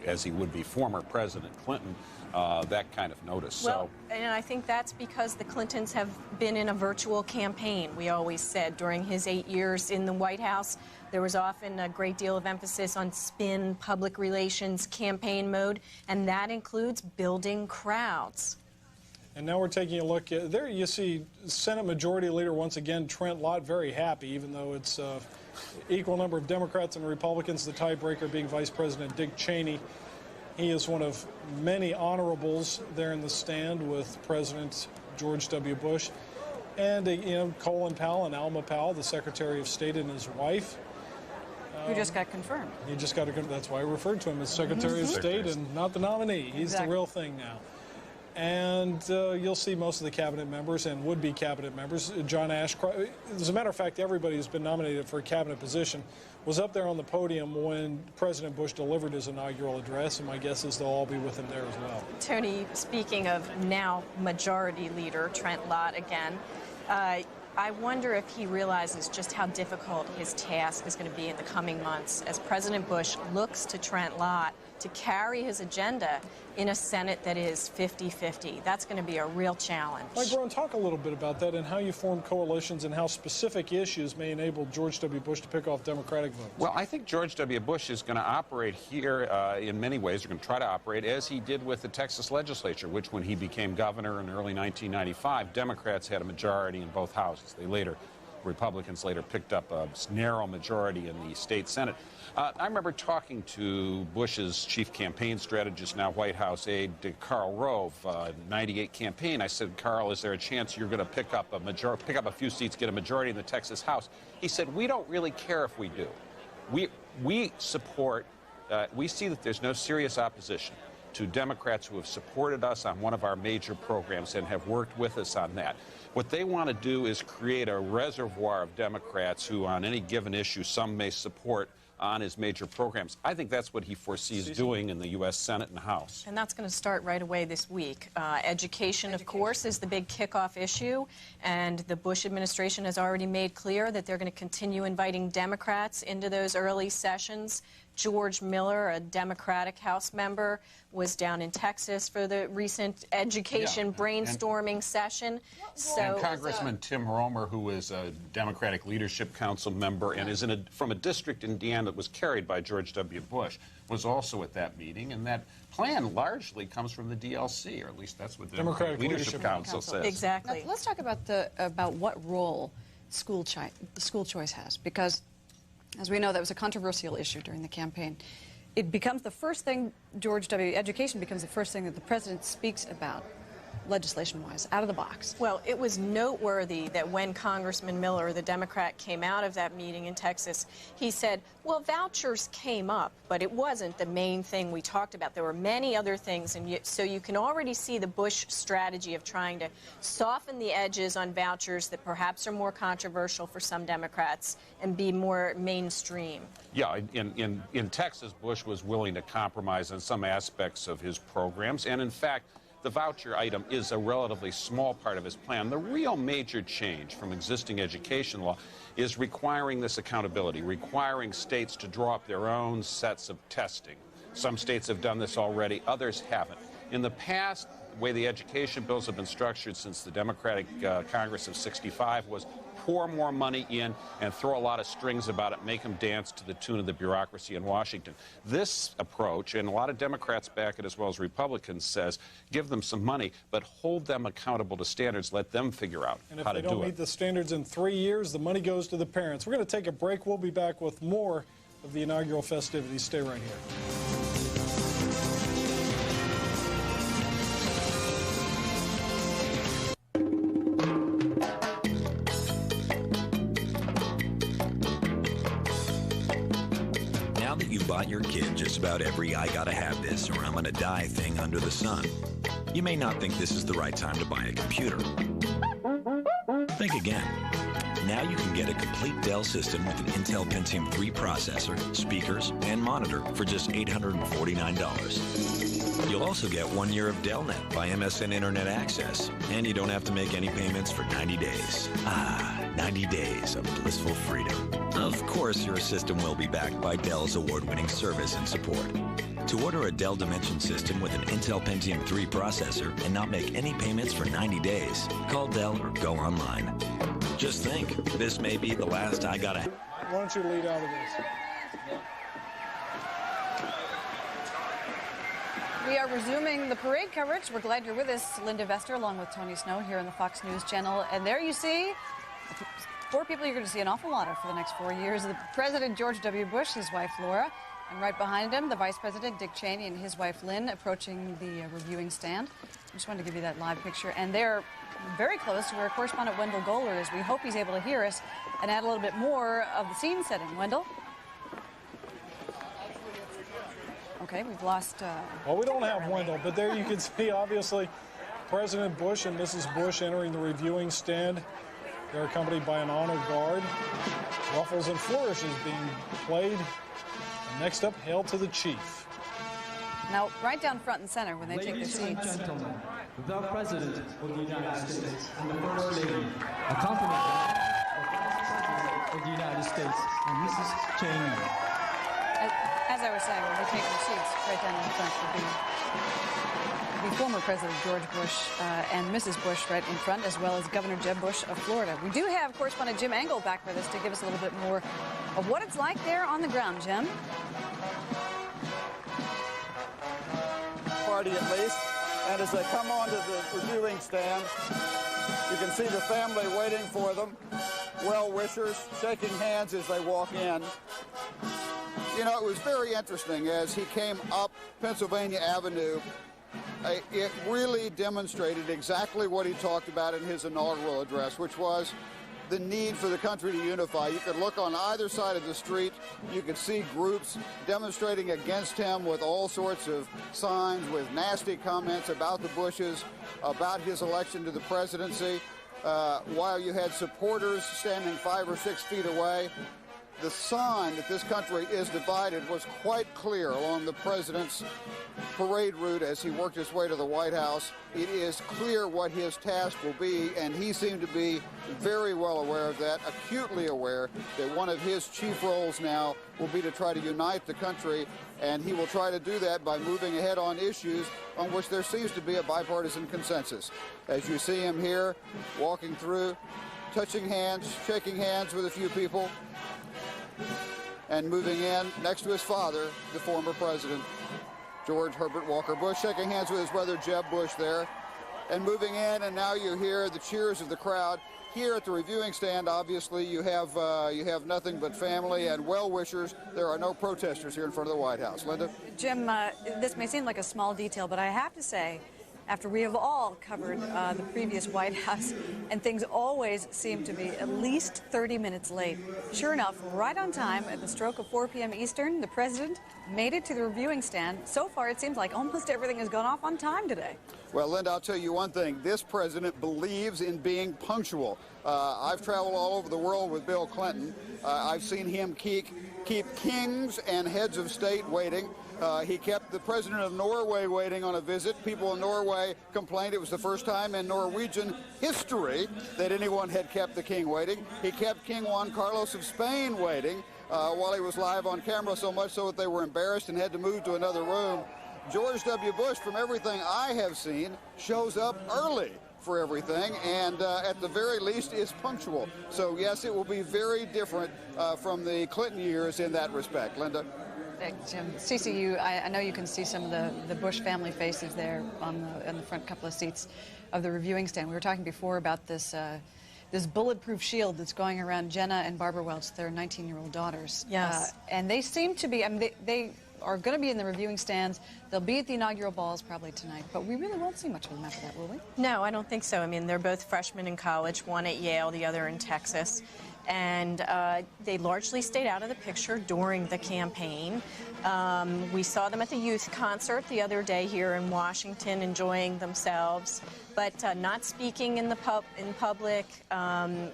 as he would be former President Clinton, that kind of notice. Well, and I think that's because the Clintons have been in a virtual campaign. We always said during his 8 years in the White House, there was often a great deal of emphasis on spin, public relations, campaign mode, and that includes building crowds. And now we're taking a look at, there you see Senate Majority Leader once again, Trent Lott, very happy, even though it's equal number of Democrats and Republicans, the tiebreaker being Vice President Dick Cheney. He is one of many honorables there in the stand with President George W. Bush. And, you know, Colin Powell and Alma Powell, the Secretary of State, and his wife. Who just got confirmed. He just got that's why I referred to him as Secretary of State and not the nominee. He's the real thing now. And you'll see most of the cabinet members and would-be cabinet members. John Ashcroft, as a matter of fact, everybody who's been nominated for a cabinet position was up there on the podium when President Bush delivered his inaugural address, and my guess is they'll all be with him there as well. Tony, speaking of now Majority Leader Trent Lott again, I wonder if he realizes just how difficult his task is going to be in the coming months as President Bush looks to Trent Lott to carry his agenda in a Senate that is 50-50. That's going to be a real challenge. Mike Brown, talk a little bit about that and how you form coalitions and how specific issues may enable George W. Bush to pick off Democratic votes. Well, I think George W. Bush is going to operate here in many ways. They're going to try to operate as he did with the Texas legislature, which when he became governor in early 1995, Democrats had a majority in both houses. Republicans later picked up a narrow majority in the state Senate. I remember talking to Bush's chief campaign strategist, now White House aide, Karl Rove, 98 campaign. I said, Karl, is there a chance you're going to pick up a few seats, get a majority in the Texas House? He said, we don't really care if we do. We support, we see that there's no serious opposition to Democrats who have supported us on one of our major programs and have worked with us on that. What they want to do is create a reservoir of Democrats who, on any given issue, some may support on his major programs. I think that's what he foresees doing in the U.S. Senate and House. And that's going to start right away this week. Education, of course, is the big kickoff issue, and the Bush administration has already made clear that they're going to continue inviting Democrats into those early sessions. George Miller, a Democratic House member, was down in Texas for the recent education brainstorming session. And Congressman Tim Romer, who is a Democratic Leadership Council member and is from a district in Indiana that was carried by George W. Bush, was also at that meeing. And that plan largely comes from the DLC, or at least that's what the Democratic Leadership Council says. Exactly. Now, let's talk about what role school choice has, because as we know, that was a controversial issue during the campaign. It becomes the first thing, education becomes the first thing that the president speaks about, legislation-wise, out of the box. Well, it was noteworthy that when Congressman Miller, the Democrat, came out of that meeting in Texas, he said, well, vouchers came up, but it wasn't the main thing we talked about. There were many other things, and so you can already see the Bush strategy of trying to soften the edges on vouchers that perhaps are more controversial for some Democrats and be more mainstream. Yeah, in Texas, Bush was willing to compromise on some aspects of his programs, and in fact, the voucher item is a relatively small part of his plan. The real major change from existing education law is requiring this accountability, requiring states to draw up their own sets of testing. Some states have done this already, others haven't. In the past, the way the education bills have been structured since the Democratic Congress of '65 was pour more money in and throw a lot of strings about it, make them dance to the tune of the bureaucracy in Washington. This approach, and a lot of Democrats back it as well as Republicans, says give them some money, but hold them accountable to standards. Let them figure out how to do it. And if they don't meet the standards in 3 years, the money goes to the parents. We're going to take a break. We'll be back with more of the inaugural festivities. Stay right here. Bought your kid just about every I gotta have this or I'm gonna die thing under the sun. You may not think this is the right time to buy a computer. Think again. Now you can get a complete Dell system with an Intel Pentium 3 processor, speakers, and monitor for just $849. You'll also get 1 year of DellNet by MSN Internet Access, and you don't have to make any payments for 90 days. 90 days of blissful freedom. Of course, your system will be backed by Dell's award-winning service and support. To order a Dell Dimension system with an Intel Pentium 3 processor and not make any payments for 90 days, call Dell or go online. Just think, this may be the last I gotta... Why don't you lead out of this? We are resuming the parade coverage. We're glad you're with us. Linda Vester along with Tony Snow here on the Fox News Channel. And there you see 4 people you're going to see an awful lot of for the next 4 years. The President George W. Bush, his wife Laura, and right behind him, the Vice President Dick Cheney and his wife Lynn approaching the reviewing stand. I just wanted to give you that live picture. And they're very close to where correspondent Wendell Goller is. We hope he's able to hear us and add a little bit more of the scene setting. Wendell? Okay, we've lost... well, we don't have Wendell, but there you can see, obviously, President Bush and Mrs. Bush entering the reviewing stand. They're accompanied by an honor guard. Ruffles and flourishes being played. And next up, Hail to the Chief. Now, right down front and center when they take their seats. Ladies and gentlemen, the President of the United States and the First Lady, accompanied by the Vice President of the United States and Mrs. Cheney. As I was saying, when they take their seats right down in the front would be the former President George Bush and Mrs. Bush right in front, as well as Governor Jeb Bush of Florida. We do have correspondent Jim Engel back with us to give us a little bit more of what it's like there on the ground. Jim? Party at least. And as they come onto the reviewing stand, you can see the family waiting for them. Well-wishers shaking hands as they walk in. You know, it was very interesting as he came up Pennsylvania Avenue. It really demonstrated exactly what he talked about in his inaugural address, which was the need for the country to unify. You could look on either side of the street. You could see groups demonstrating against him with all sorts of signs, with nasty comments about the Bushes, about his election to the presidency, while you had supporters standing 5 or 6 feet away. The sign that this country is divided was quite clear along the president's parade route as he worked his way to the White House. It is clear what his task will be, and he seemed to be very well aware of that, acutely aware that one of his chief roles now will be to try to unite the country, and he will try to do that by moving ahead on issues on which there seems to be a bipartisan consensus. As you see him here, walking through, touching hands, shaking hands with a few people, and moving in next to his father, the former president, George Herbert Walker Bush, shaking hands with his brother Jeb Bush there, and moving in, and now you hear the cheers of the crowd. Here at the reviewing stand, obviously, you have nothing but family and well-wishers. There are no protesters here in front of the White House. Linda? Jim, this may seem like a small detail, but I have to say, after we have all covered the previous White House, and things always seem to be at least 30 minutes late. Sure enough, right on time, at the stroke of 4 p.m. Eastern, the president made it to the reviewing stand. So far, it seems like almost everything has gone off on time today. Well, Linda, I'll tell you one thing. This president believes in being punctual. I've traveled all over the world with Bill Clinton. I've seen him keep kings and heads of state waiting. He kept the president of Norway waiting on a visit. People in Norway complained it was the first time in Norwegian history that anyone had kept the king waiting. He kept King Juan Carlos of Spain waiting while he was live on camera, so much so that they were embarrassed and had to move to another room. George W. Bush, from everything I have seen, shows up early for everything and at the very least is punctual. So yes, it will be very different from the Clinton years in that respect. Linda? Jim, Cece, I know you can see some of the Bush family faces there on the front couple of seats of the reviewing stand. We were talking before about this this bulletproof shield that's going around Jenna and Barbara Welch, their 19-year-old daughters. Yes. And they seem to be, I mean, they are going to be in the reviewing stands. They'll be at the inaugural balls probably tonight, but we really won't see much of them after that, will we? No, I don't think so. I mean, they're both freshmen in college, one at Yale, the other in Texas. And they largely stayed out of the picture during the campaign. We saw them at the youth concert the other day here in Washington, enjoying themselves, but not speaking in public,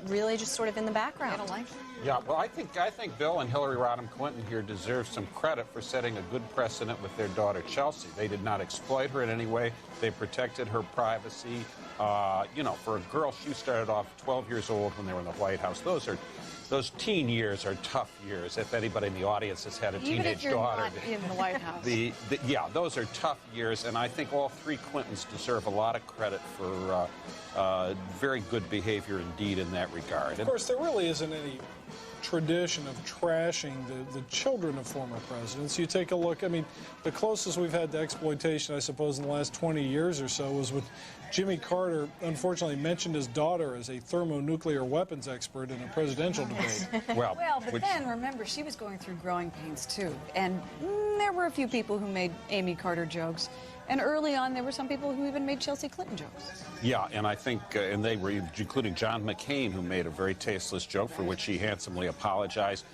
really just sort of in the background. I don't like it. Yeah, well, I think Bill and Hillary Rodham Clinton here deserve some credit for setting a good precedent with their daughter Chelsea. They did not exploit her in any way. They protected her privacy. You know, for a girl, she started off 12 years old when they were in the White House. Those teen years are tough years. If anybody in the audience has had a Even teenage if you're daughter, not in the White House. Yeah, those are tough years, and I think all three Clintons deserve a lot of credit for very good behavior indeed in that regard. Of course, there really isn't any tradition of trashing the children of former presidents. You take a look, I mean, the closest we've had to exploitation, I suppose, in the last 20 years or so was when Jimmy Carter unfortunately mentioned his daughter as a thermonuclear weapons expert in a presidential debate. Well, but then, remember, she was going through growing pains, too. And there were a few people who made Amy Carter jokes. And early on, there were some people who even made Chelsea Clinton jokes. Yeah, and I think, and they were, including John McCain, who made a very tasteless joke for which he handsomely apologized.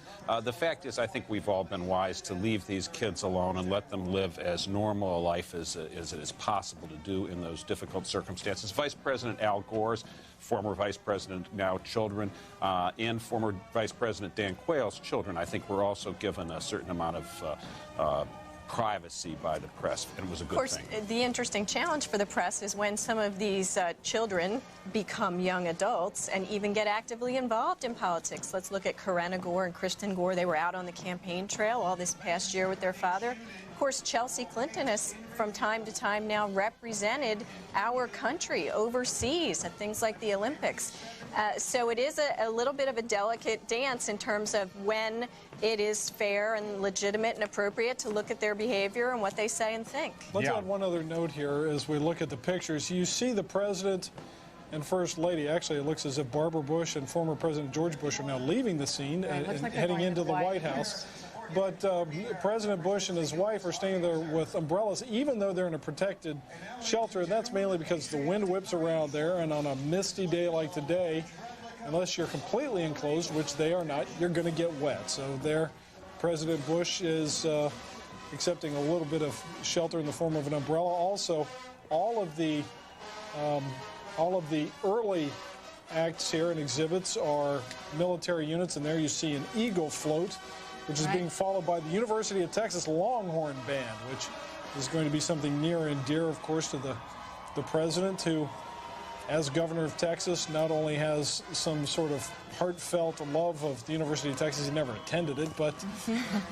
The fact is, I think we've all been wise to leave these kids alone and let them live as normal a life as it is possible to do in those difficult circumstances. Vice President Al Gore's former Vice President, now children, and former Vice President Dan Quayle's children, I think, were also given a certain amount of privacy by the press, and it was a good thing. Of course, the interesting challenge for the press is when some of these children become young adults and even get actively involved in politics. Let's look at Karenna Gore and Kristen Gore. They were out on the campaign trail all this past year with their father. Of course, Chelsea Clinton has, from time to time now, represented our country overseas at things like the Olympics. So it is a little bit of a delicate dance in terms of when it is fair and legitimate and appropriate to look at their behavior and what they say and think. Let's add one other note here as we look at the pictures. You see the president and First Lady. Actually, it looks as if Barbara Bush and former President George Bush are now leaving the scene and heading into the White House. But President Bush and his wife are staying there with umbrellas, even though they're in a protected shelter. And that's mainly because the wind whips around there, and on a misty day like today, unless you're completely enclosed, which they are not, you're going to get wet. So there, President Bush is accepting a little bit of shelter in the form of an umbrella. Also, all of the early acts here and exhibits are military units, and there you see an Eagle float, which is being followed by the University of Texas Longhorn Band, which is going to be something near and dear, of course, to the president, who, as governor of Texas, not only has some sort of heartfelt love of the University of Texas. He never attended it, but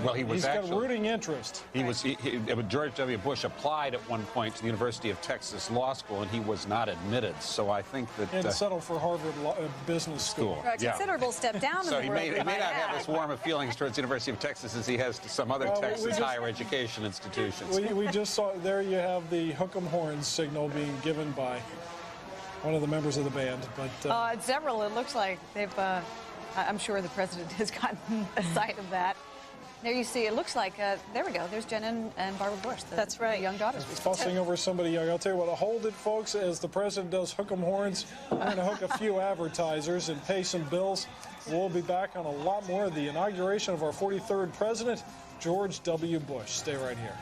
well, he's got a rooting interest. George W. Bush applied at one point to the University of Texas Law School, and he was not admitted. So I think that... And settled for Harvard Business School. A considerable step down so in the world. So he may not have as warm of feelings towards the University of Texas as he has to some other Texas higher education institutions. We just saw, there you have the hook 'em horns signal being given by one of the members of the band, but several. It looks like they've. I'm sure the president has gotten a sight of that. There you see. It looks like there we go. There's Jen and Barbara Bush. That's right. The young daughters. Fussing over somebody young. I'll tell you what. Hold it, folks. As the president does hook 'em horns, we're going to hook a few advertisers and pay some bills. We'll be back on a lot more of the inauguration of our 43rd president, George W. Bush. Stay right here.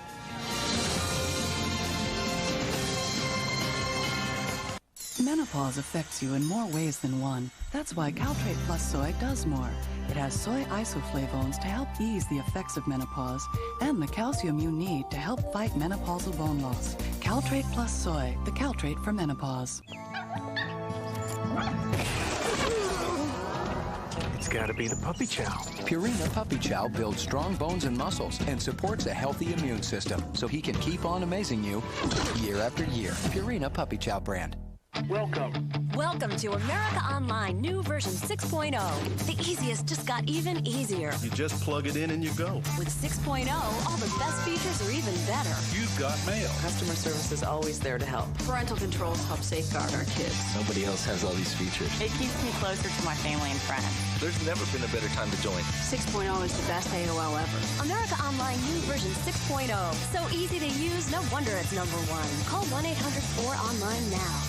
Menopause affects you in more ways than one. That's why Caltrate Plus Soy does more. It has soy isoflavones to help ease the effects of menopause and the calcium you need to help fight menopausal bone loss. Caltrate Plus Soy, the Caltrate for menopause. It's got to be the Puppy Chow. Purina Puppy Chow builds strong bones and muscles and supports a healthy immune system so he can keep on amazing you year after year. Purina Puppy Chow brand. Welcome to America Online new version 6.0. The easiest just got even easier. You just plug it in and you go. With 6.0, all the best features are even better. You've got mail. Customer service is always there to help. Parental controls help safeguard our kids. Nobody else has all these features. It keeps me closer to my family and friends. There's never been a better time to join. 6.0 is the best AOL ever. America Online new version 6.0. So easy to use, no wonder it's #1. Call 1-800-4online now.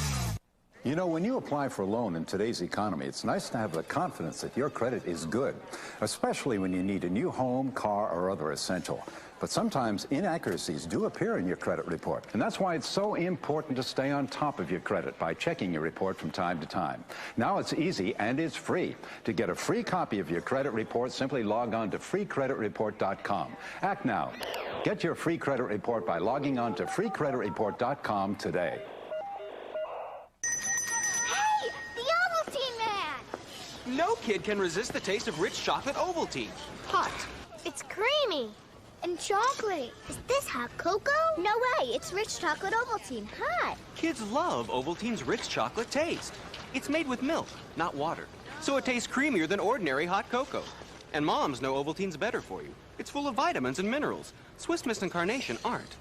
You know, when you apply for a loan in today's economy, it's nice to have the confidence that your credit is good, especially when you need a new home, car, or other essential. But sometimes inaccuracies do appear in your credit report, and that's why it's so important to stay on top of your credit by checking your report from time to time. Now it's easy and it's free. To get a free copy of your credit report, simply log on to freecreditreport.com. Act now. Get your free credit report by logging on to freecreditreport.com today. No kid can resist the taste of rich chocolate Ovaltine. Hot. It's creamy and chocolatey. Is this hot cocoa? No way. It's rich chocolate Ovaltine. Hot. Kids love Ovaltine's rich chocolate taste. It's made with milk, not water, so it tastes creamier than ordinary hot cocoa. And moms know Ovaltine's better for you. It's full of vitamins and minerals. Swiss Miss and Carnation aren't.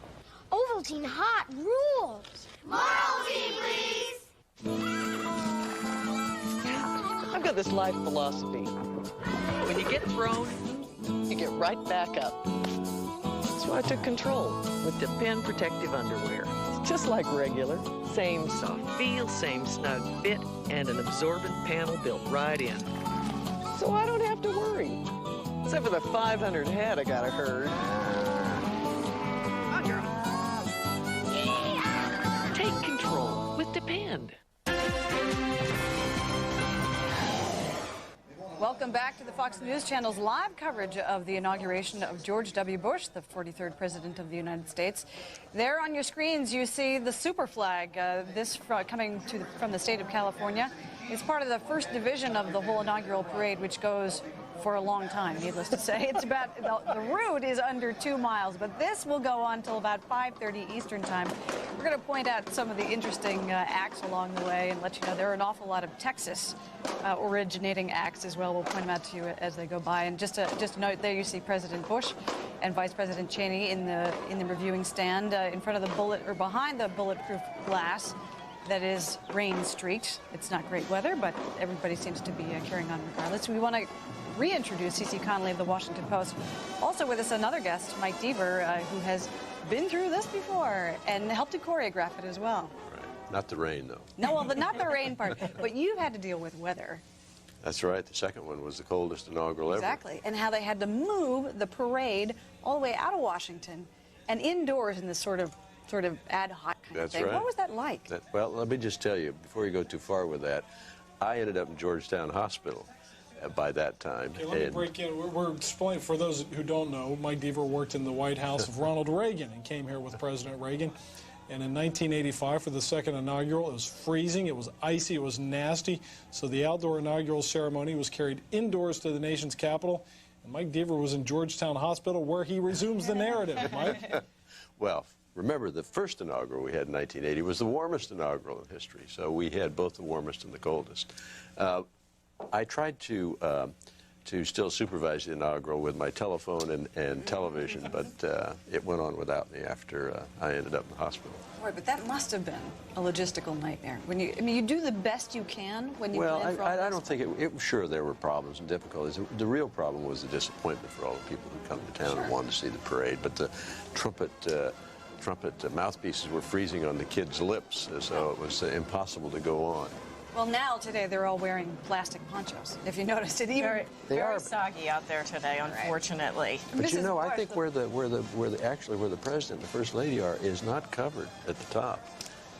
Ovaltine hot rules. More Ovaltine, please. I've got this life philosophy. When you get thrown, you get right back up. That's why I took control with Depend Protective Underwear. It's just like regular. Same soft feel, same snug fit, and an absorbent panel built right in. So I don't have to worry. Except for the 500 head I gotta herd. Oh, girl. Yeah. Take control with Depend. Welcome back to the Fox News Channel's live coverage of the inauguration of George W. Bush, the 43rd President of the United States. There on your screens, you see the super flag. This coming from the state of California. It's part of the first division of the whole inaugural parade, which goes for a long time, needless to say. It's about, the route is under 2 miles, but this will go on till about 5:30 Eastern time. We're going to point out some of the interesting acts along the way and let you know there are an awful lot of Texas originating acts as well. We'll point them out to you as they go by. And just a note, there you see President Bush and Vice President Cheney in the reviewing stand in front of the behind the bulletproof glass. That is Rain Street. It's not great weather, but everybody seems to be carrying on regardless. We want to reintroduce Cece Connolly of the Washington Post. Also with us, another guest, Mike Deaver, who has been through this before and helped to choreograph it as well. Right. Not the rain, though. No, well, not the rain part, but you've had to deal with weather. That's right. The second one was the coldest inaugural ever. Exactly. And how they had to move the parade all the way out of Washington and indoors in this sort of ad hoc kind of thing. Right. What was that like? Well, let me just tell you, before you go too far with that, I ended up in Georgetown Hospital by that time. Okay, let me break in. We're explaining, for those who don't know, Mike Deaver worked in the White House of Ronald Reagan and came here with President Reagan. And in 1985, for the second inaugural, it was freezing, it was icy, it was nasty. So the outdoor inaugural ceremony was carried indoors to the nation's capital. And Mike Deaver was in Georgetown Hospital, where he resumes the narrative. Mike? Well, remember, the first inaugural we had in 1980 was the warmest inaugural in history. So we had both the warmest and the coldest. I tried to still supervise the inaugural with my telephone and television, but it went on without me after I ended up in the hospital. Right, but that must have been a logistical nightmare. I mean, you do the best you can when you Well, plan for all I don't think sure, there were problems and difficulties. The real problem was the disappointment for all the people who come to town and wanted to see the parade. But the trumpet mouthpieces were freezing on the kids' lips, so it was impossible to go on. Well, now, today, they're all wearing plastic ponchos, if you noticed it. Even very soggy out there today, unfortunately. But you know, I think where the president and the first lady are is not covered at the top.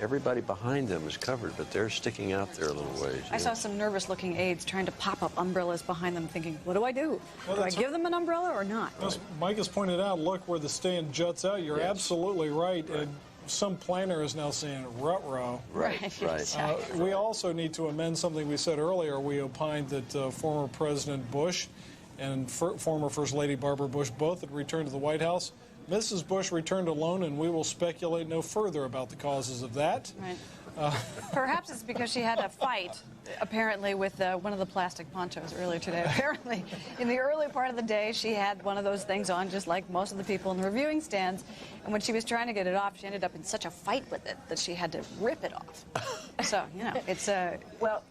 everybody behind them is covered, but they're sticking out there a little ways. I saw some nervous-looking aides trying to pop up umbrellas behind them, thinking, what do I do? Well, do I give them an umbrella or not? As Mike has pointed out, look where the stand juts out. You're absolutely right. And some planner is now saying ruh-roh. Right. Exactly. We also need to amend something we said earlier. We opined that former President Bush and former First Lady Barbara Bush both had returned to the White House. Mrs. Bush returned alone, and we will speculate no further about the causes of that. Right. Perhaps it's because she had a fight, apparently, with one of the plastic ponchos earlier today. Apparently, in the early part of the day, she had one of those things on, just like most of the people in the reviewing stands. And when she was trying to get it off, she ended up in such a fight with it that she had to rip it off. So, you know, it's a... Well,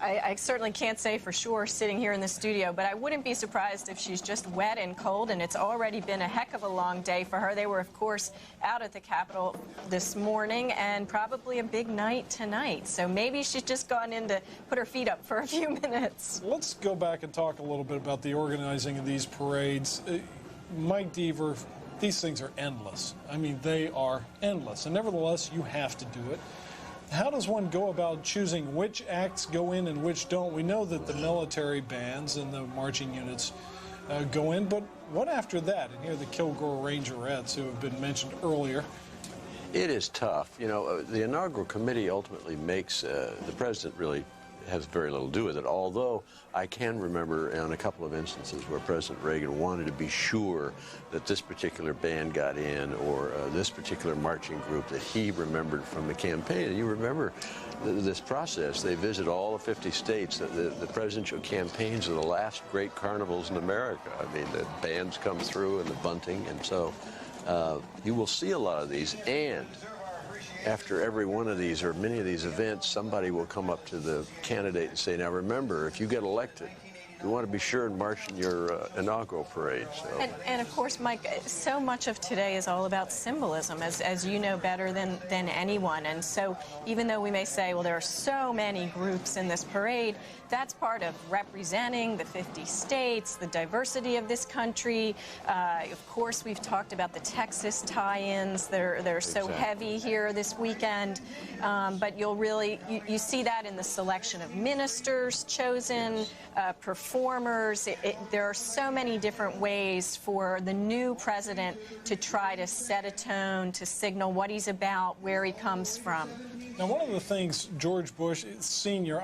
I certainly can't say for sure sitting here in the studio, but I wouldn't be surprised if she's just wet and cold, and it's already been a heck of a long day for her. They were, of course, out at the Capitol this morning, and probably a big night tonight. So maybe she's just gone in to put her feet up for a few minutes. Let's go back and talk a little bit about the organizing of these parades. Mike Deaver, these things are endless. I mean, they are endless, and nevertheless, you have to do it. How does one go about choosing which acts go in and which don't? We know that the military bands and the marching units go in, but what after that? And here are the Kilgore Rangerettes, who have been mentioned earlier. It is tough. You know, the inaugural committee ultimately makes, the president really has very little to do with it, although I can remember on a couple of instances where President Reagan wanted to be sure that this particular band got in, or this particular marching group that he remembered from the campaign. And you remember this process. They visit all the 50 states. The presidential campaigns are the last great carnivals in America. I mean, the bands come through and the bunting, and so you will see a lot of these. And after every one of these or many of these events, somebody will come up to the candidate and say, now remember, if you get elected, you want to be sure and march in your inaugural parade. So. And of course, Mike, so much of today is all about symbolism, as you know better than anyone. And so even though we may say, well, there are so many groups in this parade, that's part of representing the 50 states, the diversity of this country. Of course, we've talked about the Texas tie-ins. They're so heavy here this weekend. But you'll really, you see that in the selection of ministers chosen, performers. There are so many different ways for the new president to try to set a tone, to signal what he's about, where he comes from. Now, one of the things George Bush Sr.,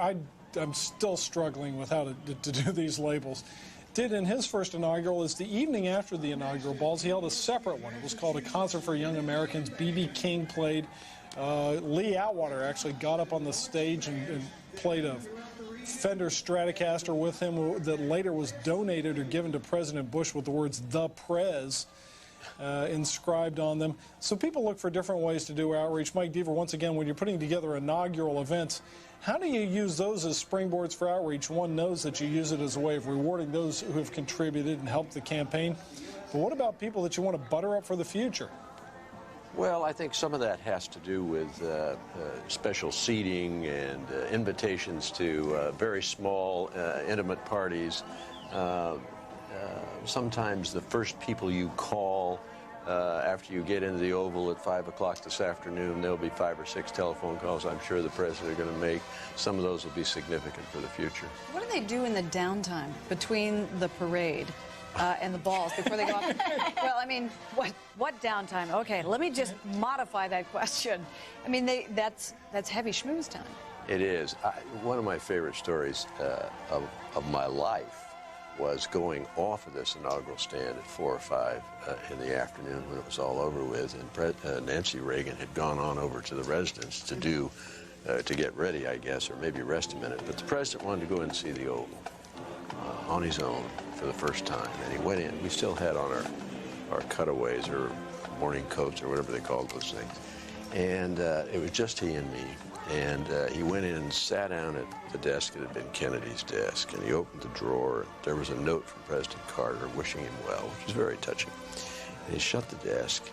I'm still struggling with how to do these labels, did in his first inaugural is the evening after the inaugural balls, he held a separate one. It was called A Concert for Young Americans. B.B. King played. Lee Atwater actually got up on the stage and played a Fender Stratocaster with him that later was donated or given to President Bush with the words "The Prez" inscribed on them. So people look for different ways to do outreach. Mike Deaver, once again, when you're putting together inaugural events, how do you use those as springboards for outreach? One knows that you use it as a way of rewarding those who have contributed and helped the campaign. But what about people that you want to butter up for the future? Well, I think some of that has to do with special seating and invitations to very small, intimate parties. Sometimes the first people you call after you get into the Oval at 5 o'clock this afternoon, there'll be 5 or 6 telephone calls I'm sure the president are going to make. Some of those will be significant for the future. What do they do in the downtime between the parade and the balls before they go off? Well, I mean, what downtime? Okay, let me just modify that question. I mean, that's heavy schmooze time. It is. One of my favorite stories of my life was going off of this inaugural stand at 4 or 5 in the afternoon when it was all over with, and Nancy Reagan had gone on over to the residence to get ready, I guess, or maybe rest a minute. But the president wanted to go in and see the Oval on his own for the first time, and he went in. We still had on our cutaways or morning coats or whatever they called those things, and it was just he and me. And he went in and sat down at the desk that had been Kennedy's desk, and he opened the drawer. And there was a note from President Carter wishing him well, which was very touching. And he shut the desk,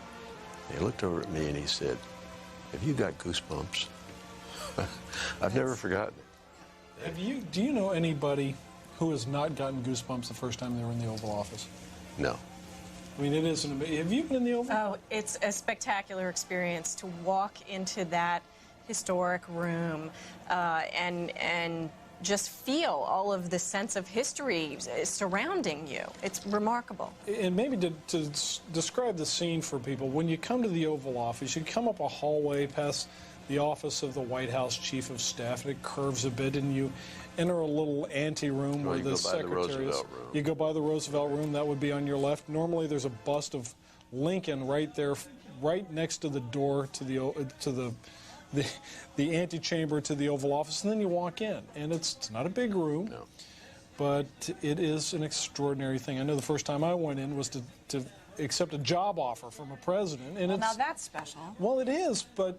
and he looked over at me and he said, "Have you got goosebumps?" I've never forgotten it. Do you know anybody who has not gotten goosebumps the first time they were in the Oval Office? No. I mean, it is amazing. Have you been in the Oval? Oh, it's a spectacular experience to walk into that historic room and just feel all of the sense of history surrounding you. It's remarkable. And maybe to describe the scene for people, when you come to the Oval Office, you come up a hallway past the office of the White House Chief of Staff, and it curves a bit, and you enter a little ante-room where the secretary is. You go by the Roosevelt room, that would be on your left. Normally there's a bust of Lincoln right there, right next to the door to the antechamber to the Oval Office, and then you walk in, and it's not a big room, but it is an extraordinary thing. I know the first time I went in was to accept a job offer from a president, and well, now that's special. Well, it is, but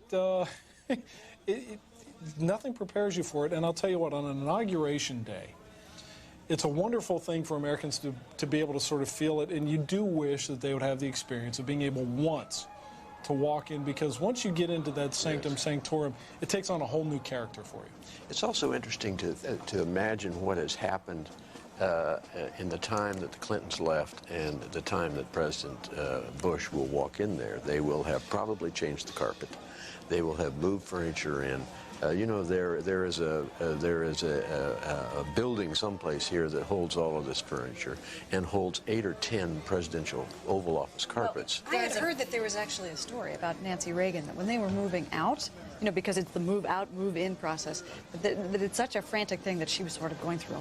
nothing prepares you for it. And I'll tell you what, on an inauguration day, it's a wonderful thing for Americans to be able to sort of feel it, and you do wish that they would have the experience of being able once to walk in, because once you get into that sanctum sanctorum, it takes on a whole new character for you. It's also interesting to imagine what has happened in the time that the Clintons left and the time that President Bush will walk in there. They will have probably changed the carpet. They will have moved furniture in. You know, there is a building someplace here that holds all of this furniture and holds 8 or 10 presidential Oval Office carpets. Well, I had heard that there was actually a story about Nancy Reagan, that when they were moving out, you know, because it's the move out, move in process, that it's such a frantic thing that she was sort of going through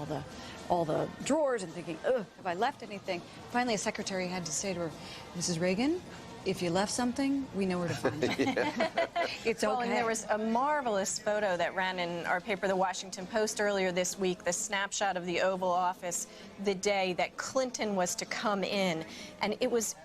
all the drawers and thinking, ugh, have I left anything? Finally, a secretary had to say to her, Mrs. Reagan, if you left something, we know where to find it. It's okay. Well, and there was a marvelous photo that ran in our paper, the Washington Post, earlier this week, the snapshot of the Oval Office the day that Clinton was to come in. And it was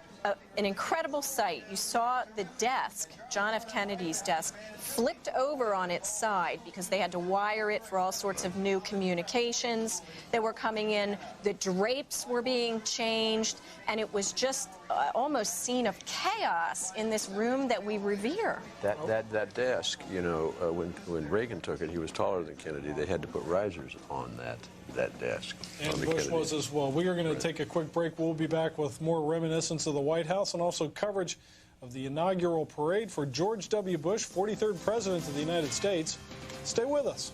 an incredible sight. You saw the desk, John F. Kennedy's desk, flipped over on its side because they had to wire it for all sorts of new communications that were coming in. The drapes were being changed, and it was just almost scene of chaos in this room that we revere. That desk, you know, when Reagan took it, he was taller than Kennedy. They had to put risers on that desk. And Bush was as well. We are going to take a quick break. We'll be back with more reminiscence of the White House and also coverage of the inaugural parade for George W. Bush, 43rd President of the United States. Stay with us.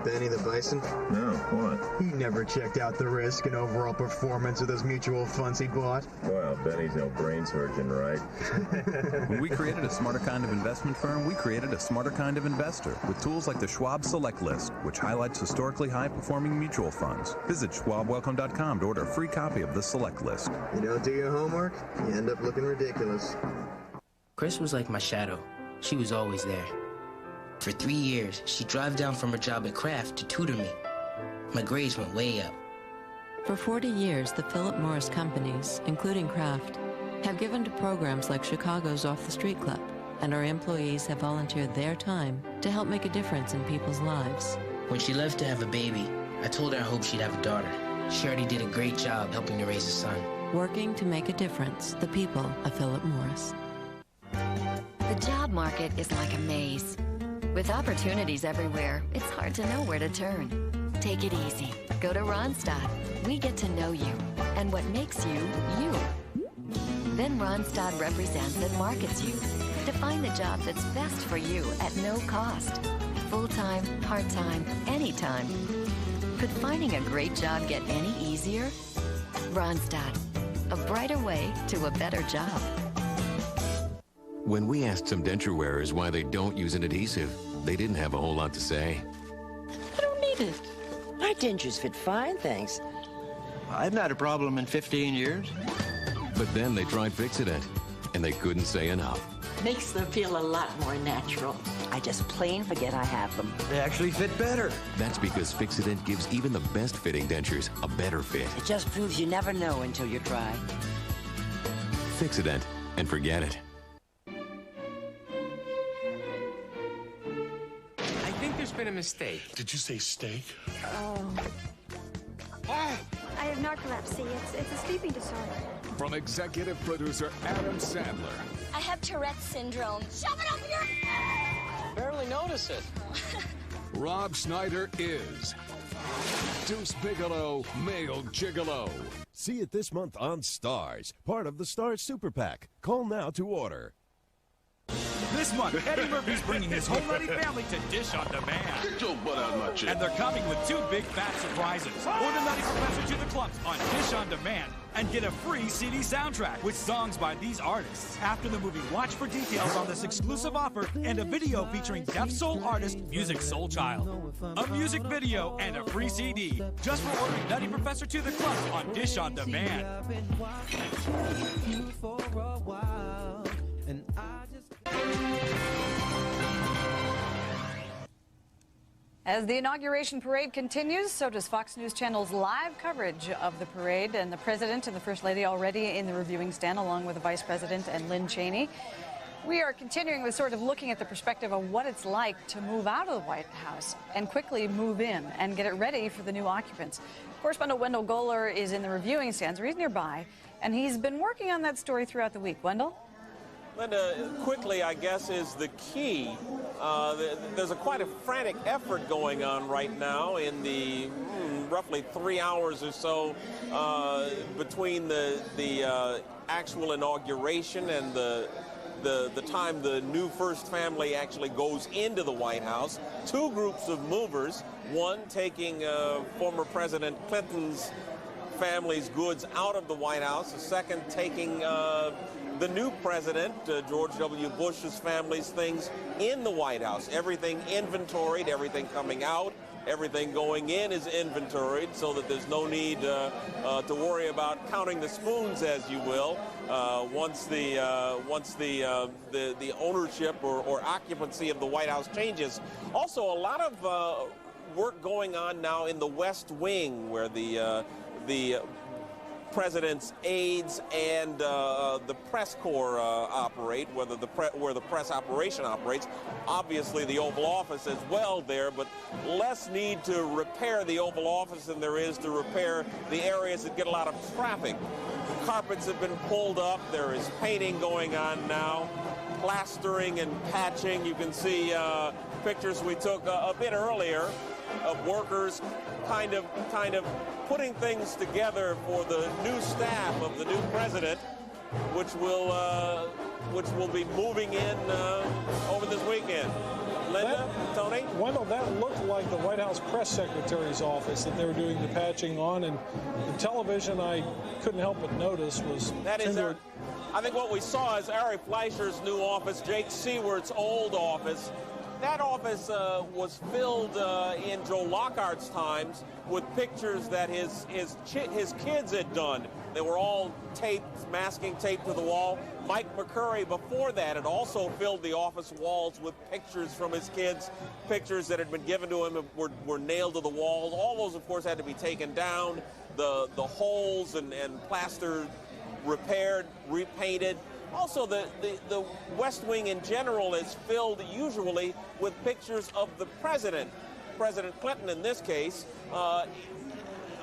Benny the Bison? No, what? He never checked out the risk and overall performance of those mutual funds he bought. Well, Benny's no brain surgeon, right? When we created a smarter kind of investment firm, we created a smarter kind of investor with tools like the Schwab Select List, which highlights historically high-performing mutual funds. Visit schwabwelcome.com to order a free copy of the Select List. You don't do your homework, you end up looking ridiculous. Chris was like my shadow. She was always there. For 3 years, she'd drive down from her job at Kraft to tutor me. My grades went way up. For 40 years, the Philip Morris companies, including Kraft, have given to programs like Chicago's Off the Street Club, and our employees have volunteered their time to help make a difference in people's lives. When she left to have a baby, I told her I hoped she'd have a daughter. She already did a great job helping to raise a son. Working to make a difference, the people of Philip Morris. The job market is like a maze. With opportunities everywhere, it's hard to know where to turn. Take it easy. Go to Randstad. We get to know you and what makes you, you. Then Randstad represents and markets you to find the job that's best for you at no cost. Full-time, part-time, anytime. Could finding a great job get any easier? Randstad. A brighter way to a better job. When we asked some denture wearers why they don't use an adhesive, they didn't have a whole lot to say. I don't need it. My dentures fit fine, thanks. I've not had a problem in 15 years. But then they tried Fixodent, and they couldn't say enough. Makes them feel a lot more natural. I just plain forget I have them. They actually fit better. That's because Fixodent gives even the best fitting dentures a better fit. It just proves you never know until you try. Fixodent, and forget it. Been a mistake. Did you say steak? Oh. I have narcolepsy. It's a sleeping disorder. From executive producer Adam Sandler. I have Tourette's syndrome. Shove it up your... Barely notice it. Rob Schneider is Deuce Bigelow, Male Gigolo. See it this month on Stars, part of the Stars Super PAC. Call now to order. This month, Eddie Murphy's bringing his whole Eddie family to Dish on Demand. Get your butt out of my chair. And they're coming with 2 big fat surprises. Order Nutty Professor to the clubs on Dish on Demand and get a free CD soundtrack with songs by these artists. After the movie, watch for details on this exclusive offer and a video featuring deaf soul artist Music Soul Child. A music video and a free CD just for ordering Nutty Professor to the clubs on Dish on Demand. As the inauguration parade continues, so does Fox News Channel's live coverage of the parade, and the President and the First Lady already in the reviewing stand, along with the Vice President and Lynn Cheney. We are continuing with sort of looking at the perspective of what it's like to move out of the White House and quickly move in and get it ready for the new occupants. Correspondent Wendell Goller is in the reviewing stands, or he's nearby, and he's been working on that story throughout the week. Wendell? Linda, quickly, I guess, is the key. There's quite a frantic effort going on right now in the roughly 3 hours or so between the actual inauguration and the time the new first family actually goes into the White House. 2 groups of movers, one taking former President Clinton's family's goods out of the White House, the second taking the new president, George W. Bush's family's things in the White House. Everything inventoried, everything coming out, everything going in is inventoried so that there's no need to worry about counting the spoons, as you will, once the ownership or occupancy of the White House changes. Also, a lot of work going on now in the West Wing, where the president's aides and the press corps operate, where the press operation operates. Obviously, the Oval Office as well there, but less need to repair the Oval Office than there is to repair the areas that get a lot of traffic. Carpets have been pulled up. There is painting going on now, plastering and patching. You can see pictures we took a bit earlier of workers kind of putting things together for the new staff of the new president, which will be moving in over this weekend. Linda, Tony? Wendell, that looked like the White House press secretary's office that they were doing the patching on, and the television, I couldn't help but notice, was... That is I think what we saw is Ari Fleischer's new office, Jake Seward's old office. That office was filled in Joe Lockhart's times with pictures that his kids had done. They were all taped, masking tape to the wall. Mike McCurry before that had also filled the office walls with pictures from his kids, pictures that had been given to him were nailed to the walls. All those, of course, had to be taken down. The holes and plaster repaired, repainted. Also, the West Wing in general is filled usually with pictures of the president, President Clinton in this case,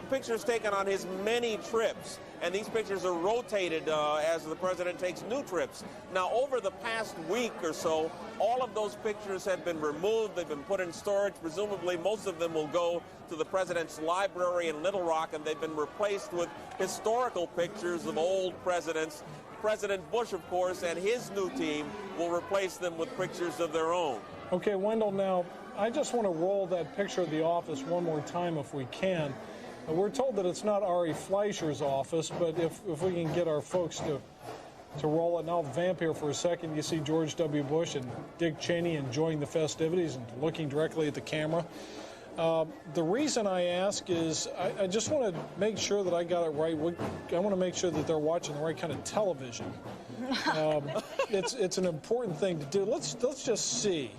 pictures taken on his many trips. And these pictures are rotated as the president takes new trips. Now, over the past week or so, all of those pictures have been removed. They've been put in storage. Presumably, most of them will go to the president's library in Little Rock, and they've been replaced with historical pictures of old presidents. President Bush, of course, and his new team will replace them with pictures of their own. Okay, Wendell, now, I just want to roll that picture of the office one more time if we can. We're told that it's not Ari Fleischer's office, but if we can get our folks to roll it. And I'll vamp here for a second. You see George W. Bush and Dick Cheney enjoying the festivities and looking directly at the camera. The reason I ask is I just want to make sure that I got it right. I want to make sure that they're watching the right kind of television. It's an important thing to do. Let's just see.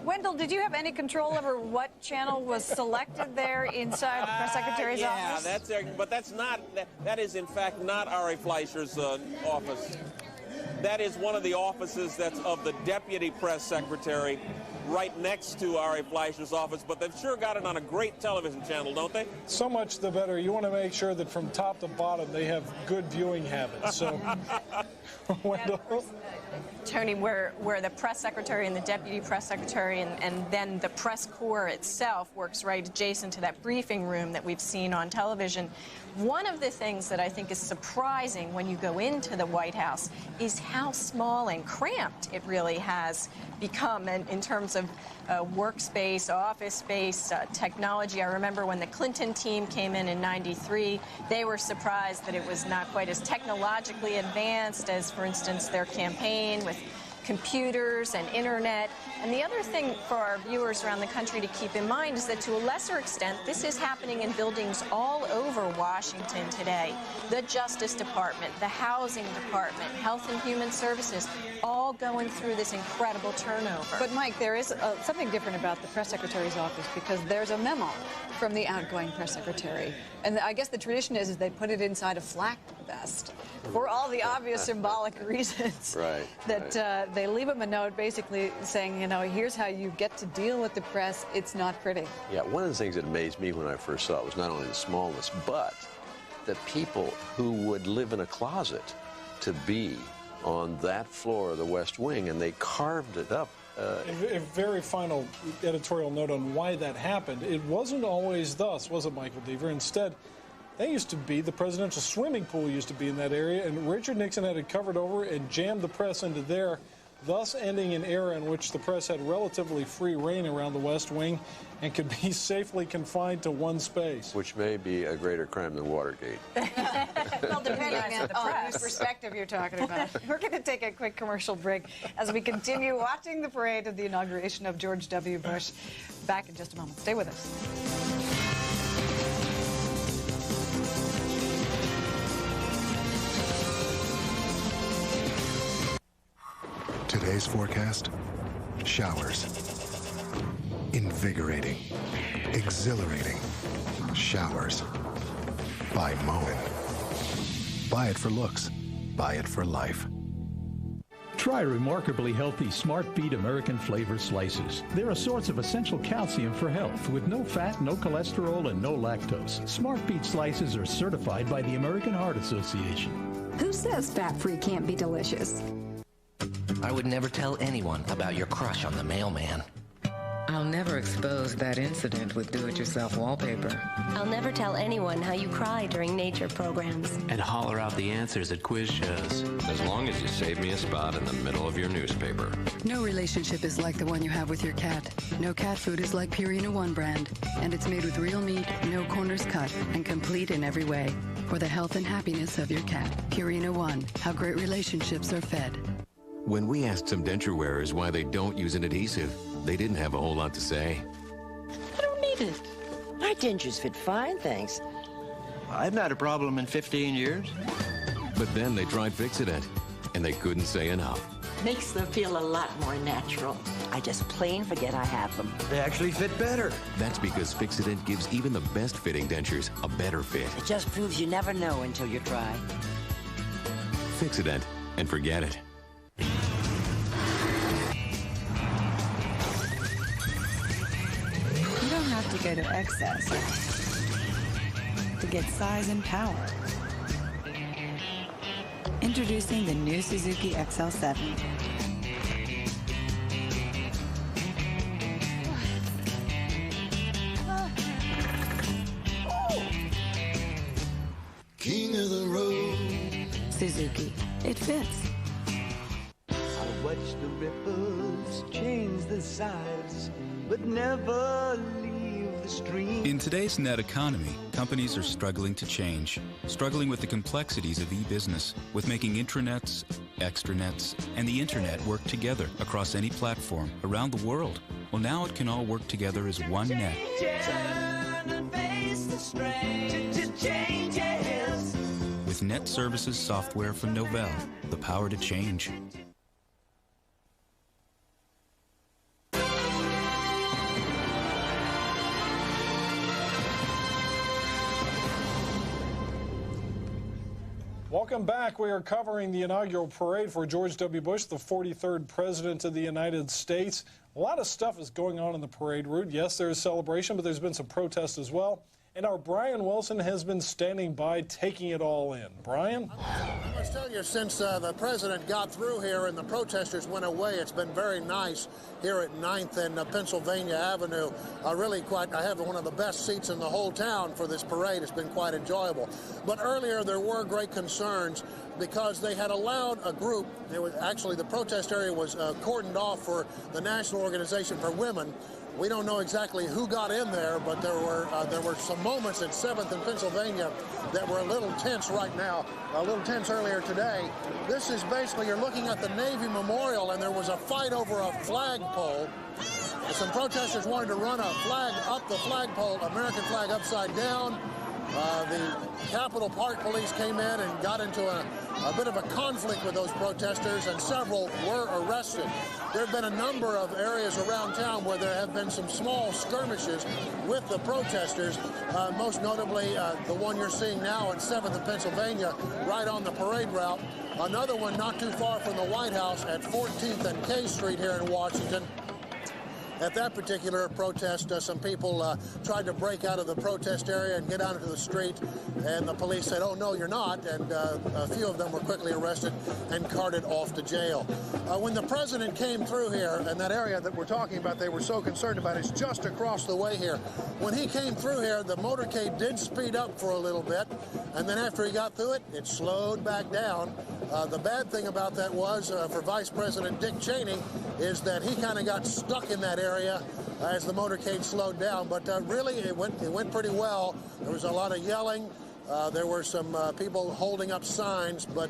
Wendell, did you have any control over what channel was selected there inside the press secretary's office? Yeah, but that is in fact not Ari Fleischer's office. That is one of the offices that's of the deputy press secretary. right next to Ari Fleischer's office, but they've sure got it on a great television channel, don't they? So much the better. You want to make sure that from top to bottom they have good viewing habits. So, Wendell? Tony, where the press secretary and the deputy press secretary and then the press corps itself works right adjacent to that briefing room that we've seen on television. One of the things that I think is surprising when you go into the White House is how small and cramped it really has become in terms of workspace, office space, technology. I remember when the Clinton team came in '93, they were surprised that it was not quite as technologically advanced as, for instance, their campaign with computers and internet. And the other thing for our viewers around the country to keep in mind is that to a lesser extent, this is happening in buildings all over Washington today. The Justice Department, the Housing Department, Health and Human Services, all going through this incredible turnover. But Mike, there is something different about the press secretary's office because there's a memo from the outgoing press secretary. And I guess the tradition is they put it inside a flak vest for all the obvious symbolic reasons. Right. That they leave him a note basically saying, you know, here's how you get to deal with the press. It's not pretty. Yeah, one of the things that amazed me when I first saw it was not only the smallness, but the people who would live in a closet to be on that floor of the West Wing, and they carved it up. A very final editorial note on why that happened. It wasn't always thus, was it, Michael Deaver? Instead, that used to be, the presidential swimming pool used to be in that area, and Richard Nixon had it covered over and jammed the press into there, thus ending an era in which the press had relatively free reign around the West Wing and could be safely confined to one space. Which may be a greater crime than Watergate. Well, depending on whose perspective you're talking about. We're going to take a quick commercial break as we continue watching the parade of the inauguration of George W. Bush. Back in just a moment. Stay with us. Today's forecast: showers. Invigorating, exhilarating showers. By Moen. Buy it for looks. Buy it for life. Try remarkably healthy Smart Beet American Flavor Slices. They're a source of essential calcium for health with no fat, no cholesterol, and no lactose. Smart Beet Slices are certified by the American Heart Association. Who says fat-free can't be delicious? I would never tell anyone about your crush on the mailman. I'll never expose that incident with do-it-yourself wallpaper. I'll never tell anyone how you cry during nature programs. And holler out the answers at quiz shows. As long as you save me a spot in the middle of your newspaper. No relationship is like the one you have with your cat. No cat food is like Purina One brand. And it's made with real meat, no corners cut, and complete in every way. For the health and happiness of your cat. Purina One, how great relationships are fed. When we asked some denture wearers why they don't use an adhesive, they didn't have a whole lot to say. I don't need it. My dentures fit fine, thanks. I've not had a problem in 15 years. But then they tried Fix-It-Dent, and they couldn't say enough. Makes them feel a lot more natural. I just plain forget I have them. They actually fit better. That's because Fix-It-Dent gives even the best fitting dentures a better fit. It just proves you never know until you try. Fix-It-Dent, and forget it. You don't have to go to excess to get size and power. Introducing the new Suzuki XL7. King of the road. Suzuki. It fits. I watch the ripples change the size, but never leave the stream. In today's net economy, companies are struggling to change, struggling with the complexities of e-business, with making intranets, extranets, and the internet work together across any platform around the world. Well, now it can all work together as one net. Turn and face the strain to changes. With Net Services software from Novell, the power to change. Welcome back. We are covering the inaugural parade for George W. Bush, the 43rd President of the United States. A lot of stuff is going on in the parade route. Yes, there is celebration, but there's been some protest as well. And our Brian Wilson has been standing by, taking it all in. Brian? I must tell you, since the president got through here and the protesters went away, it's been very nice here at 9th and Pennsylvania Avenue. I have one of the best seats in the whole town for this parade. It's been quite enjoyable. But earlier there were great concerns because they had allowed a group, actually the protest area was cordoned off for the National Organization for Women. We don't know exactly who got in there, but there were some moments at 7th and Pennsylvania that were a little tense right now, a little tense earlier today. This is basically, you're looking at the Navy Memorial, and there was a fight over a flagpole. Some protesters wanted to run a flag up the flagpole, American flag upside down. The Capitol Park Police came in and got into a bit of a conflict with those protesters, and several were arrested. There have been a number of areas around town where there have been some small skirmishes with the protesters, most notably the one you're seeing now in 7th and Pennsylvania, right on the parade route. Another one not too far from the White House at 14th and K Street here in Washington. At that particular protest, some people tried to break out of the protest area and get out into the street, and the police said, "Oh, no, you're not," and a few of them were quickly arrested and carted off to jail. When the president came through here, and that area that we're talking about they were so concerned about is just across the way here. When he came through here, the motorcade did speed up for a little bit, and then after he got through it, it slowed back down. The bad thing about that was, for Vice President Dick Cheney, is that he kind of got stuck in that area as the motorcade slowed down. But really, it went pretty well. There was a lot of yelling. There were some people holding up signs, but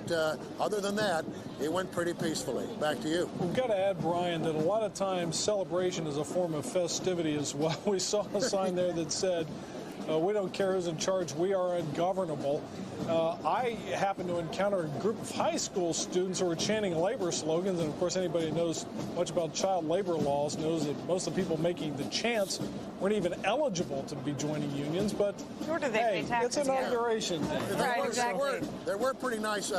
other than that, it went pretty peacefully. Back to you. We've got to add, Brian, that a lot of times celebration is a form of festivity as well. We saw a sign there that said, "We don't care who's in charge, we are ungovernable." I happened to encounter a group of high school students who were chanting labor slogans, and of course anybody who knows much about child labor laws knows that most of the people making the chants weren't even eligible to be joining unions, but nor do they pay taxes. It's Inauguration Day. Right, exactly. There were pretty nice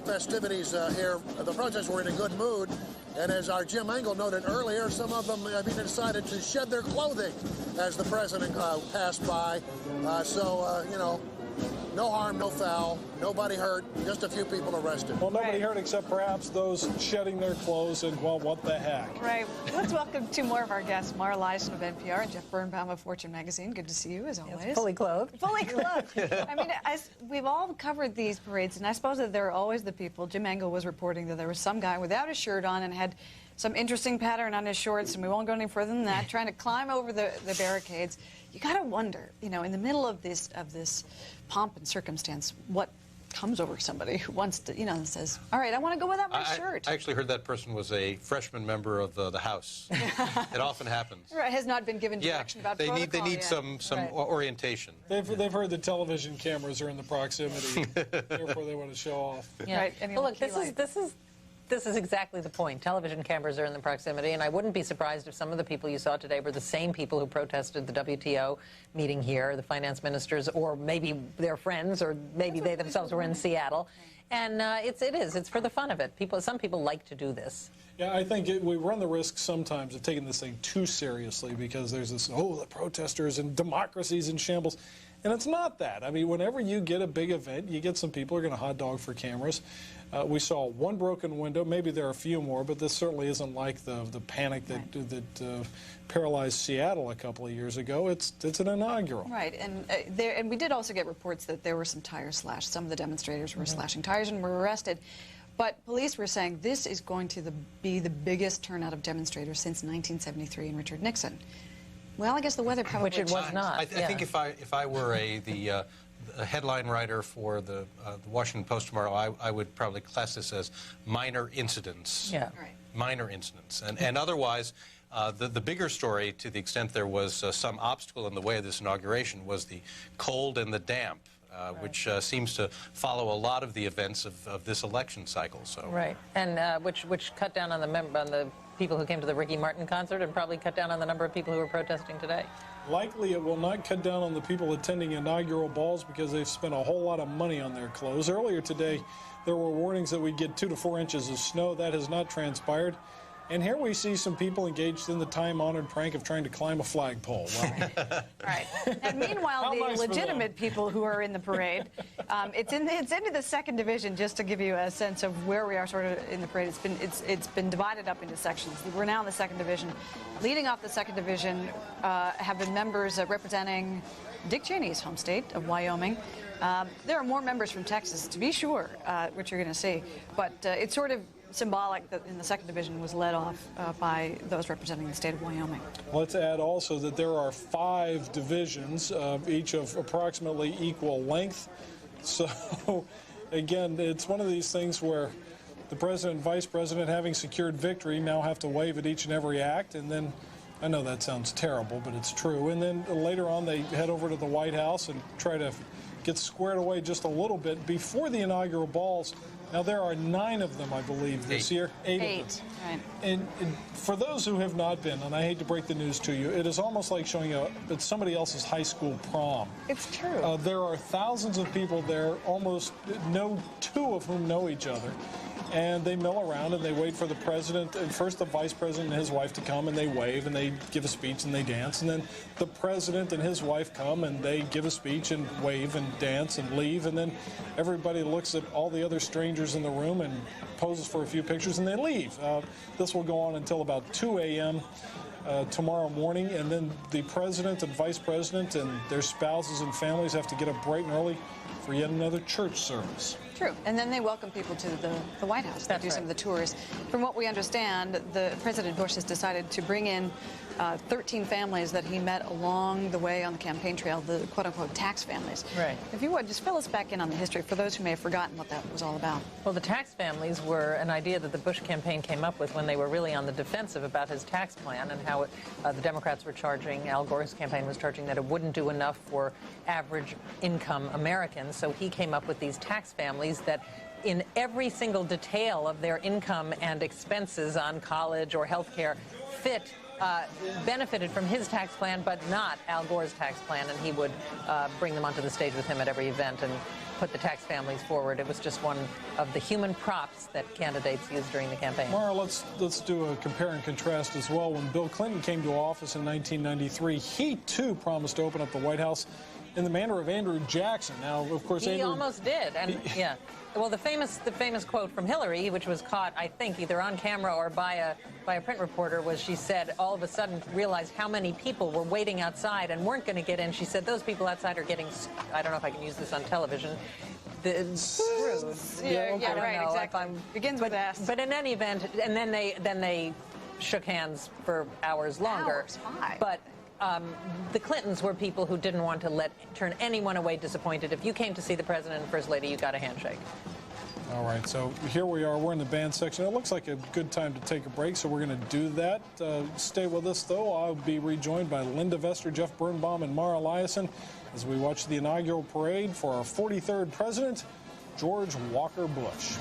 festivities here. The protesters were in a good mood, and as our Jim Engel noted earlier, some of them even decided to shed their clothing as the president passed by. No harm, no foul, nobody hurt, just a few people arrested. Well, nobody hurt except perhaps those shedding their clothes, and, well, what the heck. Right. Let's welcome two more of our guests, Mara Liasson of NPR and Jeff Birnbaum of Fortune Magazine. Good to see you, as always. Yes, fully clothed. Fully clothed. I mean, we've all covered these parades, and I suppose that there are always the people. Jim Engel was reporting that there was some guy without a shirt on and had some interesting pattern on his shorts, and we won't go any further than that, trying to climb over the barricades. You got to wonder, in the middle of this pomp and circumstance, what comes over somebody who wants to, and says, "All right, I want to go without my shirt." I actually heard that person was a freshman member of the House. It often happens. Right, has not been given direction about protocol. They need some orientation. They've heard the television cameras are in the proximity, therefore they want to show off. Yeah. Right. Well, look, this is exactly the point. Television cameras are in the proximity, and I wouldn't be surprised if some of the people you saw today were the same people who protested the WTO meeting here, the finance ministers, or maybe their friends, or maybe they themselves were in Seattle. And it's for the fun of it. Some people like to do this. Yeah, I think we run the risk sometimes of taking this thing too seriously because there's this, the protesters and democracy's in shambles. And it's not that. I mean, whenever you get a big event, you get some people who are going to hot dog for cameras. We saw one broken window. Maybe there are a few more, but this certainly isn't like the panic that paralyzed Seattle a couple of years ago. It's an inaugural. Right, and we did also get reports that there were some tires slashed. Some of the demonstrators were slashing tires and were arrested. But police were saying this is going to be the biggest turnout of demonstrators since 1973 and Richard Nixon. Well, I guess the weather probably... Which it was not. I think if I were the headline writer for the Washington Post tomorrow, I would probably class this as minor incidents. Yeah. Right. Minor incidents. And otherwise, the bigger story, to the extent there was some obstacle in the way of this inauguration, was the cold and the damp. Which seems to follow a lot of the events of this election cycle. So right, and which cut down on the people who came to the Ricky Martin concert and probably cut down on the number of people who were protesting today. Likely it will not cut down on the people attending inaugural balls because they've spent a whole lot of money on their clothes. Earlier today, there were warnings that we'd get 2 to 4 inches of snow. That has not transpired. And here we see some people engaged in the time-honored prank of trying to climb a flagpole. Well, right. And meanwhile, the nice legitimate people who are in the parade, it's into the second division. Just to give you a sense of where we are, sort of in the parade, it's been divided up into sections. We're now in the second division. Leading off the second division have been members representing Dick Cheney's home state of Wyoming. There are more members from Texas, to be sure, which you're going to see. But it's sort of symbolic that in the second division was led off by those representing the state of Wyoming. Let's add also that there are 5 divisions, each of approximately equal length. So, again, it's one of these things where the president and vice president, having secured victory, now have to wave at each and every act, and then, I know that sounds terrible, but it's true, and then later on they head over to the White House and try to get squared away just a little bit before the inaugural balls. Now, there are 9 of them, I believe, this year. 8 of them. Right. And for those who have not been, and I hate to break the news to you, it is almost like showing up at somebody else's high school prom. It's true. There are thousands of people there, almost 2 of whom know each other. And they mill around and they wait for the president, and first the vice president and his wife to come, and they wave and they give a speech and they dance. And then the president and his wife come and they give a speech and wave and dance and leave. And then everybody looks at all the other strangers in the room and poses for a few pictures and they leave. This will go on until about 2 a.m. Tomorrow morning. And then the president and vice president and their spouses and families have to get up bright and early for yet another church service. True. And then they welcome people to the White House. They do some of the tours. From what we understand, President Bush has decided to bring in 13 families that he met along the way on the campaign trail, the quote-unquote tax families. Right. If you would, just fill us back in on the history for those who may have forgotten what that was all about. Well, the tax families were an idea that the Bush campaign came up with when they were really on the defensive about his tax plan and how the Democrats were charging, Al Gore's campaign was charging that it wouldn't do enough for average income Americans. So he came up with these tax families that in every single detail of their income and expenses on college or health care benefited from his tax plan, but not Al Gore's tax plan, and he would bring them onto the stage with him at every event and put the tax families forward. It was just one of the human props that candidates used during the campaign. Mara, let's do a compare and contrast as well. When Bill Clinton came to office in 1993, he too promised to open up the White House in the manner of Andrew Jackson. Now, of course, he almost did, and yeah. Well, the famous quote from Hillary, which was caught, I think, either on camera or by a print reporter, was she said, all of a sudden realized how many people were waiting outside and weren't going to get in. She said, those people outside are getting, I don't know if I can use this on television, screwed. Yeah, right, exactly. Begins with S. But in any event, and then they shook hands for hours longer. Hours, why? But the Clintons were people who didn't want to turn anyone away disappointed. If you came to see the president and first lady, you got a handshake. All right, so here we are. We're in the band section. It looks like a good time to take a break, so we're going to do that. Stay with us, though. I'll be rejoined by Linda Vester, Jeff Birnbaum, and Mara Eliason as we watch the inaugural parade for our 43rd president, George Walker Bush.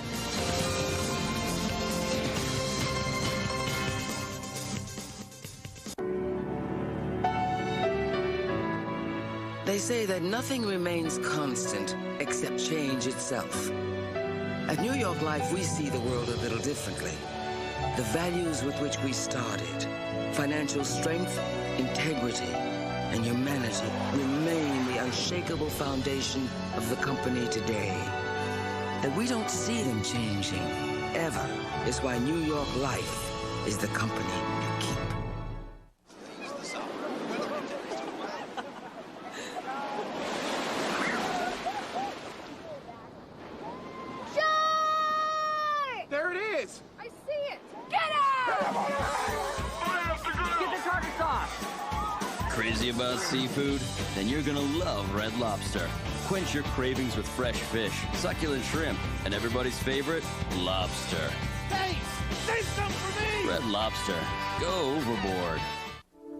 They say that nothing remains constant except change itself. At New York Life, we see the world a little differently. The values with which we started, financial strength, integrity, and humanity, remain the unshakable foundation of the company today. That we don't see them changing, ever, is why New York Life is the company you keep. Crazy about seafood? Then you're gonna love Red Lobster. Quench your cravings with fresh fish, succulent shrimp, and everybody's favorite, lobster. Hey, save some for me! Red Lobster. Go overboard.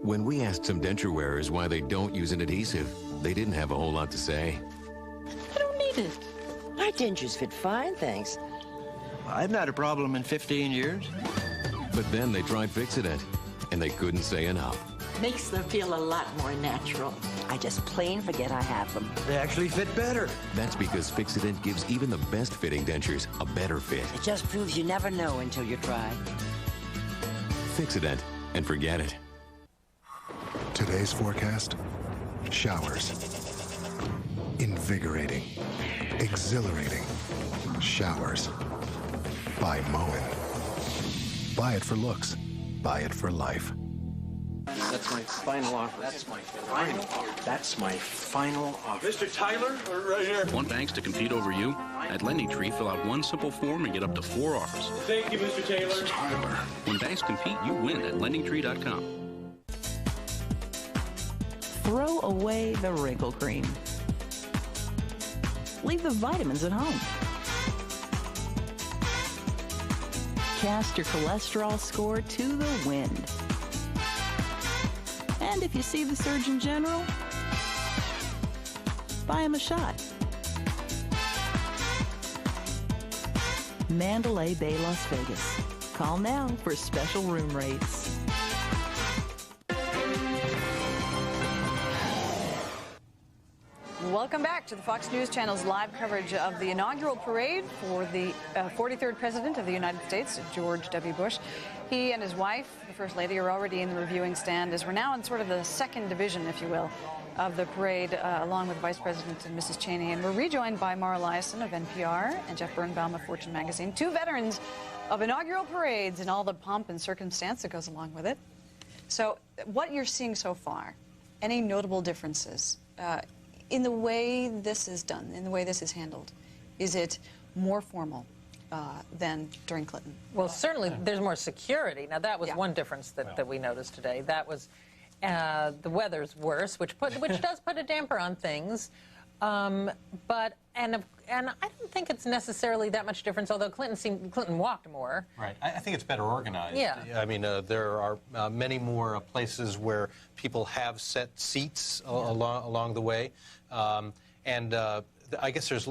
When we asked some denture wearers why they don't use an adhesive, they didn't have a whole lot to say. I don't need it. My dentures fit fine, thanks. I've not had a problem in 15 years. But then they tried Fix-It-Dent, and they couldn't say enough. Makes them feel a lot more natural. I just plain forget I have them. They actually fit better. That's because Fix-It-Dent gives even the best fitting dentures a better fit. It just proves you never know until you try. Fix-It-Dent, and forget it. Today's forecast: showers. Invigorating. Exhilarating. Showers. By Moen. Buy it for looks. Buy it for life. That's my final offer. That's my final offer. That's my final offer. Mr. Tyler, right here. Want banks to compete over you? At LendingTree, fill out one simple form and get up to 4 offers. Thank you, Mr. Taylor. Tyler. When banks compete, you win at LendingTree.com. Throw away the wrinkle cream. Leave the vitamins at home. Cast your cholesterol score to the wind. And if you see the Surgeon General, buy him a shot. Mandalay Bay, Las Vegas. Call now for special room rates. Welcome back to the Fox News Channel's live coverage of the inaugural parade for the 43rd President of the United States, George W. Bush. He and his wife, the First Lady, are already in the reviewing stand as we're now in sort of the second division, if you will, of the parade, along with Vice President and Mrs. Cheney. And we're rejoined by Mara Liasson of NPR and Jeff Birnbaum of Fortune magazine, two veterans of inaugural parades and all the pomp and circumstance that goes along with it. So what you're seeing so far, any notable differences in the way this is done, in the way this is handled? Is it more formal than during Clinton? Well, certainly there's more security. Now, that was one difference that we noticed today. That was the weather's worse, which does put a damper on things. But I don't think it's necessarily that much difference, although Clinton walked more. Right. I think it's better organized. Yeah. I mean, there are many more places where people have set seats along the way. I guess there's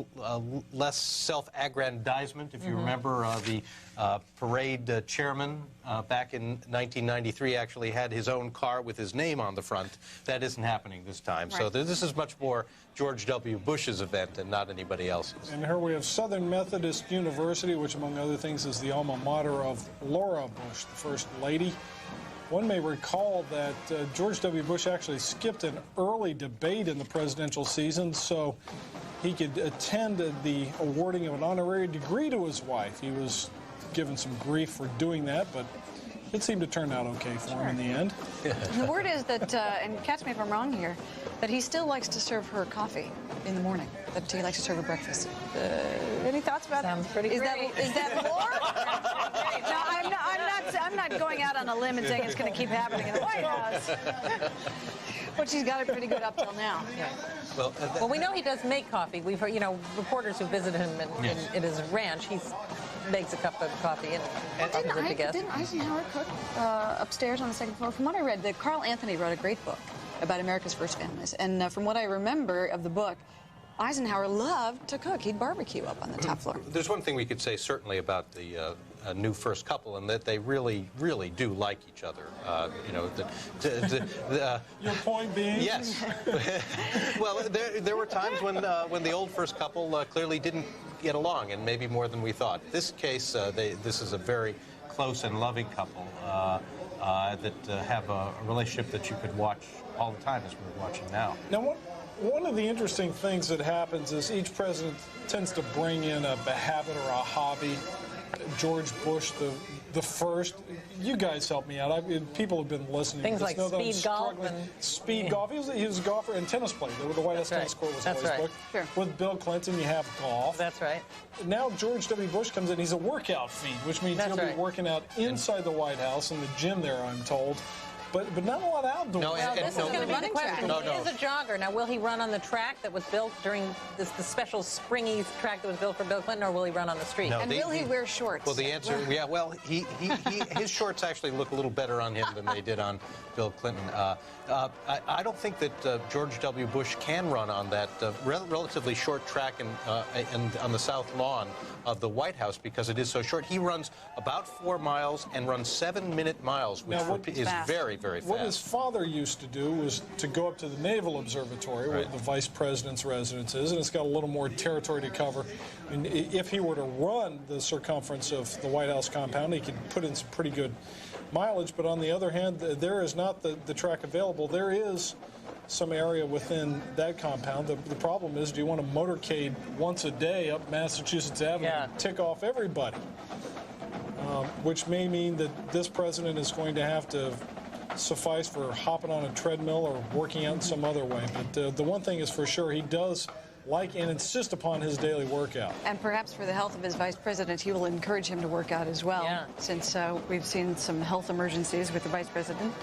less self-aggrandizement. If you remember, the parade chairman back in 1993 actually had his own car with his name on the front. That isn't happening this time. Right. So this is much more George W. Bush's event and not anybody else's. And here we have Southern Methodist University, which, among other things, is the alma mater of Laura Bush, the First Lady. One may recall that George W. Bush actually skipped an early debate in the presidential season so he could attend the awarding of an honorary degree to his wife. He was given some grief for doing that, but it seemed to turn out okay for him in the end. The word is that, and catch me if I'm wrong here, that he still likes to serve her coffee in the morning, that he likes to serve her breakfast. Any thoughts about Sounds pretty great. Is that more? No, I'm not going out on a limb and saying it's going to keep happening in the White House. But she's got it pretty good up till now. Yeah. Well, we know he does make coffee. We've heard, reporters who visit him in his ranch, he makes a cup of coffee and Didn't Eisenhower cook upstairs on the second floor? From what I read, Carl Anthony wrote a great book about America's first families. And from what I remember of the book, Eisenhower loved to cook. He'd barbecue up on the top floor. There's one thing we could say certainly about the new first couple, and that they really, really do like each other. Your point being? Yes. Well, there were times when the old first couple clearly didn't get along, and maybe more than we thought. This case, this is a very close and loving couple that have a relationship that you could watch all the time, as we're watching now. Now, one of the interesting things that happens is each president tends to bring in a habit or a hobby. George Bush, the first. You guys help me out. People have been listening. Things like speed golf. Speed golf. He was a golfer and tennis player. The White House tennis court was always booked. Sure. With Bill Clinton, you have golf. That's right. Now George W. Bush comes in. He's a workout fiend, which means he'll be working out inside the White House in the gym there, I'm told. but not a lot of outdoors. No, Well, this is going to be the question. No, He is a jogger. Now, will he run on the track that was built during the special springy track that was built for Bill Clinton, or will he run on the street? No, And will he wear shorts? Well, the answer, yeah, well, his shorts actually look a little better on him than they did on Bill Clinton. I don't think that George W. Bush can run on that relatively short track and on the south lawn of the White House because it is so short. He runs about 4 miles and runs 7-minute miles, which is very, very fast. What his father used to do was to go up to the Naval Observatory, where the vice president's residence is, and it's got a little more territory to cover. I mean, if he were to run the circumference of the White House compound, he could put in some pretty good mileage. But on the other hand, there is not the track available. There is some area within that compound. The problem is, do you want to motorcade once a day up Massachusetts Avenue and tick off everybody? Which may mean that this president is going to have to suffice for hopping on a treadmill or working out in some other way. But the one thing is for sure, he does like and insist upon his daily workout. And perhaps for the health of his vice president, he will encourage him to work out as well, since we've seen some health emergencies with the vice president.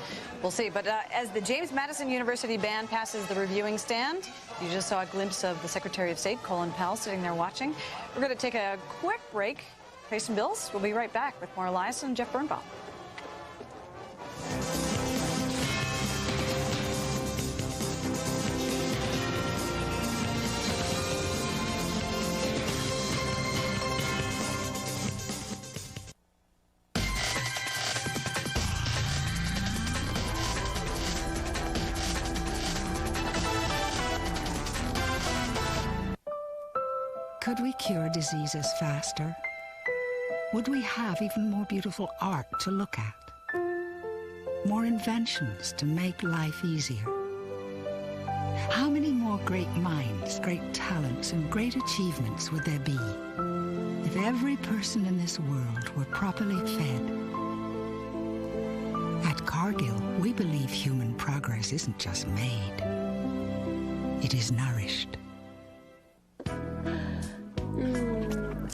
We'll see. But as the James Madison University band passes the reviewing stand, you just saw a glimpse of the Secretary of State, Colin Powell, sitting there watching. We're going to take a quick break, pay some bills. We'll be right back with more Elias and Jeff Birnbaum. Could we cure diseases faster? Would we have even more beautiful art to look at? More inventions to make life easier? How many more great minds, great talents, and great achievements would there be if every person in this world were properly fed? At Cargill, we believe human progress isn't just made, it is nourished.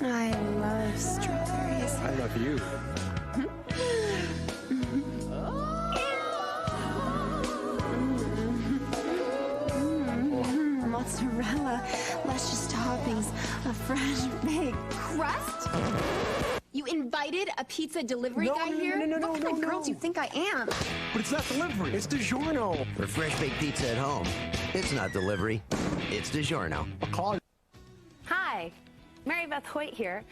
I love strawberries. I love you. Mozzarella, luscious toppings, a fresh baked crust. You invited a pizza delivery guy here? What kind of girl do you think I am? But it's not delivery, it's DiGiorno. For fresh baked pizza at home, it's not delivery, it's DiGiorno. Hi, Mary Beth Hoyt here.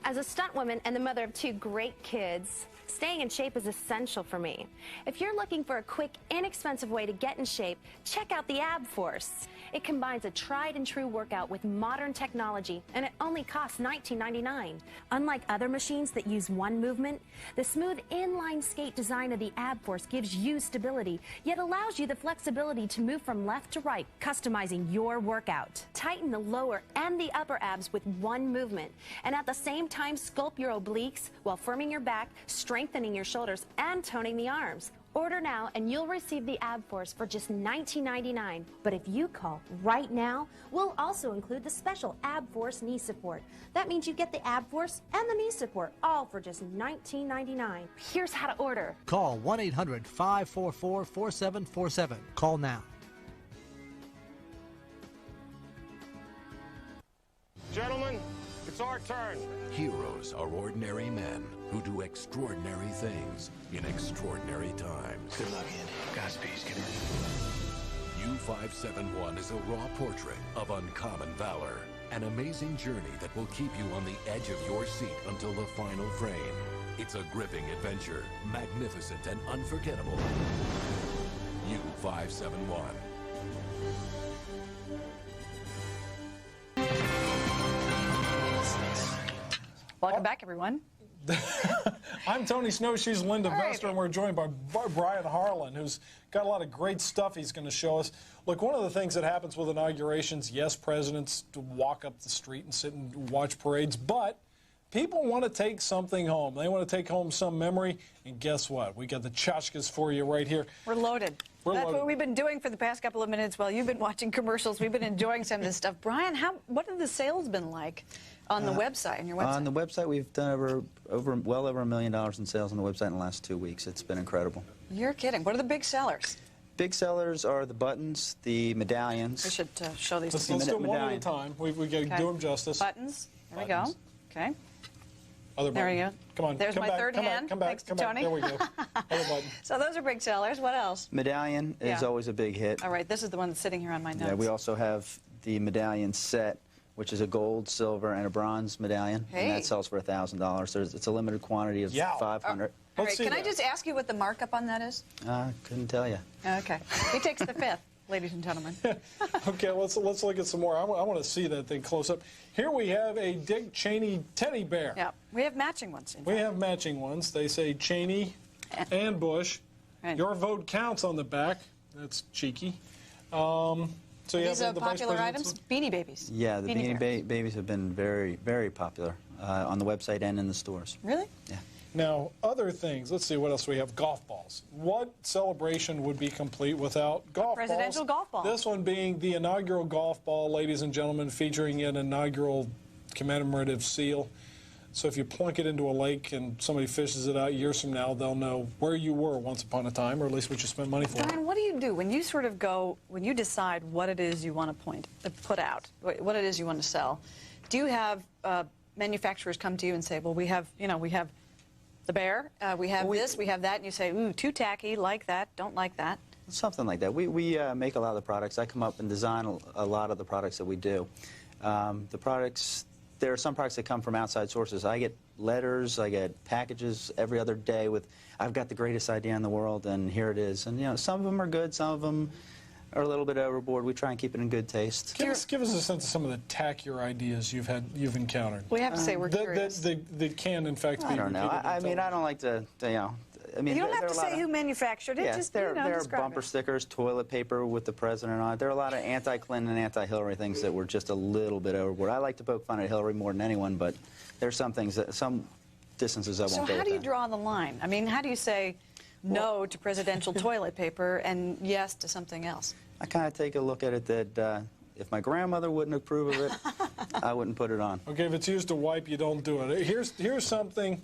As a stunt woman and the mother of 2 great kids, staying in shape is essential for me. If you're looking for a quick, inexpensive way to get in shape, check out the Ab Force. It combines a tried and true workout with modern technology, and it only costs $19.99. Unlike other machines that use one movement, the smooth inline skate design of the Ab Force gives you stability, yet allows you the flexibility to move from left to right, customizing your workout. Tighten the lower and the upper abs with one movement, and at the same time sculpt your obliques while firming your back, strengthening your shoulders, and toning the arms. Order now and you'll receive the Ab Force for just $19.99. But if you call right now, we'll also include the special Ab Force knee support. That means you get the Ab Force and the knee support, all for just $19.99. Here's how to order. Call 1-800-544-4747. Call now. Gentlemen, it's our turn. Heroes are ordinary men who do extraordinary things in extraordinary times. Good luck, Andy. Godspeed, Skipper. U-571 is a raw portrait of uncommon valor. An amazing journey that will keep you on the edge of your seat until the final frame. It's a gripping adventure, magnificent and unforgettable. U-571. Welcome back, everyone. I'm Tony Snow, she's Linda Vester, and we're joined by Brian Harlan, who's got a lot of great stuff he's going to show us. Look, one of the things that happens with inaugurations, yes, presidents walk up the street and sit and watch parades, but people want to take something home. They want to take home some memory, and guess what? We got the tchotchkes for you right here. We're loaded. That's what we've been doing for the past couple of minutes while you've been watching commercials. We've been enjoying some of this stuff. Brian, what have the sales been like On the website, on your website? On the website, we've done well over $1 million in sales on the website in the last 2 weeks. It's been incredible. You're kidding. What are the big sellers? Big sellers are the buttons, the medallions. We should show these. Let's do them one at a time. We got to do them justice. Buttons. There we go. Okay. Other there we button. go. Come on. There's come my back, third come hand. Back, come back, Thanks come to back. Tony. There we go. Other button. So those are big sellers. What else? Medallion is always a big hit. All right, this is the one that's sitting here on my notes. Yeah, we also have the medallion set, which is a gold, silver, and a bronze medallion, and that sells for $1,000. It's a limited quantity of 500. All right, can I just ask you what the markup on that is? Couldn't tell you. Okay. He takes the fifth, ladies and gentlemen. Okay, let's look at some more. I want to see that thing close up. Here we have a Dick Cheney teddy bear. Yeah, we have matching ones. We have matching ones. They say Cheney and Bush. Your vote counts on the back. That's cheeky. So these are popular items? Beanie Babies. Yeah, the Beanie Babies have been very, very popular on the website and in the stores. Really? Yeah. Now, other things. Let's see what else we have. Golf balls. What celebration would be complete without golf balls? Presidential golf ball. This one being the inaugural golf ball, ladies and gentlemen, featuring an inaugural commemorative seal. So if you plunk it into a lake and somebody fishes it out years from now, they'll know where you were once upon a time, or at least what you spent money for. Brian, what do you do when you sort of go, when you decide what it is you want to put out, what it is you want to sell? Do you have manufacturers come to you and say, well, we have the bear, we have this, we have that, and you say, ooh, too tacky, like that, don't like that? Something like that. We make a lot of the products. I come up and design a lot of the products that we do. The products, there are some products that come from outside sources. I get letters, I get packages every other day with, I've got the greatest idea in the world, and here it is. And, some of them are good, some of them are a little bit overboard. We try and keep it in good taste. Give us a sense of some of the tackier ideas you've encountered. We have to say we're curious. That can, in fact, be I don't know. I mean, I don't like to, I mean, you don't have to say who manufactured it. Yeah, just there are bumper it. stickers, toilet paper with the president on it. There are a lot of anti-Clinton and anti-Hillary things that were just a little bit overboard. I like to poke fun at Hillary more than anyone, but there's some things some distances I won't go with. So how do you draw the line? I mean, how do you say no to presidential toilet paper and yes to something else? I kind of take a look at it that if my grandmother wouldn't approve of it, I wouldn't put it on. Okay, if it's used to wipe, you don't do it. Here's something.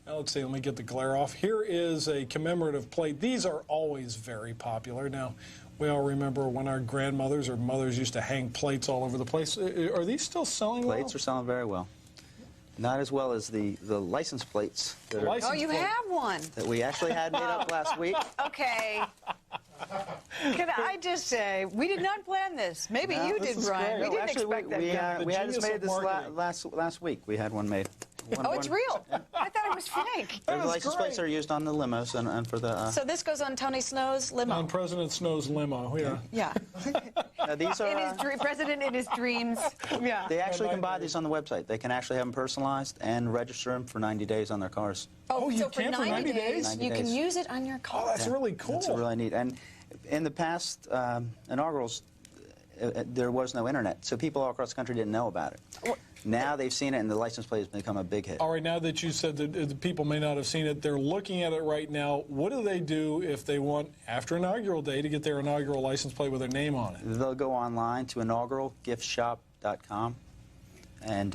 Let's see, let me get the glare off. Here is a commemorative plate. These are always very popular. Now, we all remember when our grandmothers or mothers used to hang plates all over the place. Are these still selling well? Plates are selling very well. Not as well as the license plates. Oh, you have one. That we actually had made up last week. Okay. Can I just say, we did not plan this. Maybe you did, Brian. We didn't expect that. We had this made this last week. We had one made. It's real. Yeah. I thought it was fake. The license plates are used on the limos and for the... So this goes on Tony Snow's limo? On President Snow's limo, yeah. Yeah. These are... President in his dreams. Yeah. They actually can buy these on the website. They can actually have them personalized and register them for 90 days on their cars. Oh, you so can for 90 days? 90 you days. can use it on your car. Oh, that's really cool. That's really neat. And in the past inaugurals, there was no internet, so people all across the country didn't know about it. Now they've seen it, and the license plate has become a big hit. All right, now that you said that the people may not have seen it, they're looking at it right now. What do they do if they want, after inaugural day, to get their inaugural license plate with their name on it? They'll go online to inauguralgiftshop.com, and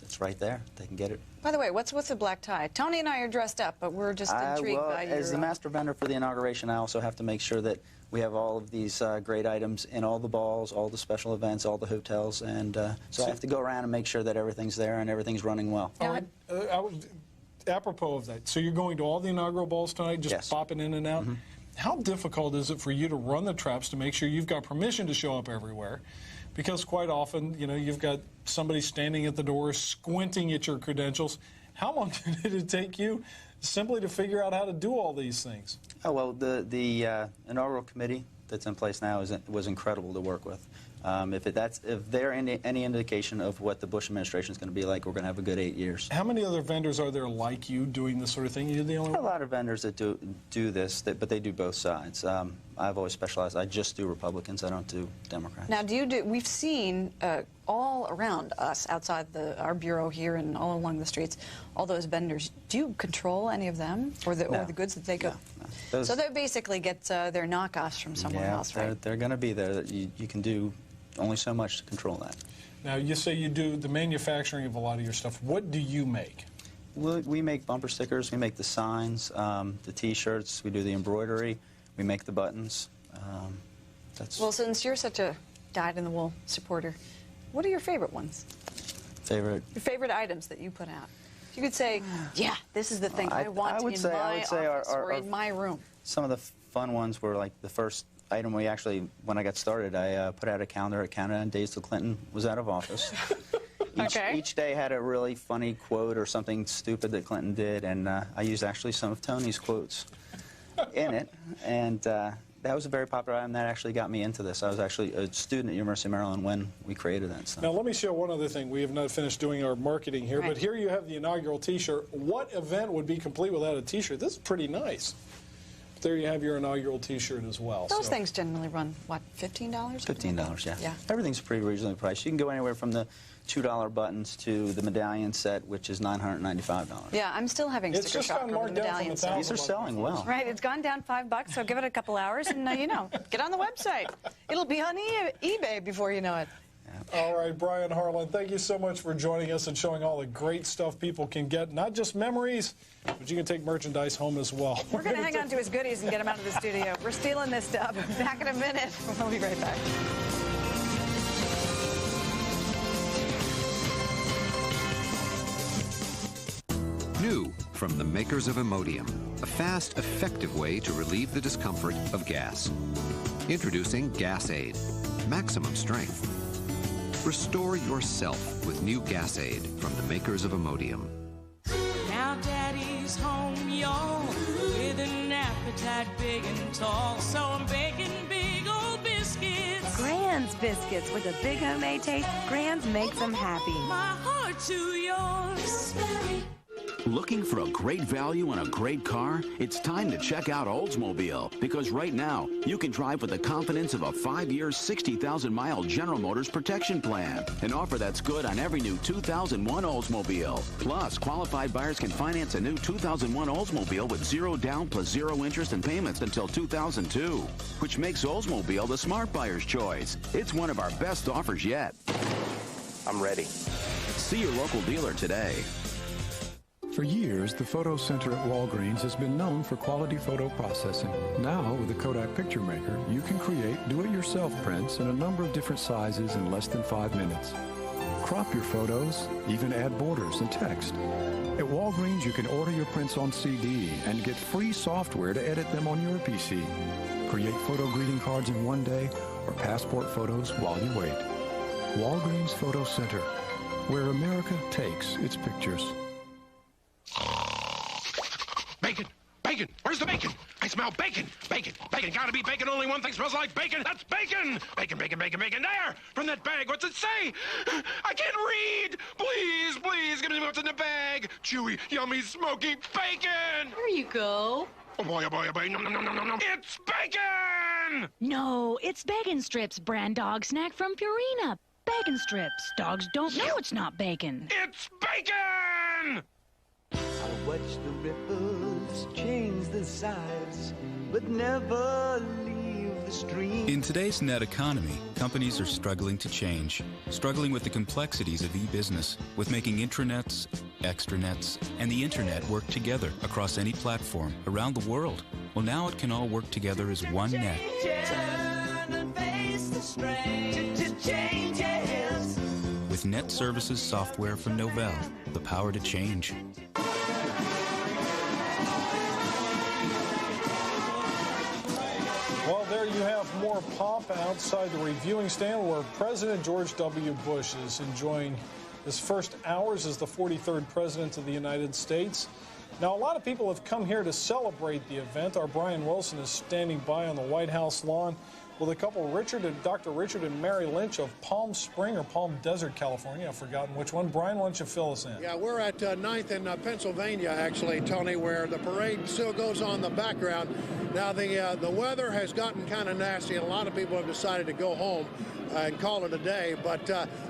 it's right there. They can get it. By the way, what's the black tie? Tony and I are dressed up, but we're just intrigued by your... As the master vendor for the inauguration, I also have to make sure that we have all of these great items in all the balls, all the special events, all the hotels, and so I have to go around and make sure that everything's there and everything's running well. All right, apropos of that, so you're going to all the inaugural balls tonight, just popping in and out? Mm-hmm. How difficult is it for you to run the traps to make sure you've got permission to show up everywhere? Because quite often, you've got somebody standing at the door squinting at your credentials. How long did it take you simply to figure out how to do all these things? Oh, well, the inaugural committee that's in place now was incredible to work with. If they're any indication of what the Bush administration is going to be like, we're going to have a good 8 years. How many other vendors are there like you doing this sort of thing? You're the only one? A lot of vendors that do this, but they do both sides. I've always specialized. I just do Republicans. I don't do Democrats. Now, we've seen all around us, outside our bureau here and all along the streets, all those vendors. Do you control any of them, or the goods that they go? No. So they basically get their knockoffs from somewhere else, right? They're going to be there. You can do only so much to control that. Now, you say you do the manufacturing of a lot of your stuff. What do you make? We make bumper stickers, we make the signs, the T-shirts, we do the embroidery, we make the buttons. Well, since you're such a dyed-in-the-wool supporter, what are your favorite ones? Your favorite items that you put out? If you could say, yeah, this is the thing I want in my office or in my room. Some of the fun ones were like the first item we actually, when I got started, I put out a calendar at Canada and days till Clinton was out of office. Each day had a really funny quote or something stupid that Clinton did, and I used actually some of Tony's quotes in it, and that was a very popular item that actually got me into this. I was actually a student at University of Maryland when we created that stuff. Now, let me show one other thing. We have not finished doing our marketing here, but here you have the inaugural T-shirt. What event would be complete without a T-shirt? This is pretty nice. There you have your inaugural T-shirt as well. Those things generally run, what, $15? $15, yeah. Yeah. Everything's pretty reasonably priced. You can go anywhere from the $2 buttons to the medallion set, which is $995. Yeah, I'm still having sticker shock over the medallion set. These are selling well. Right, it's gone down $5, so give it a couple hours and, you know, get on the website. It'll be on eBay before you know it. All right, Brian Harlan, thank you so much for joining us and showing all the great stuff people can get, not just memories, but you can take merchandise home as well. We're going to hang on to his goodies and get him out of the studio. We're stealing this stuff. Back in a minute. We'll be right back. New from the makers of Imodium, a fast, effective way to relieve the discomfort of gas. Introducing Gas Aid, maximum strength. Restore yourself with new Gas Aid from the makers of Imodium. Now Daddy's home, y'all, with an appetite big and tall, so I'm baking big old biscuits. Grand's biscuits with a big homemade taste. Grand's makes them happy. My heart to yours. Looking for a great value on a great car? It's time to check out Oldsmobile, because right now you can drive with the confidence of a 5-year, 60,000-mile General Motors protection plan, an offer that's good on every new 2001 Oldsmobile. Plus, qualified buyers can finance a new 2001 Oldsmobile with 0 down plus 0 interest and payments until 2002, which makes Oldsmobile the smart buyer's choice. It's one of our best offers yet. I'm ready. See your local dealer today. For years, the photo center at Walgreens has been known for quality photo processing. Now, with the Kodak Picture Maker, you can create do-it-yourself prints in a number of different sizes in less than 5 minutes. Crop your photos, even add borders and text. At Walgreens, you can order your prints on CD and get free software to edit them on your PC. Create photo greeting cards in one day or passport photos while you wait. Walgreens Photo Center, where America takes its pictures. Bacon! Bacon! Where's the bacon? I smell bacon! Bacon! Bacon! Gotta be bacon! Only one thing smells like bacon! That's bacon! Bacon, bacon, bacon, bacon! There! From that bag! What's it say? I can't read! Please, please, give me what's in the bag! Chewy, yummy, smoky bacon! There you go. Oh boy, oh boy, oh boy! Nom, nom, nom, nom, nom, nom! It's bacon! No, it's Bacon Strips, brand dog snack from Purina. Bacon Strips. Dogs don't know it's not bacon. It's bacon! I'll watch the ripples change the size, but never leave the stream. In today's net economy, companies are struggling to change, struggling with the complexities of e-business, with making intranets, extranets, and the internet work together across any platform around the world. Well, now it can all work together as one net. With Net Services software from Novell, the power to change. Well, there you have more pomp outside the reviewing stand where President George W. Bush is enjoying his first hours as the 43rd President of the United States. Now, a lot of people have come here to celebrate the event. Our Brian Wilson is standing by on the White House lawn with a couple, Dr. Richard and Mary Lynch of Palm Spring or Palm Desert, California. I've forgotten which one. Brian, why don't you fill us in? Yeah, we're at 9th in Pennsylvania, actually, Tony, where the parade still goes on in the background. Now, the weather has gotten kind of nasty, and a lot of people have decided to go home and call it a day, but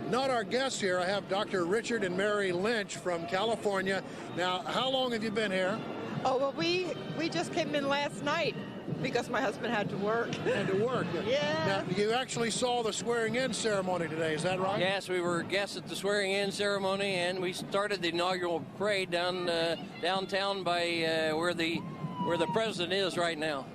not our guests here. I have Dr. Richard and Mary Lynch from California. Now, how long have you been here? Oh, well, we just came in last night because my husband had to work. Had to work. Yeah. Now, you actually saw the swearing-in ceremony today, is that right? Yes, we were guests at the swearing-in ceremony, and we started the inaugural parade downtown by where the president is right now.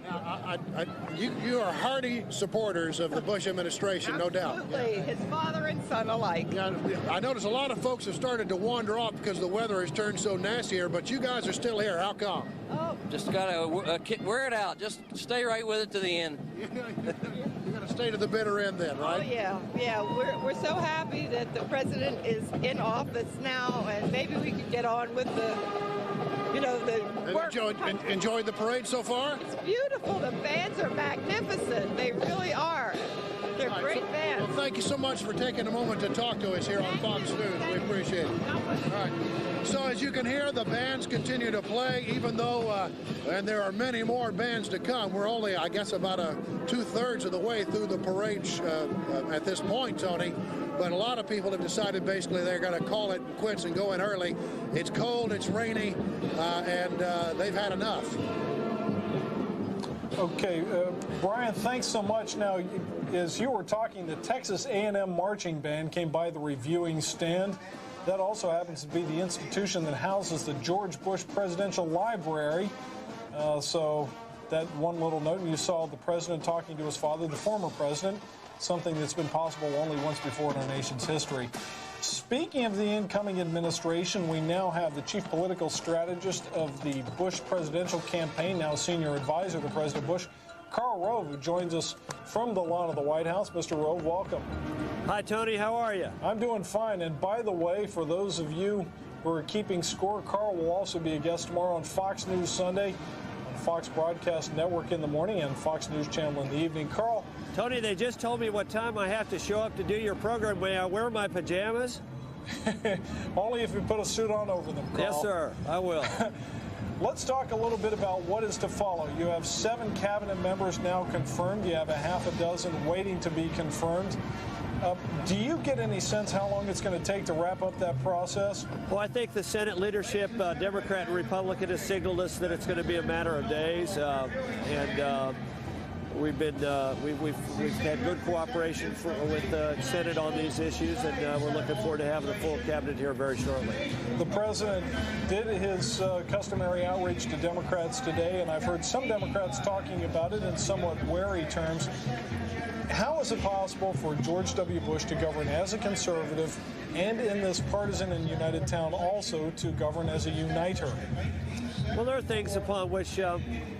You are hearty supporters of the Bush administration, no doubt. Absolutely, his father and son alike. Yeah, I notice a lot of folks have started to wander off because the weather has turned so nasty here, but you guys are still here. How come? Oh, just gotta wear it out. Just stay right with it to the end. You gotta stay to the bitter end then, right? Oh yeah. We're so happy that the president is in office now, and maybe we could get on with the work. Enjoyed the parade so far? It's beautiful. The bands are magnificent. They really are. They're great bands. Well, thank you so much for taking a moment to talk to us here on Fox News. We appreciate it. All right. So as you can hear, the bands continue to play, even though, and there are many more bands to come. We're only, I guess, about 2/3 of the way through the parade at this point, Tony. But a lot of people have decided basically they're going to call it quits and go in early. It's cold, it's rainy, and they've had enough. Okay, Brian, thanks so much. Now, as you were talking, the Texas A&M Marching Band came by the reviewing stand. That also happens to be the institution that houses the George Bush Presidential Library. So that one little note, and you saw the president talking to his father, the former president, something that's been possible only once before in our nation's history. Speaking of the incoming administration, we now have the chief political strategist of the Bush presidential campaign, now senior advisor to President Bush, Karl Rove, who joins us from the lawn of the White House. Mr. Rove, welcome. Hi, Tony. How are you? I'm doing fine. And by the way, for those of you who are keeping score, Karl will also be a guest tomorrow on Fox News Sunday, on Fox Broadcast Network in the morning, and Fox News Channel in the evening. Karl. Tony, they just told me what time I have to show up to do your program. May I wear my pajamas? Only if you put a suit on over them, Karl. Yes, sir. I will. Let's talk a little bit about what is to follow. You have 7 cabinet members now confirmed. You have a half a dozen waiting to be confirmed. Do you get any sense how long it's going to take to wrap up that process? Well, I think the Senate leadership, Democrat and Republican, has signaled us that it's going to be a matter of days, we've had good cooperation with the Senate on these issues, and we're looking forward to having the full cabinet here very shortly. The president did his customary outreach to Democrats today, and I've heard some Democrats talking about it in somewhat wary terms. How is it possible for George W. Bush to govern as a conservative and in this partisan and united town also to govern as a uniter? Well, there are things upon which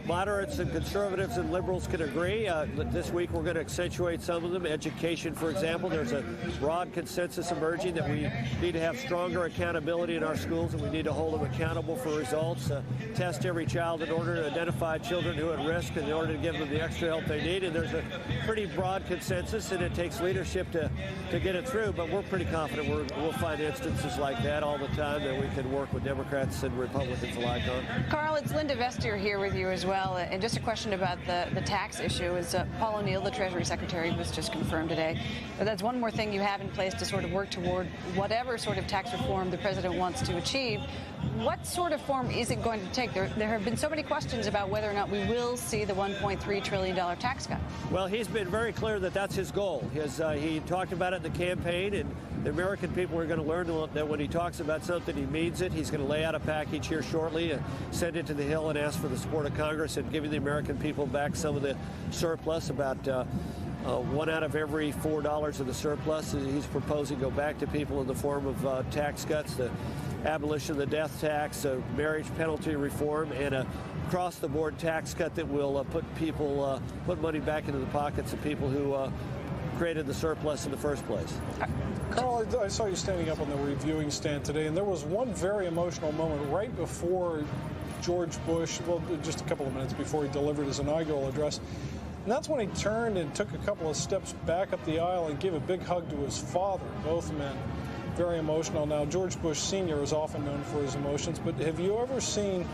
moderates and conservatives and liberals can agree. This week we're going to accentuate some of them. Education, for example, there's a broad consensus emerging that we need to have stronger accountability in our schools, and we need to hold them accountable for results, test every child in order to identify children who are at risk in order to give them the extra help they need. And there's a pretty broad consensus, and it takes leadership to get it through, but we're pretty confident we'll find instances like that all the time that we can work with Democrats and Republicans alike on. Karl, it's Linda Vestier here with you as well. And just a question about the tax issue. Is Paul O'Neill, the Treasury Secretary, was just confirmed today. But that's one more thing you have in place to sort of work toward whatever sort of tax reform the president wants to achieve. What sort of form is it going to take? There have been so many questions about whether or not we will see the $1.3 trillion tax cut. Well, he's been very clear that that's his goal. He talked about it in the campaign, and the American people are going to learn that when he talks about something, he means it. He's going to lay out a package here shortly and send it to the Hill and ask for the support of Congress and giving the American people back some of the surplus. About 1 out of every $4 of the surplus he's proposing go back to people in the form of tax cuts, the abolition of the death tax, marriage penalty reform, and a across-the-board tax cut that will put money back into the pockets of people who created the surplus in the first place. Karl, I saw you standing up on the reviewing stand today, and there was one very emotional moment right before George Bush, well, just a couple of minutes before he delivered his inaugural address. And that's when he turned and took a couple of steps back up the aisle and gave a big hug to his father, both men. Very emotional. Now, George Bush Sr. is often known for his emotions, but have you ever seen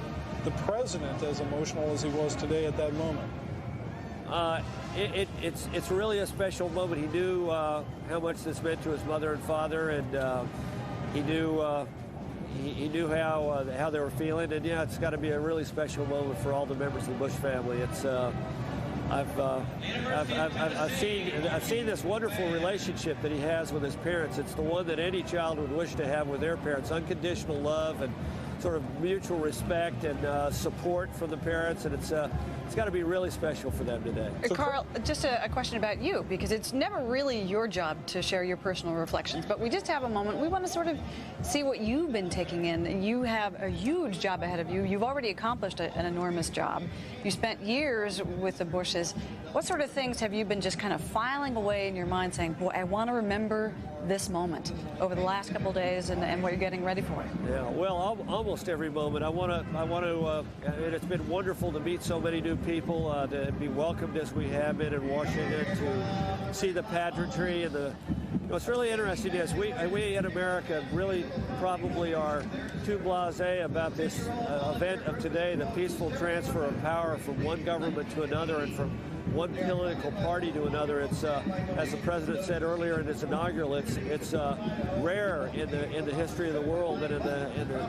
the president as emotional as he was today at that moment? It's really a special moment. He knew how much this meant to his mother and father, and he knew he knew how they were feeling, and yeah, it's got to be a really special moment for all the members of the Bush family. It's I've seen this wonderful relationship that he has with his parents. It's the one that any child would wish to have with their parents: unconditional love and sort of mutual respect and support from the parents, and it's got to be really special for them today. Carl, just a question about you, because it's never really your job to share your personal reflections, but we just have a moment. We want to sort of see what you've been taking in. You have a huge job ahead of you. You've already accomplished an enormous job. You spent years with the Bushes. What sort of things have you been just kind of filing away in your mind, saying, boy, I want to remember this moment over the last couple of days and what you're getting ready for? Yeah, well, almost every moment. I want to. It's been wonderful to meet so many new people, to be welcomed as we have been in Washington, to see the pageantry and the. What's really interesting is we in America really probably are too blasé about this event of today, the peaceful transfer of power from one government to another and from one political party to another. It's as the president said earlier in his inaugural, it's rare in the history of the world, and in the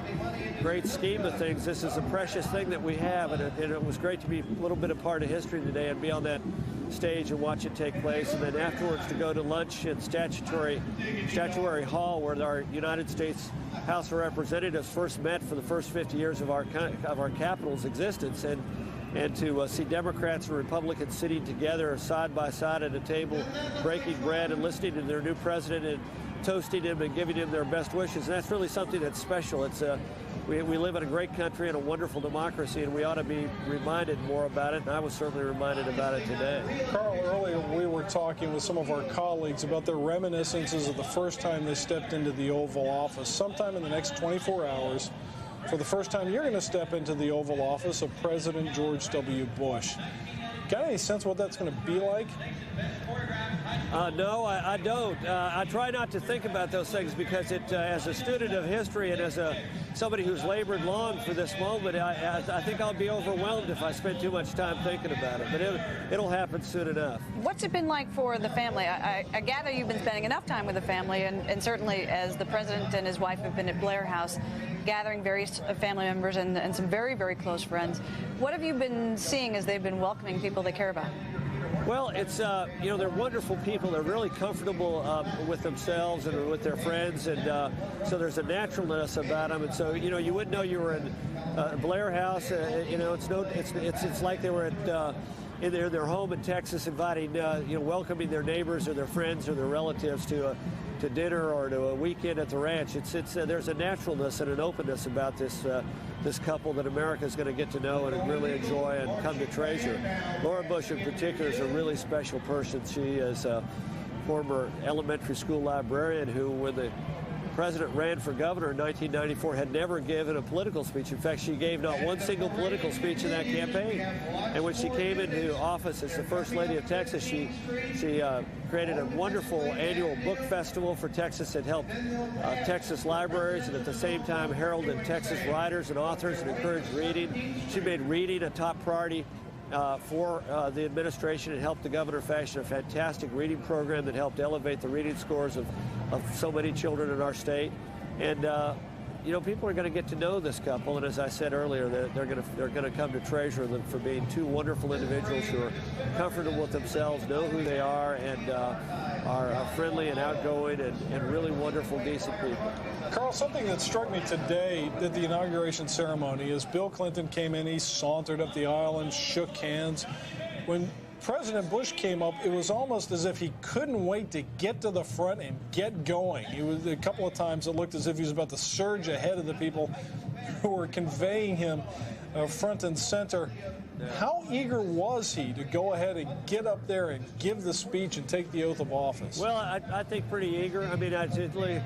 great scheme of things, this is a precious thing that we have, and it was great to be a little bit a part of history today and be on that stage and watch it take place, and then afterwards to go to lunch in Statuary Hall, where our United States House of Representatives first met for the first 50 years of our capital's existence, and to see Democrats and Republicans sitting together side by side at a table, breaking bread and listening to their new president and toasting him and giving him their best wishes. And that's really something that's special. It's we live in a great country and a wonderful democracy, and we ought to be reminded more about it, and I was certainly reminded about it today. Carl, earlier we were talking with some of our colleagues about their reminiscences of the first time they stepped into the Oval Office. Sometime in the next 24 hours, for the first time, you're going to step into the Oval Office of President George W. Bush. Got any sense what that's going to be like? No, I don't. I try not to think about those things because as a student of history and as somebody who's labored long for this moment, I think I'll be overwhelmed if I spend too much time thinking about it. But it'll happen soon enough. What's it been like for the family? I gather you've been spending enough time with the family, and certainly as the president and his wife have been at Blair House, gathering various family members and some very, very close friends. What have you been seeing as they've been welcoming people they care about? Well, it's, they're wonderful people. They're really comfortable with themselves and with their friends, and so there's a naturalness about them. And so, you wouldn't know you were in Blair House. It's like they were at in their home in Texas, inviting, welcoming their neighbors or their friends or their relatives to dinner or to a weekend at the ranch. There's a naturalness and an openness about this couple that America is going to get to know and really enjoy and come to treasure. Laura Bush in particular is a really special person. She is a former elementary school librarian who, when the president ran for governor in 1994, had never given a political speech. In fact, she gave not one single political speech in that campaign. And when she came into office as the First Lady of Texas, she created a wonderful annual book festival for Texas that helped Texas libraries and at the same time heralded Texas writers and authors and encouraged reading. She made reading a top priority for the administration and helped the governor fashion a fantastic reading program that helped elevate the reading scores of so many children in our state. And people are going to get to know this couple, and as I said earlier, they're going to come to treasure them for being two wonderful individuals who are comfortable with themselves, know who they are, and are friendly and outgoing and really wonderful, decent people. Carl, something that struck me today at the inauguration ceremony is Bill Clinton came in, he sauntered up the aisle and shook hands. When President Bush came up, it was almost as if he couldn't wait to get to the front and get going. It was a couple of times it looked as if he was about to surge ahead of the people who were conveying him front and center. How eager was he to go ahead and get up there and give the speech and take the oath of office? Well, I think pretty eager. I mean,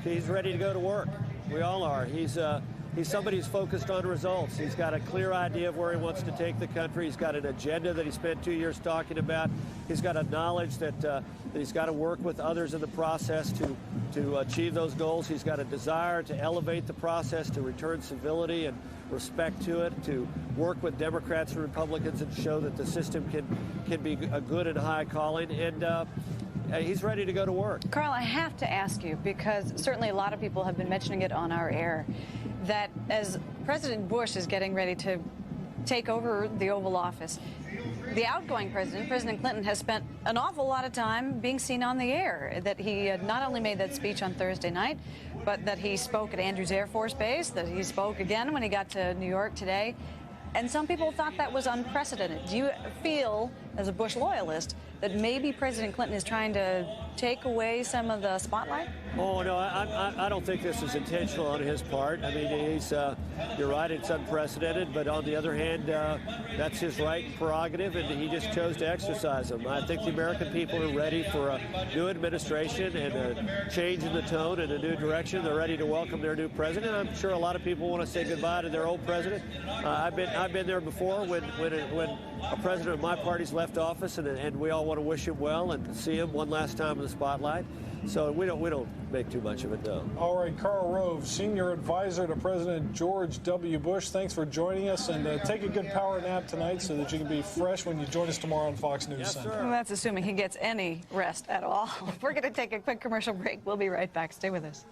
he's ready to go to work. We all are. He's somebody who's focused on results. He's got a clear idea of where he wants to take the country. He's got an agenda that he spent 2 years talking about. He's got a knowledge that he's got to work with others in the process to achieve those goals. He's got a desire to elevate the process, to return civility and respect to it, to work with Democrats and Republicans and show that the system can be a good and high calling. And he's ready to go to work. Carl, I have to ask you, because certainly a lot of people have been mentioning it on our air. that as President Bush is getting ready to take over the Oval Office, the outgoing president, President Clinton, has spent an awful lot of time being seen on the air. That he not only made that speech on Thursday night, but that he spoke at Andrews Air Force Base, that he spoke again when he got to New York today. And some people thought that was unprecedented. Do you feel, as a Bush loyalist, that maybe President Clinton is trying to take away some of the spotlight? Oh, no, I don't think this is intentional on his part. I mean, you're right, it's unprecedented, but on the other hand, that's his right and prerogative, and he just chose to exercise them. I think the American people are ready for a new administration and a change in the tone and a new direction. They're ready to welcome their new president. I'm sure a lot of people want to say goodbye to their old president. I've been there before when a president of my party's left office, and we all want to wish him well and see him one last time in the spotlight. So we don't make too much of it, though. All right, Karl Rove, Senior Advisor to President George W. Bush, thanks for joining us, and take a good power nap tonight so that you can be fresh when you join us tomorrow on Fox News. Yes, Center. sir. Well, that's assuming he gets any rest at all. We're going to take a quick commercial break. We'll be right back. Stay with us.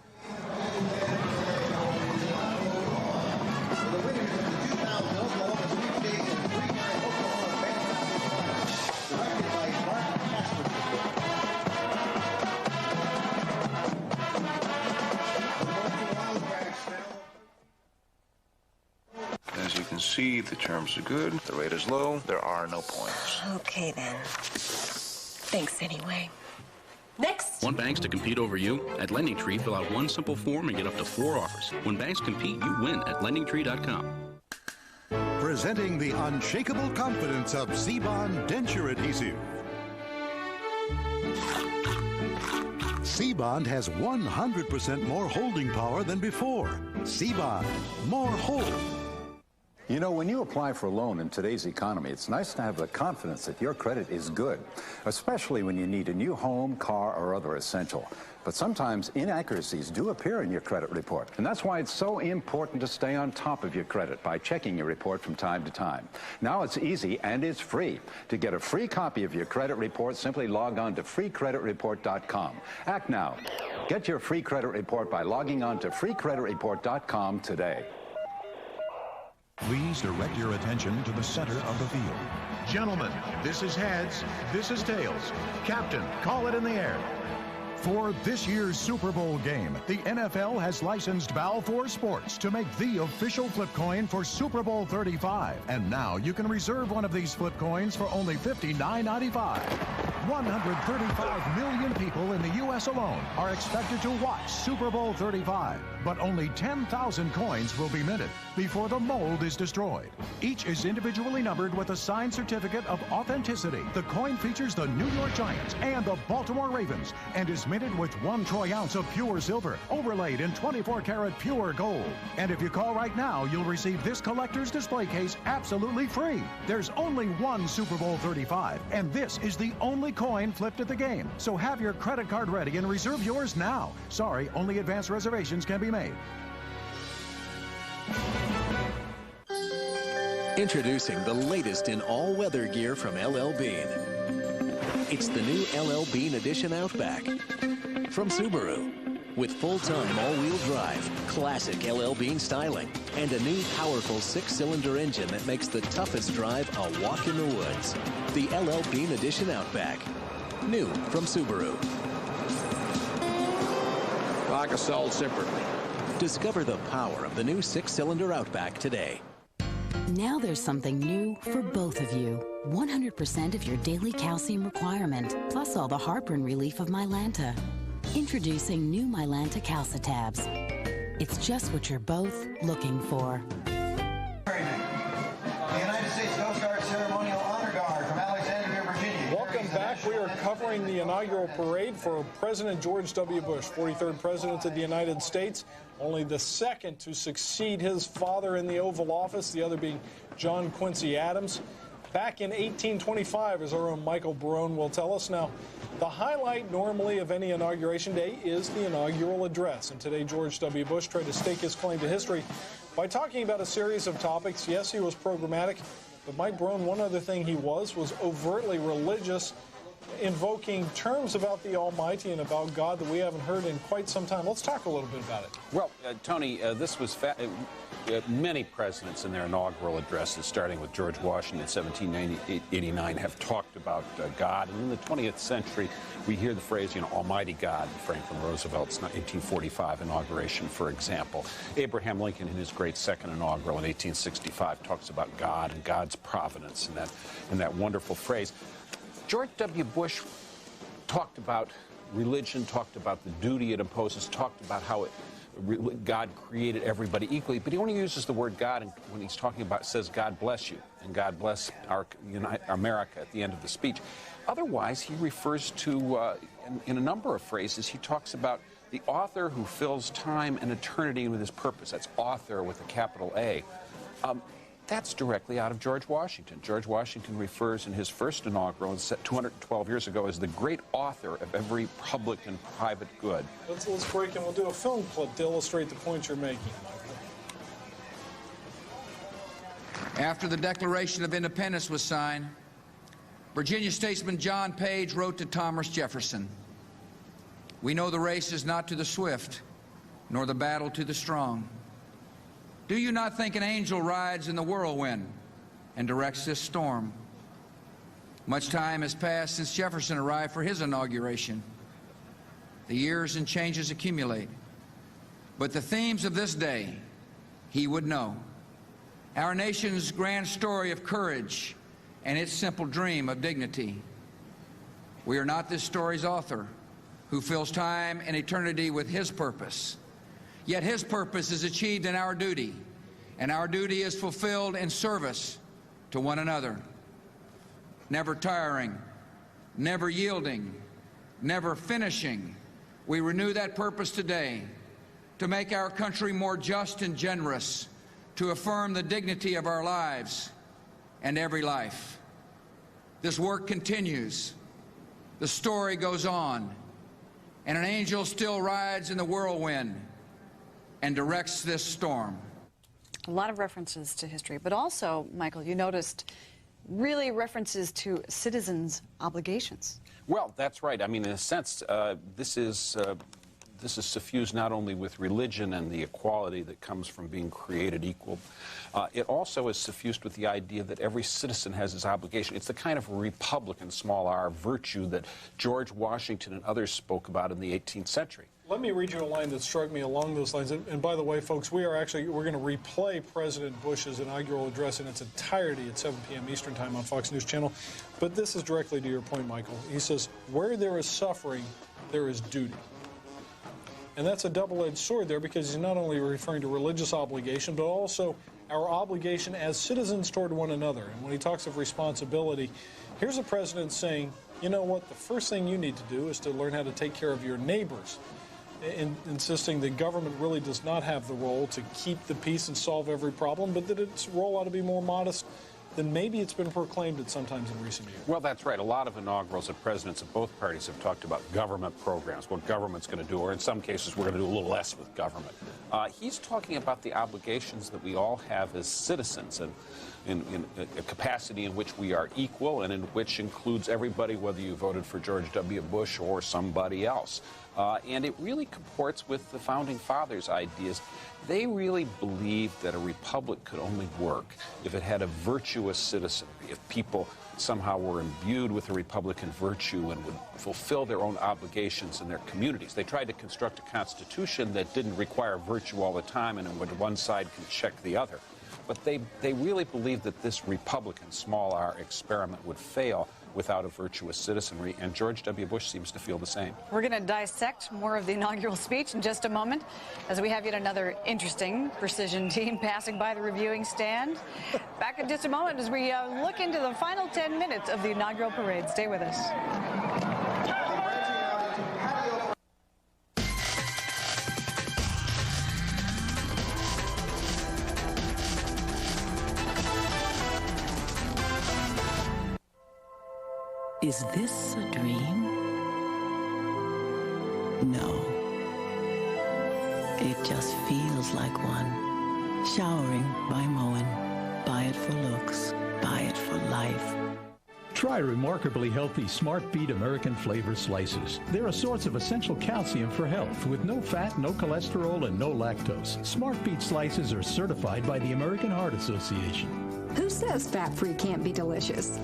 As you can see, the terms are good, the rate is low, there are no points. Okay, then. Thanks anyway. Next! Want banks to compete over you? At LendingTree, fill out one simple form and get up to 4 offers. When banks compete, you win at LendingTree.com. Presenting the unshakable confidence of C-Bond denture adhesive. C-Bond has 100% more holding power than before. C-Bond, more hold. You know, when you apply for a loan in today's economy, it's nice to have the confidence that your credit is good, especially when you need a new home, car, or other essential. But sometimes inaccuracies do appear in your credit report, and that's why it's so important to stay on top of your credit by checking your report from time to time. Now it's easy and it's free. To get a free copy of your credit report, simply log on to freecreditreport.com. Act now. Get your free credit report by logging on to freecreditreport.com today. Please direct your attention to the center of the field. Gentlemen, this is heads, this is tails. Captain, call it in the air. For this year's Super Bowl game, the NFL has licensed Balfour Sports to make the official flip coin for Super Bowl 35. And now you can reserve one of these flip coins for only $59.95. 135 million people in the U.S. alone are expected to watch Super Bowl 35, but only 10,000 coins will be minted before the mold is destroyed. Each is individually numbered with a signed certificate of authenticity. The coin features the New York Giants and the Baltimore Ravens and is minted with 1 troy ounce of pure silver, overlaid in 24-karat pure gold. And if you call right now, you'll receive this collector's display case absolutely free. There's only one Super Bowl 35, and this is the only coin flipped at the game. So have your credit card ready and reserve yours now. Sorry, only advance reservations can be made. Introducing the latest in all-weather gear from LL Bean. It's the new LL Bean Edition Outback from Subaru. With full-time all-wheel drive, classic LL Bean styling, and a new powerful 6-cylinder engine that makes the toughest drive a walk in the woods. The LL Bean Edition Outback. New from Subaru. Like a salt separate. Discover the power of the new 6-cylinder Outback today. Now there's something new for both of you. 100% of your daily calcium requirement, plus all the heartburn relief of Mylanta. Introducing new Mylanta Calcitabs. It's just what you're both looking for. The United States Coast Guard Ceremonial Honor Guard from Alexandria, Virginia. Welcome back. We are covering the inaugural parade for President George W. Bush, 43rd President of the United States, only the second to succeed his father in the Oval Office, the other being John Quincy Adams. Back in 1825, as our own Michael Barone will tell us. Now, the highlight normally of any inauguration day is the inaugural address. And today, George W. Bush tried to stake his claim to history by talking about a series of topics. Yes, he was programmatic, but Mike Barone, one other thing he was overtly religious. invoking terms about the Almighty and about God that we haven't heard in quite some time. Let's talk a little bit about it. Well, Tony, this was many presidents in their inaugural addresses, starting with George Washington in 1789, have talked about God. And in the 20th century, we hear the phrase, Almighty God, Franklin Roosevelt's 1845 inauguration, for example. Abraham Lincoln, in his great second inaugural in 1865, talks about God and God's providence in that wonderful phrase. George W. Bush talked about religion, talked about the duty it imposes, talked about how God created everybody equally, but he only uses the word God when he's talking about, says, God bless you, and God bless our America at the end of the speech. Otherwise, he refers to, in a number of phrases, he talks about the author who fills time and eternity with his purpose. That's author with a capital A. That's directly out of George Washington. George Washington refers in his first inaugural, 212 years ago, as the great author of every public and private good. Let's break and we'll do a film clip to illustrate the point you're making, Michael. After the Declaration of Independence was signed, Virginia statesman John Page wrote to Thomas Jefferson, "We know the race is not to the swift, nor the battle to the strong. Do you not think an angel rides in the whirlwind and directs this storm?" Much time has passed since Jefferson arrived for his inauguration. The years and changes accumulate. But the themes of this day, he would know. Our nation's grand story of courage and its simple dream of dignity. We are not this story's author, who fills time and eternity with his purpose. Yet his purpose is achieved in our duty, and our duty is fulfilled in service to one another. Never tiring, never yielding, never finishing, we renew that purpose today to make our country more just and generous, to affirm the dignity of our lives and every life. This work continues. The story goes on, and an angel still rides in the whirlwind and directs this storm. A lot of references to history, but also, Michael, you noticed really references to citizens' obligations. Well, that's right. I mean, in a sense, this is suffused not only with religion and the equality that comes from being created equal, it also is suffused with the idea that every citizen has his obligation. It's the kind of Republican, small r, virtue that George Washington and others spoke about in the 18th century. Let me read you a line that struck me along those lines. And by the way, folks, we're going to replay President Bush's inaugural address in its entirety at 7 p.m. Eastern Time on Fox News Channel. But this is directly to your point, Michael. He says, "Where there is suffering, there is duty." And that's a double-edged sword there, because he's not only referring to religious obligation, but also our obligation as citizens toward one another. And when he talks of responsibility, here's a president saying, you know what, the first thing you need to do is to learn how to take care of your neighbors. Insisting that government really does not have the role to keep the peace and solve every problem, but that its role ought to be more modest than maybe it's been proclaimed at sometimes in recent years. Well, that's right. A lot of inaugurals of presidents of both parties have talked about government programs, what government's going to do, or in some cases we're going to do a little less with government. He's talking about the obligations that we all have as citizens, and in a capacity in which we are equal and in which includes everybody, whether you voted for George W. Bush or somebody else. And it really comports with the Founding Fathers' ideas. They really believed that a republic could only work if it had a virtuous citizenry, if people somehow were imbued with a Republican virtue and would fulfill their own obligations in their communities. They tried to construct a constitution that didn't require virtue all the time and in which one side could check the other. But they really believed that this Republican, small r, experiment would fail without a virtuous citizenry, and George W. Bush seems to feel the same. We're going to dissect more of the inaugural speech in just a moment, as we have yet another interesting precision team passing by the reviewing stand. Back in just a moment as we look into the final 10 minutes of the inaugural parade. Stay with us. Is this a dream? No. It just feels like one. Showering by Moen. Buy it for looks. Buy it for life. Try remarkably healthy Smart Beet American Flavor Slices. They're a source of essential calcium for health with no fat, no cholesterol, and no lactose. Smart Beet Slices are certified by the American Heart Association. Who says fat-free can't be delicious?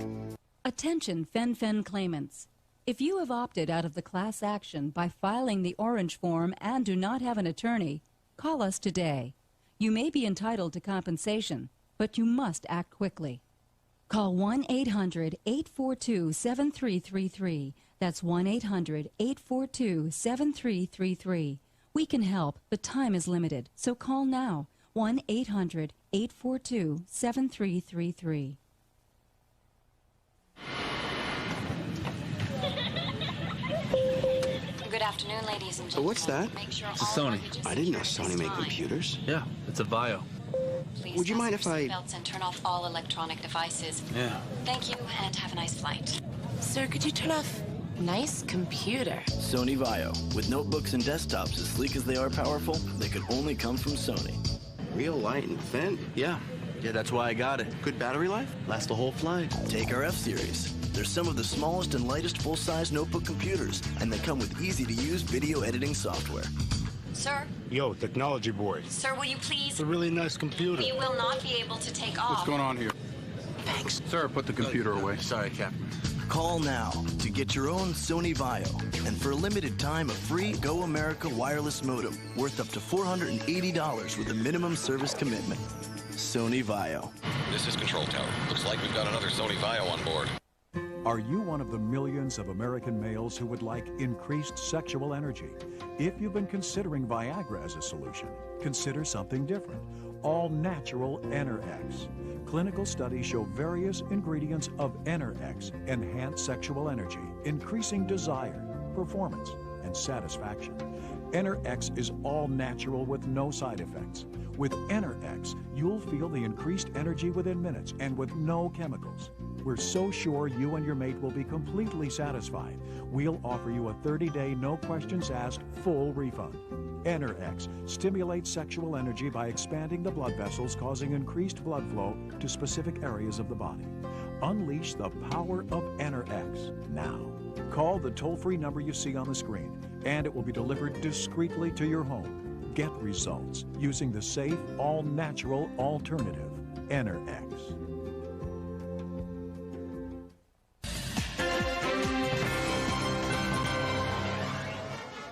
Attention Fen-Phen claimants. If you have opted out of the class action by filing the orange form and do not have an attorney, call us today. You may be entitled to compensation, but you must act quickly. Call 1-800-842-7333. That's 1-800-842-7333. We can help, but time is limited, so call now. 1-800-842-7333. Good afternoon, ladies and gentlemen. So what's that? Sure it's a Sony. I didn't know Sony made computers. Yeah, it's a Vio. Please Would you mind if I... belts and turn off all electronic devices. Yeah. Thank you, and have a nice flight. Sir, could you turn off? Nice computer. Sony Vio. With notebooks and desktops as sleek as they are powerful, they could only come from Sony. Real light and thin? Yeah, that's why I got it. Good battery life? Last the whole flight. Take our F-Series. They're some of the smallest and lightest full-size notebook computers, and they come with easy-to-use video editing software. Sir? Yo, technology boy. Sir, will you please? It's a really nice computer. We will not be able to take off. What's going on here? Thanks. Sir, put the computer away. Sorry, Captain. Call now to get your own Sony Vio, and for a limited time, a free Go America wireless modem worth up to $480 with a minimum service commitment. Sony Vio. This is Control Tower. Looks like we've got another Sony Vio on board. Are you one of the millions of American males who would like increased sexual energy? If you've been considering Viagra as a solution, consider something different. All-natural Enerx. Clinical studies show various ingredients of Enerx enhance sexual energy, increasing desire, performance, and satisfaction. Enerx is all natural with no side effects. With Enerx, you'll feel the increased energy within minutes and with no chemicals. We're so sure you and your mate will be completely satisfied. We'll offer you a 30-day, no questions asked, full refund. Enerx stimulates sexual energy by expanding the blood vessels, causing increased blood flow to specific areas of the body. Unleash the power of Enerx now. Call the toll-free number you see on the screen, and it will be delivered discreetly to your home. Get results using the safe, all-natural alternative, Enerx.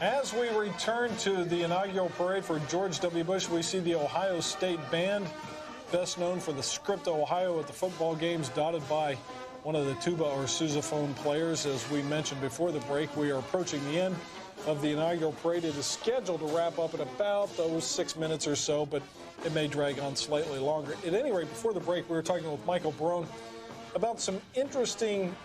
As we return to the inaugural parade for George W. Bush, we see the Ohio State Band, best known for the script Ohio at the football games, dotted by one of the tuba or sousaphone players. As we mentioned before the break, we are approaching the end of the inaugural parade. It is scheduled to wrap up in about those 6 minutes or so, but it may drag on slightly longer. At any rate, before the break, we were talking with Michael Barone about some interesting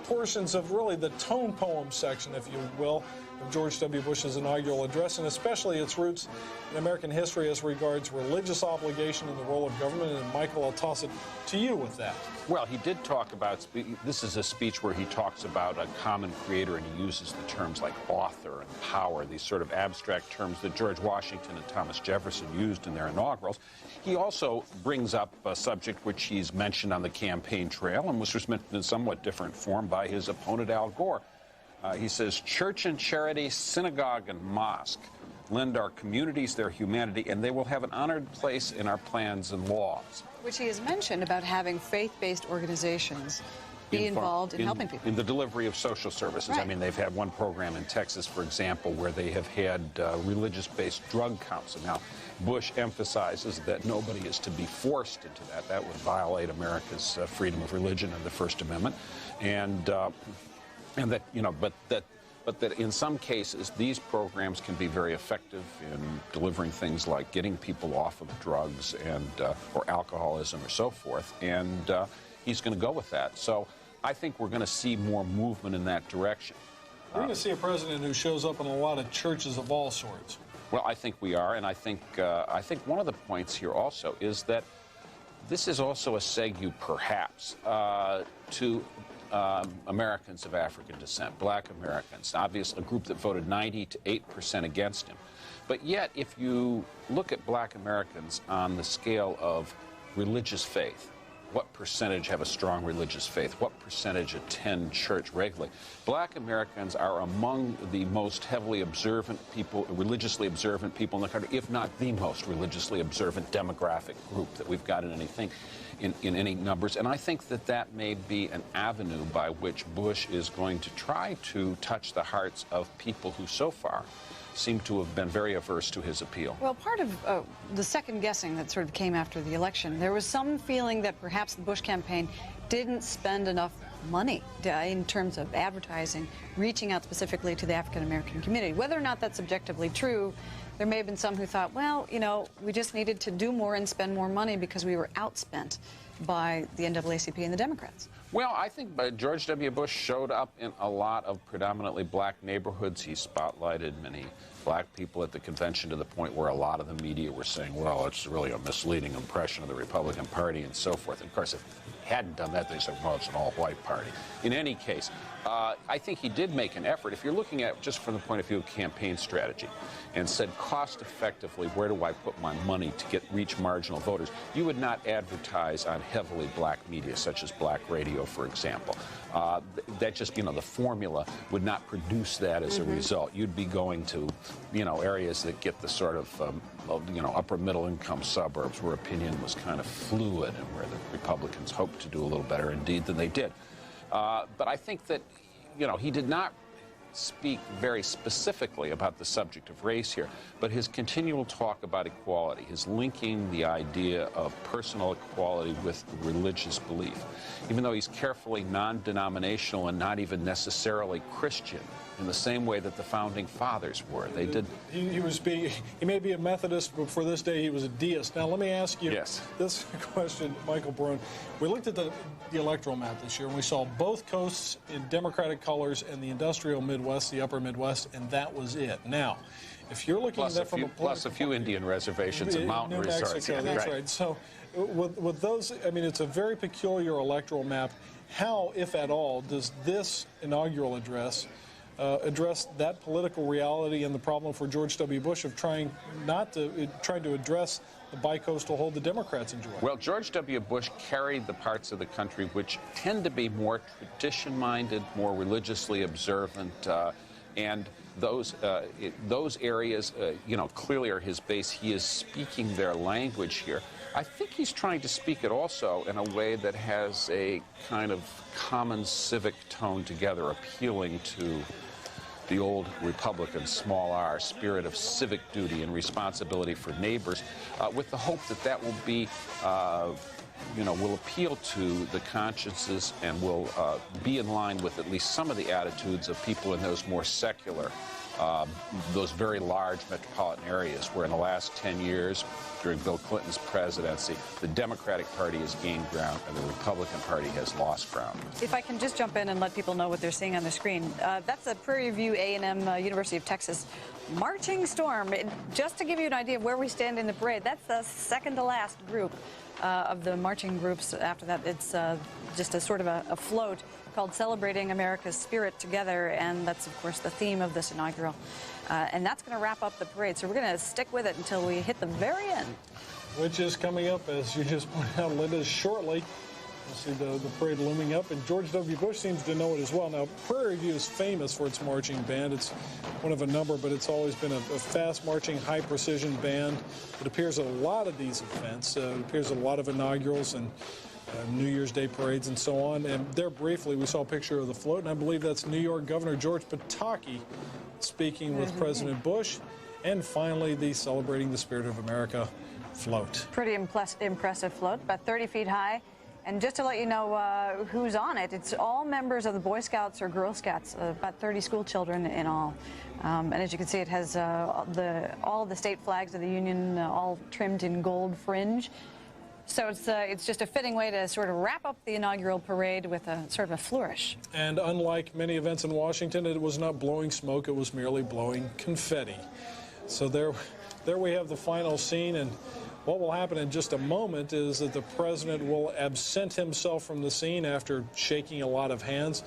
portions of really the tone poem section, if you will, of George W. Bush's inaugural address, and especially its roots in American history as regards religious obligation and the role of government. And Michael, I'll toss it to you with that. Well, he did talk about, this is a speech where he talks about a common creator, and he uses the terms like author and power, these sort of abstract terms that George Washington and Thomas Jefferson used in their inaugurals. He also brings up a subject which he's mentioned on the campaign trail and was mentioned in somewhat different form by his opponent, Al Gore. He says, church and charity, synagogue and mosque lend our communities their humanity, and they will have an honored place in our plans and laws. Which he has mentioned about having faith-based organizations be involved in helping people. In the delivery of social services. Right. I mean, they've had one program in Texas, for example, where they have had religious-based drug counseling. Now, Bush emphasizes that nobody is to be forced into that. That would violate America's freedom of religion and the First Amendment. And that, you know, but that in some cases, these programs can be very effective in delivering things like getting people off of drugs and or alcoholism or so forth. And he's going to go with that. So I think we're going to see more movement in that direction. We're going to see a president who shows up in a lot of churches of all sorts. Well, I think we are, and I think one of the points here also is that this is also a segue, perhaps, to Americans of African descent, black Americans, obviously a group that voted 98% against him. But yet, if you look at black Americans on the scale of religious faith, what percentage have a strong religious faith, what percentage attend church regularly. Black Americans are among the most heavily observant people, religiously observant people in the country, if not the most religiously observant demographic group that we've got in anything, in any numbers. And I think that that may be an avenue by which Bush is going to try to touch the hearts of people who so far seem to have been very averse to his appeal. Well, part of the second guessing that sort of came after the election, there was some feeling that perhaps the Bush campaign didn't spend enough money in terms of advertising, reaching out specifically to the African-American community. Whether or not that's objectively true, there may have been some who thought, well, you know, we just needed to do more and spend more money because we were outspent by the NAACP and the Democrats. Well, I think George W. Bush showed up in a lot of predominantly black neighborhoods. He spotlighted many black people at the convention to the point where a lot of the media were saying, well, it's really a misleading impression of the Republican Party and so forth. And of course, if he hadn't done that, they said, well, it's an all-white party. In any case, I think he did make an effort. If you're looking at just from the point of view of campaign strategy and said cost effectively, where do I put my money to reach marginal voters, you would not advertise on heavily black media, such as black radio, for example. That just, you know, the formula would not produce that as a result. You'd be going to, you know, areas that get the sort of, you know, upper middle income suburbs where opinion was kind of fluid and where the Republicans hoped to do a little better indeed than they did. But I think that, you know, he did not speak very specifically about the subject of race here, but his continual talk about equality, his linking the idea of personal equality with religious belief, even though he's carefully non-denominational and not even necessarily Christian, in the same way that the founding fathers were. They did. He may be a Methodist, but for this day he was a deist. Now let me ask you this question, Michael Brune. We looked at the electoral map this year, and we saw both coasts in Democratic colors and the industrial Midwest, the upper Midwest, and that was it. Now, if you're looking at that from plus a few Indian reservations and mountain resorts. Mexico, that's right. So with those, I mean, it's a very peculiar electoral map. How, if at all, does this inaugural address address that political reality and the problem for George W. Bush of trying to address the bicoastal hold the Democrats enjoy? Well, George W. Bush carried the parts of the country which tend to be more tradition-minded, more religiously observant, and those areas, you know, clearly are his base. He is speaking their language here. I think he's trying to speak it also in a way that has a kind of common civic tone together, appealing to the old Republican, small r, spirit of civic duty and responsibility for neighbors, with the hope that that will be, you know, will appeal to the consciences and will be in line with at least some of the attitudes of people in those more secular, those very large metropolitan areas where in the last 10 years, during Bill Clinton's presidency, the Democratic Party has gained ground and the Republican Party has lost ground. If I can just jump in and let people know what they're seeing on the screen, that's a Prairie View A&M University of Texas marching storm. Just to give you an idea of where we stand in the parade, that's the second to last group of the marching groups. After that, it's just a sort of a float called Celebrating America's Spirit Together, and that's, of course, the theme of this inaugural. And that's going to wrap up the parade, so we're going to stick with it until we hit the very end. Which is coming up, as you just pointed out, Linda, shortly. We'll see the parade looming up, and George W. Bush seems to know it as well. Now, Prairie View is famous for its marching band. It's one of a number, but it's always been a fast-marching, high-precision band. It appears at a lot of these events. It appears at a lot of inaugurals and New Year's Day parades and so on. And there briefly, we saw a picture of the float, and I believe that's New York Governor George Pataki speaking with President Bush. And finally, the Celebrating the Spirit of America float. Pretty impressive float, about 30 feet high. And just to let you know who's on it, it's all members of the Boy Scouts or Girl Scouts, about 30 school children in all. And as you can see, it has all of the state flags of the Union all trimmed in gold fringe. So it's just a fitting way to sort of wrap up the inaugural parade with a sort of a flourish. And unlike many events in Washington, it was not blowing smoke, it was merely blowing confetti. So there we have the final scene, and what will happen in just a moment is that the president will absent himself from the scene after shaking a lot of hands.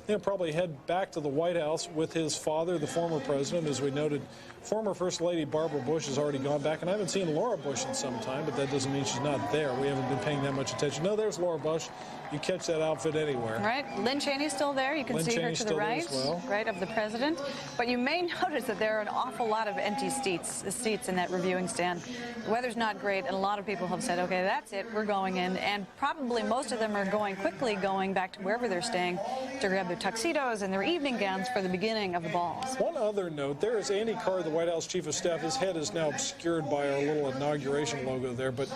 He'll probably head back to the White House with his father, the former president. As we noted, former First Lady Barbara Bush has already gone back, and I haven't seen Laura Bush in some time, but that doesn't mean she's not there. We haven't been paying that much attention. No, there's Laura Bush. You catch that outfit anywhere. Right. Lynn Cheney's still there. You can see her to the right, right of the president. But you may notice that there are an awful lot of empty seats in that reviewing stand. The weather's not great, and a lot of people have said, okay, that's it, we're going in. And probably most of them are going back to wherever they're staying to grab their tuxedos and their evening gowns for the beginning of the balls. One other note, there is Andy Card, the White House Chief of Staff. His head is now obscured by our little inauguration logo there, but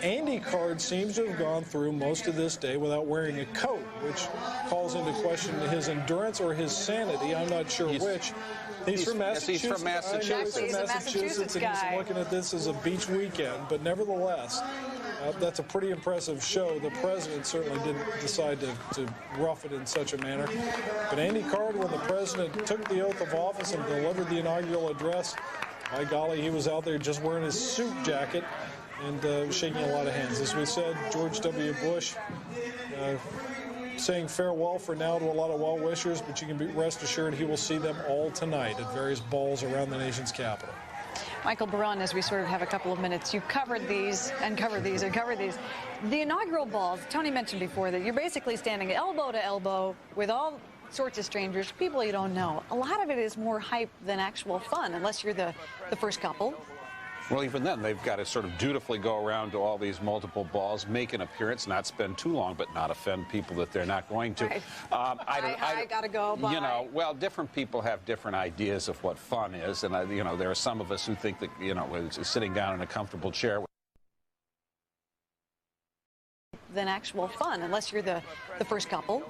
Andy Card seems to have gone through most of this day without wearing a coat, which calls into question his endurance or his sanity. I'm not sure which. He's from Massachusetts. He's from Massachusetts. He's a Massachusetts guy. And he's looking at this as a beach weekend, but nevertheless, that's a pretty impressive show. The president certainly didn't decide to rough it in such a manner. But Andy Card, when the president took the oath of office and delivered the inaugural address, by golly, he was out there just wearing his suit jacket and shaking a lot of hands. As we said, George W. Bush saying farewell for now to a lot of well-wishers, but you can be rest assured he will see them all tonight at various balls around the nation's capital. Michael Barone, as we sort of have a couple of minutes, you covered these and covered these and covered these. The inaugural balls, Tony mentioned before that you're basically standing elbow to elbow with all sorts of strangers, people you don't know. A lot of it is more hype than actual fun, unless you're the first couple. Well, even then, they've got to sort of dutifully go around to all these multiple balls, make an appearance, not spend too long, but not offend people that they're not going to. Right. I gotta go. Bye. You know, well, different people have different ideas of what fun is, and you know, there are some of us who think that, you know, sitting down in a comfortable chair than actual fun, unless you're the first couple.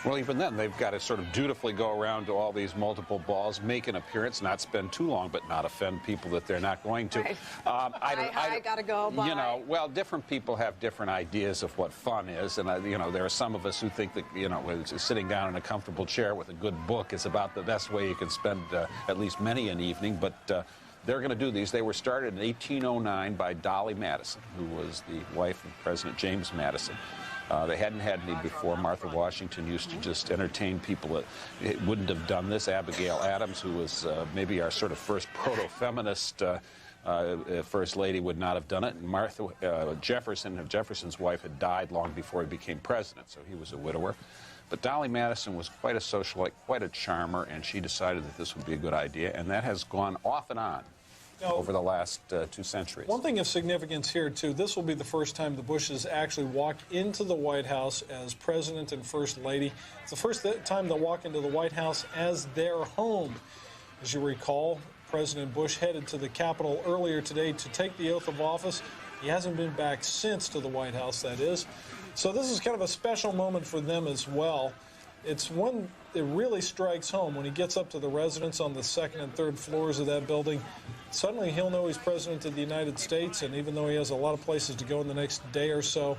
Well, even then, they've got to sort of dutifully go around to all these multiple balls, make an appearance, not spend too long, but not offend people that they're not going to. Right. I gotta go. Bye. You know, well, different people have different ideas of what fun is, and you know, there are some of us who think that, you know, sitting down in a comfortable chair with a good book is about the best way you can spend at least many an evening, but they're going to do these. They were started in 1809 by Dolly Madison, who was the wife of President James Madison. They hadn't had any before. Martha Washington used to just entertain people that wouldn't have done this. Abigail Adams, who was maybe our sort of first proto-feminist first lady, would not have done it. And Martha Jefferson's wife, had died long before he became president, so he was a widower. But Dolly Madison was quite a socialite, quite a charmer, and she decided that this would be a good idea, and that has gone off and on over the last 2 centuries. One thing of significance here, too, this will be the first time the Bushes actually walk into the White House as president and first lady. It's the first time they'll walk into the White House as their home. As you recall, President Bush headed to the Capitol earlier today to take the oath of office. He hasn't been back since, to the White House, that is. So this is kind of a special moment for them as well. It's one that really strikes home when he gets up to the residence on the 2nd and 3rd floors of that building. Suddenly he'll know he's president of the United States, and even though he has a lot of places to go in the next day or so,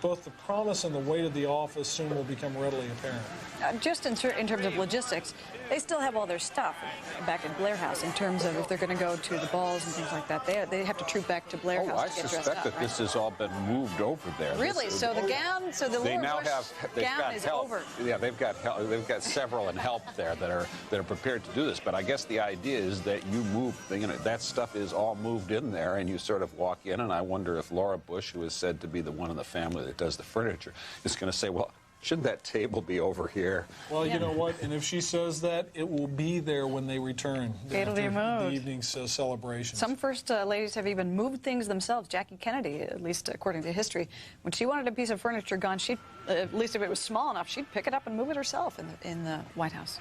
both the promise and the weight of the office soon will become readily apparent. Just in terms of logistics, they still have all their stuff back at Blair House in terms of if they're going to go to the balls and things like that. They have to troop back to Blair House to get dressed up. I suspect that this has all been moved over there. Really? So the gown, so the they Laura now Bush have gown is help. over. Yeah, they've got help. They've got several and help there that are prepared to do this. But I guess the idea is that you move, you know, that stuff is all moved in there, and you sort of walk in. And I wonder if Laura Bush, who is said to be the one in the family that does the furniture, is going to say, well, shouldn't that table be over here? Well, you know what? And if she says that, it will be there when they return after the evening's celebration. Some first ladies have even moved things themselves. Jackie Kennedy, at least according to history, when she wanted a piece of furniture gone, she'd, at least if it was small enough, she'd pick it up and move it herself in the White House.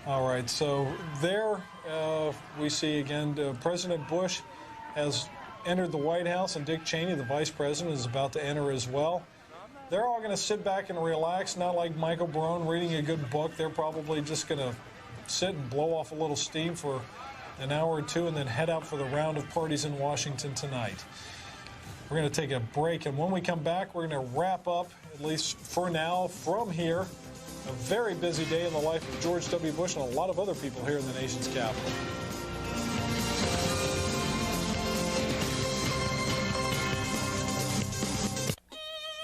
All right, so there we see again President Bush has entered the White House, and Dick Cheney, the vice president, is about to enter as well. They're all going to sit back and relax, not like Michael Barone reading a good book. They're probably just going to sit and blow off a little steam for an hour or two and then head out for the round of parties in Washington tonight. We're going to take a break, and when we come back, we're going to wrap up, at least for now, from here, a very busy day in the life of George W. Bush and a lot of other people here in the nation's capital.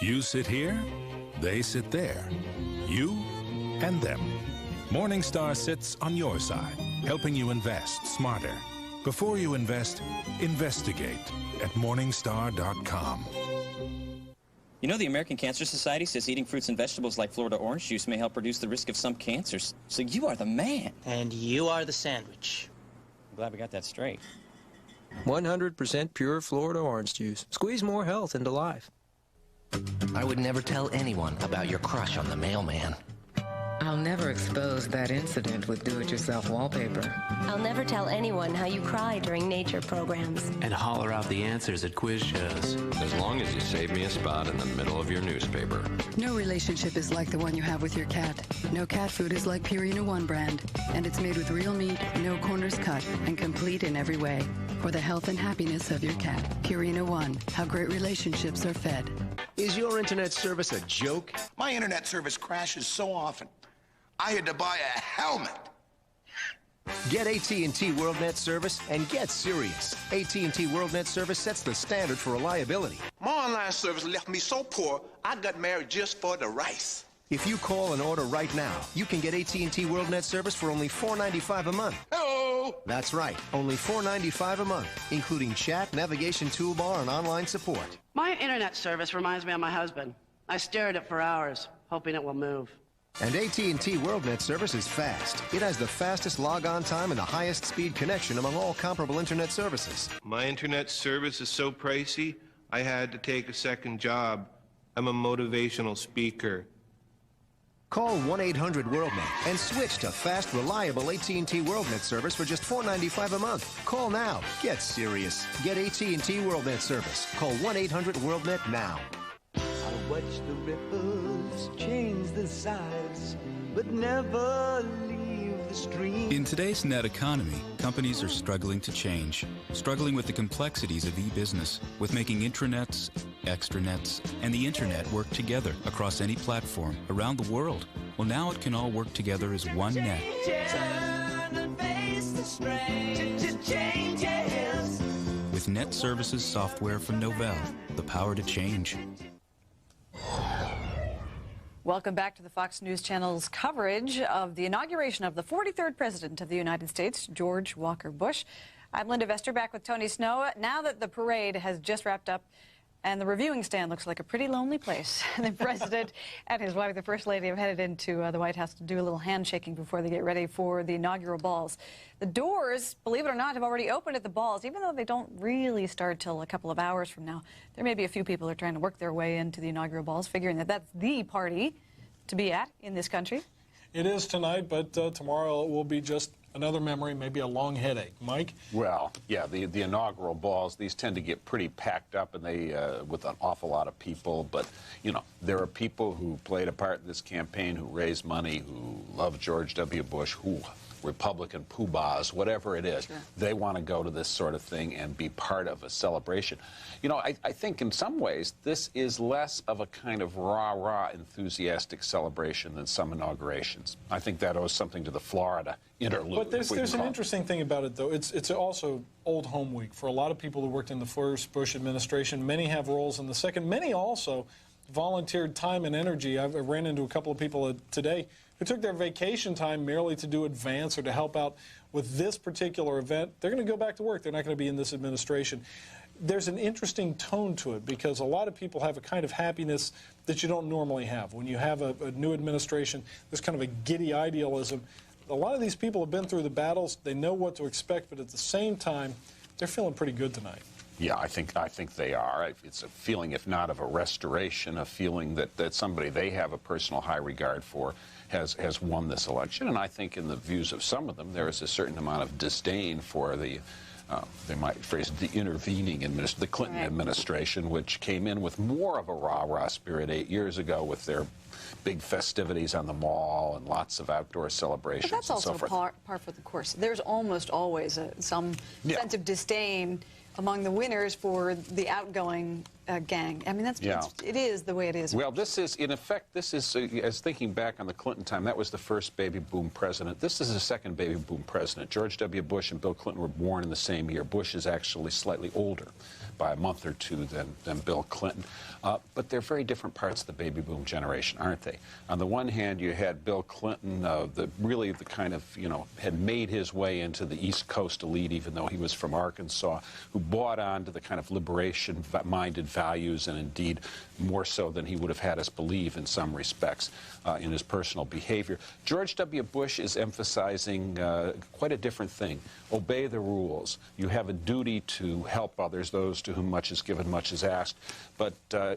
You sit here, They sit there, you and them. Morningstar sits on your side, helping you invest smarter. Before you invest, investigate at Morningstar.com. You know, the American Cancer Society says eating fruits and vegetables like Florida orange juice may help reduce the risk of some cancers. So you are the man. And you are the sandwich. I'm glad we got that straight. 100% pure Florida orange juice. Squeeze more health into life. I would never tell anyone about your crush on the mailman. I'll never expose that incident with do-it-yourself wallpaper. I'll never tell anyone how you cry during nature programs. And holler out the answers at quiz shows. As long as you save me a spot in the middle of your newspaper. No relationship is like the one you have with your cat. No cat food is like Purina One brand. And it's made with real meat, no corners cut, and complete in every way. For the health and happiness of your cat. Purina One, how great relationships are fed. Is your internet service a joke? My internet service crashes so often. I had to buy a helmet. Get AT&T WorldNet service and get serious. AT&T WorldNet service sets the standard for reliability. My online service left me so poor, I got married just for the rice. If you call and order right now, you can get AT&T WorldNet service for only $4.95 a month. Hello! That's right, only $4.95 a month, including chat, navigation toolbar, and online support. My internet service reminds me of my husband. I stare at it for hours, hoping it will move. And AT&T WorldNet service is fast. It has the fastest log-on time and the highest speed connection among all comparable internet services. My internet service is so pricey, I had to take a second job. I'm a motivational speaker. Call 1-800-WorldNet and switch to fast, reliable AT&T WorldNet service for just $4.95 a month. Call now. Get serious. Get AT&T WorldNet service. Call 1-800-WorldNet now. I watch the ripples change the size, but never leave the stream. In today's net economy, companies are struggling to change, struggling with the complexities of e-business, with making intranets, extranets, and the internet work together across any platform around the world. Well, now it can all work together as one net. With Net Services software from Novell, the power to change. Welcome back to the Fox News Channel's coverage of the inauguration of the 43rd President of the United States, George Walker Bush. I'm Linda Vester, back with Tony Snow. Now that the parade has just wrapped up and the reviewing stand looks like a pretty lonely place, the President and his wife, the First Lady, have headed into the White House to do a little handshaking before they get ready for the inaugural balls. The doors, believe it or not, have already opened at the balls, even though they don't really start till a couple of hours from now. There may be a few people who are trying to work their way into the inaugural balls, figuring that that's the party to be at in this country. It is tonight, but tomorrow it will be just another memory, maybe a long headache. Mike? Well, yeah, the inaugural balls, these tend to get pretty packed up and they with an awful lot of people. But, you know, there are people who played a part in this campaign, who raised money, who love George W. Bush, who Republican poobahs, whatever it is. Sure. They want to go to this sort of thing and be part of a celebration. You know, I think in some ways this is less of a kind of rah-rah enthusiastic celebration than some inaugurations. I think that owes something to the Florida interlude. But there's an interesting thing about it, though. It's also old home week. For a lot of people who worked in the first Bush administration, many have roles in the second. Many also volunteered time and energy. I ran into a couple of people today who took their vacation time merely to do advance or to help out with this particular event. They're going to go back to work. They're not going to be in this administration. There's an interesting tone to it because a lot of people have a kind of happiness that you don't normally have. When you have a new administration, there's kind of a giddy idealism. A lot of these people have been through the battles. They know what to expect, but at the same time, they're feeling pretty good tonight. Yeah, I think they are. It's a feeling, if not of a restoration, a feeling that somebody they have a personal high regard for has won this election. And I think in the views of some of them, there is a certain amount of disdain for the, they might phrase it, the intervening the Clinton administration, which came in with more of a rah-rah spirit 8 years ago with their big festivities on the mall and lots of outdoor celebrations. But that's also and so forth. par for the course. There's almost always some sense of disdain among the winners for the outgoing gang. I mean, it is the way it is. Well, this is, in effect, as thinking back on the Clinton time, that was the first baby boom president. This is the second baby boom president. George W. Bush and Bill Clinton were born in the same year. Bush is actually slightly older by a month or two than Bill Clinton. But they're very different parts of the baby boom generation, aren't they? On the one hand, you had Bill Clinton, really the kind of, had made his way into the East Coast elite, even though he was from Arkansas, who bought on to the kind of liberation-minded values, and indeed more so than he would have had us believe in some respects in his personal behavior. George W. Bush is emphasizing quite a different thing. Obey the rules. You have a duty to help others, those to whom much is given, much is asked. But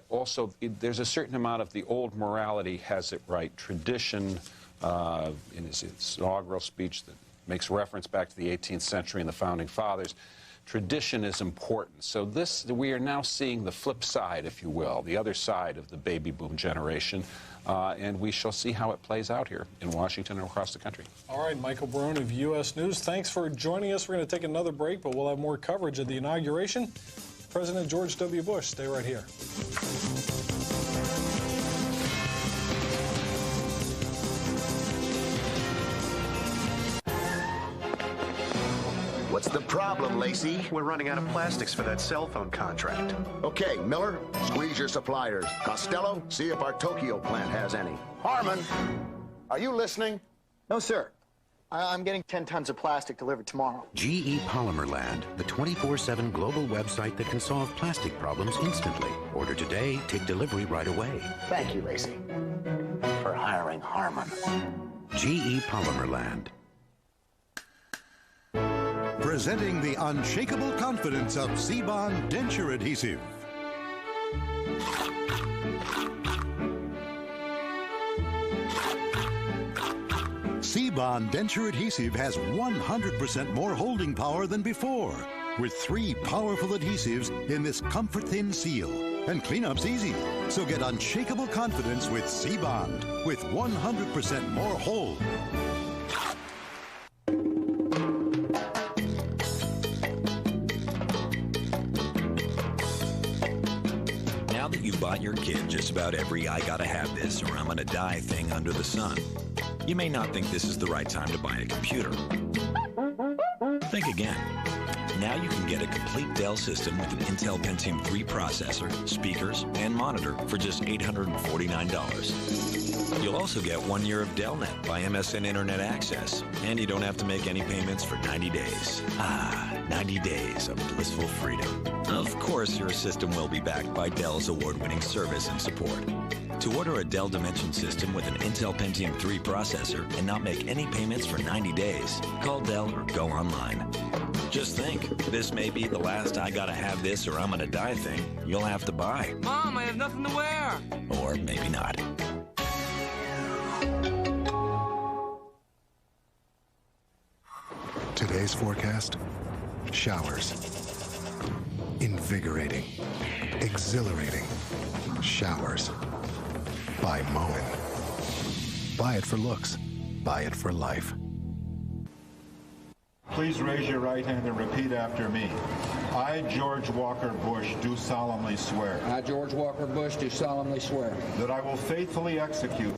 also, there's a certain amount of the old morality has it right. Tradition, in his inaugural speech that makes reference back to the 18th century and the Founding Fathers, tradition is important. So we are now seeing the flip side, if you will, the other side of the baby boom generation, and we shall see how it plays out here in Washington and across the country. All right, Michael Barone of U.S. News, thanks for joining us. We're going to take another break, but we'll have more coverage of the inauguration. President George W. Bush, stay right here. What's the problem, Lacey? We're running out of plastics for that cell phone contract. Okay, Miller, squeeze your suppliers. Costello, see if our Tokyo plant has any. Harmon, are you listening? No, sir. I'm getting 10 tons of plastic delivered tomorrow. GE Polymerland, the 24/7 global website that can solve plastic problems instantly. Order today, take delivery right away. Thank you, Lacey, for hiring Harmon. GE Polymerland. Presenting the unshakable confidence of C-Bond denture adhesive. C-Bond denture adhesive has 100% more holding power than before, with 3 powerful adhesives in this comfort-thin seal. And cleanup's easy, so get unshakable confidence with C-Bond, with 100% more hold. Now that you've bought your kid just about every I gotta have this or I'm gonna die thing under the sun, you may not think this is the right time to buy a computer. Think again. Now you can get a complete Dell system with an Intel Pentium 3 processor, speakers, and monitor for just $849. You'll also get 1 year of DellNet by MSN Internet Access, and you don't have to make any payments for 90 days. 90 days of blissful freedom. Of course, your system will be backed by Dell's award-winning service and support. To order a Dell Dimension system with an Intel Pentium 3 processor and not make any payments for 90 days, call Dell or go online. Just think, this may be the last I gotta have this or I'm gonna die thing you'll have to buy. Mom, I have nothing to wear. Or maybe not. Today's forecast, showers. Invigorating, exhilarating showers. By Moen. Buy it for looks. Buy it for life. Please raise your right hand and repeat after me. I, George Walker Bush, do solemnly swear. I, George Walker Bush, do solemnly swear. That I will faithfully execute